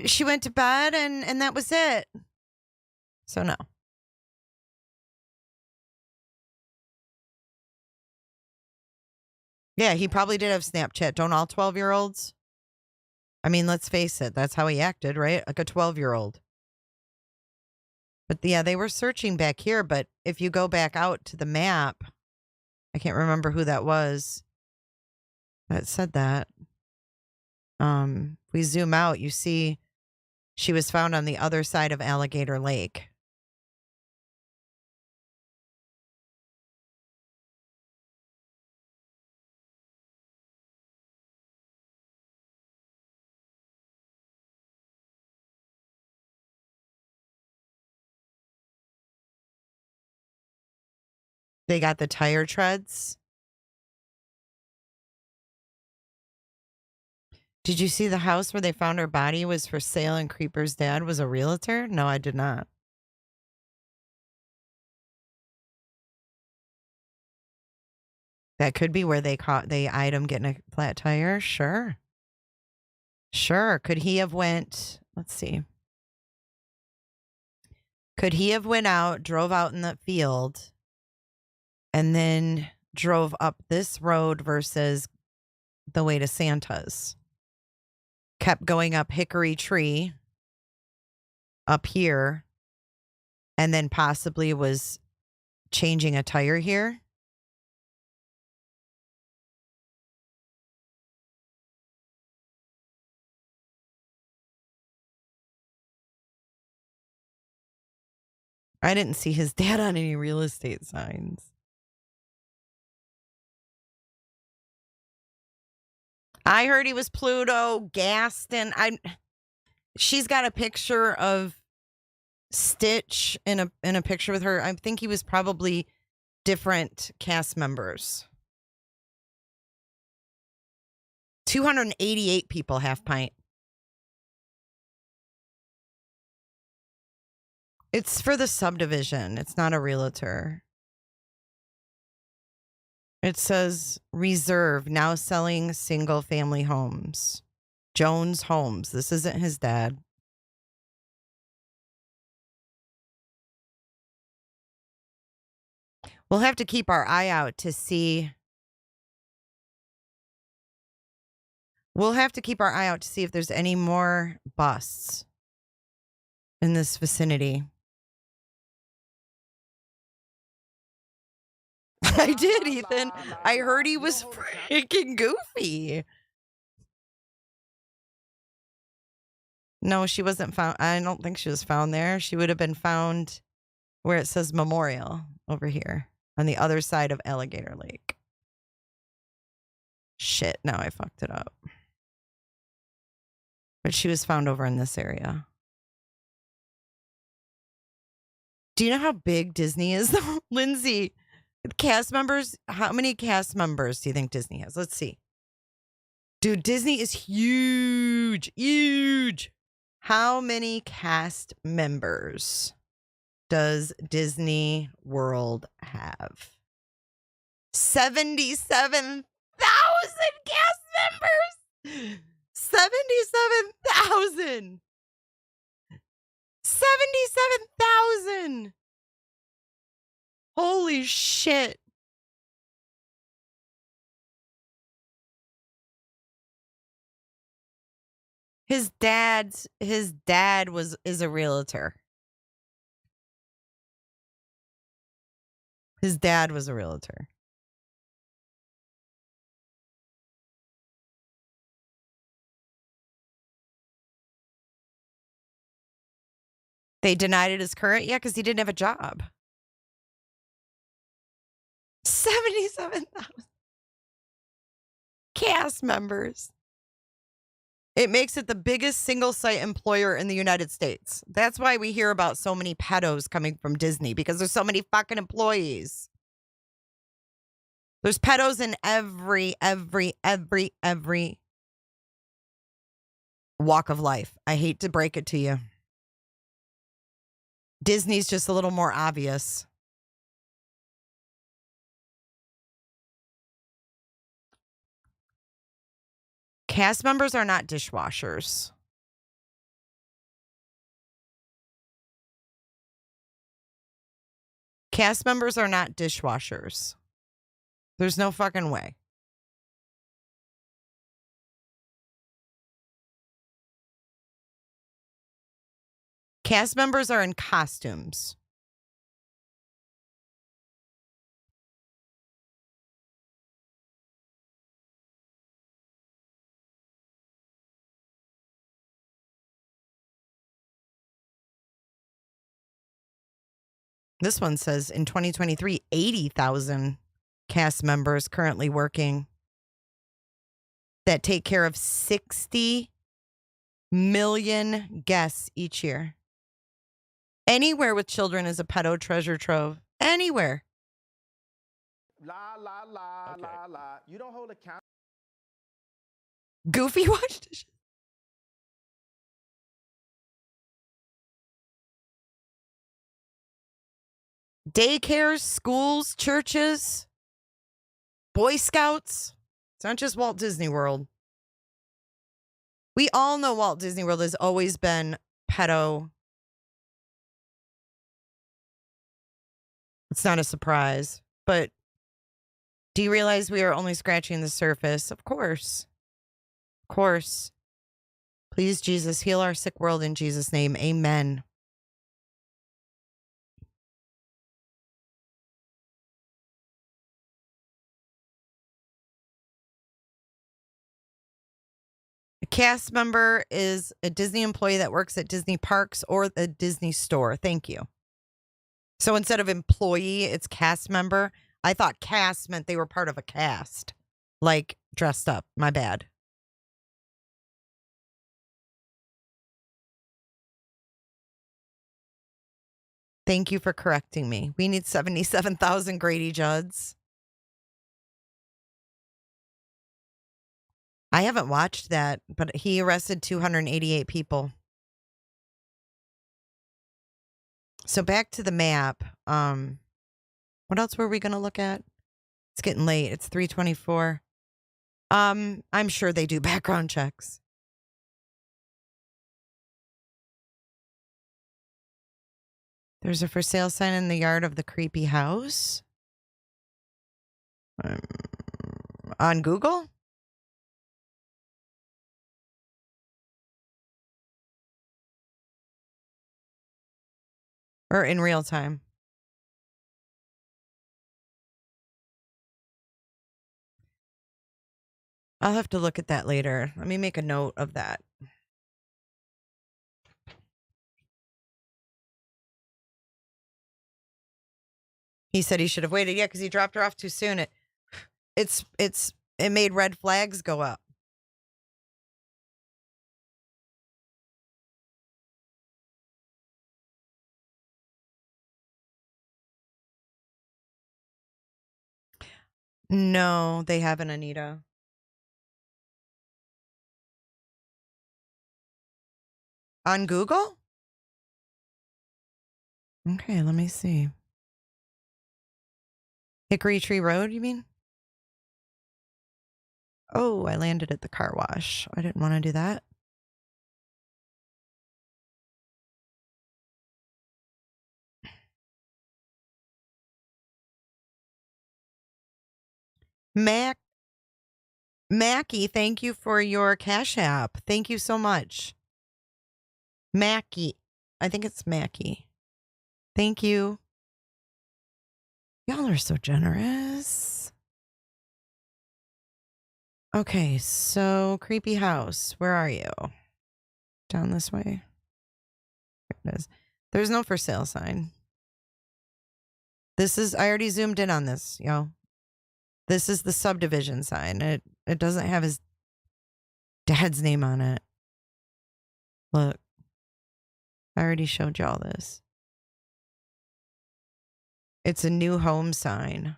[SPEAKER 1] she went to bed and that was it. So no. Yeah, he probably did have Snapchat. Don't all 12-year-olds? I mean, let's face it. That's how he acted, right? Like a 12-year-old. But yeah, they were searching back here. But if you go back out to the map, I can't remember who that was that said that. If we zoom out, you see she was found on the other side of Alligator Lake. They got the tire treads. Did you see the house where they found her body was for sale and Creeper's dad was a realtor? No, I did not. That could be where they eyed him getting a flat tire. Sure. Sure. Could he have went, let's see. Could he have went out, drove out in the field, and then drove up this road versus the way to Santa's? Kept going up Hickory Tree up here, and then possibly was changing a tire here. I didn't see his dad on any real estate signs. I heard he was Pluto, Gaston. She's got a picture of Stitch in a picture with her. I think he was probably different cast members. 288 people, half pint. It's for the subdivision. It's not a realtor. It says reserve, now selling single family homes. Jones Homes. This isn't his dad. We'll have to keep our eye out to see. We'll have to keep our eye out to see if there's any more busts in this vicinity. I did, Ethan. I heard he was freaking goofy. No, she wasn't found. I don't think she was found there. She would have been found where it says Memorial over here on the other side of Alligator Lake. Shit, now I fucked it up. But she was found over in this area. Do you know how big Disney is, though? Lindsay, cast members, how many cast members do you think Disney has? Let's see. Dude, Disney is huge. Huge. How many cast members does Disney World have? 77,000 cast members. 77,000. 77,000. Holy shit. His dad is a realtor. His dad was a realtor. They denied it as current? Yeah, because he didn't have a job. 77,000 cast members. It makes it the biggest single site employer in the United States. That's why we hear about so many pedos coming from Disney, because there's so many fucking employees. There's pedos in every walk of life. I hate to break it to you. Disney's just a little more obvious. Cast members are not dishwashers. Cast members are not dishwashers. There's no fucking way. Cast members are in costumes. This one says in 2023, 80,000 cast members currently working that take care of 60 million guests each year. Anywhere with children is a pedo treasure trove. Anywhere.
[SPEAKER 3] La, la, la, la, la. You don't hold account.
[SPEAKER 1] Goofy watched it. Daycares, schools, churches, Boy Scouts. It's not just Walt Disney World. We all know Walt Disney World has always been pedo. It's not a surprise. But do you realize we are only scratching the surface? Of course. Of course. Please, Jesus, heal our sick world in Jesus' name. Amen. A cast member is a Disney employee that works at Disney parks or a Disney store. Thank you. So instead of employee, it's cast member. I thought cast meant they were part of a cast, like dressed up. My bad. Thank you for correcting me. We need 77,000 Grady Judds. I haven't watched that, but he arrested 288 people. So back to the map. What else were we going to look at? It's getting late. It's 3:24. I'm sure they do background checks. There's a for sale sign in the yard of the creepy house. On Google? Or in real time? I'll have to look at that later. Let me make a note of that. He said he should have waited. Yeah, because he dropped her off too soon. It made red flags go up. No, they haven't, Anita. On Google? Okay, let me see. Hickory Tree Road, you mean? Oh, I landed at the car wash. I didn't want to do that. Mackie, thank you for your Cash App. Thank you so much. Mackie. I think it's Mackie. Thank you. Y'all are so generous. Okay, so creepy house. Where are you? Down this way. There it is. There's no for sale sign. This is, I already zoomed in on this, yo. This is the subdivision sign. It doesn't have his dad's name on it. Look. I already showed y'all this. It's a new home sign.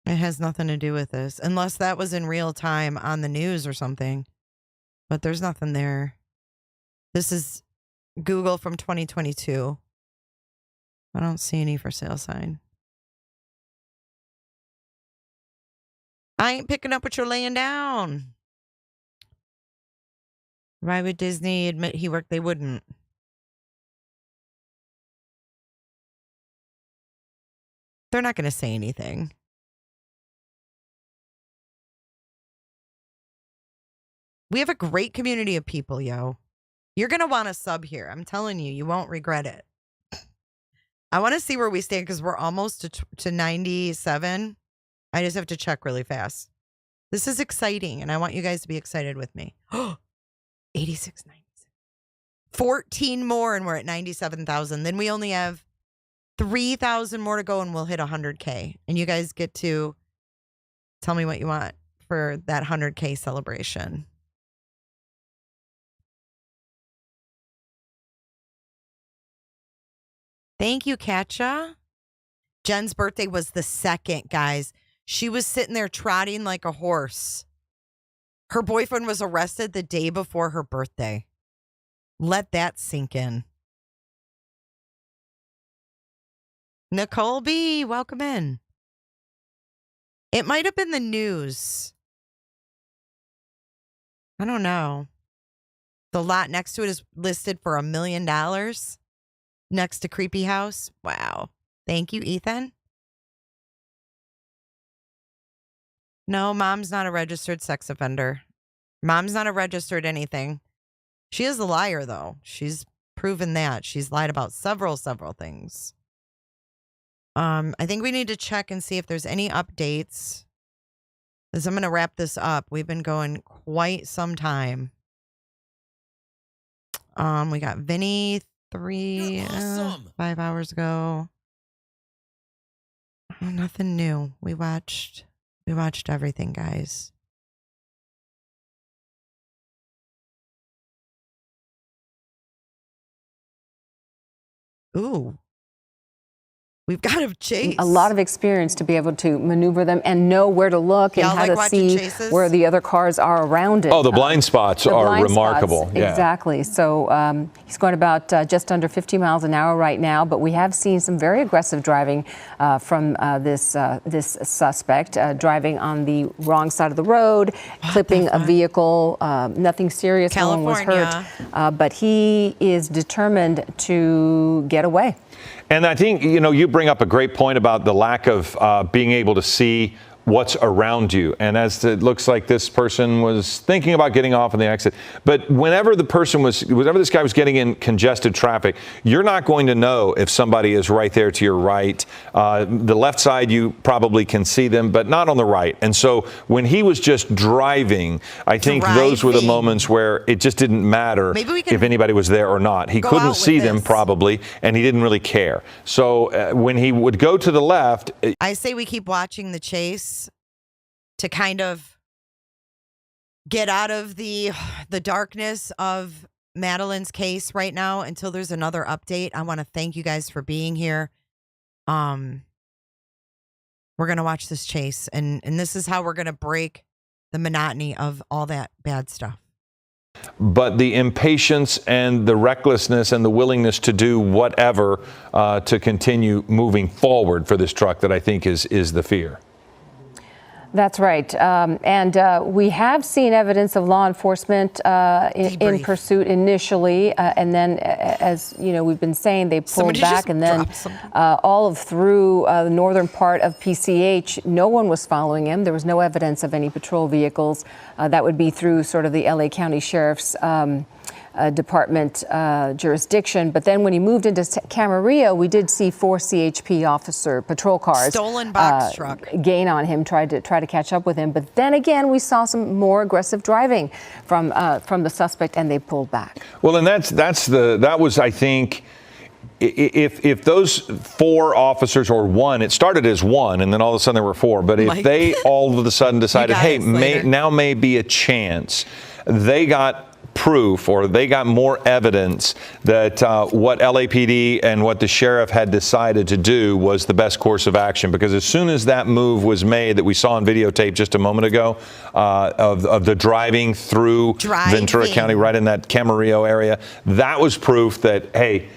[SPEAKER 1] It has nothing to do with this. Unless that was in real time on the news or something. But there's nothing there. This is Google from 2022. I don't see any for sale sign. I ain't picking up what you're laying down. Why would Disney admit he worked? They wouldn't. They're not going to say anything. We have a great community of people, yo. You're going to want to sub here. I'm telling you, you won't regret it. I want to see where we stand because we're almost to 97. I just have to check really fast. This is exciting, and I want you guys to be excited with me. 86, 96. 14 more, and we're at 97,000. Then we only have 3,000 more to go, and we'll hit 100K. And you guys get to tell me what you want for that 100K celebration. Thank you, Katja. Jen's birthday was the 2nd, guys. She was sitting there trotting like a horse. Her boyfriend was arrested the day before her birthday. Let that sink in. Nicole B., welcome in. It might have been the news. I don't know. The lot next to it is listed for $1 million. Next to Creepy House. Wow. Thank you, Ethan. No, Mom's not a registered sex offender. Mom's not a registered anything. She is a liar, though. She's proven that. She's lied about several things. I think we need to check and see if there's any updates. Because I'm going to wrap this up. We've been going quite some time. We got Vinny 5 hours ago. Oh, nothing new. We watched everything, guys. Ooh. We've got a chase.
[SPEAKER 4] A lot of experience to be able to maneuver them and know where to look and how to see
[SPEAKER 1] chases?
[SPEAKER 4] where the other cars are around it.
[SPEAKER 8] Oh, the blind spots are remarkable.
[SPEAKER 4] Spots,
[SPEAKER 8] Yeah.
[SPEAKER 4] Exactly. So he's going about just under 50 miles an hour right now, but we have seen some very aggressive driving from this suspect, driving on the wrong side of the road, clipping a vehicle. Nothing serious. No one was hurt. But he is determined to get away.
[SPEAKER 8] And I think, you bring up a great point about the lack of being able to see what's around you. And as it looks like this person was thinking about getting off on the exit, but whenever this guy was getting in congested traffic, you're not going to know if somebody is right there to your right. The left side, you probably can see them, but not on the right. And so when he was just driving, I think those were the moments where it just didn't matter if anybody was there or not. He couldn't see them probably, and he didn't really care. So when he would go to the left,
[SPEAKER 1] I say we keep watching the chase to kind of get out of the darkness of Madeline's case right now until there's another update. I want to thank you guys for being here. We're going to watch this chase, and this is how we're going to break the monotony of all that bad stuff.
[SPEAKER 8] But the impatience and the recklessness and the willingness to do whatever to continue moving forward for this truck that I think is the fear.
[SPEAKER 4] That's right. And we have seen evidence of law enforcement in pursuit initially. And then, as you know, we've been saying, they pulled back. And then all through the northern part of PCH, no one was following him. There was no evidence of any patrol vehicles. That would be through sort of the LA County Sheriff's Department jurisdiction. But then when he moved into Camarillo, we did see 4 CHP patrol cars.
[SPEAKER 1] Stolen box truck.
[SPEAKER 4] Gain on him, try to catch up with him. But then again, we saw some more aggressive driving from the suspect, and they pulled back.
[SPEAKER 8] Well, and that was, I think, if those 4 officers, or one, it started as 1 and then all of a sudden there were 4, but if they all of a sudden decided, hey, now may be a chance, they got proof, or they got more evidence that what LAPD and what the sheriff had decided to do was the best course of action. Because as soon as that move was made that we saw on videotape just a moment ago of the driving through Ventura County, right in that Camarillo area, that was proof that, hey,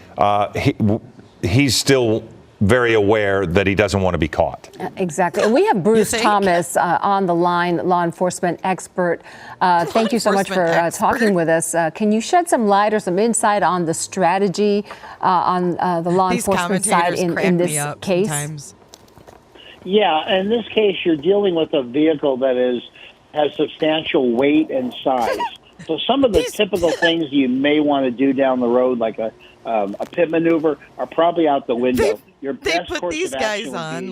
[SPEAKER 8] he's still very aware that he doesn't want to be caught.
[SPEAKER 4] Exactly. And we have Bruce Thomas on the line, law enforcement expert. Thank you so much for talking with us. Can you shed some light or some insight on the strategy on the law enforcement side in this case? Sometimes.
[SPEAKER 14] Yeah, in this case, you're dealing with a vehicle that has substantial weight and size. So some of the typical things you may want to do down the road, like a pit maneuver, are probably out the window.
[SPEAKER 1] They put these guys on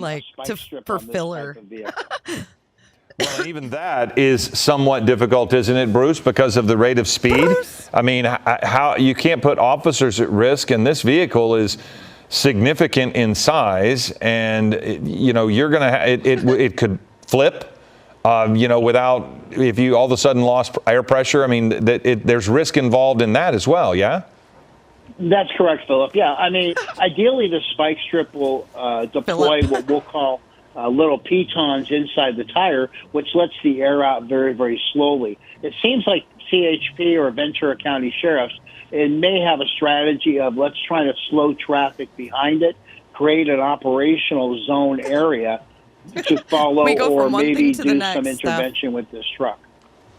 [SPEAKER 1] for filler.
[SPEAKER 8] Well, and even that is somewhat difficult, isn't it, Bruce, because of the rate of speed? I mean, how you can't put officers at risk, and this vehicle is significant in size, and you're going to it could flip. Without, if you all of a sudden lost air pressure, I mean, there's risk involved in that as well, yeah?
[SPEAKER 14] That's correct, Philip. Yeah, I mean, ideally the spike strip will deploy what we'll call little pitons inside the tire, which lets the air out very, very slowly. It seems like CHP or Ventura County Sheriffs, it may have a strategy of let's try to slow traffic behind it, create an operational zone area to follow, or maybe do some intervention with this truck.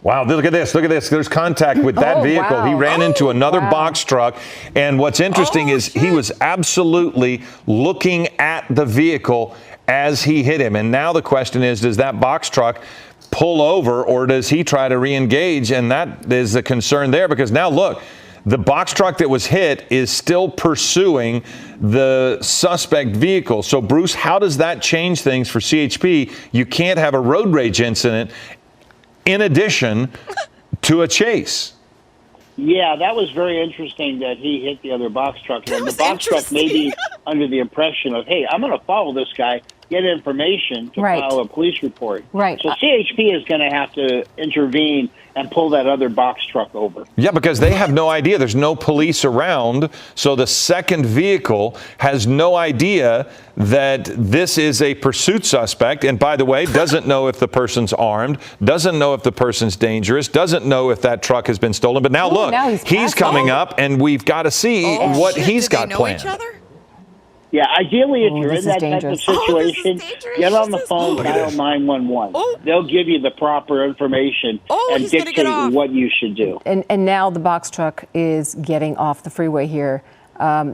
[SPEAKER 8] Wow, look at this. Look at this. There's contact with that vehicle. Wow. He ran into another box truck. And what's interesting is he was absolutely looking at the vehicle as he hit him. And now the question is, does that box truck pull over, or does he try to re-engage? And that is the concern there, because now look, the box truck that was hit is still pursuing the suspect vehicle. So, Bruce, how does that change things for CHP? You can't have a road rage incident in addition to a chase.
[SPEAKER 14] Yeah, that was very interesting that he hit the other box truck. And the box truck may be under the impression of, hey, I'm going to follow this guy. get information to file a police report.
[SPEAKER 4] Right.
[SPEAKER 14] So CHP is going to have to intervene and pull that other box truck over.
[SPEAKER 8] Yeah, because they have no idea. There's no police around. So the second vehicle has no idea that this is a pursuit suspect. And by the way, doesn't know if the person's armed, doesn't know if the person's dangerous, doesn't know if that truck has been stolen. But now look, he's coming up and we've got to see what he's got planned.
[SPEAKER 14] Yeah, ideally, if you're in that type of situation, get on the phone, dial 911. They'll give you the proper information and dictate what you should do.
[SPEAKER 4] And now the box truck is getting off the freeway here.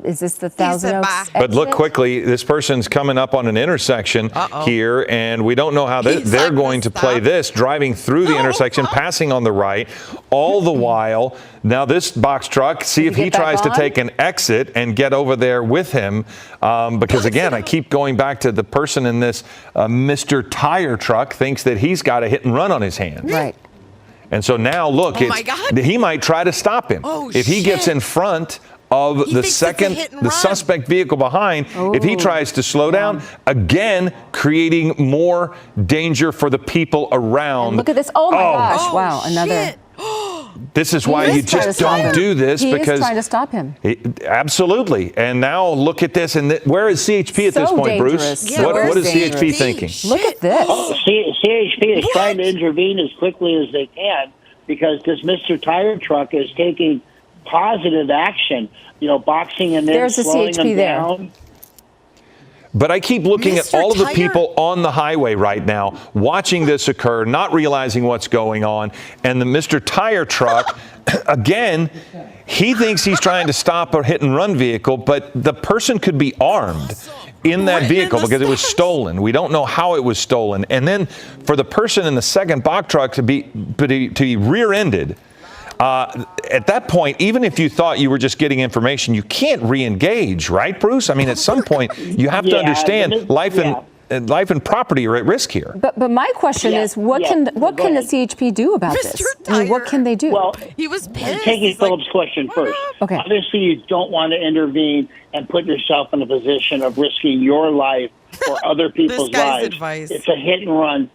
[SPEAKER 4] Is this the Thousand Oaks exit?
[SPEAKER 8] But look quickly, this person's coming up on an intersection here, and we don't know how they're going to play this, driving through the intersection, passing on the right, all the while. Now this box truck, see if he tries to take an exit and get over there with him, because again, I keep going back to the person in this Mr. Tire truck thinks that he's got a hit and run on his hands.
[SPEAKER 4] Right.
[SPEAKER 8] And so now look, he might try to stop him. If he gets in front of the suspect vehicle behind, if he tries to slow down, again, creating more danger for the people around.
[SPEAKER 4] And look at this. Oh my gosh. Wow. Another.
[SPEAKER 8] This is why you just don't do this, because
[SPEAKER 4] he is trying to stop him.
[SPEAKER 8] Absolutely. And now look at this. And where is CHP at this point, Bruce? What is CHP thinking?
[SPEAKER 4] Look at this.
[SPEAKER 14] CHP is trying to intervene as quickly as they can, because this Mr. Tire truck is taking positive action, boxing and then slowing them down.
[SPEAKER 8] But I keep looking at all of the people on the highway right now, watching this occur, not realizing what's going on. And the Mr. Tire truck, again, he thinks he's trying to stop a hit and run vehicle, but the person could be armed in that vehicle because it was stolen. We don't know how it was stolen. And then for the person in the second box truck to be rear-ended, at that point, even if you thought you were just getting information, you can't re-engage, right, Bruce? I mean, at some point, you have to understand life and property are at risk here.
[SPEAKER 4] But my question is, what can the CHP do about this? I mean, what can they do?
[SPEAKER 14] Well,
[SPEAKER 1] he was pissed.
[SPEAKER 14] I'm taking Philip's question first.
[SPEAKER 4] Okay.
[SPEAKER 14] Obviously, you don't want to intervene and put yourself in a position of risking your life or other people's lives.
[SPEAKER 1] Advice.
[SPEAKER 14] It's a hit and run.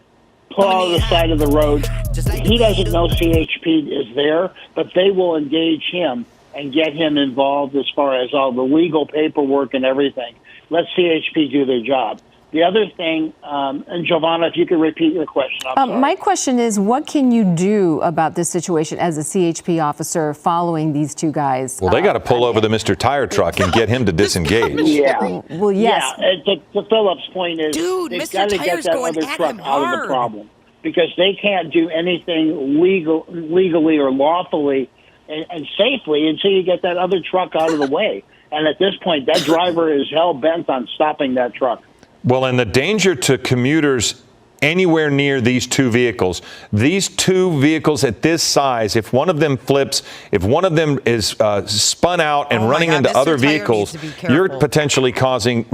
[SPEAKER 14] Pull out of the side of the road. He doesn't know CHP is there, but they will engage him and get him involved as far as all the legal paperwork and everything. Let CHP do their job. The other thing, and Giovanna, if you could repeat your question.
[SPEAKER 4] My question is, what can you do about this situation as a CHP officer following these two guys?
[SPEAKER 8] Well, they got to pull over the Mr. Tire truck and get him to disengage.
[SPEAKER 14] Yeah.
[SPEAKER 4] Well, yes.
[SPEAKER 14] Yeah. To Philip's point is, they've got to get that other truck out of the problem, because they can't do anything legally or lawfully and safely until you get that other truck out of the way. And at this point, that driver is hell-bent on stopping that truck.
[SPEAKER 8] Well, and the danger to commuters anywhere near these two vehicles at this size, if one of them flips, if one of them is spun out and running into other vehicles, you're potentially causing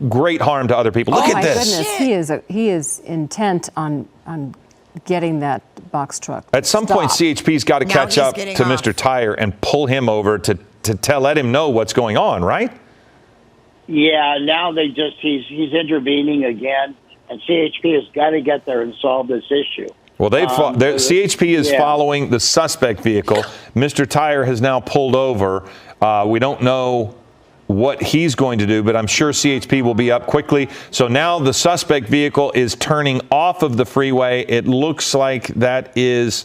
[SPEAKER 8] great harm to other people. Look at this.
[SPEAKER 4] Oh my goodness, he is intent on getting that box truck.
[SPEAKER 8] At some point, CHP's got to catch up to Mr. Tire and pull him over to let him know what's going on, right?
[SPEAKER 14] Yeah, now he's intervening again, and CHP has got to get there and solve this issue.
[SPEAKER 8] Well, CHP is following the suspect vehicle. Mr. Tire has now pulled over. We don't know what he's going to do, but I'm sure CHP will be up quickly. So now the suspect vehicle is turning off of the freeway. It looks like that is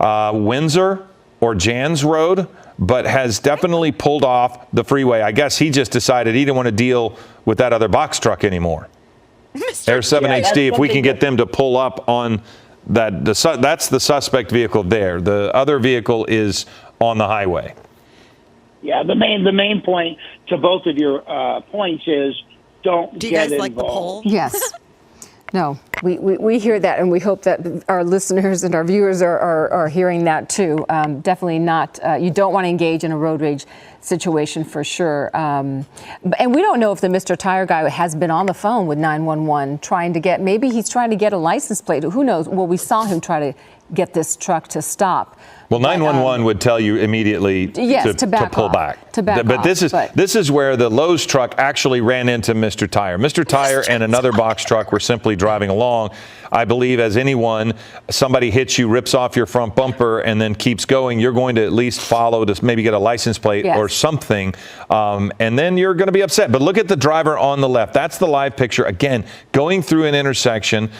[SPEAKER 8] Windsor or Jan's Road, but has definitely pulled off the freeway. I guess he just decided he didn't want to deal with that other box truck anymore. Air 7HD, if we can get them to pull up on that, that's the suspect vehicle there. The other vehicle is on the highway.
[SPEAKER 14] Yeah, the main point to both of your points is don't get involved.
[SPEAKER 4] Do you guys like the poll? Yes. No. We hear that, and we hope that our listeners and our viewers are hearing that too. Definitely not. You don't want to engage in a road rage situation for sure. And we don't know if the Mr. Tire guy has been on the phone with 911 maybe he's trying to get a license plate. Who knows? Well, we saw him try to get this truck to stop.
[SPEAKER 8] Well, 911 would tell you immediately to pull back. But this is where the Lowe's truck actually ran into Mr. Tire. Mr. Tire and another box truck were simply driving along. I believe, as anyone, somebody hits you, rips off your front bumper, and then keeps going, you're going to at least follow to maybe get a license plate or something, and then you're going to be upset. But look at the driver on the left. That's the live picture. Again, going through an intersection,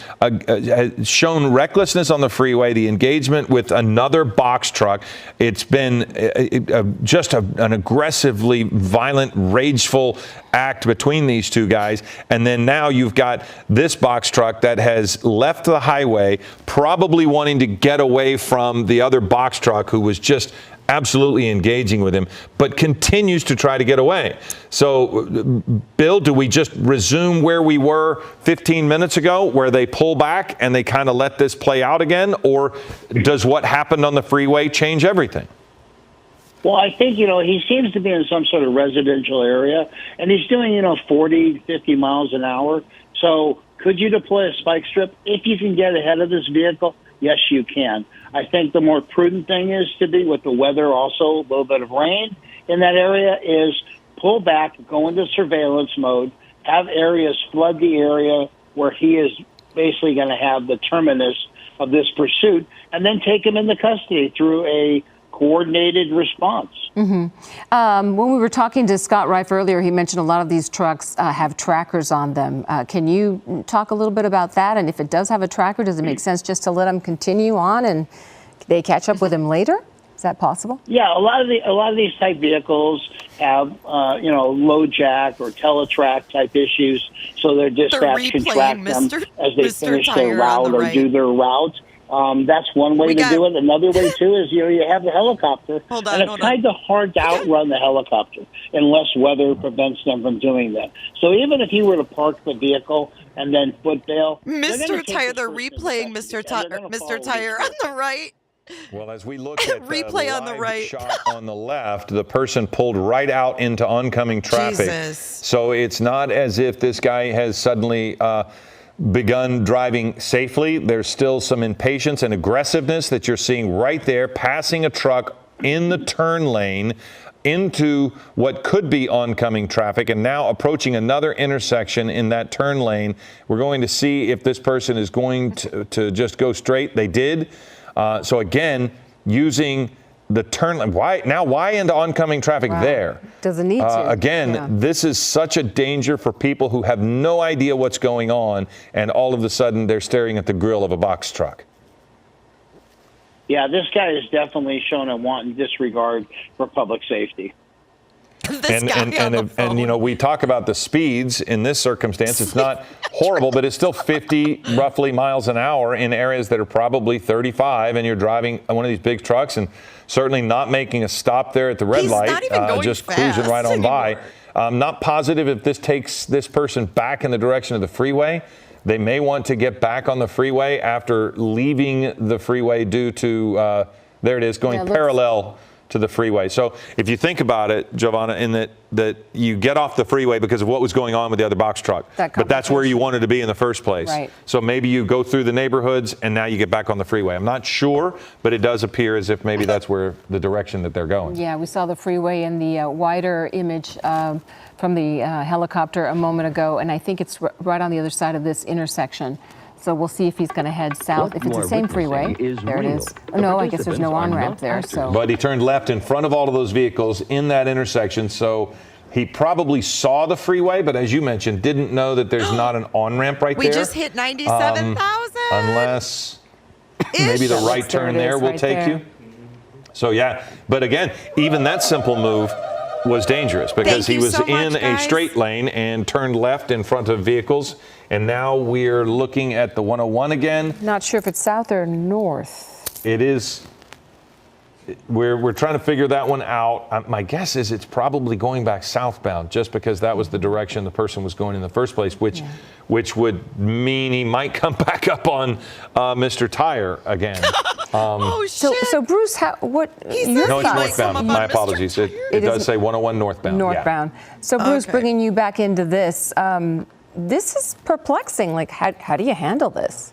[SPEAKER 8] shown recklessness on the freeway, the engagement with another box truck. It's been just an aggressively violent, rageful act between these two guys. And then now you've got this box truck that has left the highway, probably wanting to get away from the other box truck who was just absolutely engaging with him, but continues to try to get away. So, Bill, do we just resume where we were 15 minutes ago, where they pull back and they kind of let this play out again? Or does what happened on the freeway change everything?
[SPEAKER 14] Well, I think, he seems to be in some sort of residential area, and he's doing, 40, 50 miles an hour. So could you deploy a spike strip? If you can get ahead of this vehicle, yes, you can. I think the more prudent thing is to be, with the weather also, a little bit of rain in that area, is pull back, go into surveillance mode, have areas flood the area where he is basically going to have the terminus of this pursuit, and then take him into custody through a coordinated response.
[SPEAKER 4] When we were talking to Scott Reif earlier, he mentioned a lot of these trucks have trackers on them. Can you talk a little bit about that? And if it does have a tracker, does it make sense just to let them continue on and they catch up with him later? Is that possible?
[SPEAKER 14] Yeah, a lot of these type vehicles have low jack or teletrack type issues, so their dispatch can track them as they finish their route or do their route. That's one way to do it. Another way, too, is you have the helicopter. And it's kind of hard to outrun the helicopter unless weather prevents them from doing that. So even if you were to park the vehicle and then foot bail,
[SPEAKER 1] Mr. Tire, they're replaying Mr. Tire on the right.
[SPEAKER 8] Well, as we look at
[SPEAKER 1] replay on the right
[SPEAKER 8] shot on the left, the person pulled right out into oncoming traffic.
[SPEAKER 1] Jesus.
[SPEAKER 8] So it's not as if this guy has suddenly begun driving safely. There's still some impatience and aggressiveness that you're seeing right there, passing a truck in the turn lane into what could be oncoming traffic, and now approaching another intersection in that turn lane. We're going to see if this person is going to just go straight. They did. So again, using the turn lane. Why into oncoming traffic there?
[SPEAKER 4] Doesn't need to.
[SPEAKER 8] Again, this is such a danger for people who have no idea what's going on, and all of a sudden they're staring at the grill of a box truck.
[SPEAKER 14] Yeah, this guy is definitely shown a wanton disregard for public safety.
[SPEAKER 8] And we talk about the speeds in this circumstance. It's not horrible, but it's still 50 roughly miles an hour in areas that are probably 35, and you're driving one of these big trucks and certainly not making a stop there at the red light, just cruising right on by. I'm not positive if this takes this person back in the direction of the freeway. They may want to get back on the freeway after leaving the freeway due to, there it is, going parallel to the freeway. So if you think about it, Giovanna, in that you get off the freeway because of what was going on with the other box truck, but that's where you wanted to be in the first place.
[SPEAKER 4] Right.
[SPEAKER 8] So maybe you go through the neighborhoods and now you get back on the freeway. I'm not sure, but it does appear as if maybe that's where the direction that they're going.
[SPEAKER 4] Yeah, we saw the freeway in the wider image from the helicopter a moment ago, and I think it's right on the other side of this intersection. So we'll see if he's going to head south. If it's the same freeway, there it is. Oh, no, I guess there's no on-ramp there. So.
[SPEAKER 8] But he turned left in front of all of those vehicles in that intersection. So he probably saw the freeway, but as you mentioned, didn't know that there's not an on-ramp right there.
[SPEAKER 1] We just hit 97,000.
[SPEAKER 8] Unless maybe the right turn there will take you. So, yeah. But again, even that simple move was dangerous because he was in a straight lane and turned left in front of vehicles. And now we're looking at the 101 again.
[SPEAKER 4] Not sure if it's south or north.
[SPEAKER 8] It is. we're trying to figure that one out. My guess is it's probably going back southbound, just because that was the direction the person was going in the first place, which would mean he might come back up on Mr. Tire again.
[SPEAKER 4] So Bruce, no,
[SPEAKER 8] it's northbound. My apologies. It does say 101 northbound.
[SPEAKER 4] Northbound. Yeah. So Bruce, bringing you back into this, this is perplexing. Like, how do you handle this?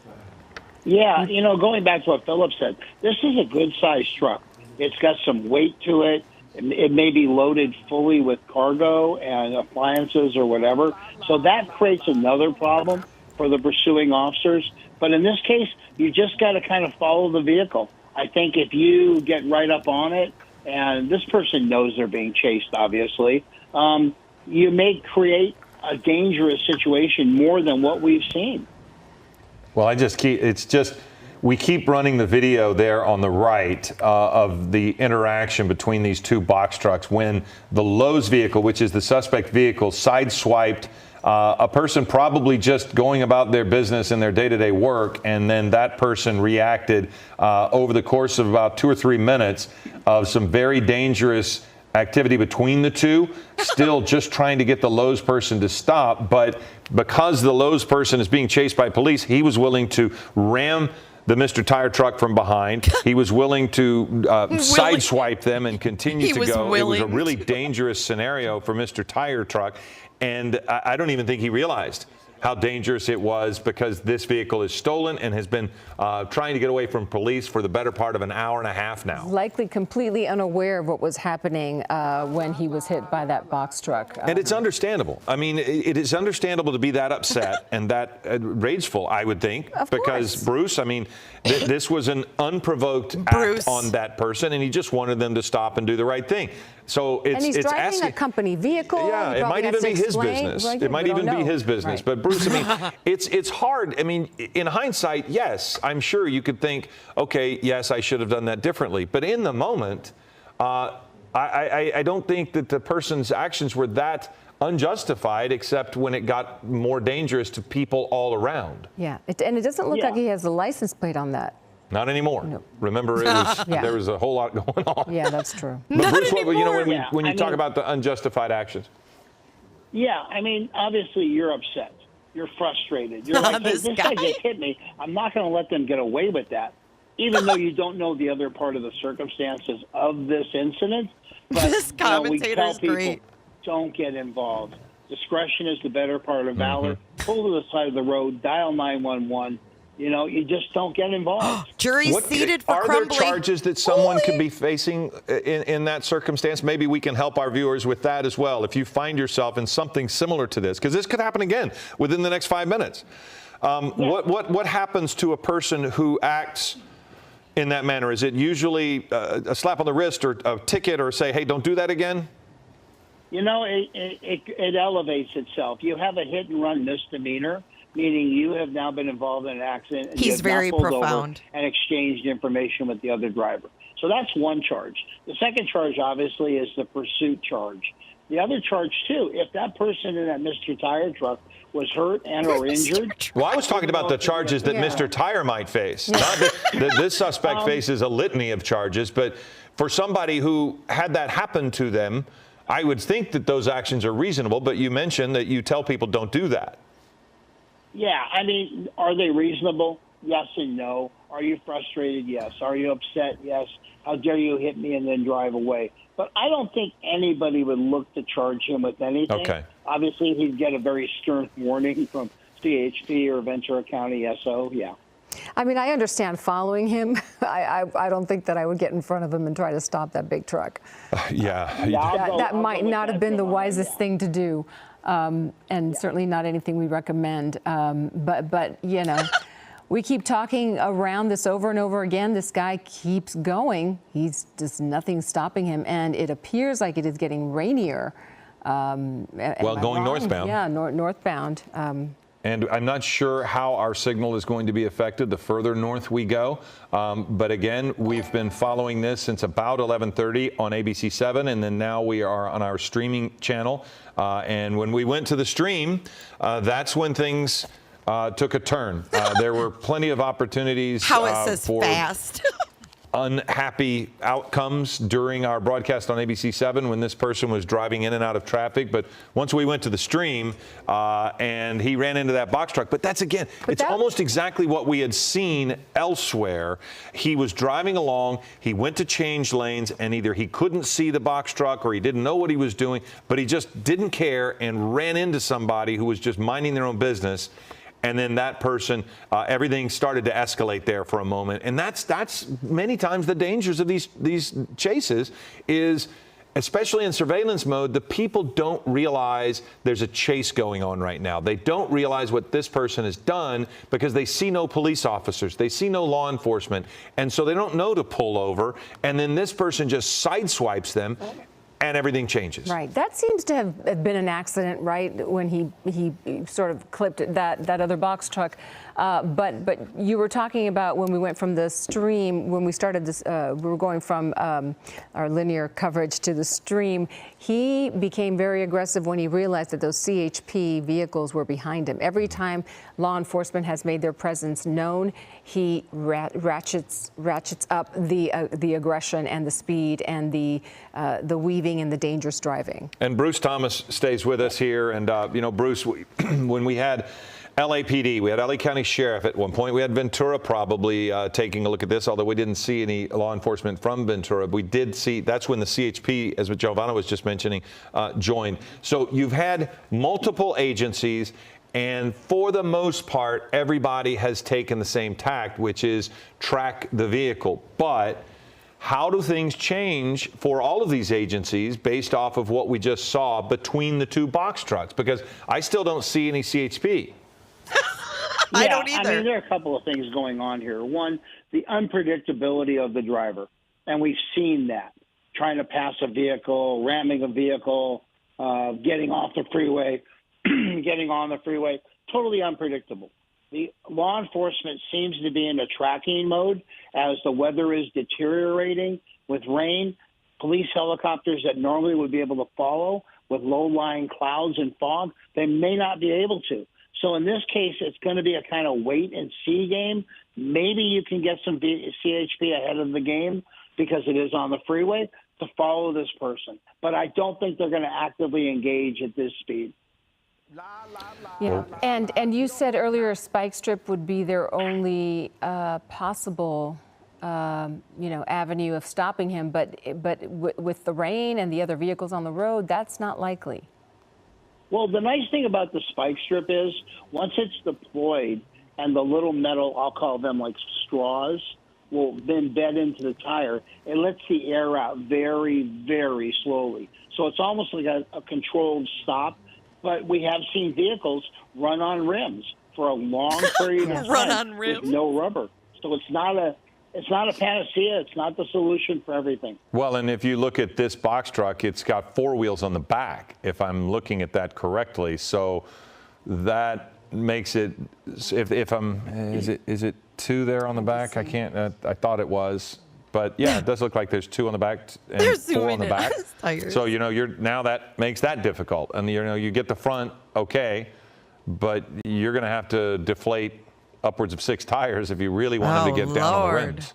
[SPEAKER 14] Yeah, going back to what Philip said, this is a good-sized truck. It's got some weight to it. It may be loaded fully with cargo and appliances or whatever. So that creates another problem for the pursuing officers. But in this case, you just got to kind of follow the vehicle. I think if you get right up on it, and this person knows they're being chased, obviously, you may create a dangerous situation more than what we've seen.
[SPEAKER 8] Well, we keep running the video there on the right of the interaction between these two box trucks when the Lowe's vehicle, which is the suspect vehicle, sideswiped a person probably just going about their business and their day-to-day work, and then that person reacted over the course of about 2 or 3 minutes of some very dangerous activity between the two, still just trying to get the Lowe's person to stop. But because the Lowe's person is being chased by police, he was willing to ram the Mr. Tire truck from behind. He was willing to sideswipe them and continue to go. It was a really dangerous scenario for Mr. Tire truck. And I don't even think he realized how dangerous it was, because this vehicle is stolen and has been trying to get away from police for the better part of an hour and a half now.
[SPEAKER 4] Likely completely unaware of what was happening when he was hit by that box truck.
[SPEAKER 8] And it's understandable. I mean, it is understandable to be that upset and that rageful, I would think, because Bruce, I mean, this was an unprovoked act on that person, and he just wanted them to stop and do the right thing. So it's
[SPEAKER 4] and he's driving a company vehicle.
[SPEAKER 8] Yeah, it might even be his business. It might even be his business. But Bruce, I mean, it's hard. I mean, in hindsight, yes, I'm sure you could think, okay, yes, I should have done that differently. But in the moment, I don't think that the person's actions were that unjustified, except when it got more dangerous to people all around.
[SPEAKER 4] Yeah, and it doesn't look like he has a license plate on that.
[SPEAKER 8] Not anymore. No. Remember, it was, there was a whole lot going on.
[SPEAKER 4] Yeah, that's true.
[SPEAKER 8] But Bruce, when you talk about the unjustified actions.
[SPEAKER 14] Yeah, I mean, obviously you're upset. You're frustrated. You're like, hey, this guy just hit me. I'm not going to let them get away with that, even though you don't know the other part of the circumstances of this incident. But,
[SPEAKER 1] this commentator is great.
[SPEAKER 14] Don't get involved. Discretion is the better part of valor. Pull to the side of the road. Dial 911. You just don't get involved.
[SPEAKER 1] Jury's seated for
[SPEAKER 8] crumbling. Are there charges that someone could be facing in that circumstance? Maybe we can help our viewers with that as well. If you find yourself in something similar to this, because this could happen again within the next 5 minutes. What happens to a person who acts in that manner? Is it usually a slap on the wrist or a ticket, or say, hey, don't do that again?
[SPEAKER 14] It elevates itself. You have a hit and run misdemeanor, meaning you have now been involved in an accident. And
[SPEAKER 1] He's very profound.
[SPEAKER 14] And exchanged information with the other driver. So that's one charge. The second charge, obviously, is the pursuit charge. The other charge, too, if that person in that Mr. Tire truck was hurt and or injured.
[SPEAKER 8] Well, I was talking about the charges that Mr. Tire might face. Not that this suspect faces a litany of charges, but for somebody who had that happen to them, I would think that those actions are reasonable, but you mentioned that you tell people don't do that.
[SPEAKER 14] Yeah, I mean, are they reasonable? Yes and no. Are you frustrated? Yes. Are you upset? Yes. How dare you hit me and then drive away? But I don't think anybody would look to charge him with anything.
[SPEAKER 8] Okay.
[SPEAKER 14] Obviously, he'd get a very stern warning from CHP or Ventura County SO. Yeah.
[SPEAKER 4] I mean, I understand following him. I don't think that I would get in front of him and try to stop that big truck. That might not have been the wisest thing to do. And certainly not anything we recommend. But we keep talking around this over and over again. This guy keeps going. He's just nothing stopping him. And it appears like it is getting rainier.
[SPEAKER 8] Going northbound.
[SPEAKER 4] Yeah, northbound.
[SPEAKER 8] And I'm not sure how our signal is going to be affected the further north we go. But again, we've been following this since about 11:30 on ABC7, and then now we are on our streaming channel. And when we went to the stream, that's when things took a turn. There were plenty of opportunities.
[SPEAKER 1] How it says fast.
[SPEAKER 8] unhappy outcomes during our broadcast on ABC7 when this person was driving in and out of traffic. But once we went to the stream and he ran into that box truck. But that's, again, it's almost exactly what we had seen elsewhere. He was driving along. He went to change lanes, and either he couldn't see the box truck or he didn't know what he was doing, but he just didn't care and ran into somebody who was just minding their own business. And then that person, everything started to escalate there for a moment. And that's many times the dangers of these chases is, especially in surveillance mode, the people don't realize there's a chase going on right now. They don't realize what this person has done because they see no police officers. They see no law enforcement. And so they don't know to pull over. And then this person just sideswipes them. And everything changes.
[SPEAKER 4] Right. That seems to have been an accident, right? When he sort of clipped that other box truck. But you were talking about when we went from the stream, when we started this, we were going from our linear coverage to the stream. He became very aggressive when he realized that those CHP vehicles were behind him. Every time law enforcement has made their presence known, he ratchets up the aggression and the speed and the weaving and the dangerous driving.
[SPEAKER 8] And Bruce Thomas stays with us here. And, you know, Bruce, when we had LAPD, we had LA County Sheriff at one point. We had Ventura probably taking a look at this, although we didn't see any law enforcement from Ventura. We did see, that's when the CHP, as what Giovanna was just mentioning, joined. So you've had multiple agencies, and for the most part, everybody has taken the same tact, which is track the vehicle. But how do things change for all of these agencies based off of what we just saw between the two box trucks? Because I still don't see any CHP.
[SPEAKER 14] I don't either. I mean, there are a couple of things going on here. One, the unpredictability of the driver. And we've seen that. Trying to pass a vehicle, ramming a vehicle, getting off the freeway, getting on the freeway. Totally unpredictable. The law enforcement seems to be in a tracking mode as the weather is deteriorating with rain. Police helicopters that normally would be able to follow with low-lying clouds and fog, they may not be able to. So in this case, it's going to be a kind of wait-and-see game. Maybe you can get some CHP ahead of the game because it is on the freeway to follow this person. But I don't think they're going to actively engage at this speed.
[SPEAKER 4] Yeah, and you said earlier a spike strip would be their only possible, avenue of stopping him. But with the rain and the other vehicles on the road, that's not likely.
[SPEAKER 14] Well, the nice thing about the spike strip is once it's deployed and the little metal, I'll call them like straws, will then bed into the tire, it lets the air out very, very slowly. So it's almost like a controlled stop. But we have seen vehicles run on rims for a long period of time with no rubber. So it's not a panacea. It's not the solution for everything.
[SPEAKER 8] Well, and if you look at this box truck, it's got 4 wheels on the back, if I'm looking at that correctly. So that makes it, is it 2 there on the back? I can't, I thought it was. But yeah, it does look like there's 2 on the back and 4 on the back. So, now that makes that difficult. And, you get the front, okay, but you're going to have to deflate upwards of 6 tires if you really wanted to get down on the rims.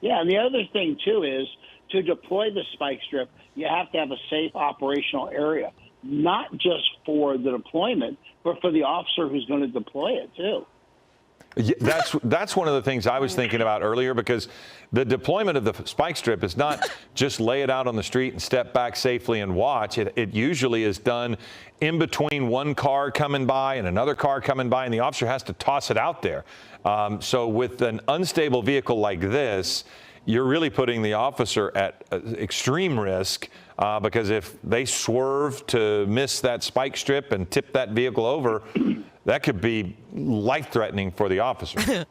[SPEAKER 14] Yeah, and the other thing, too, is to deploy the spike strip, you have to have a safe operational area, not just for the deployment, but for the officer who's going to deploy it, too.
[SPEAKER 8] Yeah, that's one of the things I was thinking about earlier, because the deployment of the spike strip is not just lay it out on the street and step back safely and watch. It usually is done in between one car coming by and another car coming by, and the officer has to toss it out there. So with an unstable vehicle like this, you're really putting the officer at extreme risk because if they swerve to miss that spike strip and tip that vehicle over, that could be life-threatening for the officer.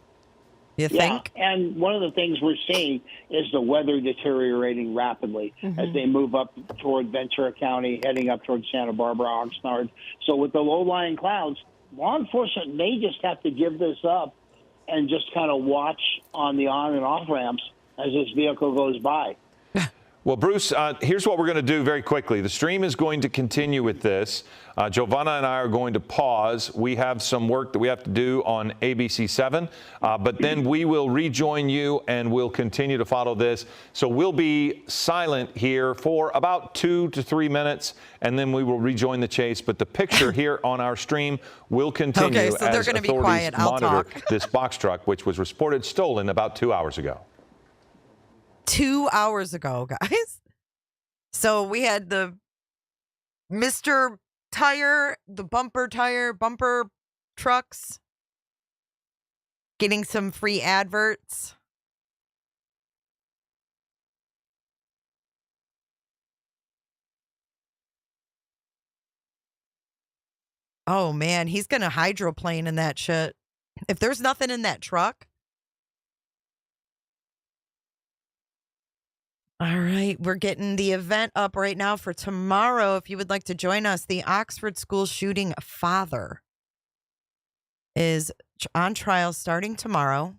[SPEAKER 1] You think?
[SPEAKER 14] Yeah, and one of the things we're seeing is the weather deteriorating rapidly as they move up toward Ventura County, heading up toward Santa Barbara, Oxnard. So with the low-lying clouds, law enforcement may just have to give this up and just kind of watch on the on and off ramps as this vehicle goes by.
[SPEAKER 8] Well, Bruce, here's what we're going to do very quickly. The stream is going to continue with this. Giovanna and I are going to pause. We have some work that we have to do on ABC7, but then we will rejoin you and we'll continue to follow this. So we'll be silent here for about 2 to 3 minutes, and then we will rejoin the chase. But the picture here on our stream will continue
[SPEAKER 1] Okay, so they're
[SPEAKER 8] as
[SPEAKER 1] going to be
[SPEAKER 8] authorities
[SPEAKER 1] quiet. I'll
[SPEAKER 8] monitor
[SPEAKER 1] talk.
[SPEAKER 8] this box truck, which was reported stolen about 2 hours ago.
[SPEAKER 1] 2 hours ago, guys. So we had the Mr. Tire, the bumper trucks getting some free adverts. Oh man, he's gonna hydroplane in that shit. If there's nothing in that truck. All right, we're getting the event up right now for tomorrow. If you would like to join us, the Oxford school shooting father is on trial starting tomorrow,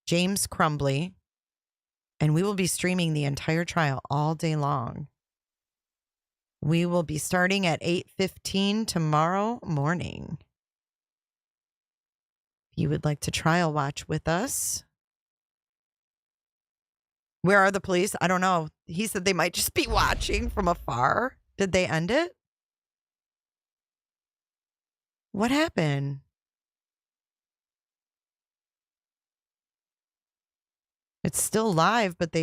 [SPEAKER 1] James Crumbly, and we will be streaming the entire trial all day long. We will be starting at 8:15 tomorrow morning. If you would like to trial watch with us. Where are the police? I don't know. He said they might just be watching from afar. Did they end it? What happened? It's still live, but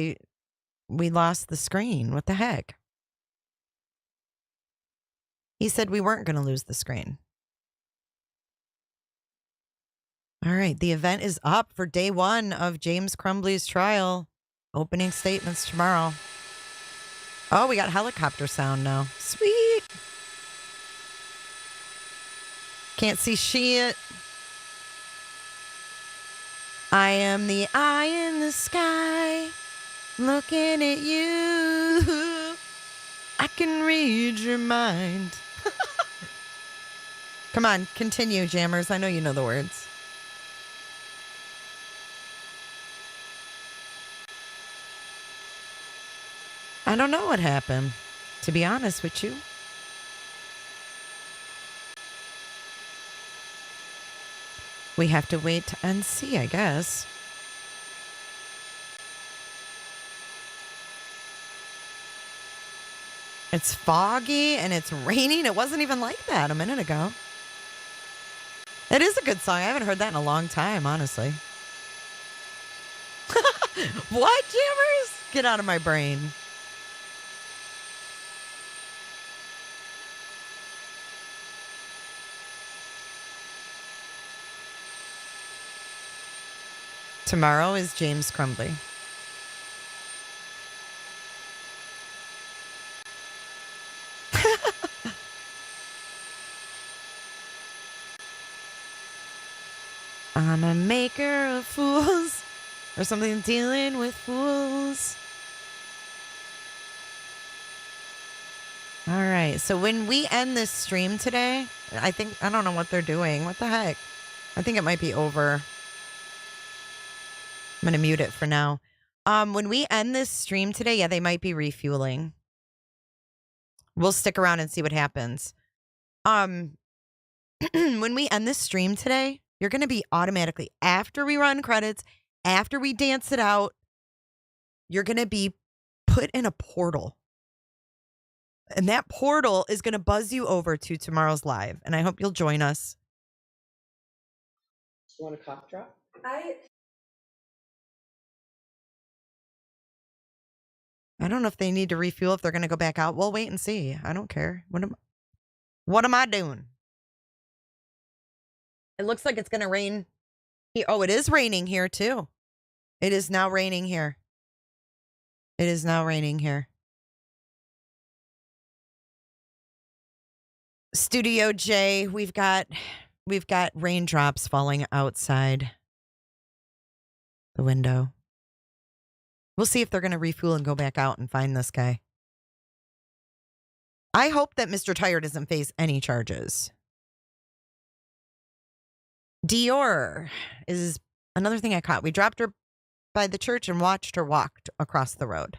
[SPEAKER 1] we lost the screen. What the heck? He said we weren't going to lose the screen. All right. The event is up for day 1 of James Crumbly's trial. Opening statements tomorrow. Oh, we got helicopter sound now. Sweet. Can't see shit. I am the eye in the sky, looking at you. I can read your mind. Come on, continue, jammers. I know you know the words. I don't know what happened, to be honest with you. We have to wait and see, I guess. It's foggy and it's raining. It wasn't even like that a minute ago. It is a good song. I haven't heard that in a long time, honestly. What, jammers? Get out of my brain. Tomorrow is James Crumbly. I'm a maker of fools, or something, dealing with fools. All right, so when we end this stream today, I don't know what they're doing. What the heck? I think it might be over. I'm going to mute it for now. When we end this stream today, yeah, they might be refueling. We'll stick around and see what happens. When we end this stream today, you're going to be automatically, after we run credits, after we dance it out, you're going to be put in a portal. And that portal is going to buzz you over to tomorrow's live. And I hope you'll join us.
[SPEAKER 2] You want a cough drop?
[SPEAKER 1] I don't know if they need to refuel, if they're going to go back out. We'll wait and see. I don't care. What am I doing? It looks like it's going to rain. Oh, it is raining here too. It is now raining here. It is now raining here. Studio J, we've got raindrops falling outside the window. We'll see if they're going to refuel and go back out and find this guy. I hope that Mr. Tire doesn't face any charges. Dior is another thing I caught. We dropped her by the church and watched her walk across the road.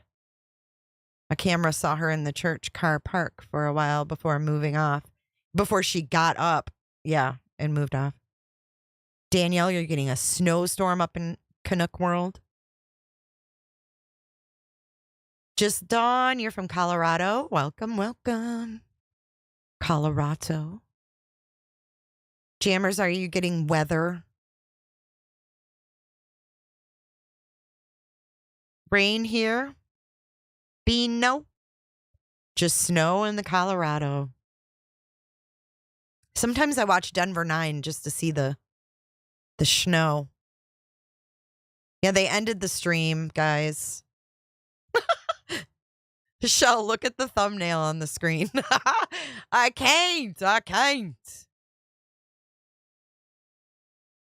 [SPEAKER 1] A camera saw her in the church car park for a while before moving off. Before she got up, and moved off. Danielle, you're getting a snowstorm up in Canuck World. Just Dawn, you're from Colorado. Welcome, welcome. Colorado. Jammers, are you getting weather? Rain here? Bean, no. Just snow in the Colorado. Sometimes I watch Denver 9 just to see the snow. Yeah, they ended the stream, guys. Michelle, look at the thumbnail on the screen. I can't.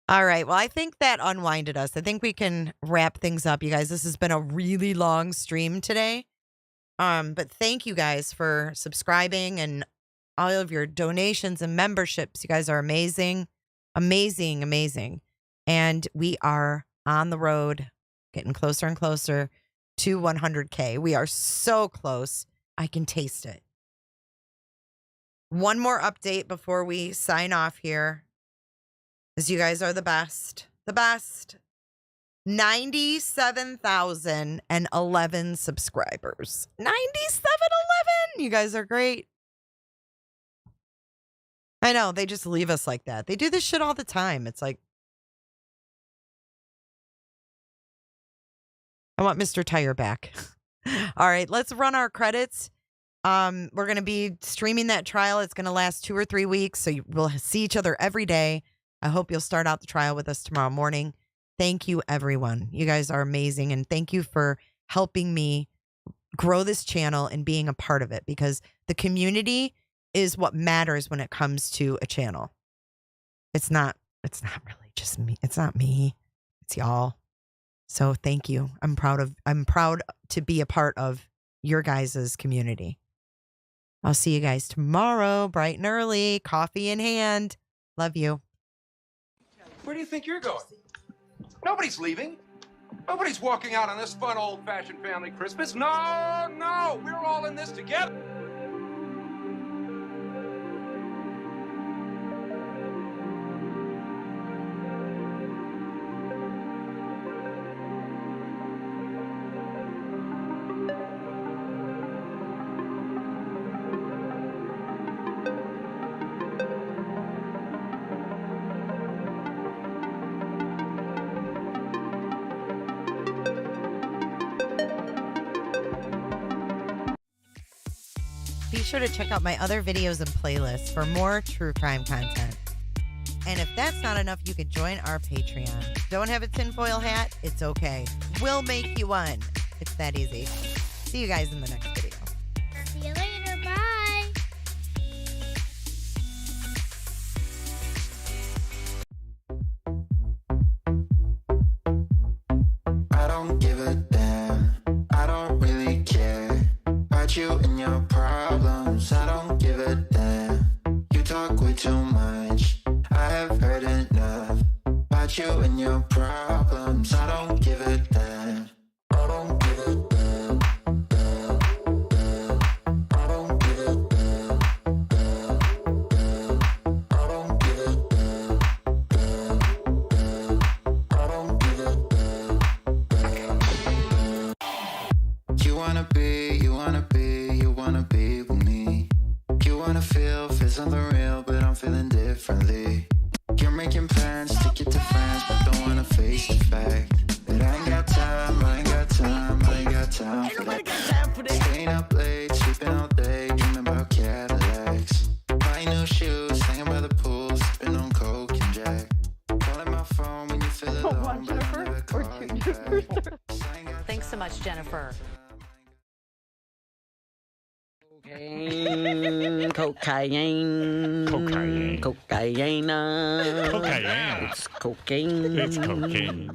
[SPEAKER 1] All right. Well, I think that unwinded us. I think we can wrap things up, you guys. This has been a really long stream today. But thank you guys for subscribing and all of your donations and memberships. You guys are amazing. Amazing, amazing. And we are on the road, getting closer and closer to 100K. We are so close. I can taste it. One more update before we sign off here, as you guys are the best. The best. 97,011 subscribers. 97,011. You guys are great. I know, they just leave us like that. They do this shit all the time. It's like, I want Mr. Tire back. All right, let's run our credits. We're going to be streaming that trial. It's going to last 2 or 3 weeks, so we'll see each other every day. I hope you'll start out the trial with us tomorrow morning. Thank you, everyone. You guys are amazing, and thank you for helping me grow this channel and being a part of it, because the community is what matters when it comes to a channel. It's not really just me. It's not me. It's y'all. So thank you. I'm proud to be a part of your guys' community. I'll see you guys tomorrow, bright and early, coffee in hand. Love you.
[SPEAKER 2] Where do you think you're going? Nobody's leaving. Nobody's walking out on this fun old-fashioned family Christmas. No, we're all in this together.
[SPEAKER 1] Be sure to check out my other videos and playlists for more true crime content. And if that's not enough, you could join our Patreon. Don't have a tinfoil hat? It's okay. We'll make you one. It's that easy. See you guys in the next video.
[SPEAKER 5] See you later. Bye.
[SPEAKER 6] I don't give a damn. I don't really care about you and your problems. I don't give a damn. You talk way too much. I have heard enough about you and your problems. I don't give a damn. I don't give a damn. I don't give a damn. I don't give a damn. I don't give a damn. You wanna be with me. You wanna feel something real, but I'm feeling differently. You're making plans to get to France, but don't wanna face the fact that I ain't got time for that. Staying up late, sleeping all day, dreaming about Cadillacs. Buying new shoes, hanging by the pool, sipping on Coke and Jack. Calling my phone when you feel alone, but I never call you back.
[SPEAKER 22] Thanks so much, Jennifer.
[SPEAKER 23] Cocaine, cocaine, cocaine, cocaine. It's cocaine.
[SPEAKER 26] It's cocaine.